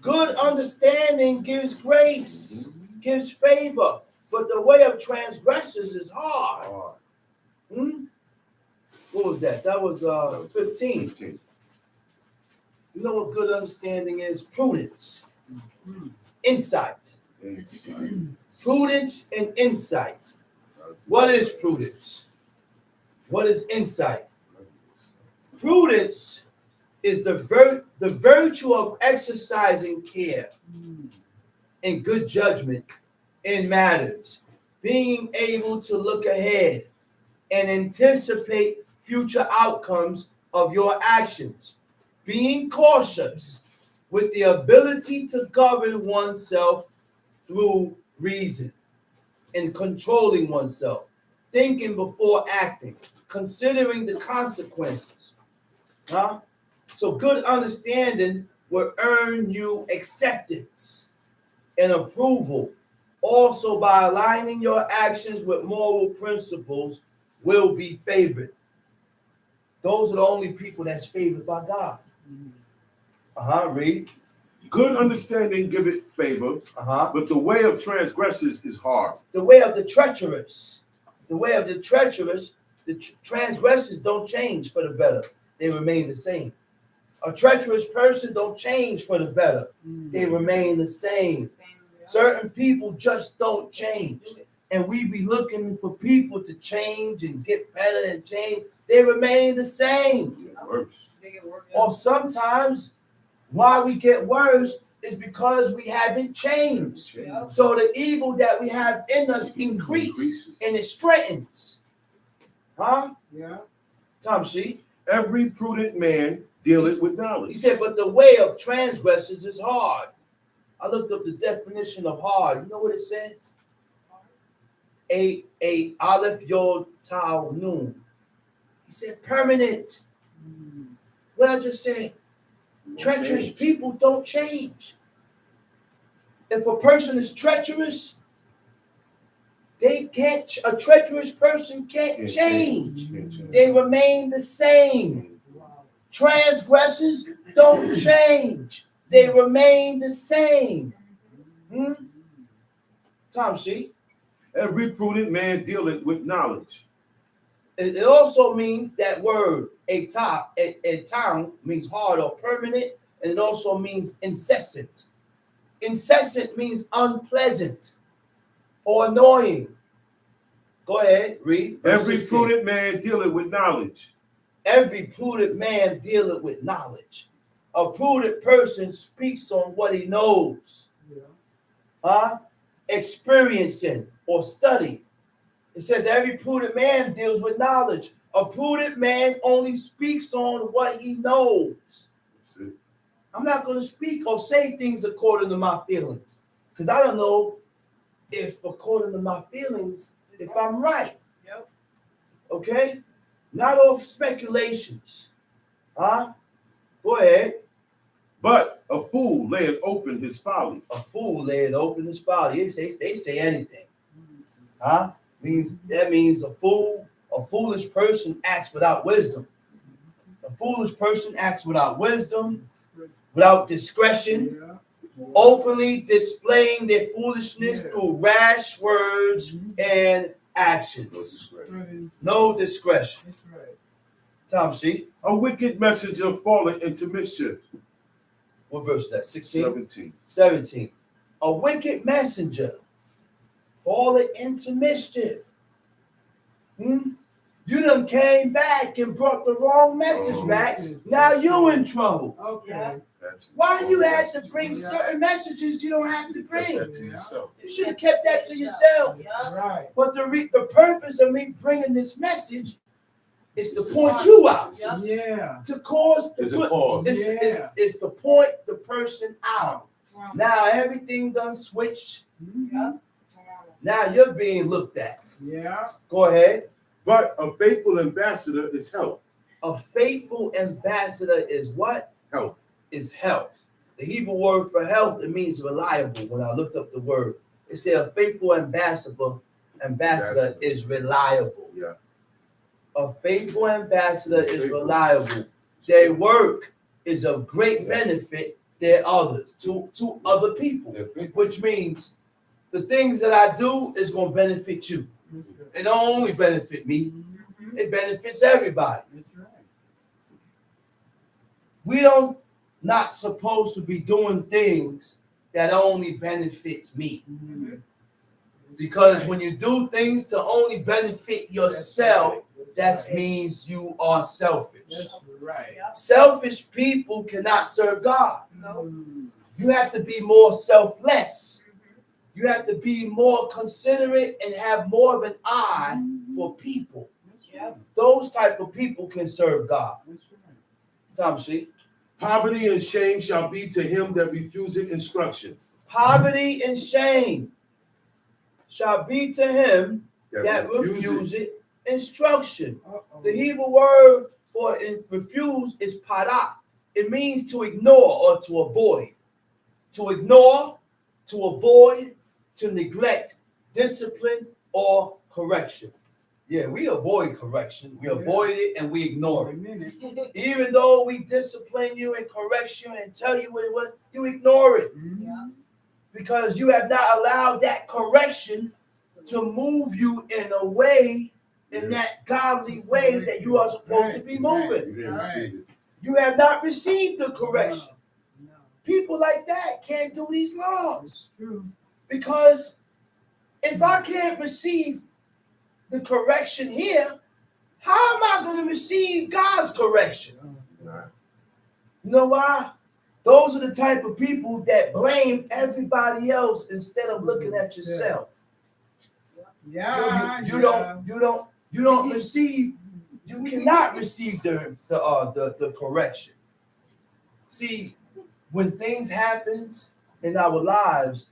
Good understanding gives grace, gives favor. But the way of transgressors is hard. What was that? That was 15. You know what good understanding is? Prudence. Insight. Prudence and insight. What is prudence? What is insight? Prudence is the virtue of exercising care and good judgment in matters, being able to look ahead and anticipate future outcomes of your actions, being cautious with the ability to govern oneself through reason and controlling oneself, thinking before acting, considering the consequences. So good understanding will earn you acceptance and approval. Also, by aligning your actions with moral principles, will be favored. Those are the only people that's favored by God. Read. Good understanding giveth favor, but the way of transgressors is hard. The way of the treacherous. The way of the treacherous, the transgressors don't change for the better. They remain the same. A treacherous person don't change for the better. They remain the same. Certain people just don't change. And we be looking for people to change and get better and change. They remain the same. Or sometimes why we get worse is because we haven't changed. So the evil that we have in us increases and it strengthens. Tom Sheep. Every prudent man dealeth with knowledge. He said, but the way of transgressors is hard. I looked up the definition of hard. You know what it says? A aleph yod tau nun. He said permanent. What I just said. Treacherous people don't change. If a person is treacherous, a treacherous person can't change. They remain the same. Transgressors don't change. They remain the same. Tom Sheep. Every prudent man dealeth with knowledge. It also means that word town means hard or permanent, and it also means incessant. Incessant means unpleasant or annoying. Go ahead, read. Every prudent man dealeth with knowledge. Every prudent man dealeth with knowledge. A prudent person speaks on what he knows. Experiencing or study. It says every prudent man deals with knowledge. A prudent man only speaks on what he knows. I'm not going to speak or say things according to my feelings, because I don't know if according to my feelings, if I'm right. Yep. Okay? Not off speculations. Go ahead. But a fool layeth open his folly. A fool layeth open his folly. They say anything. That means a foolish person acts without wisdom. A foolish person acts without wisdom, without discretion, openly displaying their foolishness through rash words and actions. No discretion. That's right. Tom C. A wicked messenger falleth into mischief. What verse is that? 16? 17. 17. A wicked messenger falling into mischief. You done came back and brought the wrong message back. Now you in trouble. Okay. Why you had to bring certain messages you don't have to bring? That to yourself. You should have kept that to yourself. Right. But the purpose of me bringing this message is to point you out. Yeah. To cause Is a cause. it's to point the person out. Now everything done switched. Now you're being looked at. Yeah. Go ahead. But a faithful ambassador is health. A faithful ambassador is what? Health. Is health. The Hebrew word for health, it means reliable. When I looked up the word, it said a faithful ambassador is reliable. Yeah. A faithful ambassador is reliable. Their work is of great benefit to other people, which means the things that I do is going to benefit you. It don't only benefit me, it benefits everybody. That's right. We don't not supposed to be doing things that only benefits me. Because when you do things to only benefit yourself, that means you are selfish. That's right. Selfish people cannot serve God. No. You have to be more selfless. You have to be more considerate and have more of an eye for people. Those type of people can serve God. Tom C. Poverty and shame shall be to him that refuseth instruction. Poverty and shame shall be to him that refuseth instruction. The Hebrew word for refuse is para. It means to ignore or to avoid. To ignore, to avoid, to neglect, discipline, or correction. Yeah, we avoid correction. We avoid it and we ignore it. Even though we discipline you and correct you and tell you what you ignore it. Because you have not allowed that correction to move you in a way, in that godly way that you are supposed to be moving. You have not received the correction. People like that can't do these laws. Because if I can't receive the correction here, how am I going to receive God's correction? You know why? Those are the type of people that blame everybody else instead of looking at yourself. You don't receive. You cannot receive the correction. See, when things happen in our lives,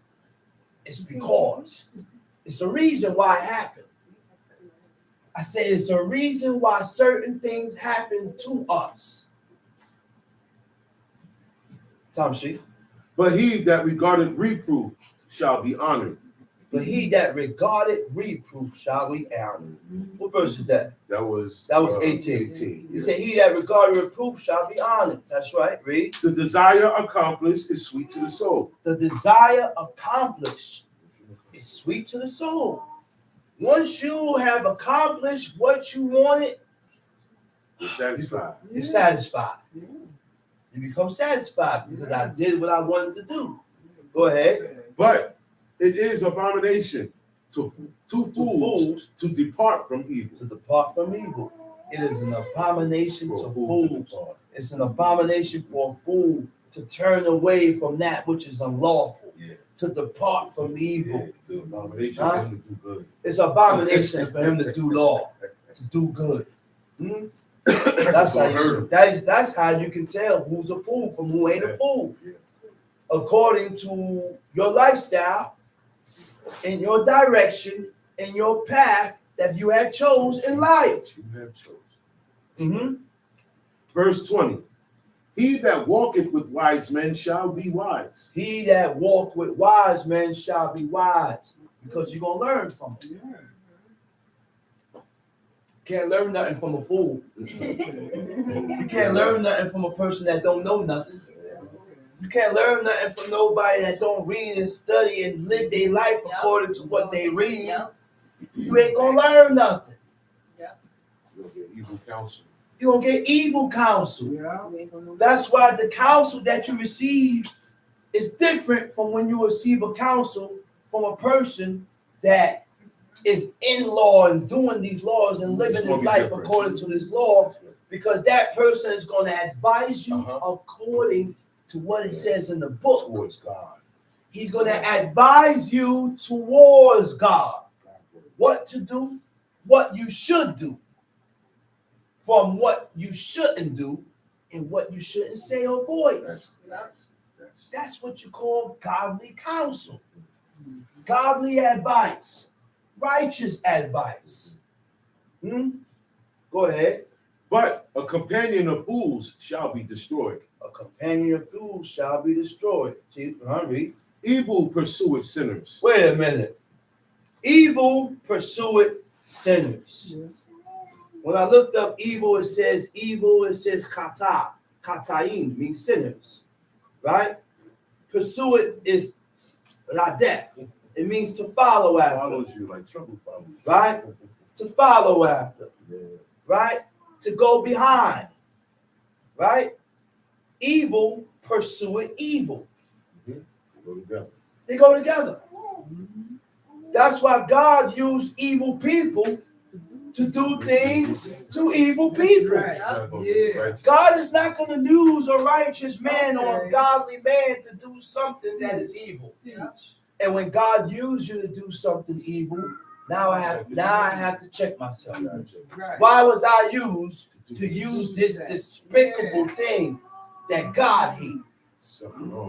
it's because it's a reason why it happened. I say it's a reason why certain things happen to us. Tom C. But he that regardeth reproof shall be honored. But he that regarded reproof shall be honored. What verse is that? That was 18. He said, he that regarded reproof shall be honored. That's right. Read. The desire accomplished is sweet to the soul. The desire accomplished is sweet to the soul. Once you have accomplished what you wanted, You're satisfied. you're satisfied. Yeah. You become satisfied because I did what I wanted to do. Go ahead. But it is abomination to fools to depart from evil. To depart from evil. It is an abomination For to a fool to fools. depart. It's an abomination for a fool to turn away from that which is unlawful. Yeah. To depart from evil. Yeah, it's an abomination Huh? for him to do good. It's an abomination for him to do law, to do good. Hmm? That's how you can tell who's a fool from who ain't a fool. Yeah. According to your lifestyle, in your direction, in your path that you have chose in life. You have chosen. Mm-hmm. Verse 20. He that walketh with wise men shall be wise. He that walk with wise men shall be wise, because you're gonna learn from them. Yeah. Can't learn nothing from a fool. You can't learn nothing from a person that don't know nothing. You can't learn nothing from nobody that don't read and study and live their life according to what they read. You ain't gonna learn nothing. You'll get evil counsel. You're gonna get evil counsel. Yeah. That's why the counsel that you receive is different from when you receive a counsel from a person that is in law and doing these laws and living It's gonna his be life different. according to this law, because that person is going to advise you Uh-huh. according to what it says in the book. Towards God. He's going to advise you towards God, what to do, what you should do, from what you shouldn't do, and what you shouldn't say or voice. That's what you call godly counsel, godly advice, righteous advice. Go ahead. But a companion of fools shall be destroyed. A companion of fools shall be destroyed. See, read. Evil pursueth sinners. Wait a minute. Evil pursueth sinners. When I looked up evil, it says kata. Kataim means sinners. Right? Pursuit is radef. It means to follow after. Follows you like trouble follows you. Right? To follow after. Yeah. Right? To go behind. Right? Evil pursuing evil. Go together. They go together. That's why God used evil people to do things to evil people. Right. Yeah. God is not going to use a righteous man or a godly man to do something that is evil. And when God used you to do something evil, now I have to check myself. Right. Why was I used to use this despicable thing that God hates?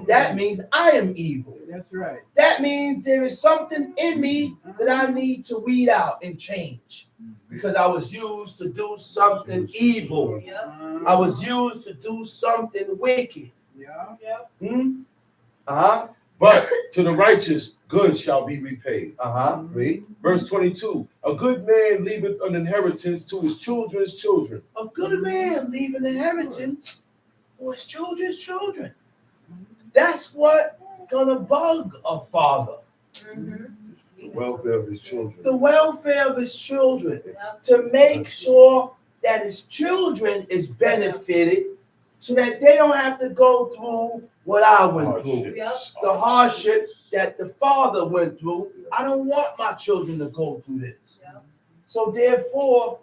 That means I am evil. That's right. That means there is something in me that I need to weed out and change, because I was used to do something evil. I was used to do something wicked. Yeah. But to the righteous, good shall be repaid. Read. Verse 22. A good man leaveth an inheritance to his children's children. A good man leave an inheritance for his children's children. That's what gonna bug a father. The welfare of his children. The welfare of his children, to make sure that his children is benefited, so that they don't have to go through what I went through. The hardship that the father went through. I don't want my children to go through this. So therefore,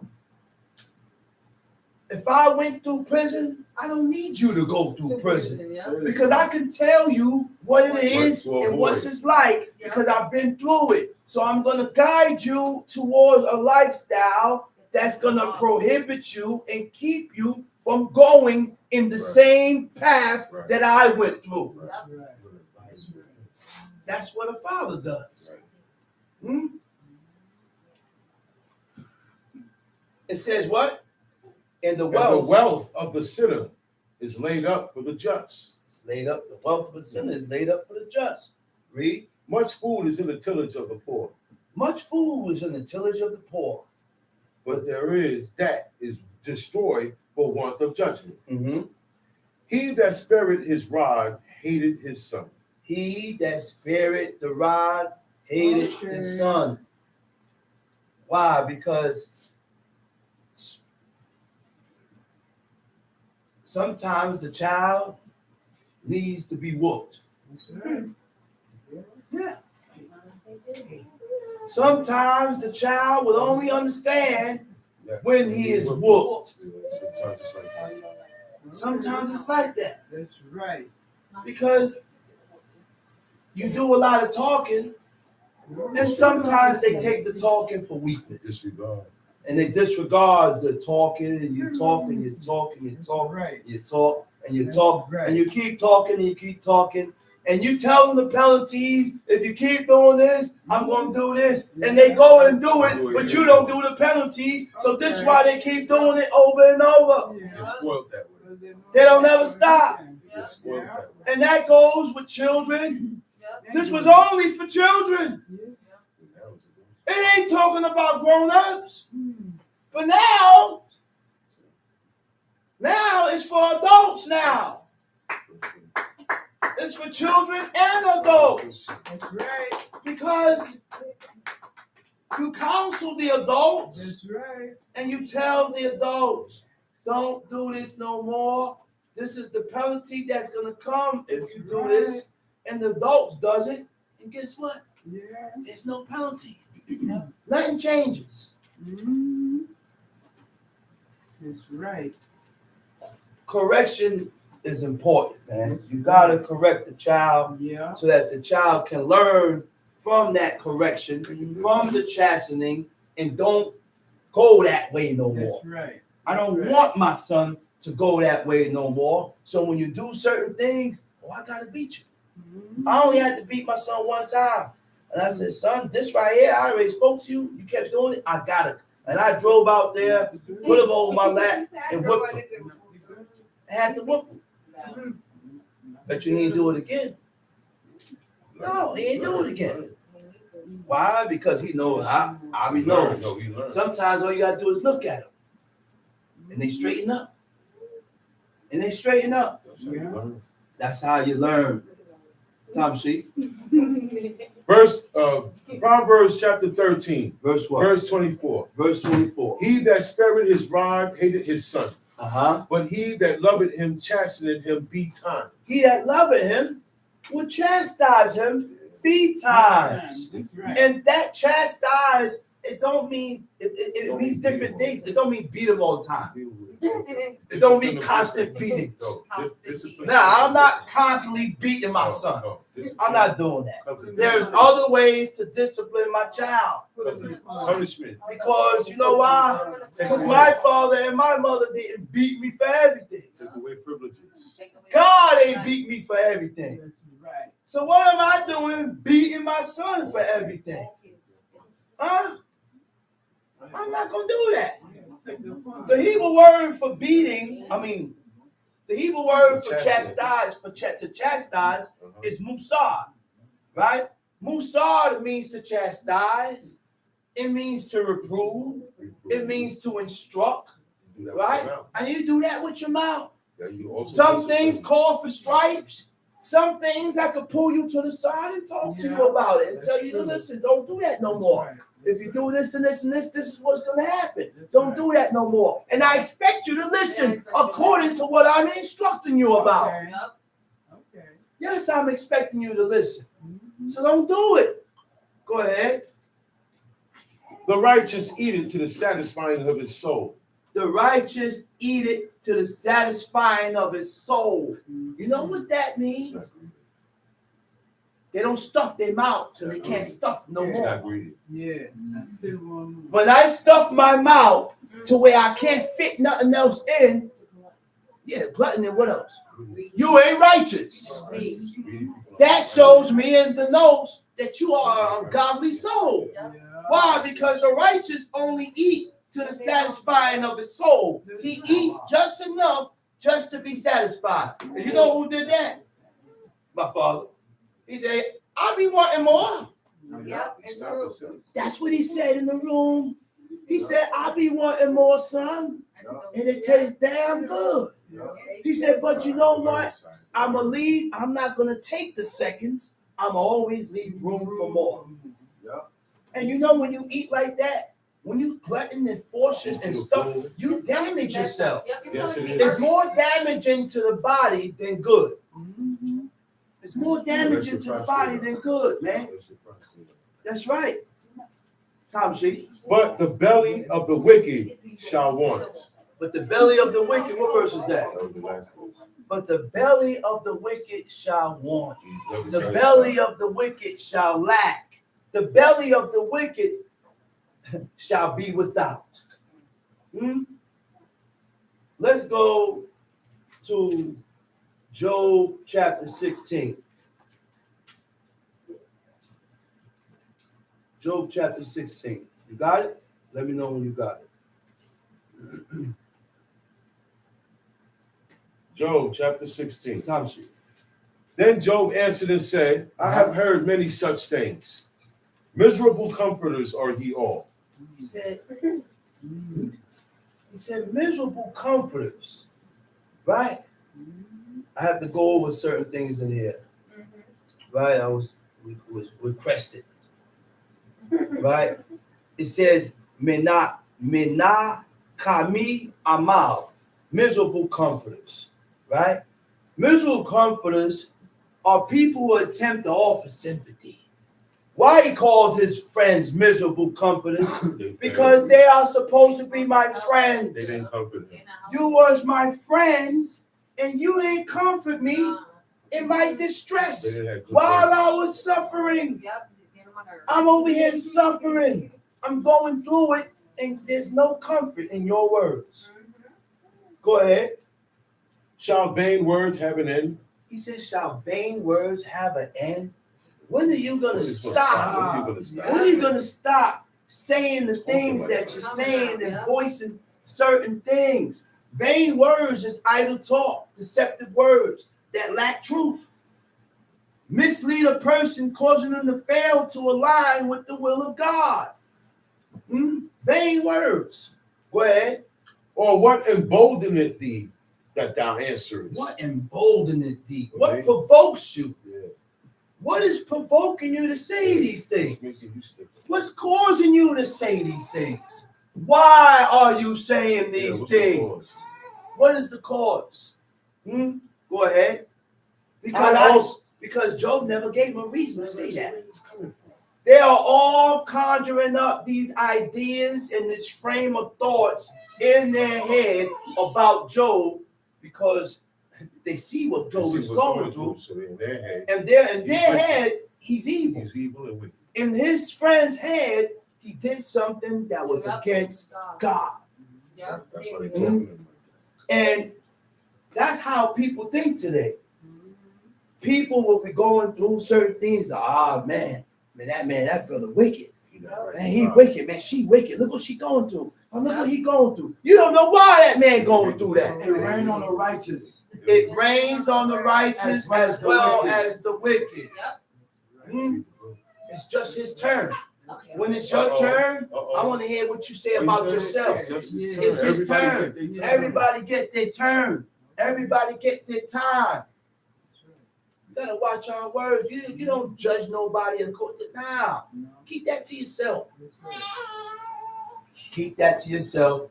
if I went through prison, I don't need you to go through prison, because I can tell you what it is and what's it's like, because I've been through it. So I'm going to guide you towards a lifestyle that's going to prohibit you and keep you from going in the same path that I went through. That's what a father does. It says what? And the wealth of the sinner is laid up for the just. It's laid up. The wealth of the sinner is laid up for the just. Read. Much food is in the tillage of the poor. Much food is in the tillage of the poor. But there is that is destroyed for want of judgment. He that spared his rod hated his son. He that spared the rod hated his son. Why? Because sometimes the child needs to be whooped. That's right. Yeah. Sometimes the child will only understand when he is whooped. Sometimes it's like that. That's right. Because you do a lot of talking, and sometimes they take the talking for weakness. Disregard. And they disregard the talking, and you talk, and you talk, and you That's talk, right. you talk, and you That's talk, right. and you keep talking, and you keep talking, and you tell them the penalties. If you keep doing this, I'm going to do this. And they go and do it, but you don't do the penalties. So this is why they keep doing it over and over. They're spoiled that way. They don't ever stop. They're spoiled that way. And that goes with children. This was only for children. It ain't talking about grown-ups. But now it's for adults now. It's for children and adults. That's right. Because you counsel the adults That's right. and you tell the adults, don't do this no more. This is the penalty that's going to come if you do this. And the adults does it. And guess what? Yeah. There's no penalty. Nothing changes. Mm-hmm. That's right. Correction is important, man. You got to correct the child Yeah. so that the child can learn from that correction, from the chastening, and don't go that way no more. That's right. I don't That's right. want my son to go that way no more. So when you do certain things, I got to beat you. Mhm. I only had to beat my son one time. And I said, son, this right here, I already spoke to you. You kept doing it. I got it. And I drove out there, put him over my lap, and whipped him. I had to whoop him. But you ain't do it again. No, he ain't do it again. Why? Because he knows I be knows. No, he learned. Sometimes all you gotta do is look at him. And they straighten up. And they straighten up. That's how you learn. That's how you learn. Tom sheet. Proverbs chapter 13, Verse what? verse 24. Verse 24. He that spared his rod hated his son, Uh-huh. but he that loveth him chasteneth him betimes. He that loveth him will chastise him betimes. That's right. And that chastise, it don't mean, it means different things. It don't mean beat him all the time. It don't mean constant beating. Nah, I'm not constantly beating my son. I'm not doing that. There's other ways to discipline my child. Punishment. Because you know why? Because my father and my mother didn't beat me for everything. Take away privileges. God ain't beat me for everything. That's right. So what am I doing beating my son for everything? Huh? I'm not going to do that. The Hebrew word for beating, the Hebrew word for chastise, to chastise is musar, right? Musar means to chastise. It means to reprove. It means to instruct, right? And you do that with your mouth. Some things call for stripes. Some things I could pull you to the side and talk to you about it and tell you to listen, don't do that no more. If you do this and this and this, this is what's going to happen. Don't do that no more. And I expect you to listen according to what I'm instructing you about. Okay. Yes, I'm expecting you to listen. So don't do it. Go ahead. The righteous eat it to the satisfying of his soul. The righteous eat it to the satisfying of his soul. You know what that means? They don't stuff their mouth till they can't stuff no more. Yeah. I still want. When I stuff my mouth to where I can't fit nothing else in, yeah, glutton and what else? You ain't righteous. That shows me and denotes that you are an ungodly soul. Why? Because the righteous only eat to the satisfying of his soul. He eats just enough just to be satisfied. And you know who did that? My father. He said, I'll be wanting more. That's what he said in the room. He said, I'll be wanting more, son. And it tastes damn good. He said, but you know what? I'm not going to take the seconds. I'm always leave room for more. And you know when you eat like that, when you glutton and portions and stuff, you damage yourself. Yes, it It's is. more damaging to the body than good. Mhm. It's more damaging to the body than good, man. That's right. Tom Sheets. But the belly of the wicked shall want. But the belly of the wicked, what verse is that? But the belly of the wicked shall want. The belly of the wicked shall lack. The belly of the wicked shall be without. Let's go to Job chapter 16. Job chapter 16. You got it? Let me know when you got it. Job chapter 16. Time sheet. Then Job answered and said, I have heard many such things. Miserable comforters are ye all. He said, miserable comforters. Right? I have to go over certain things in here. Right? We requested. Right? It says, Mena Kami Amal. Miserable comforters. Right? Miserable comforters are people who attempt to offer sympathy. Why he called his friends miserable comforters? Because they are supposed to be my friends. They didn't comfort him. You was my friends, and you ain't comfort me in my distress while I was suffering. I'm over here suffering. I'm going through it, and there's no comfort in your words. Go ahead. Shall vain words have an end? He says, shall vain words have an end? When are you going to stop? When are you going to stop saying the things that you're saying and voicing certain things? Vain words is idle talk, deceptive words that lack truth. Mislead a person, causing them to fail to align with the will of God. Vain words. Go ahead. Or what emboldeneth thee that thou answerest? What emboldeneth thee? What provokes you? What is provoking you to say these things? What's causing you to say these things? Why are you saying these things? What is the cause? Go ahead. Because Job never gave him a reason to say that. They are all conjuring up these ideas and this frame of thoughts in their head about Job because they see what Job is going through. So in their head, and in their head, he's evil. He's evil and wicked. In his friend's head, he did something that was against God. That's why they talking about. And that's how people think today. People will be going through certain things. That brother wicked. Man, he wicked, man. She wicked. Look what she going through. Oh, look what he going through. You don't know why that man going through that. It rains on the righteous. It rains on the righteous as well as the wicked. It's just his turn. When it's your turn, I want to hear what you say about yourself. It's his turn. Everybody get their turn. Everybody get their time. You gotta watch our words. You don't judge nobody now. Keep that to yourself. Keep that to yourself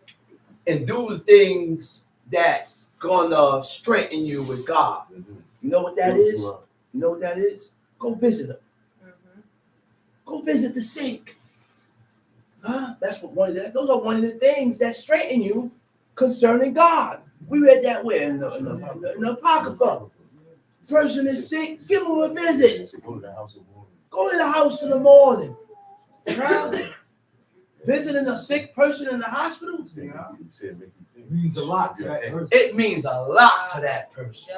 and do the things that's gonna straighten you with God. You know what that is? You know what that is? Go visit them. Go visit the sick. That's what those are one of the things that straighten you concerning God. We read that where in the Apocrypha. Person is sick, give him a visit. Go to the house in the morning. Visiting a sick person in the hospital Means a lot to that person. it means a lot to that person.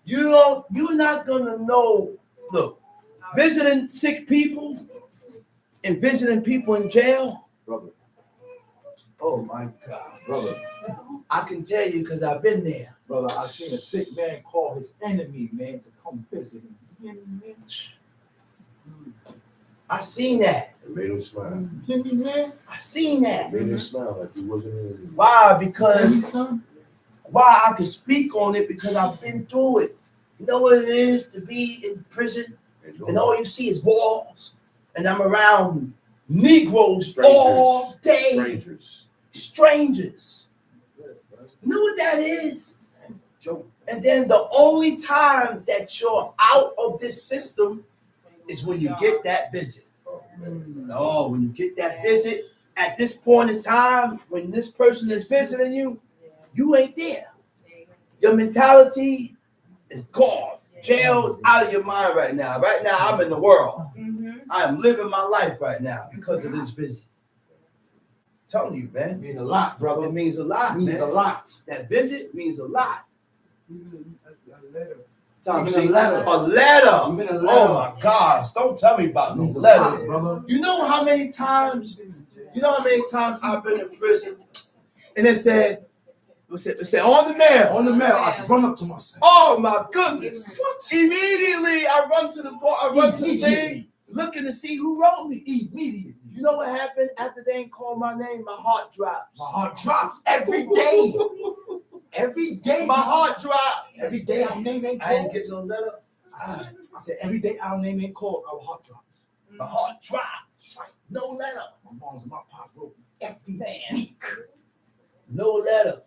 You're not gonna know. Look, visiting sick people and visiting people in jail. Brother, Oh my God, brother, I can tell you because I've been there. brother, I seen a sick man call his enemy, man, to come visit him. You hear me, man? I seen that. It made him smile. You hear me, man? I seen that. It made him smile like he wasn't in it. Why? Hear Because me, son? why I can speak on it because I've been through it. You know what it is to be in prison and all you see is walls, and I'm around Negroes Strangers. all day. Strangers. Strangers. You know what that is? And then the only time that you're out of this system is when you get that visit. No, when you get that visit, at this point in time, when this person is visiting you, you ain't there. Your mentality is gone. Jail's out of your mind right now. Right now, I'm in the world. I am living my life right now because of this visit. I'm telling you, man. It means a lot, brother. It means a lot, It means man. a lot. That visit means a lot. A letter. Tom, Even a see, letter. A letter. Even a Oh letter. my gosh. Don't tell me about It no means a lot, letters. brother. You know how many times I've been in prison and it said on the mail. On the mail, I run up to myself. Oh my goodness. Immediately I run to the bar, I run to the thing, looking to see who wrote me. Immediately. You know what happened after they ain't called my name? My heart drops. My heart drops every day. Every day. My heart dropped. Every day our name ain't I didn't called. get no letter. I said, every day our name ain't called, our heart drops. My heart dropped. No letter. My moms and my pops wrote me every Man. week. No letter.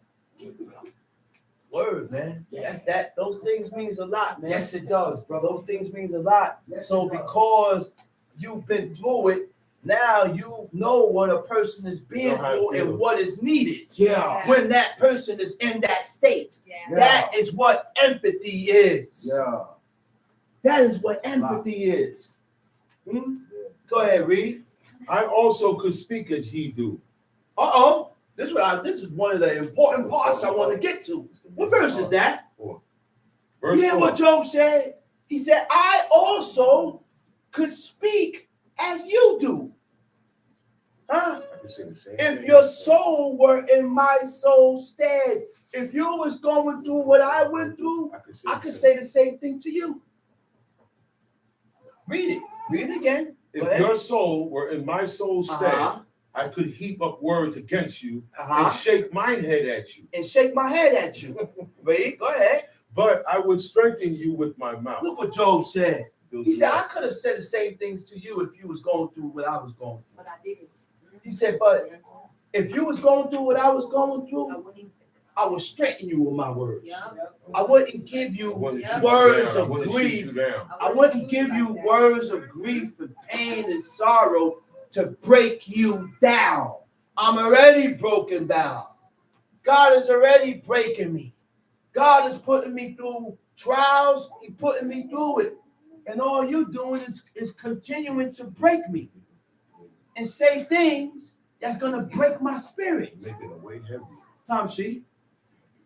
Word, man. That's that. Those things means a lot, man. Yes, it does, brother. Those things means a lot. Yes, So it does. because you've been through it, now you know what a person is being You know how it through and feels. what is needed Yeah. when that person is in that state. Yeah. That is what empathy is. Yeah. That is what empathy is. Hmm? Go ahead, read. I also could speak as ye do. Uh-oh. This is one of the important parts I want to get to. What verse is that? Verse Yeah, 4. what Job said. He said, I also could speak as you do. Huh? I can say the same If thing. your soul were in my soul's stead, if you was going through what I went through, I could say the same thing to you. Read it. Read it again. Go If ahead. your soul were in my soul's stead, Uh-huh. I could heap up words against you Uh-huh. and shake mine head at you. And shake my head at you. Read. Go ahead. But I would strengthen you with my mouth. Look what Job said. He said, I could have said the same things to you if you was going through what I was going through. But I didn't. He said, but if you was going through what I was going through, I would strengthen you with my words. Yeah. I wouldn't give you I wouldn't shoot you words down. I of wouldn't shoot grief. you down. I wouldn't give you words of grief and pain and sorrow to break you down. I'm already broken down. God is already breaking me. God is putting me through trials. He's putting me through it. And all you doing is continuing to break me and say things that's going to break my spirit. Making it way heavy. Tom C.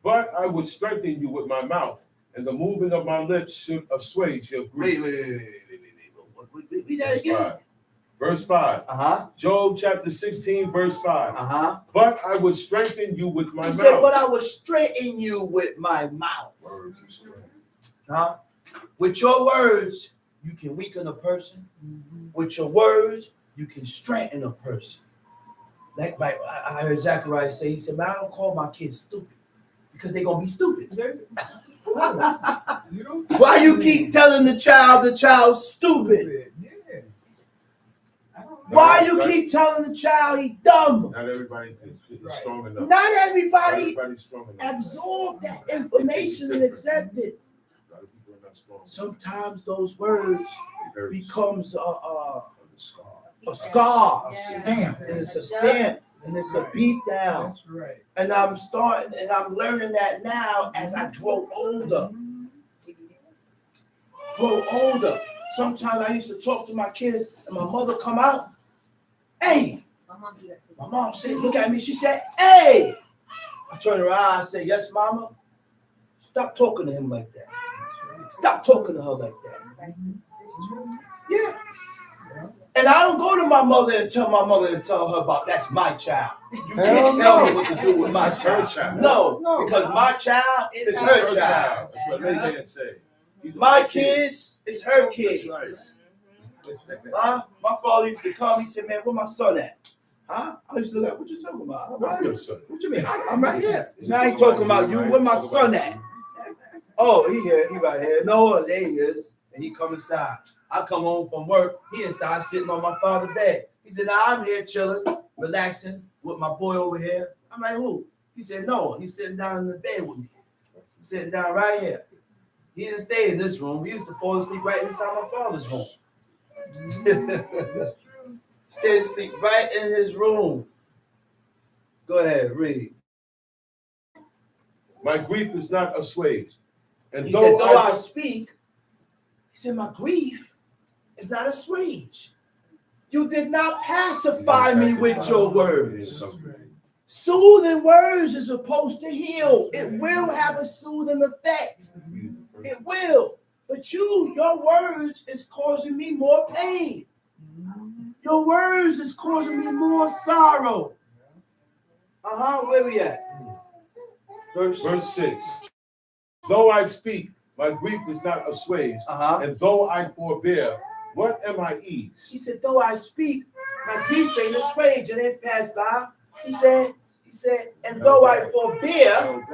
But I would strengthen you with my mouth, and the movement of my lips should assuage your grief. Read that Verse again. 5. Verse 5. Uh-huh. Job chapter 16, verse 5. Uh-huh. But I would strengthen you with my He mouth. said, but I will straighten you with my mouth. Words of strength. Huh? With your words, you can weaken a person. With your words, you can strengthen a person. Like I heard Zachariah say, he said, man, I don't call my kids stupid because they're going to be stupid. Why you keep telling the child's stupid? Yeah. I don't know. Why you keep telling the child he dumb? Not everybody is strong enough. Not everybody Everybody's strong enough. absorb that information and accept it. A lot of people are not strong. Sometimes those words It hurts. becomes a The scar. scar, Yeah. Stamp. and it's a stamp, and it's a beat down. That's right. And I'm learning that now as I grow older. Sometimes I used to talk to my kids, and my mother come out, hey, my mom said, look at me. She said, hey. I turn around, I say, yes, mama. Stop talking to him like that. Stop talking to her like that. Yeah. And I don't go to my mother and tell her about that's my child. You can't tell me what to do with my That's her child. child. No, because my child is her child. That's what they can say. These are My kids is her That's kids. right. Huh? My father used to come. He said, man, where my son at? Huh? I used to look, what you talking about? I'm right Your here. son. What you mean? I'm right here. Now I ain't talking about you. Where my son at? Oh, he here. He right here. No, there he is. And he come inside. I come home from work. He inside sitting on my father's bed. He said, "Nah, I'm here chilling, relaxing with my boy over here." I'm like, "Who?" He said, "No, he's sitting down in the bed with me. He's sitting down right here. He didn't stay in this room. He used to fall asleep right inside my father's room." Stay asleep right in his room. Go ahead, read. My grief is not assuaged. And He said, though I I speak, he said, my grief is not assuaged. You did not pacify me with your words. Soothing words is supposed to heal. It will have a soothing effect. It will. But your words is causing me more pain. Your words is causing me more sorrow. Where we at? Verse 6. Though I speak, my grief is not assuaged. And though I forbear, what am I ease? He said, though I speak, my grief ain't assuaged. It ain't passed by. He said, and though I forbear,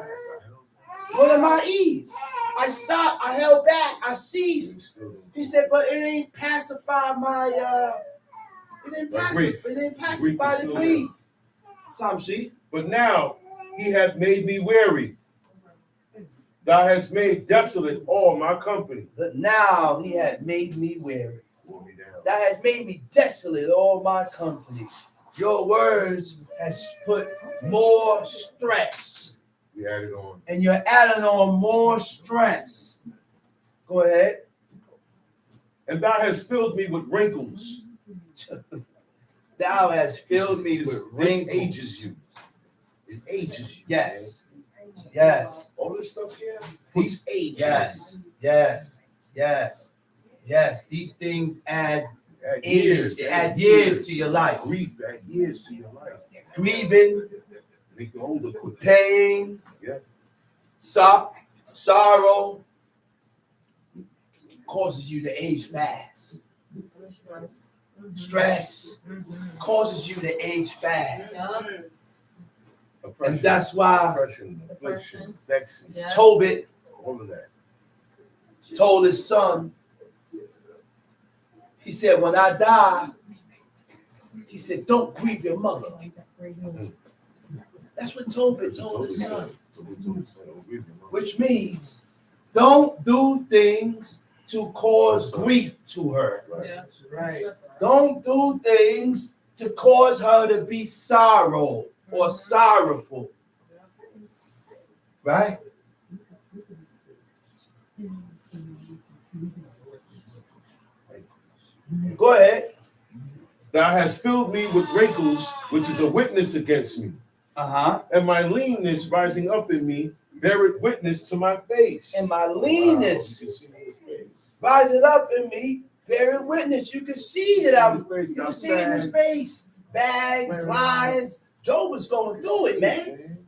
what am I ease? I stopped, I held back, I ceased. He said, but it ain't pacify my it didn't pacify the grief. Tom C. But now he hath made me weary. Thou hast made desolate all my company. But now he had made me weary. Thou hast made me desolate all my company. Your words has put more stress. We added on. And you're adding on more stress. Go ahead. And thou hast filled me with wrinkles. Thou hast filled me with wrinkles. This ages you. It ages you. Yes. Yes. All this stuff here. These age. Yes. Yes. Yes. Yes. These things add age. Add years to your life. Grief add years to your life. Grieving. Make you older quick. Pain. Yeah. Sorrow causes you to age fast. Stress causes you to age fast. And that's why Depression, affliction, vexing, Tobit all of that. told his son, he said, when I die, he said, don't grieve your mother. That's what Tobit told his son. Which means don't do things to cause grief to her. That's right. Don't do things to cause her to be sorrow or sorrowful. Right? Go ahead. Thou hast filled me with wrinkles, which is a witness against me. And my leanness rising up in me beareth witness to my face. And my leanness rising up in me bearing witness. You can see it. You can see it in his face. Bags, lines. Job was going through it, man.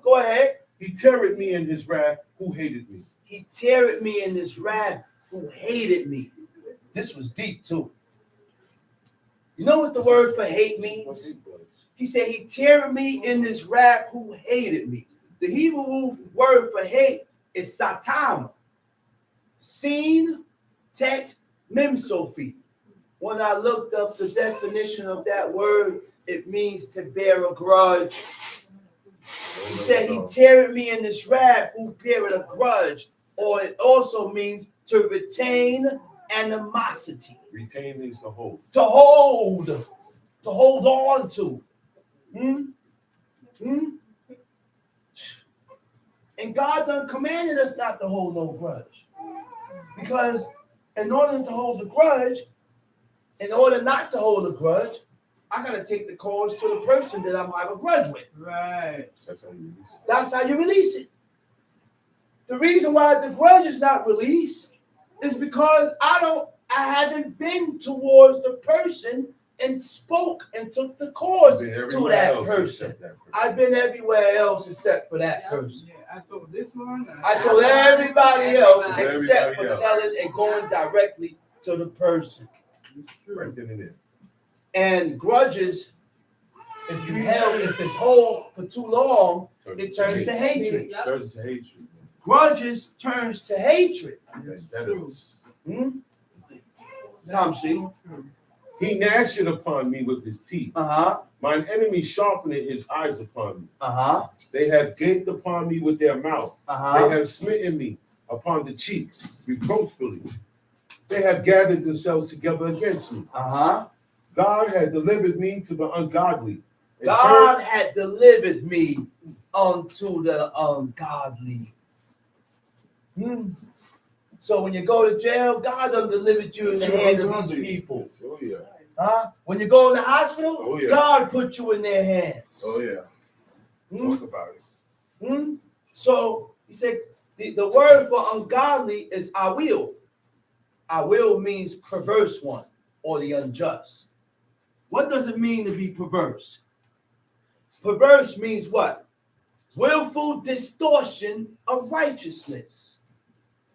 Go ahead. He teareth me in his wrath who hated me. He teareth me in his wrath who hated me. This was deep too. You know what the word for hate means? He said he teareth me in his wrath who hated me. The Hebrew word for hate is satama. Sin, tet, mem, Sophie. When I looked up the definition of that word, it means to bear a grudge. He said he teareth me in his wrath who beareth a grudge. Or it also means to retain animosity. Retain means to hold. To hold on to. And God done commanded us not to hold no grudge. Because in order to hold a grudge, in order not to hold a grudge, I got to take the cause to the person that I'm have a grudge with. Right. That's how you release it. That's how you release it. The reason why the grudge is not released is because I haven't been towards the person and spoke and took the cause to that person. I've been everywhere else except for that person. Yeah, I told this one. I told everybody else except for telling and going directly to the person. Right then and there. And grudges, if it's hold for too long, it turns to hatred. Turns to hatred. Grudges turns to hatred. That is. Tom, see? He gnashed it upon me with his teeth. Mine enemy sharpened his eyes upon me. They have gaped upon me with their mouth. They have smitten me upon the cheek reproachfully. They have gathered themselves together against me. God had delivered me to the ungodly. God had delivered me unto the ungodly. So when you go to jail, God done delivered you in the hands of these people. Oh, yeah. When you go in the hospital, Oh, yeah. God put you in their hands. Oh, yeah. Talk about it. So he said the word for ungodly is awil. Awil means perverse one or the unjust. What does it mean to be perverse? Perverse means what? Willful distortion of righteousness.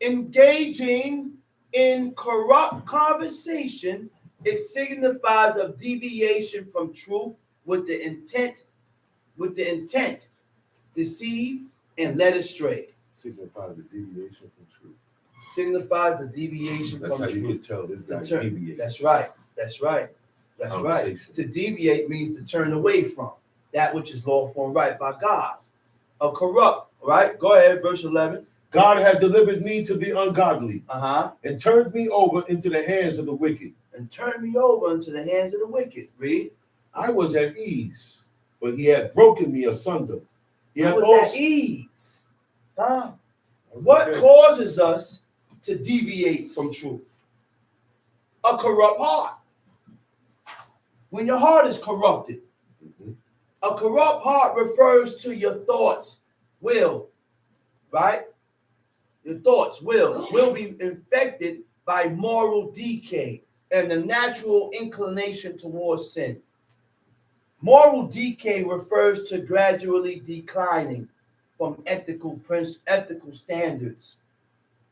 Engaging in corrupt conversation, it signifies a deviation from truth with the intent, deceive and led astray. Signifies the deviation from truth. Signifies a deviation That's from how you truth. can tell this guy's That's right. That's right. To deviate means to turn away from that which is lawful and right by God. A corrupt, right? Go ahead, verse 11. God had delivered me to the ungodly And turned me over into the hands of the wicked. turned me over into the hands of the wicked. Read. I was at ease, but he had broken me asunder. He I had was at ease. What causes us to deviate from truth? A corrupt heart. When your heart is corrupted, a corrupt heart refers to your thoughts, will, right? Your thoughts will be infected by moral decay and the natural inclination towards sin. Moral decay refers to gradually declining from ethical standards.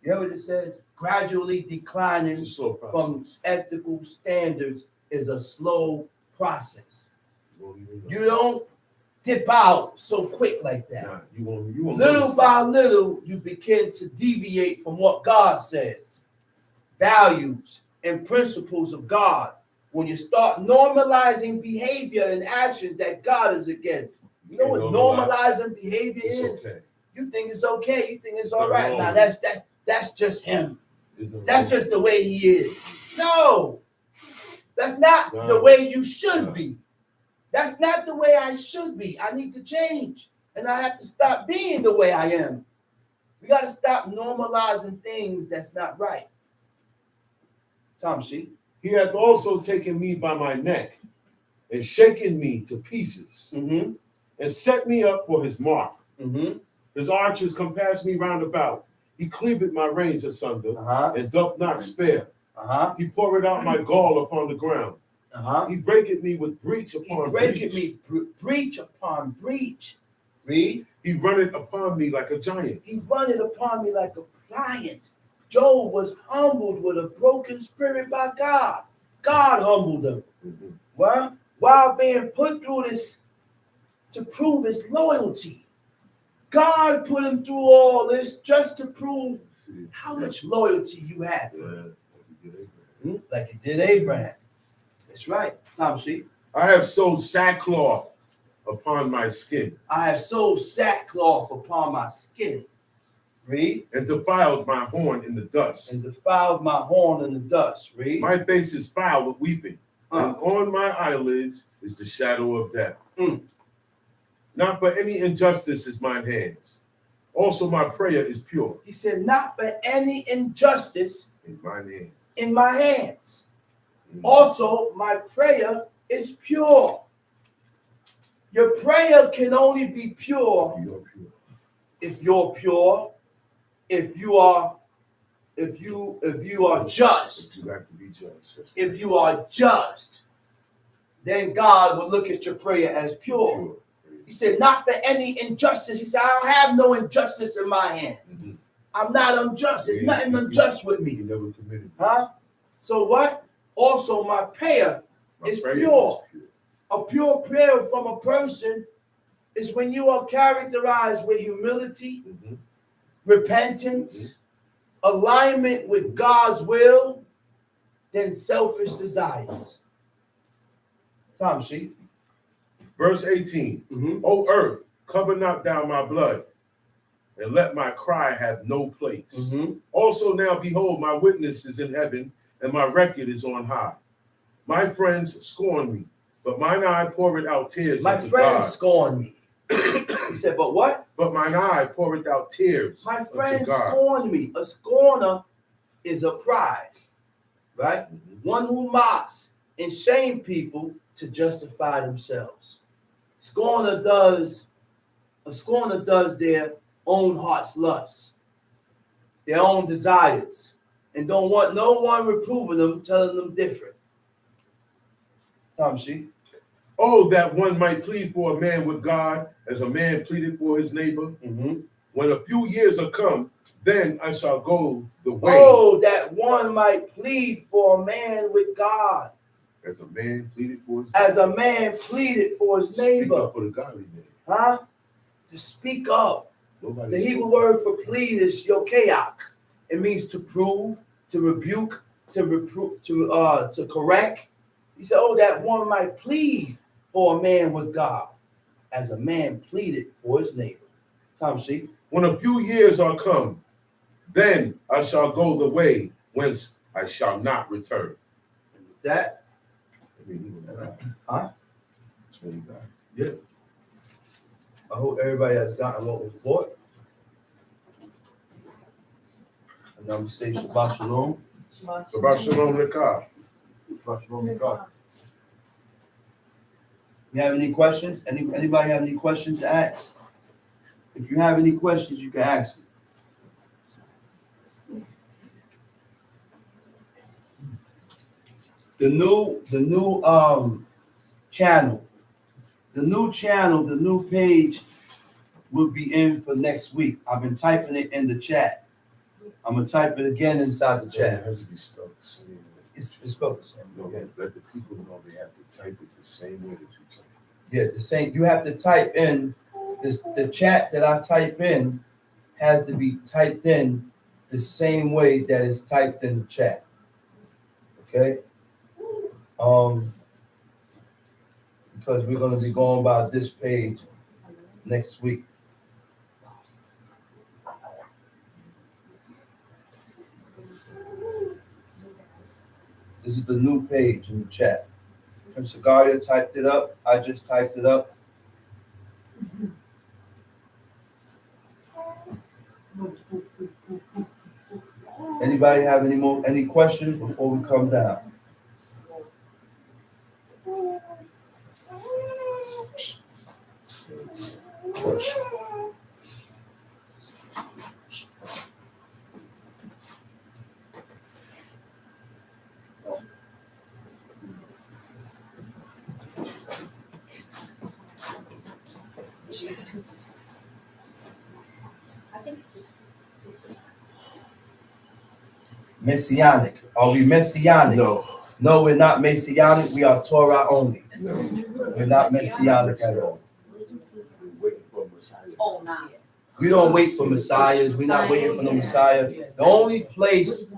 You hear what it says? Gradually declining from ethical standards is a slow process. You don't dip out so quick like that. Nah, you won't Little by little, you begin to deviate from what God says, values and principles of God. When you start normalizing behavior and action that God is against, you know what normalizing behavior is? Okay. You think it's okay. You think it's all No, right. no. Now that's just him. That's No just the way he is. No, that's not No. the way you should No. be. That's not the way I should be. I need to change. And I have to stop being the way I am. We got to stop normalizing things that's not right. Tom She. He hath also taken me by my neck and shaken me to pieces and set me up for his mark. His archers compass me round about. He cleaveth my reins asunder and doth not spare. He poureth out my gall upon the ground. He breaketh me with breach upon breach. Breach upon breach. Read. He runneth upon me like a giant. He runneth upon me like a giant. Job was humbled with a broken spirit by God. God humbled him. Well, while being put through this to prove his loyalty. God put him through all this just to prove how much loyalty you have. Like he did Abraham. That's right. Tom She. I have sewed sackcloth upon my skin. I have sewed sackcloth upon my skin. Read. And defiled my horn in the dust. And defiled my horn in the dust. Read. My face is foul with weeping. And on my eyelids is the shadow of death. Not for any injustice is mine hands. Also my prayer is pure. He said, not for any injustice in mine hands. In my hands. Also, my prayer is pure. Your prayer can only be pure if you're pure, if you are just. You have to be just. If you are just, then God will look at your prayer as pure. He said, not for any injustice. He said, I don't have no injustice in my hand. I'm not unjust. There's nothing unjust with me. You never committed. So what? Also, my prayer is pure. A pure prayer from a person is when you are characterized with humility, repentance, alignment with God's will, than selfish desires. Tom Sheep. Verse 18. Mm-hmm. O earth, cover not down my blood, and let my cry have no place. Mm-hmm. Also now, behold, my witness is in heaven, and my record is on high. My friends scorn me, but mine eye poureth out tears My unto friends God. scorn me. He said, but what? But mine eye poureth out tears My unto friends God. scorn me. A scorner is a pride, right? One who mocks and shame people to justify themselves. A scorner does their own heart's lust, their own desires, and don't want no one reproving them, telling them different. Tom Sheep. Oh, that one might plead for a man with God as a man pleaded for his neighbor. Mm-hmm. When a few years are come, then I shall go the way. Oh, that one might plead for a man with God. As a man pleaded for his As a man pleaded for his neighbor. Speak up for the godly man. Huh? To speak up. Nobody The Hebrew spoke. word for plead is yokeach. It means to prove, to rebuke, to correct. He said, oh, that one might plead for a man with God, as a man pleaded for his neighbor. Tom Sheep. When a few years are come, then I shall go the way whence I shall not return. That, Huh? yeah. I hope everybody has gotten what was bought. And I'm going to say Shabbat Shalom. Shabbat Shalom Lekah. You have any questions? Anybody have any questions to ask? If you have any questions, you can ask them. The new channel, the new page will be in for next week. I've been typing it in the chat. I'm gonna type it again inside the It chat. has to be spelled the same way. It's spelled the same. No, Okay. let the people know they have to type it the same way that you type Yeah, the same. You have to type in this. The chat that I type in has to be typed in the same way that it's typed in the chat. Okay. Because we're gonna be going by this page next week. This is the new page in the chat. And Sagaria typed it up. I just typed it up. Anybody have any questions before we come down? Messianic. Are we messianic? No, we're not messianic. We are Torah only. No. We're not messianic at all. We're waiting for a Messiah. Oh, nah. We don't wait for messiahs. We're not waiting for no messiah. The only place,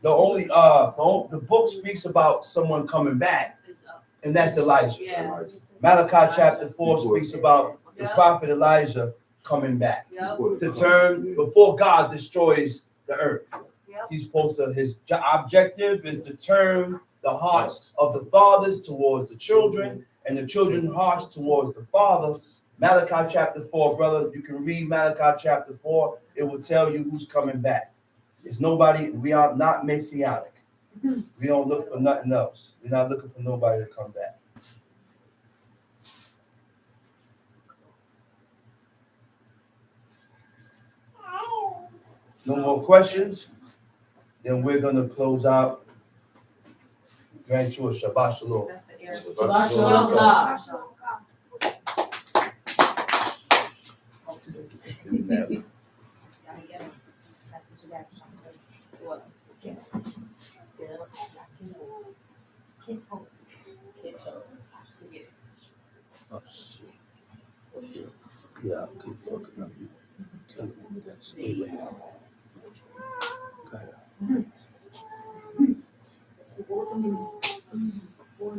the book speaks about someone coming back, and that's Elijah. Yeah. Malachi chapter 4 speaks about the prophet Elijah coming back Yep. to turn before God destroys the earth. Yep. He's supposed to, his objective is to turn the hearts of the fathers towards the children and the children's hearts towards the father. Malachi chapter 4, brother, you can read Malachi chapter 4. It will tell you who's coming back. It's nobody, we are not messianic. We don't look for nothing else. We're not looking for nobody to come back. No more questions? Then we're going to close out. Grant you a Shabbat Shalom. That's the air. Shabbat Shalom, God. Oh, shit. Yeah, I keep fucking up. You killing me with that shit. Wait. Moses.